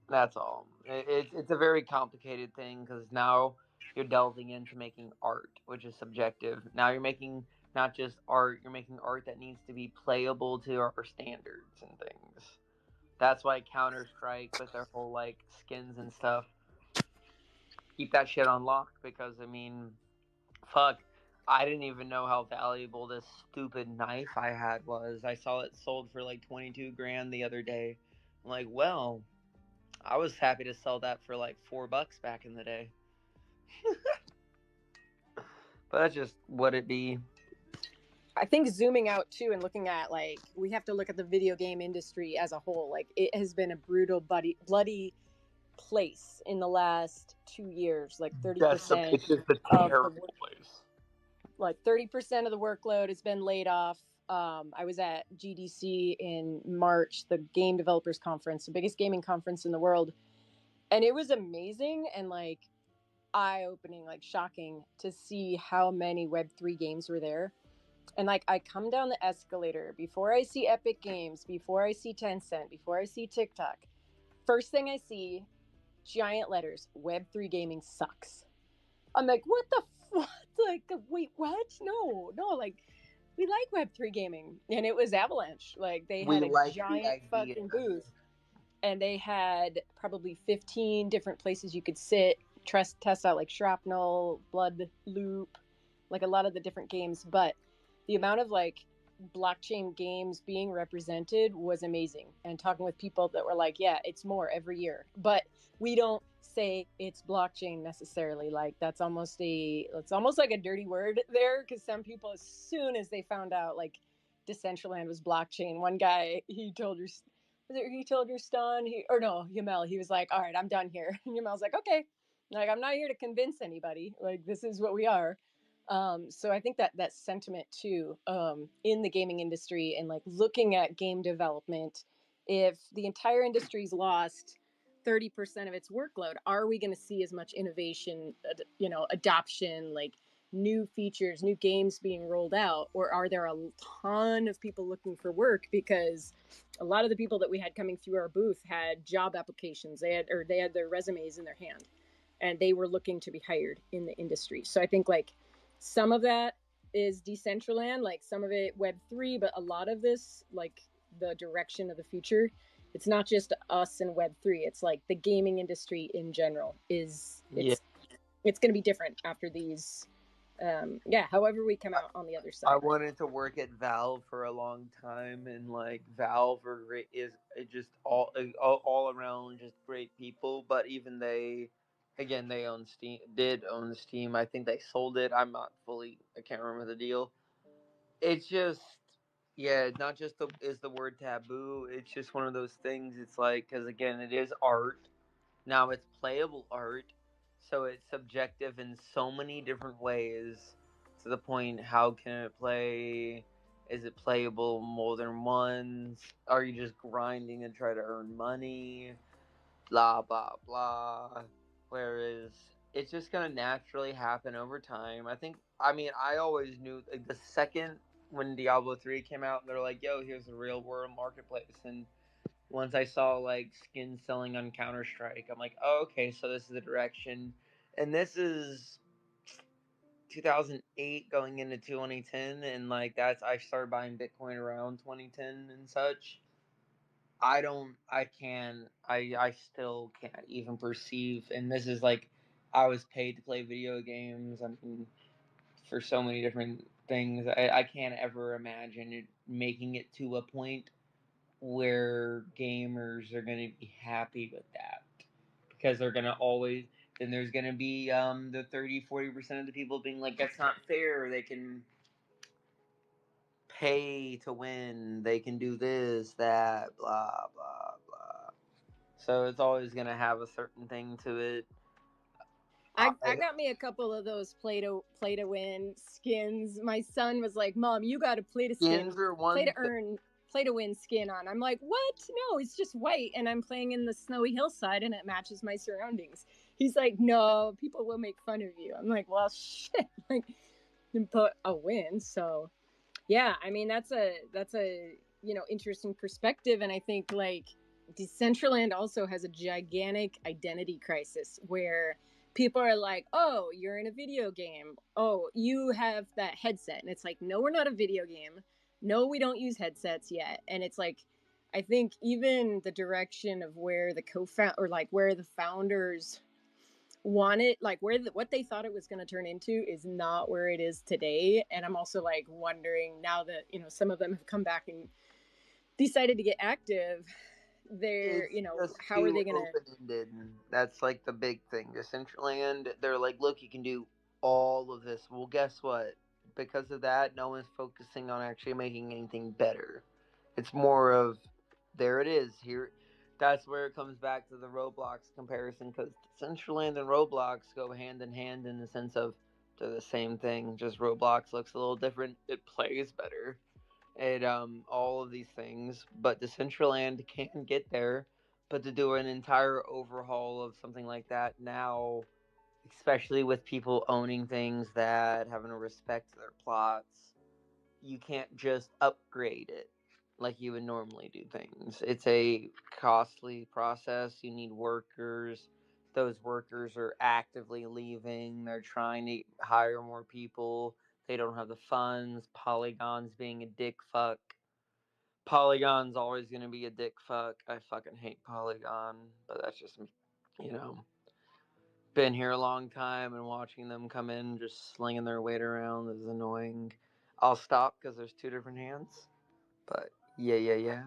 that's all. It's a very complicated thing because now you're delving into making art, which is subjective. Now you're making not just art, you're making art that needs to be playable to our standards and things. That's why Counter Strike with their whole like skins and stuff keep that shit on lock because fuck, I didn't even know how valuable this stupid knife I had was. I saw it sold for like 22 grand the other day. I'm like, well, I was happy to sell that for like $4 back in the day. But that's just what it be. I think zooming out too and looking at like we have to look at the video game industry as a whole. Like it has been a brutal, bloody place in the last 2 years. Like 30% It's just a terrible place. Like 30% of the workload has been laid off. I was at GDC in March, the Game Developers Conference, the biggest gaming conference in the world, and it was amazing and like eye-opening, like shocking to see how many Web3 games were there. And like I come down the escalator before I see Epic Games, before I see Tencent, before I see TikTok. First thing I see, giant letters, Web3 gaming sucks. I'm like, what the fuck? Like, wait, what? No, like, we like Web3 gaming. And it was Avalanche. Like, they had a giant fucking booth. And they had probably 15 different places you could sit, test out like Shrapnel, Blood Loop, like a lot of the different games. But the amount of like blockchain games being represented was amazing. And talking with people that were like, yeah, it's more every year. But we don't say it's blockchain necessarily. Like it's almost like a dirty word there, because some people, as soon as they found out like Decentraland was blockchain, one guy, he told us he told Rustan, or no, Yamel, he was like, all right, I'm done here. And Yamel's like, okay, like, I'm not here to convince anybody. Like, this is what we are. So I think that sentiment too, in the gaming industry and like looking at game development, if the entire industry's lost 30% of its workload, are we going to see as much innovation, adoption, like new features, new games being rolled out, or are there a ton of people looking for work? Because a lot of the people that we had coming through our booth had job applications. They had their resumes in their hand, and they were looking to be hired in the industry. So I think like some of that is Decentraland, like some of it Web3, but a lot of this, like the direction of the future, it's not just us and Web3. It's like the gaming industry in general is it's going to be different after these. However we come out on the other side. I wanted to work at Valve for a long time, and like Valve are great, is just all around just great people. But even they, again, they own Steam. Did own Steam. I think they sold it. I can't remember the deal. It's just, yeah, not just is the word taboo. It's just one of those things. It's like, because again, it is art. Now it's playable art, so it's subjective in so many different ways. To the point, how can it play? Is it playable more than once? Are you just grinding to try to earn money? Blah blah blah. Whereas it's just gonna naturally happen over time. I always knew, like, the second when Diablo 3 came out, they're like, "Yo, here's the real world marketplace," and once I saw like skins selling on Counter Strike, I'm like, oh, okay, so this is the direction. And this is 2008 going into 2010, and like I started buying Bitcoin around 2010 and such. I still can't even perceive. And this is like, I was paid to play video games. I mean, for so many different things. I can't ever imagine it making it to a point where gamers are going to be happy with that, because they're going to always, then there's going to be the 30-40% of the people being like, that's not fair, they can pay to win, they can do this, that, blah blah blah. So it's always going to have a certain thing to it. I got me a couple of those play to win skins. My son was like, "Mom, you got a play to earn, play to win skin on." I'm like, "What? No, it's just white, and I'm playing in the snowy hillside, and it matches my surroundings." He's like, "No, people will make fun of you." I'm like, "Well, shit, like, put a win." So, yeah, I mean, that's a interesting perspective, and I think like Decentraland also has a gigantic identity crisis where people are like, oh, you're in a video game, oh, you have that headset, and it's like, no, we're not a video game, no, we don't use headsets yet. And it's like, I think even the direction of where the where the founders want it, like what they thought it was going to turn into is not where it is today. And I'm also like wondering now that some of them have come back and decided to get active, they're how are they gonna open-ended. That's like the big thing. Decentraland, they're like, look, you can do all of this. Well, guess what? Because of that, no one's focusing on actually making anything better. It's more of, there it is here. That's where it comes back to the Roblox comparison, because Decentraland and Roblox go hand in hand in the sense of they're the same thing. Just Roblox looks a little different. It plays better. And all of these things, but Decentraland can get there. But to do an entire overhaul of something like that now, especially with people owning things that having to respect their plots, you can't just upgrade it like you would normally do things. It's a costly process. You need workers. Those workers are actively leaving. They're trying to hire more people. They don't have the funds. Polygon's being a dick fuck. Polygon's always going to be a dick fuck. I fucking hate Polygon, but that's just, you know, been here a long time, and watching them come in just slinging their weight around is annoying. I'll stop because there's two different hands, but yeah.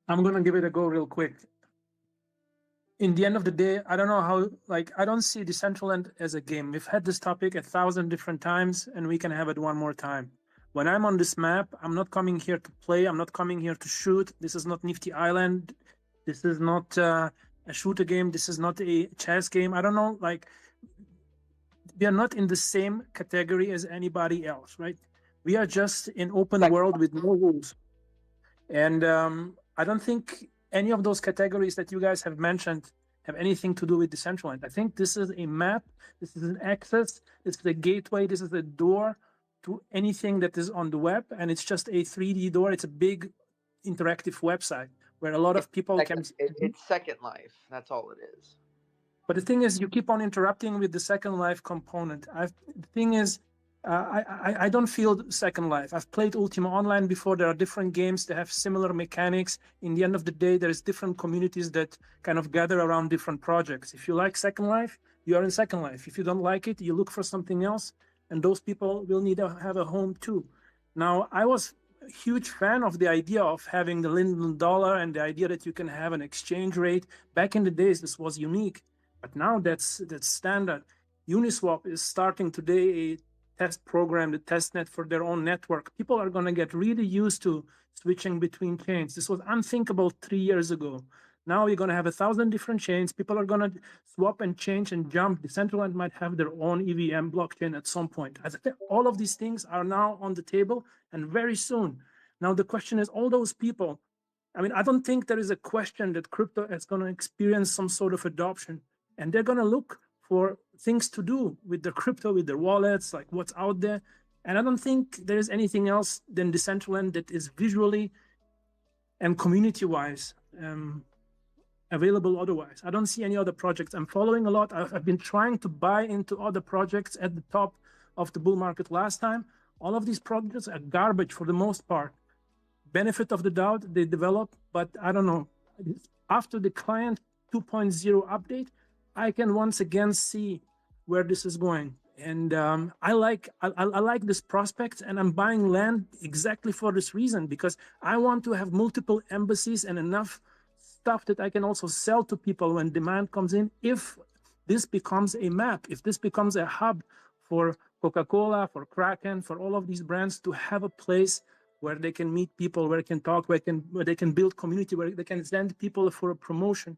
I'm gonna give it a go real quick. In the end of the day, I don't know how, like, I don't see Decentraland as a game. We've had this topic 1,000 different times, and we can have it one more time. When I'm on this map, I'm not coming here to play. I'm not coming here to shoot. This is not Nifty Island. This is not a shooter game. This is not a chess game. I don't know. Like, we are not in the same category as anybody else, right? We are just an open world with no rules. And I don't think any of those categories that you guys have mentioned have anything to do with Decentraland. I think this is a map, this is an access, this is a gateway, this is a door to anything that is on the web, and it's just a 3D door. It's a big interactive website where a lot of people can... It's Second Life. That's all it is. But the thing is, you keep on interrupting with the Second Life component. The thing is, I don't feel Second Life. I've played Ultima Online before. There are different games that have similar mechanics. In the end of the day, there's different communities that kind of gather around different projects. If you like Second Life, you are in Second Life. If you don't like it, you look for something else, and those people will need to have a home too. Now, I was a huge fan of the idea of having the Linden dollar and the idea that you can have an exchange rate. Back in the days, this was unique. But now that's standard. Uniswap is starting today a test program, the testnet for their own network. People are going to get really used to switching between chains. This was unthinkable 3 years ago. Now we're going to have 1,000 different chains. People are going to swap and change and jump. Decentraland might have their own EVM blockchain at some point. I think all of these things are now on the table, and very soon. Now the question is, all those people, I mean, I don't think there is a question that crypto is going to experience some sort of adoption. And they're going to look for things to do with their crypto, with their wallets, like what's out there. And I don't think there is anything else than Decentraland that is visually and community-wise available otherwise. I don't see any other projects. I'm following a lot. I've been trying to buy into other projects at the top of the bull market last time. All of these projects are garbage for the most part. Benefit of the doubt, they develop, but I don't know. After the client 2.0 update, I can once again see where this is going. And I like this prospect, and I'm buying land exactly for this reason, because I want to have multiple embassies and enough stuff that I can also sell to people when demand comes in. If this becomes a map, if this becomes a hub for Coca-Cola, for Kraken, for all of these brands to have a place where they can meet people, where they can talk, where they can build community, where they can send people for a promotion.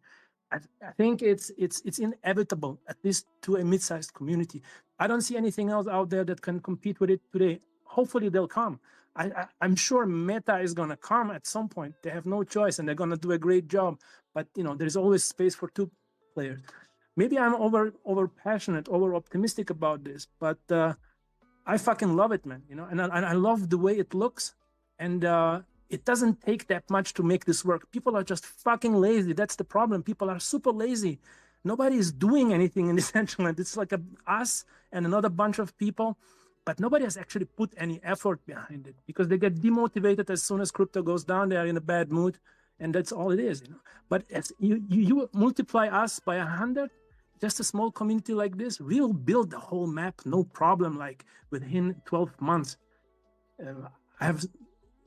I think it's inevitable, at least to a mid-sized community. I don't see anything else out there that can compete with it today. Hopefully they'll come. I'm sure Meta is going to come at some point. They have no choice, and they're going to do a great job. But there's always space for two players. Maybe I'm over passionate, over optimistic about this, but I fucking love it, man. And I love the way it looks, and it doesn't take that much to make this work. People are just fucking lazy. That's the problem. People are super lazy. Nobody is doing anything in Decentraland. It's like us and another bunch of people, but nobody has actually put any effort behind it, because they get demotivated as soon as crypto goes down. They are in a bad mood, and that's all it is. But as you multiply us by 100, just a small community like this, we'll build the whole map, no problem, like within 12 months.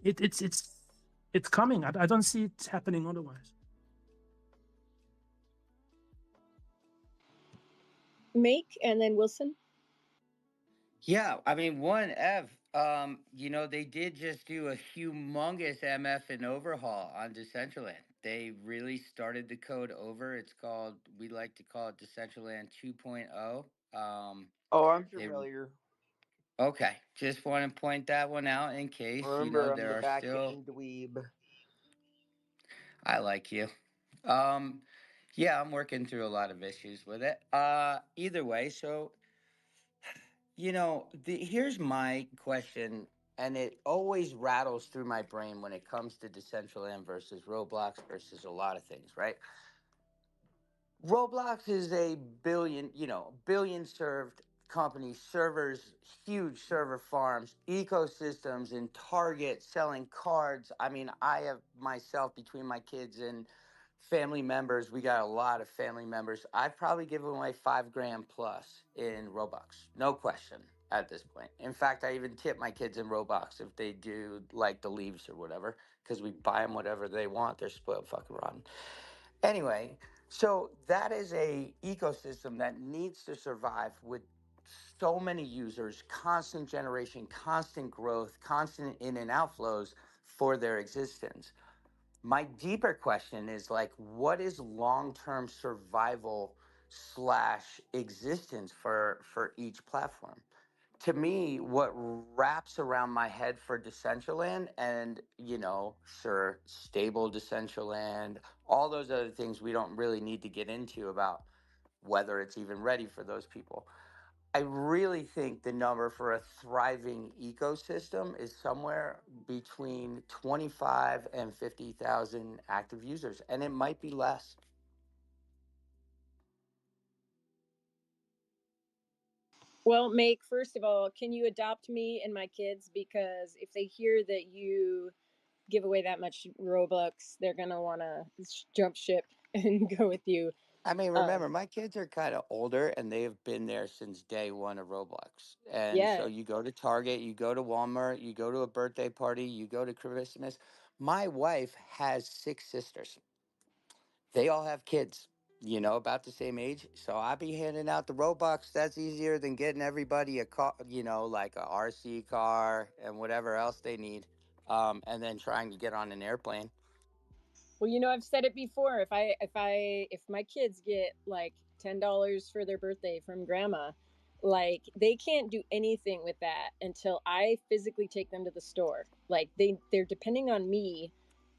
It's coming. I don't see it happening otherwise. Make, and then Wilson. Yeah, I mean, they did just do a humongous MF and overhaul on Decentraland. They really started the code over. We like to call it Decentraland 2.0. I'm familiar. Okay, just want to point that one out in case Remember, I'm there the are back still. end dweeb. I like you. Yeah, I'm working through a lot of issues with it. Either way, so here's my question, and it always rattles through my brain when it comes to Decentraland versus Roblox versus a lot of things, right? Roblox is a billion served company, servers, huge server farms, ecosystems, and Target selling cards. I mean, I have myself, between my kids and family members, we got a lot of family members. I've probably given away $5,000 plus in Robux, no question at this point. In fact, I even tip my kids in Robux if they do like the leaves or whatever, because we buy them whatever they want. They're spoiled fucking rotten. Anyway, so that is a ecosystem that needs to survive with so many users, constant generation, constant growth, constant in and outflows for their existence. My deeper question is like, what is long-term survival slash existence for each platform? To me, what wraps around my head for Decentraland and, sure, stable Decentraland, all those other things we don't really need to get into about whether it's even ready for those people. I really think the number for a thriving ecosystem is somewhere between 25 and 50,000 active users, and it might be less. Well, Make, first of all, can you adopt me and my kids? Because if they hear that you give away that much Robux, they're going to want to jump ship and go with you. I mean, remember, my kids are kind of older and they have been there since day one of Roblox. And so Yeah. you go to Target, you go to Walmart, you go to a birthday party, you go to Christmas. My wife has 6 sisters. They all have kids, about the same age. So I be handing out the Robux. That's easier than getting everybody a car, like a RC car and whatever else they need. And then trying to get on an airplane. Well, I've said it before. If my kids get like $10 for their birthday from grandma, like they can't do anything with that until I physically take them to the store. Like they're depending on me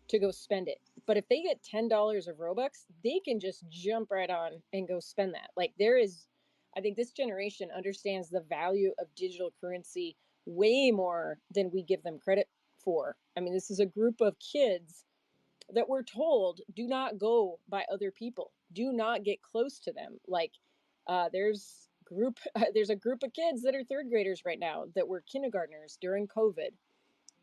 to go spend it. But if they get $10 of Robux, they can just jump right on and go spend that. Like I think this generation understands the value of digital currency way more than we give them credit for. I mean, this is a group of kids that we're told do not go by other people, do not get close to them. Like there's a group of kids that are third graders right now that were kindergartners during COVID,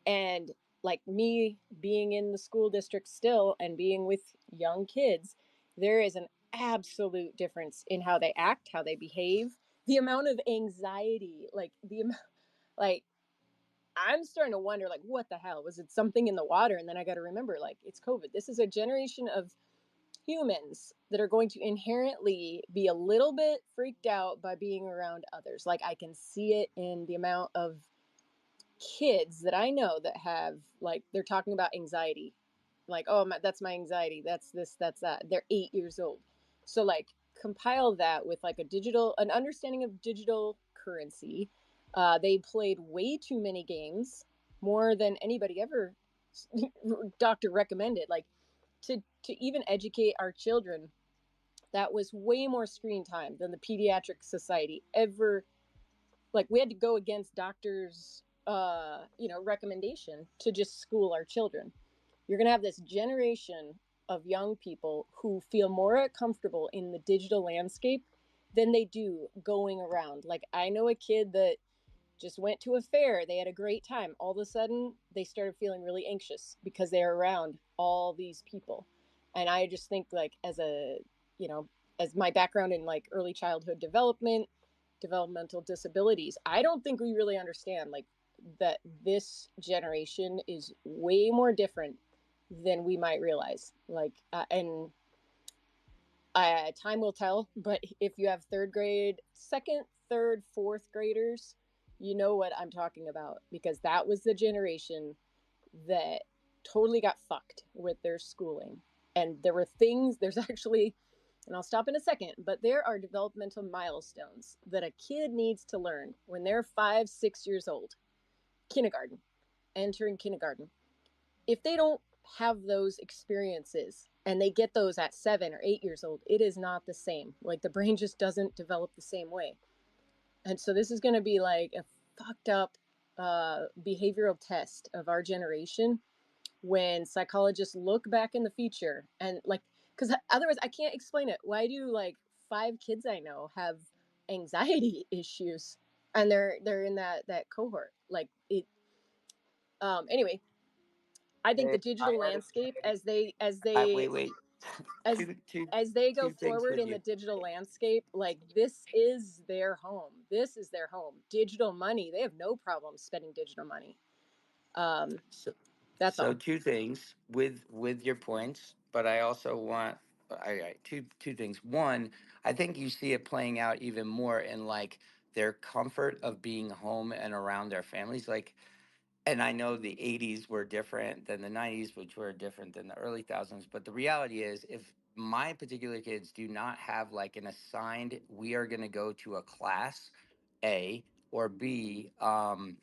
and like me being in the school district still and being with young kids, there is an absolute difference in how they act, how they behave, the amount of anxiety, like I'm starting to wonder, like, what the hell was it? Something in the water? And then I got to remember, like, it's COVID. This is a generation of humans that are going to inherently be a little bit freaked out by being around others. Like, I can see it in the amount of kids that I know that have, like, they're talking about anxiety. Like, oh, that's my anxiety. That's this, that's that. They're 8 years old. So, like, compile that with like an understanding of digital currency. They played way too many games, more than anybody ever doctor recommended. Like, to even educate our children, that was way more screen time than the pediatric society ever. Like, we had to go against doctors recommendation to just school our children. You're going to have this generation of young people who feel more comfortable in the digital landscape than they do going around. Like, I know a kid that just went to a fair. They had a great time. All of a sudden, they started feeling really anxious because they're around all these people. And I just think, like, as my background in like early childhood development, developmental disabilities, I don't think we really understand like that this generation is way more different than we might realize. Like, and time will tell. But if you have third grade, second, third, fourth graders, you know what I'm talking about, because that was the generation that totally got fucked with their schooling. And there were things, there's actually, and I'll stop in a second, but there are developmental milestones that a kid needs to learn when they're 5, 6 years old. Kindergarten, entering kindergarten. If they don't have those experiences and they get those at 7 or 8 years old, it is not the same. Like, the brain just doesn't develop the same way. And so this is going to be like a fucked up behavioral test of our generation when psychologists look back in the future and like, because otherwise I can't explain it. Why do like 5 kids I know have anxiety issues, and they're in that cohort? Like it. Anyway, I think the I digital had a landscape as they as wait, they wait. as two, two, as they go two things forward with in the you. digital landscape, like, this is their home. This is their home. Digital money, they have no problem spending digital money. So, That's so all. two things with your points, but I also want two things. One, I think you see it playing out even more in like their comfort of being home and around their families. Like, and I know the 80s were different than the 90s, which were different than the early thousands. But the reality is, if my particular kids do not have like an assigned, we are going to go to a class A or B, I'm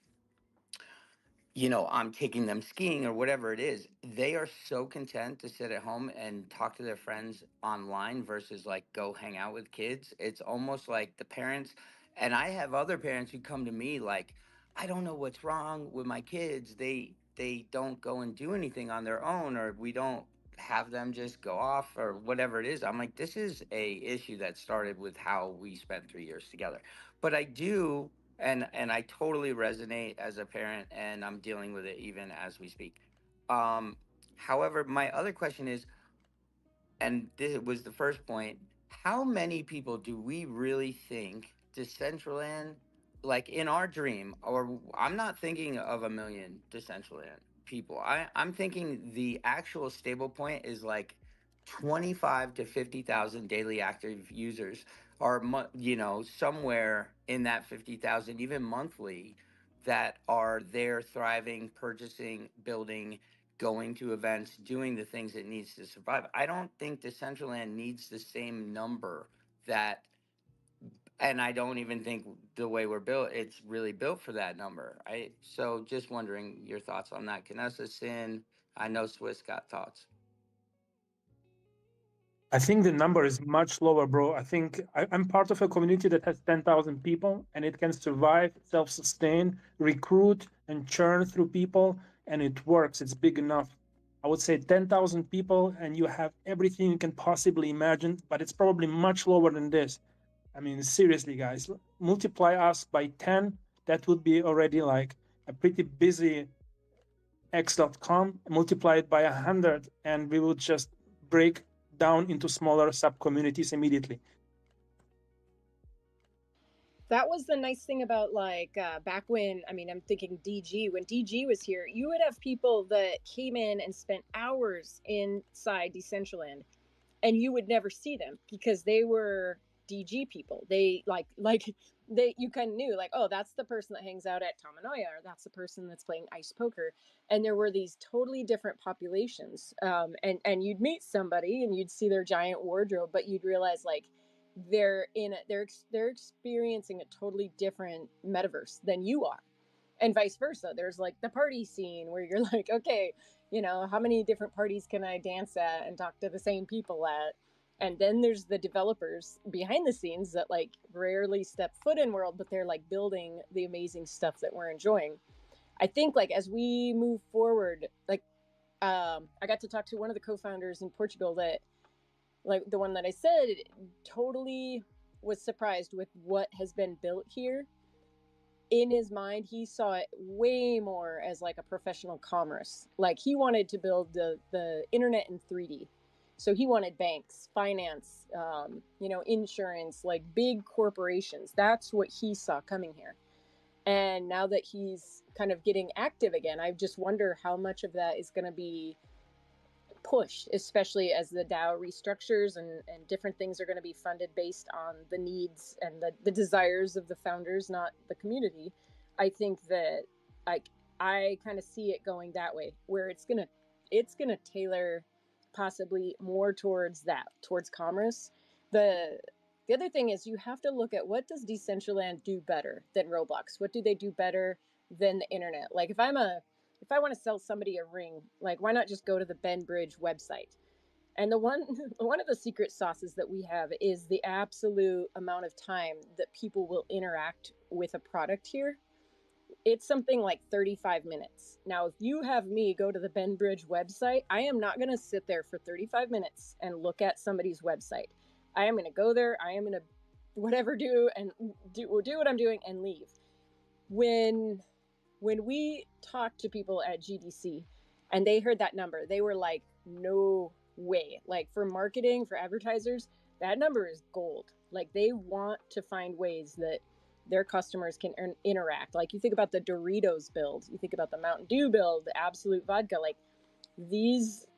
taking them skiing or whatever it is, they are so content to sit at home and talk to their friends online versus like go hang out with kids. It's almost like the parents, and I have other parents who come to me like, I don't know what's wrong with my kids. They don't go and do anything on their own, or we don't have them just go off or whatever it is. I'm like, this is a issue that started with how we spent 3 years together. But I do, and I totally resonate as a parent, and I'm dealing with it even as we speak. Um, However, my other question is, and this was the first point, how many people do we really think Decentraland, like in our dream, or I'm not thinking of a million Decentraland people. I'm thinking the actual stable point is like 25 to 50,000 daily active users, or somewhere in that 50,000, even monthly, that are there thriving, purchasing, building, going to events, doing the things it needs to survive. I don't think Decentraland needs the same number that, and I don't even think the way we're built, it's really built for that number. So just wondering your thoughts on that. Canessa, Sin, I know Swiss got thoughts. I think the number is much lower, bro. I think I'm part of a community that has 10,000 people, and it can survive, self-sustain, recruit, and churn through people, and it works. It's big enough. I would say 10,000 people, and you have everything you can possibly imagine, but it's probably much lower than this. I mean, seriously, guys, multiply us by 10. That would be already like a pretty busy x.com, multiply it by 100, and we would just break down into smaller sub-communities immediately. That was the nice thing about back when, I mean, I'm thinking DG, when DG was here, you would have people that came in and spent hours inside Decentraland, and you would never see them because they were DG people. They you kind of knew, like, oh, that's the person that hangs out at Tamanoya, or that's the person that's playing ice poker. And there were these totally different populations. And you'd meet somebody and you'd see their giant wardrobe, but you'd realize like they're experiencing a totally different metaverse than you are, and vice versa. There's like the party scene where you're like, okay, how many different parties can I dance at and talk to the same people at? And then there's the developers behind the scenes that like rarely step foot in world, but they're like building the amazing stuff that we're enjoying. I think like as we move forward, like I got to talk to one of the co-founders in Portugal that, like the one that I said, totally was surprised with what has been built here. In his mind, he saw it way more as like a professional commerce. Like he wanted to build the internet in 3D. So he wanted banks, finance, insurance, like big corporations. That's what he saw coming here. And now that he's kind of getting active again, I just wonder how much of that is going to be pushed, especially as the DAO restructures and different things are going to be funded based on the needs and the desires of the founders, not the community. I think that I kind of see it going that way, where it's gonna tailor possibly more towards commerce. The other thing is you have to look at, what does Decentraland do better than Roblox? What do they do better than the internet? Like if I want to sell somebody a ring, like why not just go to the Benbridge website? And one of the secret sauces that we have is the absolute amount of time that people will interact with a product here. It's something like 35 minutes. Now, if you have me go to the Benbridge website, I am not going to sit there for 35 minutes and look at somebody's website. I am going to go there. I am going to do what I'm doing and leave. When we talked to people at GDC and they heard that number, they were like, no way. Like for marketing, for advertisers, that number is gold. Like they want to find ways that their customers can interact. Like you think about the Doritos build, you think about the Mountain Dew build, the Absolute Vodka, like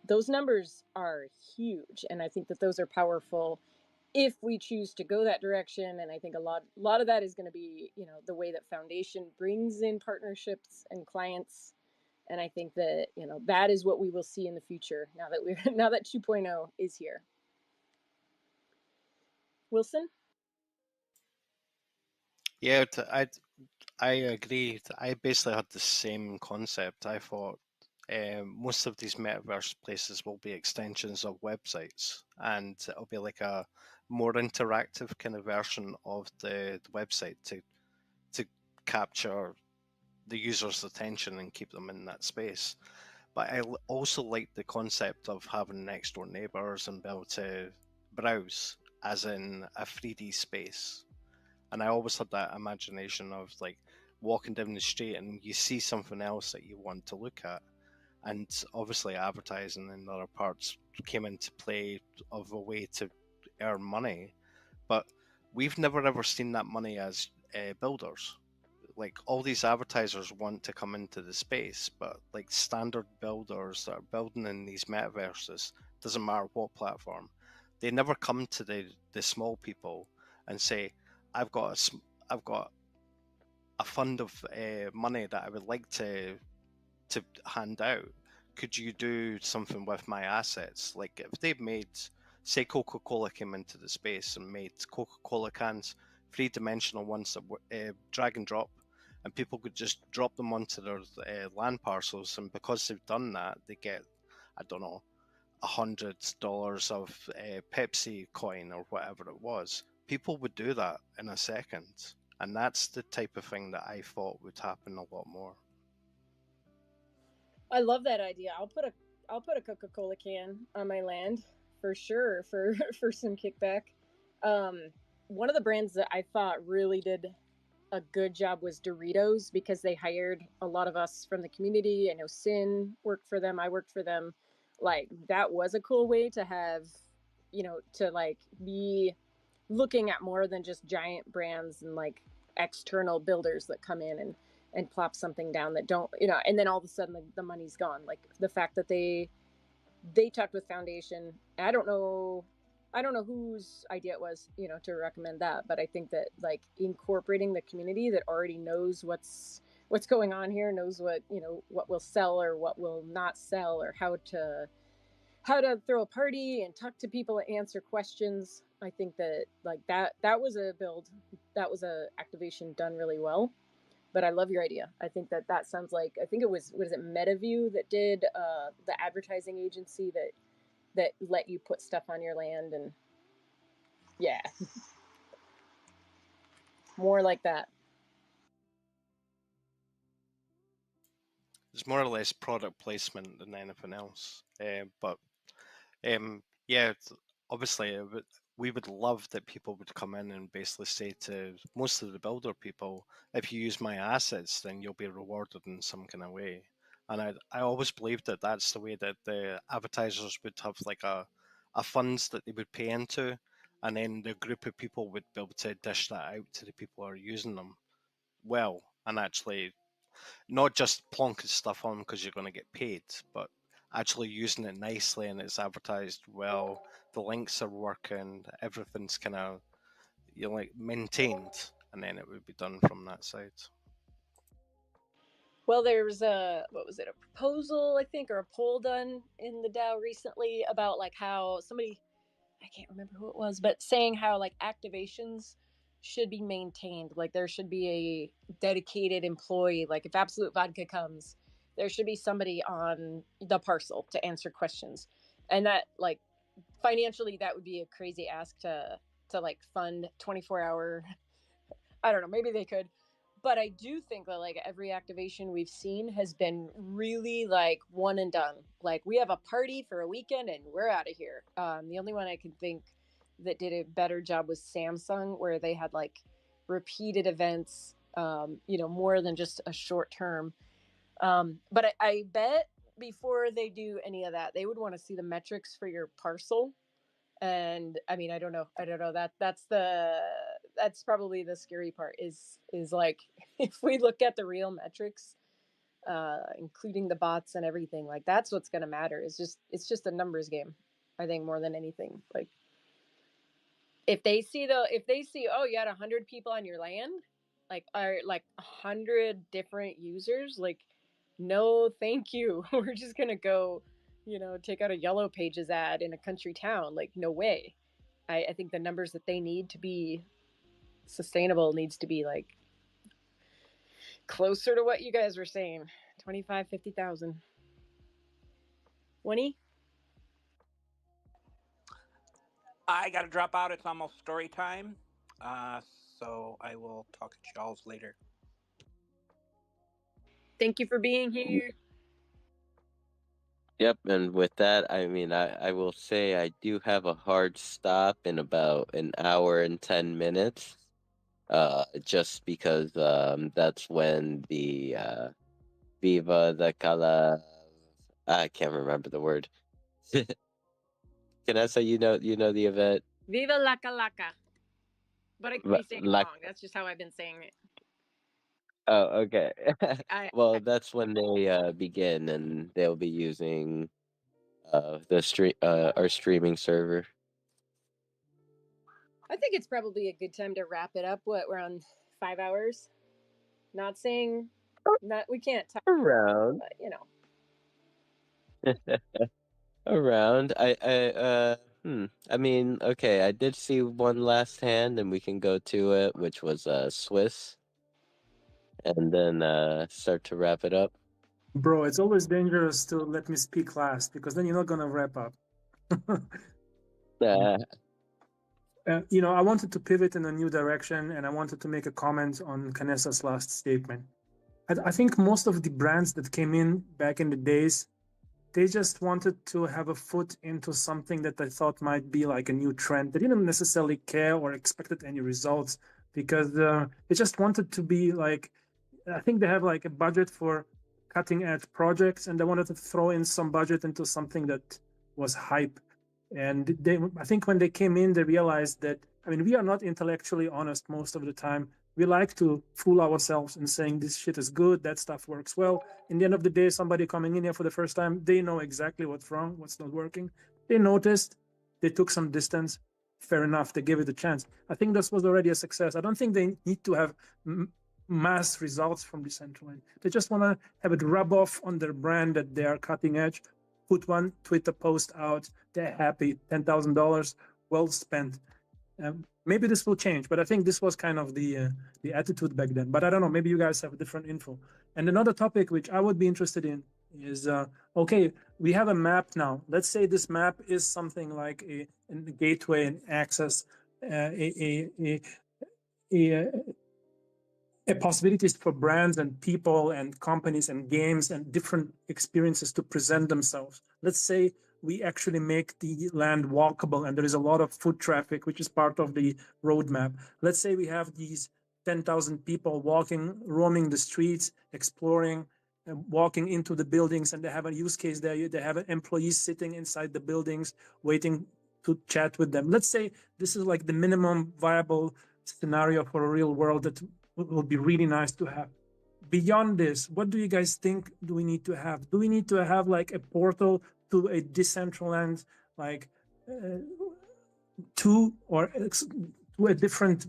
those numbers are huge. And I think that those are powerful if we choose to go that direction. And I think a lot of that is going to be, the way that foundation brings in partnerships and clients. And I think that, that is what we will see in the future now that now that 2.0 is here. Wilson? Yeah, I agree. I basically had the same concept. I thought most of these metaverse places will be extensions of websites, and it'll be like a more interactive kind of version of the website to capture the user's attention and keep them in that space. But I also like the concept of having next door neighbors and be able to browse as in a 3D space. And I always had that imagination of like walking down the street and you see something else that you want to look at. And obviously, advertising and other parts came into play of a way to earn money. But we've never ever seen that money as builders. Like all these advertisers want to come into the space, but like standard builders that are building in these metaverses, doesn't matter what platform, they never come to the small people and say, I've got a fund of money that I would like to hand out. Could you do something with my assets? Like if they've made, say, Coca-Cola came into the space and made Coca-Cola cans, three-dimensional ones that were drag and drop, and people could just drop them onto their land parcels, and because they've done that, they get, I don't know, $100 of Pepsi coin or whatever it was. People would do that in a second, and that's the type of thing that I thought would happen a lot more. I love that idea. I'll put a Coca-Cola can on my land for sure for for some kickback. One of the brands that I thought really did a good job was Doritos, because they hired a lot of us from the community. I know Sin worked for them. I worked for them. Like that was a cool way to have, to like be looking at more than just giant brands and like external builders that come in and plop something down that don't, and then all of a sudden the money's gone. Like the fact that they talked with foundation. I don't know whose idea it was, to recommend that, but I think that like incorporating the community that already knows what's going on here, knows what, what will sell or what will not sell, or how to throw a party and talk to people and answer questions. I think that like that was a build, that was a activation done really well. But I love your idea. I think that sounds like, I think it was, what is it, MetaView that did the advertising agency that let you put stuff on your land. And yeah, more like that. It's more or less product placement than anything else. But yeah, obviously, we would love that people would come in and basically say to most of the builder people, if you use my assets, then you'll be rewarded in some kind of way. And I always believed that that's the way that the advertisers would have like a funds that they would pay into, and then the group of people would be able to dish that out to the people who are using them well, and actually not just plonking stuff on because you're going to get paid, but actually using it nicely and it's advertised well. The links are working, everything's kind of like maintained, and then it would be done from that side. Well, there's a proposal, I think, or a poll done in the DAO recently about like how somebody, I can't remember who it was, but saying how like activations should be maintained. Like there should be a dedicated employee. Like if Absolute Vodka comes, there should be somebody on the parcel to answer questions. And that like financially, that would be a crazy ask to like fund 24-hour. I don't know, maybe they could. But I do think that like every activation we've seen has been really like one and done. Like we have a party for a weekend and we're out of here. The only one I can think that did a better job was Samsung, where they had like repeated events, more than just a short term. But I bet before they do any of that, they would want to see the metrics for your parcel. And I mean, I don't know that's probably the scary part is like if we look at the real metrics, including the bots and everything, like that's what's going to matter. It's just a numbers game, I think, more than anything. Like if they see oh, you had 100 people on your land, like, are like 100 different users, like, no thank you. We're just gonna go, take out a Yellow Pages ad in a country town. Like, no way. I think the numbers that they need to be sustainable needs to be like closer to what you guys were saying, 25, 50,000. Winnie? I gotta drop out. It's almost story time. So I will talk to y'all later. Thank you for being here. Yep, and with that, I mean, I will say I do have a hard stop in about an hour and 10 minutes. Just because that's when the Viva the Cala, I can't remember the word. Vanessa, you know the event. Viva la Calaca. But I could be saying it wrong. That's just how I've been saying it. Oh, okay. Well, I that's when they begin, and they'll be using our streaming server. I think it's probably a good time to wrap it up. What, we're on 5 hours? Not saying we can't talk Around. but Around. I mean, okay, I did see one last hand, and we can go to it, which was Swiss, and then start to wrap it up. Bro, it's always dangerous to let me speak last because then you're not gonna wrap up. I wanted to pivot in a new direction, and I wanted to make a comment on Canessa's last statement. I think most of the brands that came in back in the days, they just wanted to have a foot into something that they thought might be like a new trend. They didn't necessarily care or expected any results because they just wanted to be like, I think they have like a budget for cutting edge projects, and they wanted to throw in some budget into something that was hype. And I think when they came in, they realized that, I mean, we are not intellectually honest most of the time. We like to fool ourselves in saying this shit is good, that stuff works well. In the end of the day, somebody coming in here for the first time, they know exactly what's wrong, what's not working. They noticed, they took some distance. Fair enough, they gave it a chance. I think this was already a success. I don't think they need to have mass results from Decentraland. They just want to have it rub off on their brand that they are cutting edge. Put one Twitter post out, they're happy, $10,000, well spent. Maybe this will change, but I think this was kind of the attitude back then. But I don't know, maybe you guys have different info. And another topic which I would be interested in is, okay, we have a map now. Let's say this map is something like a gateway and access, possibilities for brands and people and companies and games and different experiences to present themselves. Let's say we actually make the land walkable and there is a lot of foot traffic, which is part of the roadmap. Let's say we have these 10,000 people roaming the streets, exploring, walking into the buildings, and they have a use case there. They have employees sitting inside the buildings waiting to chat with them. Let's say this is like the minimum viable scenario for a real world that would be really nice to have. Beyond this, what do you guys think do we need to have? Do we need to have like a portal to a Decentraland, like to a different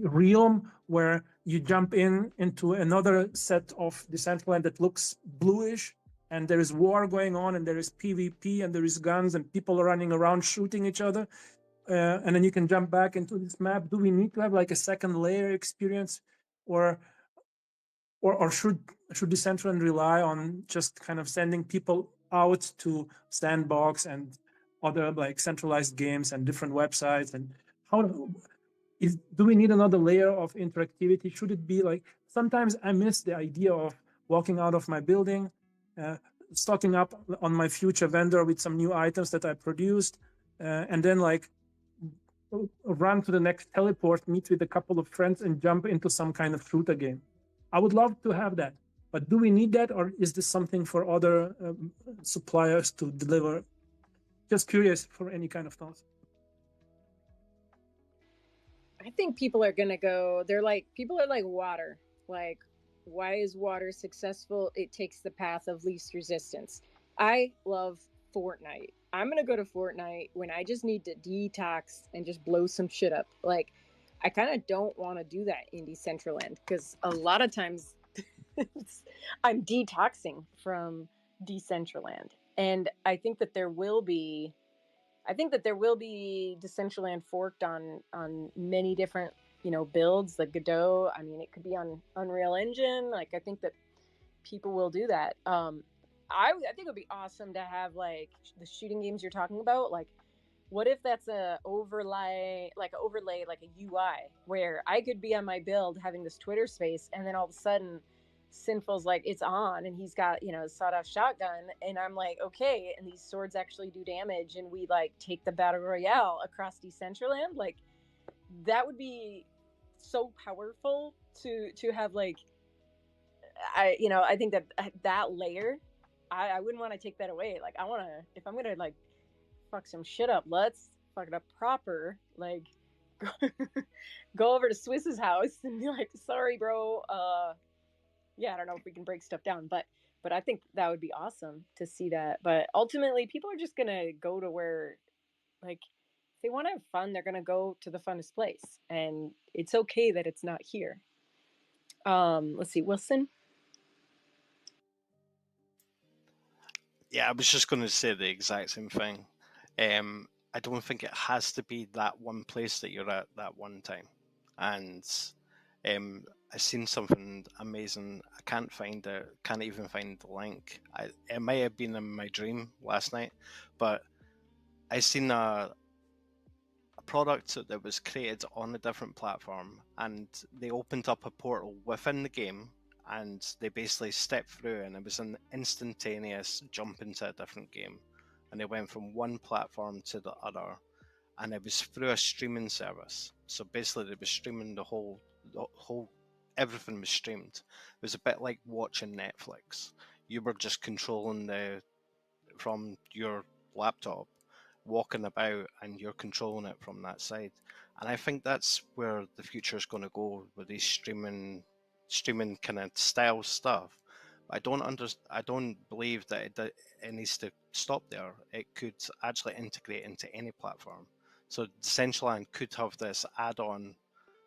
realm where you jump into another set of Decentraland that looks bluish, and there is war going on, and there is PvP, and there is guns, and people are running around shooting each other, and then you can jump back into this map? Do we need to have like a second layer experience, or should Decentraland rely on just kind of sending people out to Sandbox and other like centralized games and different websites? And do we need another layer of interactivity? Should it be like, sometimes I miss the idea of walking out of my building, stocking up on my future vendor with some new items that I produced, and then like run to the next teleport, meet with a couple of friends, and jump into some kind of shooter game. I would love to have that, but do we need that, or is this something for other suppliers to deliver? Just curious for any kind of thoughts. I think people are gonna go. People are like water. Like, why is water successful? It takes the path of least resistance. I love Fortnite. I'm gonna go to Fortnite when I just need to detox and just blow some shit up. Like, I kind of don't want to do that in Decentraland because a lot of times I'm detoxing from Decentraland, and I think that there will be. I think that there will be Decentraland forked on many different builds, like Godot. I mean, it could be on Unreal Engine. Like, I think that people will do that. I think it would be awesome to have like the shooting games you're talking about. Like, what if that's a overlay, like a UI, where I could be on my build having this Twitter space, and then all of a sudden, Sinful's like it's on, and he's got a sawed-off shotgun, and I'm like, okay, and these swords actually do damage, and we like take the battle royale across Decentraland. Like, that would be so powerful to have like I think that layer, I wouldn't want to take that away. Like, I want to, if I'm gonna like fuck some shit up, let's fuck it up proper. Like, go over to Swiss's house and be like, sorry, bro. Yeah, I don't know if we can break stuff down, but I think that would be awesome to see that. But ultimately, people are just gonna go to where, like, if they want to have fun, they're gonna go to the funnest place, and it's okay that it's not here. Let's see, Wilson. Yeah, I was just going to say the exact same thing. I don't think it has to be that one place that you're at that one time. And I seen something amazing. I can't find it. Can't even find the link. It might have been in my dream last night, but I seen a product that was created on a different platform, and they opened up a portal within the game, and they basically stepped through, and it was an instantaneous jump into a different game, and they went from one platform to the other, and it was through a streaming service. So basically, they were streaming the whole everything was streamed. It was a bit like watching Netflix. You were just controlling from your laptop, walking about, and you're controlling it from that side. And I think that's where the future is going to go with these streaming kind of style stuff. I don't believe that it needs to stop there. It could actually integrate into any platform. So Decentraland could have this add-on,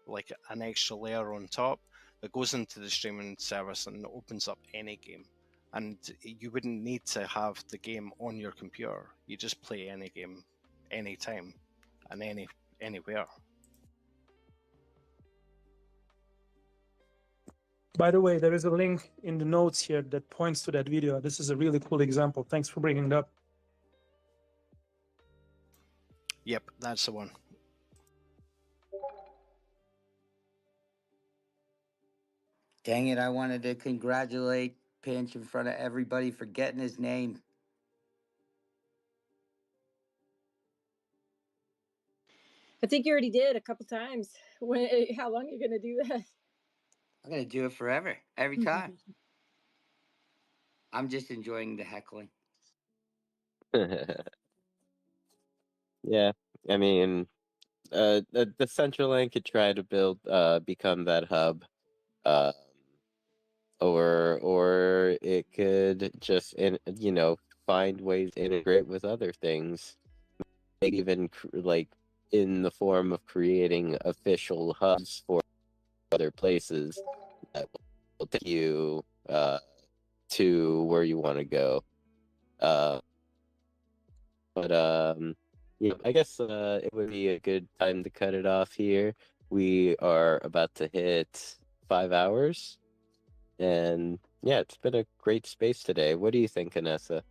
like an extra layer on top that goes into the streaming service and opens up any game. And you wouldn't need to have the game on your computer. You just play any game, anytime, and anywhere. By the way, there is a link in the notes here that points to that video. This is a really cool example. Thanks for bringing it up. Yep, that's the one. Dang it, I wanted to congratulate Pinch in front of everybody for getting his name. I think you already did a couple times. How long are you gonna do that? I'm going to do it forever, every time. I'm just enjoying the heckling. Yeah, I mean, the Decentraland could try to become that hub, um, or it could just find ways to integrate with other things, maybe even like in the form of creating official hubs for other places that will take you to where you want to go. But I guess it would be a good time to cut it off here. We are about to hit 5 hours, and yeah, it's been a great space today. What do you think, Anessa?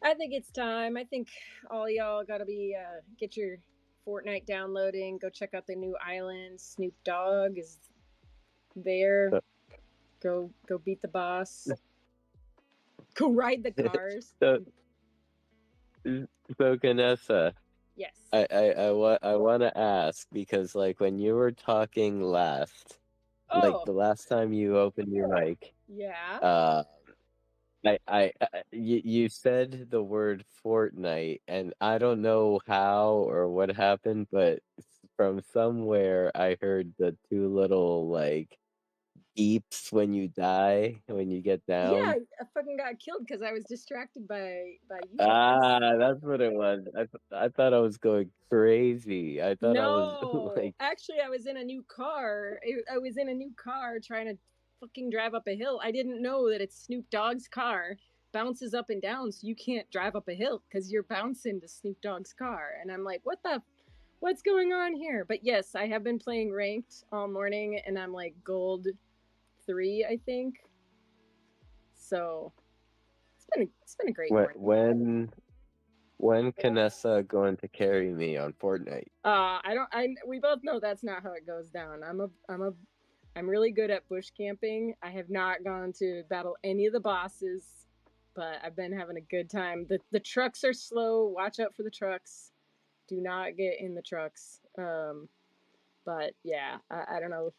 I think it's time. I think all y'all gotta be get your Fortnite downloading. Go check out the new island. Snoop Dogg is there. Go beat the boss. Go ride the cars. So Vanessa, Yes. I want to ask, because like when you were talking last, like the last time you opened your mic, Yeah. you said the word Fortnite, and I don't know how or what happened, but from somewhere I heard the two little like beeps when you die, when you get Yeah, down. I fucking got killed because I was distracted by you guys. Ah, that's what it was. I thought I was going crazy. I thought I was No, like, actually, I was in a new car. I was in a new car trying to fucking drive up a hill. I didn't know that it's Snoop Dogg's car bounces up and down, so you can't drive up a hill because you're bouncing to Snoop Dogg's car. And I'm like, what's going on here? But yes, I have been playing ranked all morning, and I'm like gold 3, I think. So it's been a great morning. when Canessa going to carry me on Fortnite? We both know that's not how it goes down. I'm really good at bush camping. I have not gone to battle any of the bosses, but I've been having a good time. The trucks are slow. Watch out for the trucks. Do not get in the trucks. But yeah, I don't know.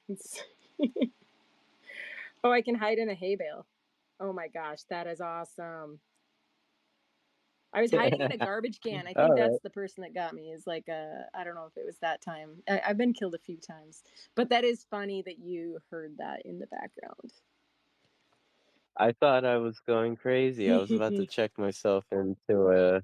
Oh, I can hide in a hay bale. Oh my gosh, that is awesome. I was hiding in a garbage can. I think All that's right. the person that got me. Is like I don't know if it was that time. I've been killed a few times, but that is funny that you heard that in the background. I thought I was going crazy. I was about to check myself into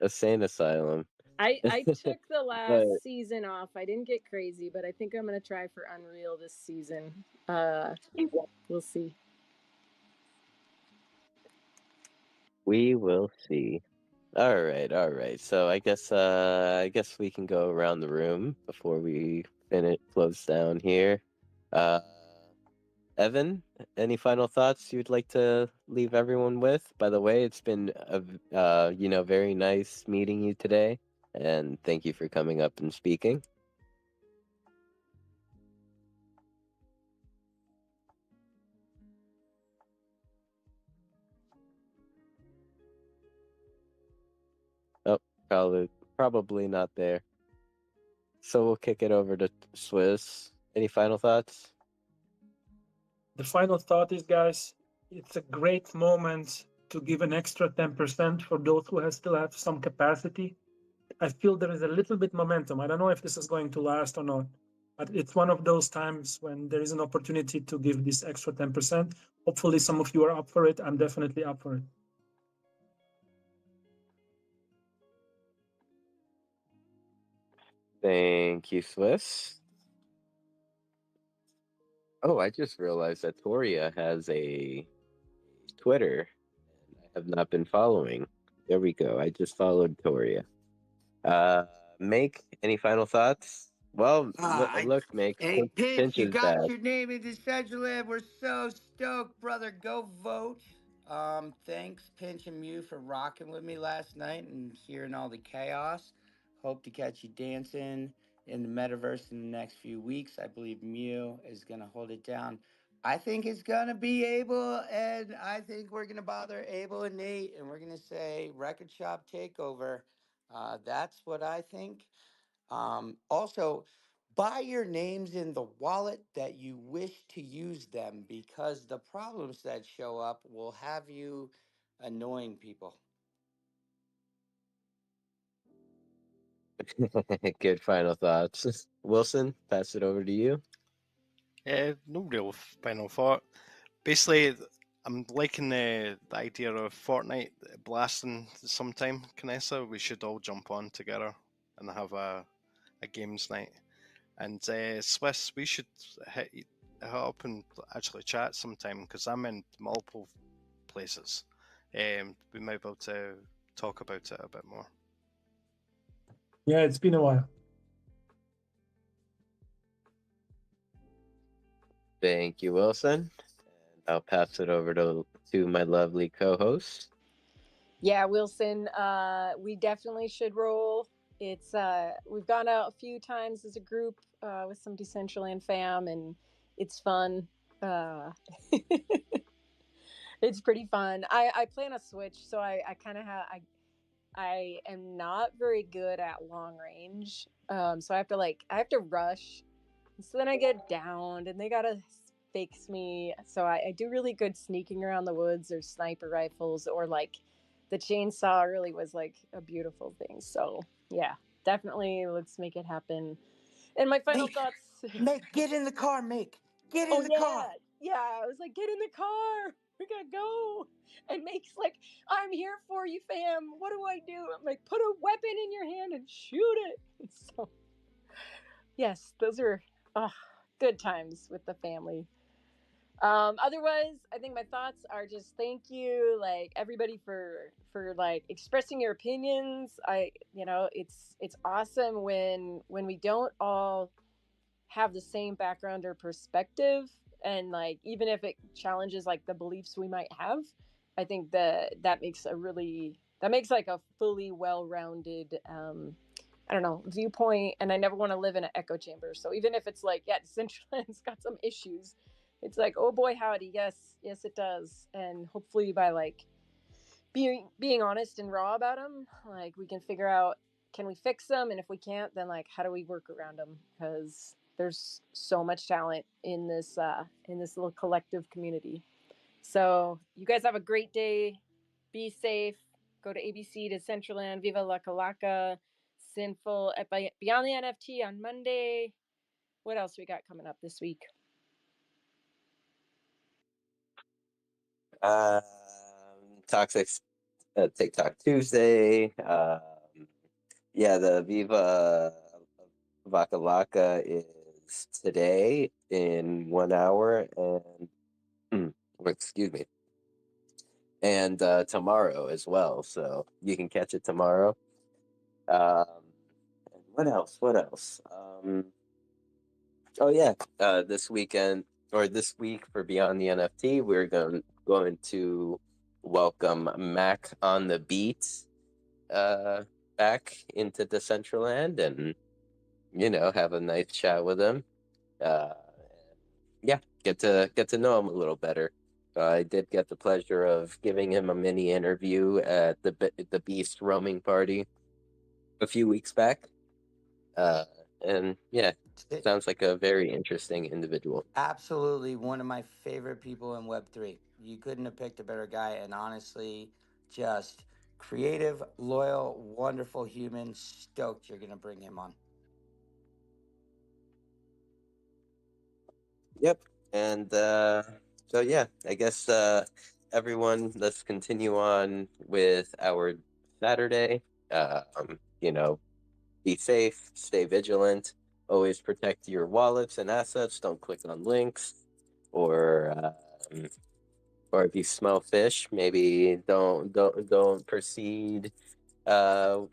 a sane asylum. I took the But last season off. I didn't get crazy, but I think I'm gonna try for Unreal this season. We'll see. we will see. All right. So I guess we can go around the room before we finish close down here. Uh Evan, any final thoughts you'd like to leave everyone with? By the way, it's been very nice meeting you today, and thank you for coming up and speaking. Oh, probably not there. So we'll kick it over to Swiss. Any final thoughts? The final thought is, guys, it's a great moment to give an extra 10% for those who still have some capacity. I feel there is a little bit momentum. I don't know if this is going to last or not, but it's one of those times when there is an opportunity to give this extra 10%. Hopefully some of you are up for it. I'm definitely up for it. Thank you, Swiss. Oh, I just realized that Toria has a Twitter, and I have not been following. There we go. I just followed Toria. Make any final thoughts? Well, look, Make Hey, Pinch, Pinch you is back. got your name in Decentraland. We're so stoked, brother. Go vote. Thanks, Pinch and Mew, for rocking with me last night and hearing all the chaos. Hope to catch you dancing in the metaverse in the next few weeks. I believe Mew is gonna hold it down. I think it's gonna be Abel, and I think we're gonna bother Abel and Nate, and we're gonna say record shop takeover. That's what I think. Also, buy your names in the wallet that you wish to use them, because the problems that show up will have you annoying people. Good final thoughts. Wilson, pass it over to you. No real final thought. Basically, I'm liking the idea of Fortnite blasting sometime, Canessa. We should all jump on together and have a games night. And Swiss, we should hit up and actually chat sometime, because I'm in multiple places. We might be able to talk about it a bit more. Yeah, it's been a while. Thank you, Wilson. And I'll pass it over to my lovely co-host. Yeah, Wilson, we definitely should roll. It's we've gone out a few times as a group with some Decentraland fam, and it's fun. It's pretty fun. I play on a Switch, so I kind of have I am not very good at long range. So I have to rush. So then I get downed, and they gotta fix me. So I do really good sneaking around the woods or sniper rifles, or like the chainsaw really was like a beautiful thing. So yeah, definitely let's make it happen. And my final thoughts. Make, get in the car, make. Get Oh in the yeah, car. I was like, get in the car. We gotta go. And Make's like, I'm here for you, fam. What do I do? I'm like, put a weapon in your hand and shoot it. So, yes, those are good times with the family. Otherwise, I think my thoughts are just thank you, like everybody for like expressing your opinions. It's awesome when we don't all have the same background or perspective, and like even if it challenges like the beliefs we might have, I think that makes like a fully well-rounded I don't know, viewpoint. And I never want to live in an echo chamber. So even if it's like, yeah, Decentraland's got some issues, it's like, oh boy, howdy, yes, it does. And hopefully by like being honest and raw about them, like we can figure out, can we fix them? And if we can't, then like how do we work around them? Because there's so much talent in this little collective community. So you guys have a great day. Be safe. Go to ABC, to Decentraland, Viva La Calaca, Sinful, Beyond the NFT on Monday. What else we got coming up this week? Toxic TikTok Tuesday. The Viva Vakalaka is today in 1 hour, and excuse me, and tomorrow as well. So you can catch it tomorrow. And what else? This weekend or this week for Beyond the NFT, we're going to welcome Mac on the Beat back into Decentraland, and have a nice chat with him. Get to know him a little better. I did get the pleasure of giving him a mini interview at the Beast roaming party a few weeks back. And yeah, sounds like a very interesting individual. Absolutely one of my favorite people in Web3. You couldn't have picked a better guy, and honestly, just creative, loyal, wonderful human. Stoked you're going to bring him on. Yep. And I guess everyone, let's continue on with our Saturday. Be safe, stay vigilant, always protect your wallets and assets. Don't click on links, or if you smell fish, maybe don't proceed, or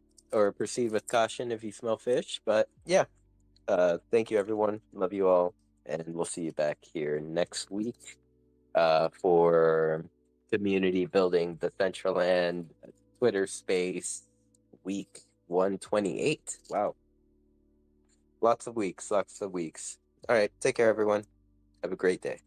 proceed with caution if you smell fish. But yeah, thank you everyone. Love you all, and we'll see you back here next week for community building Decentraland Twitter space week 128. Wow. Lots of weeks. All right. Take care, everyone. Have a great day.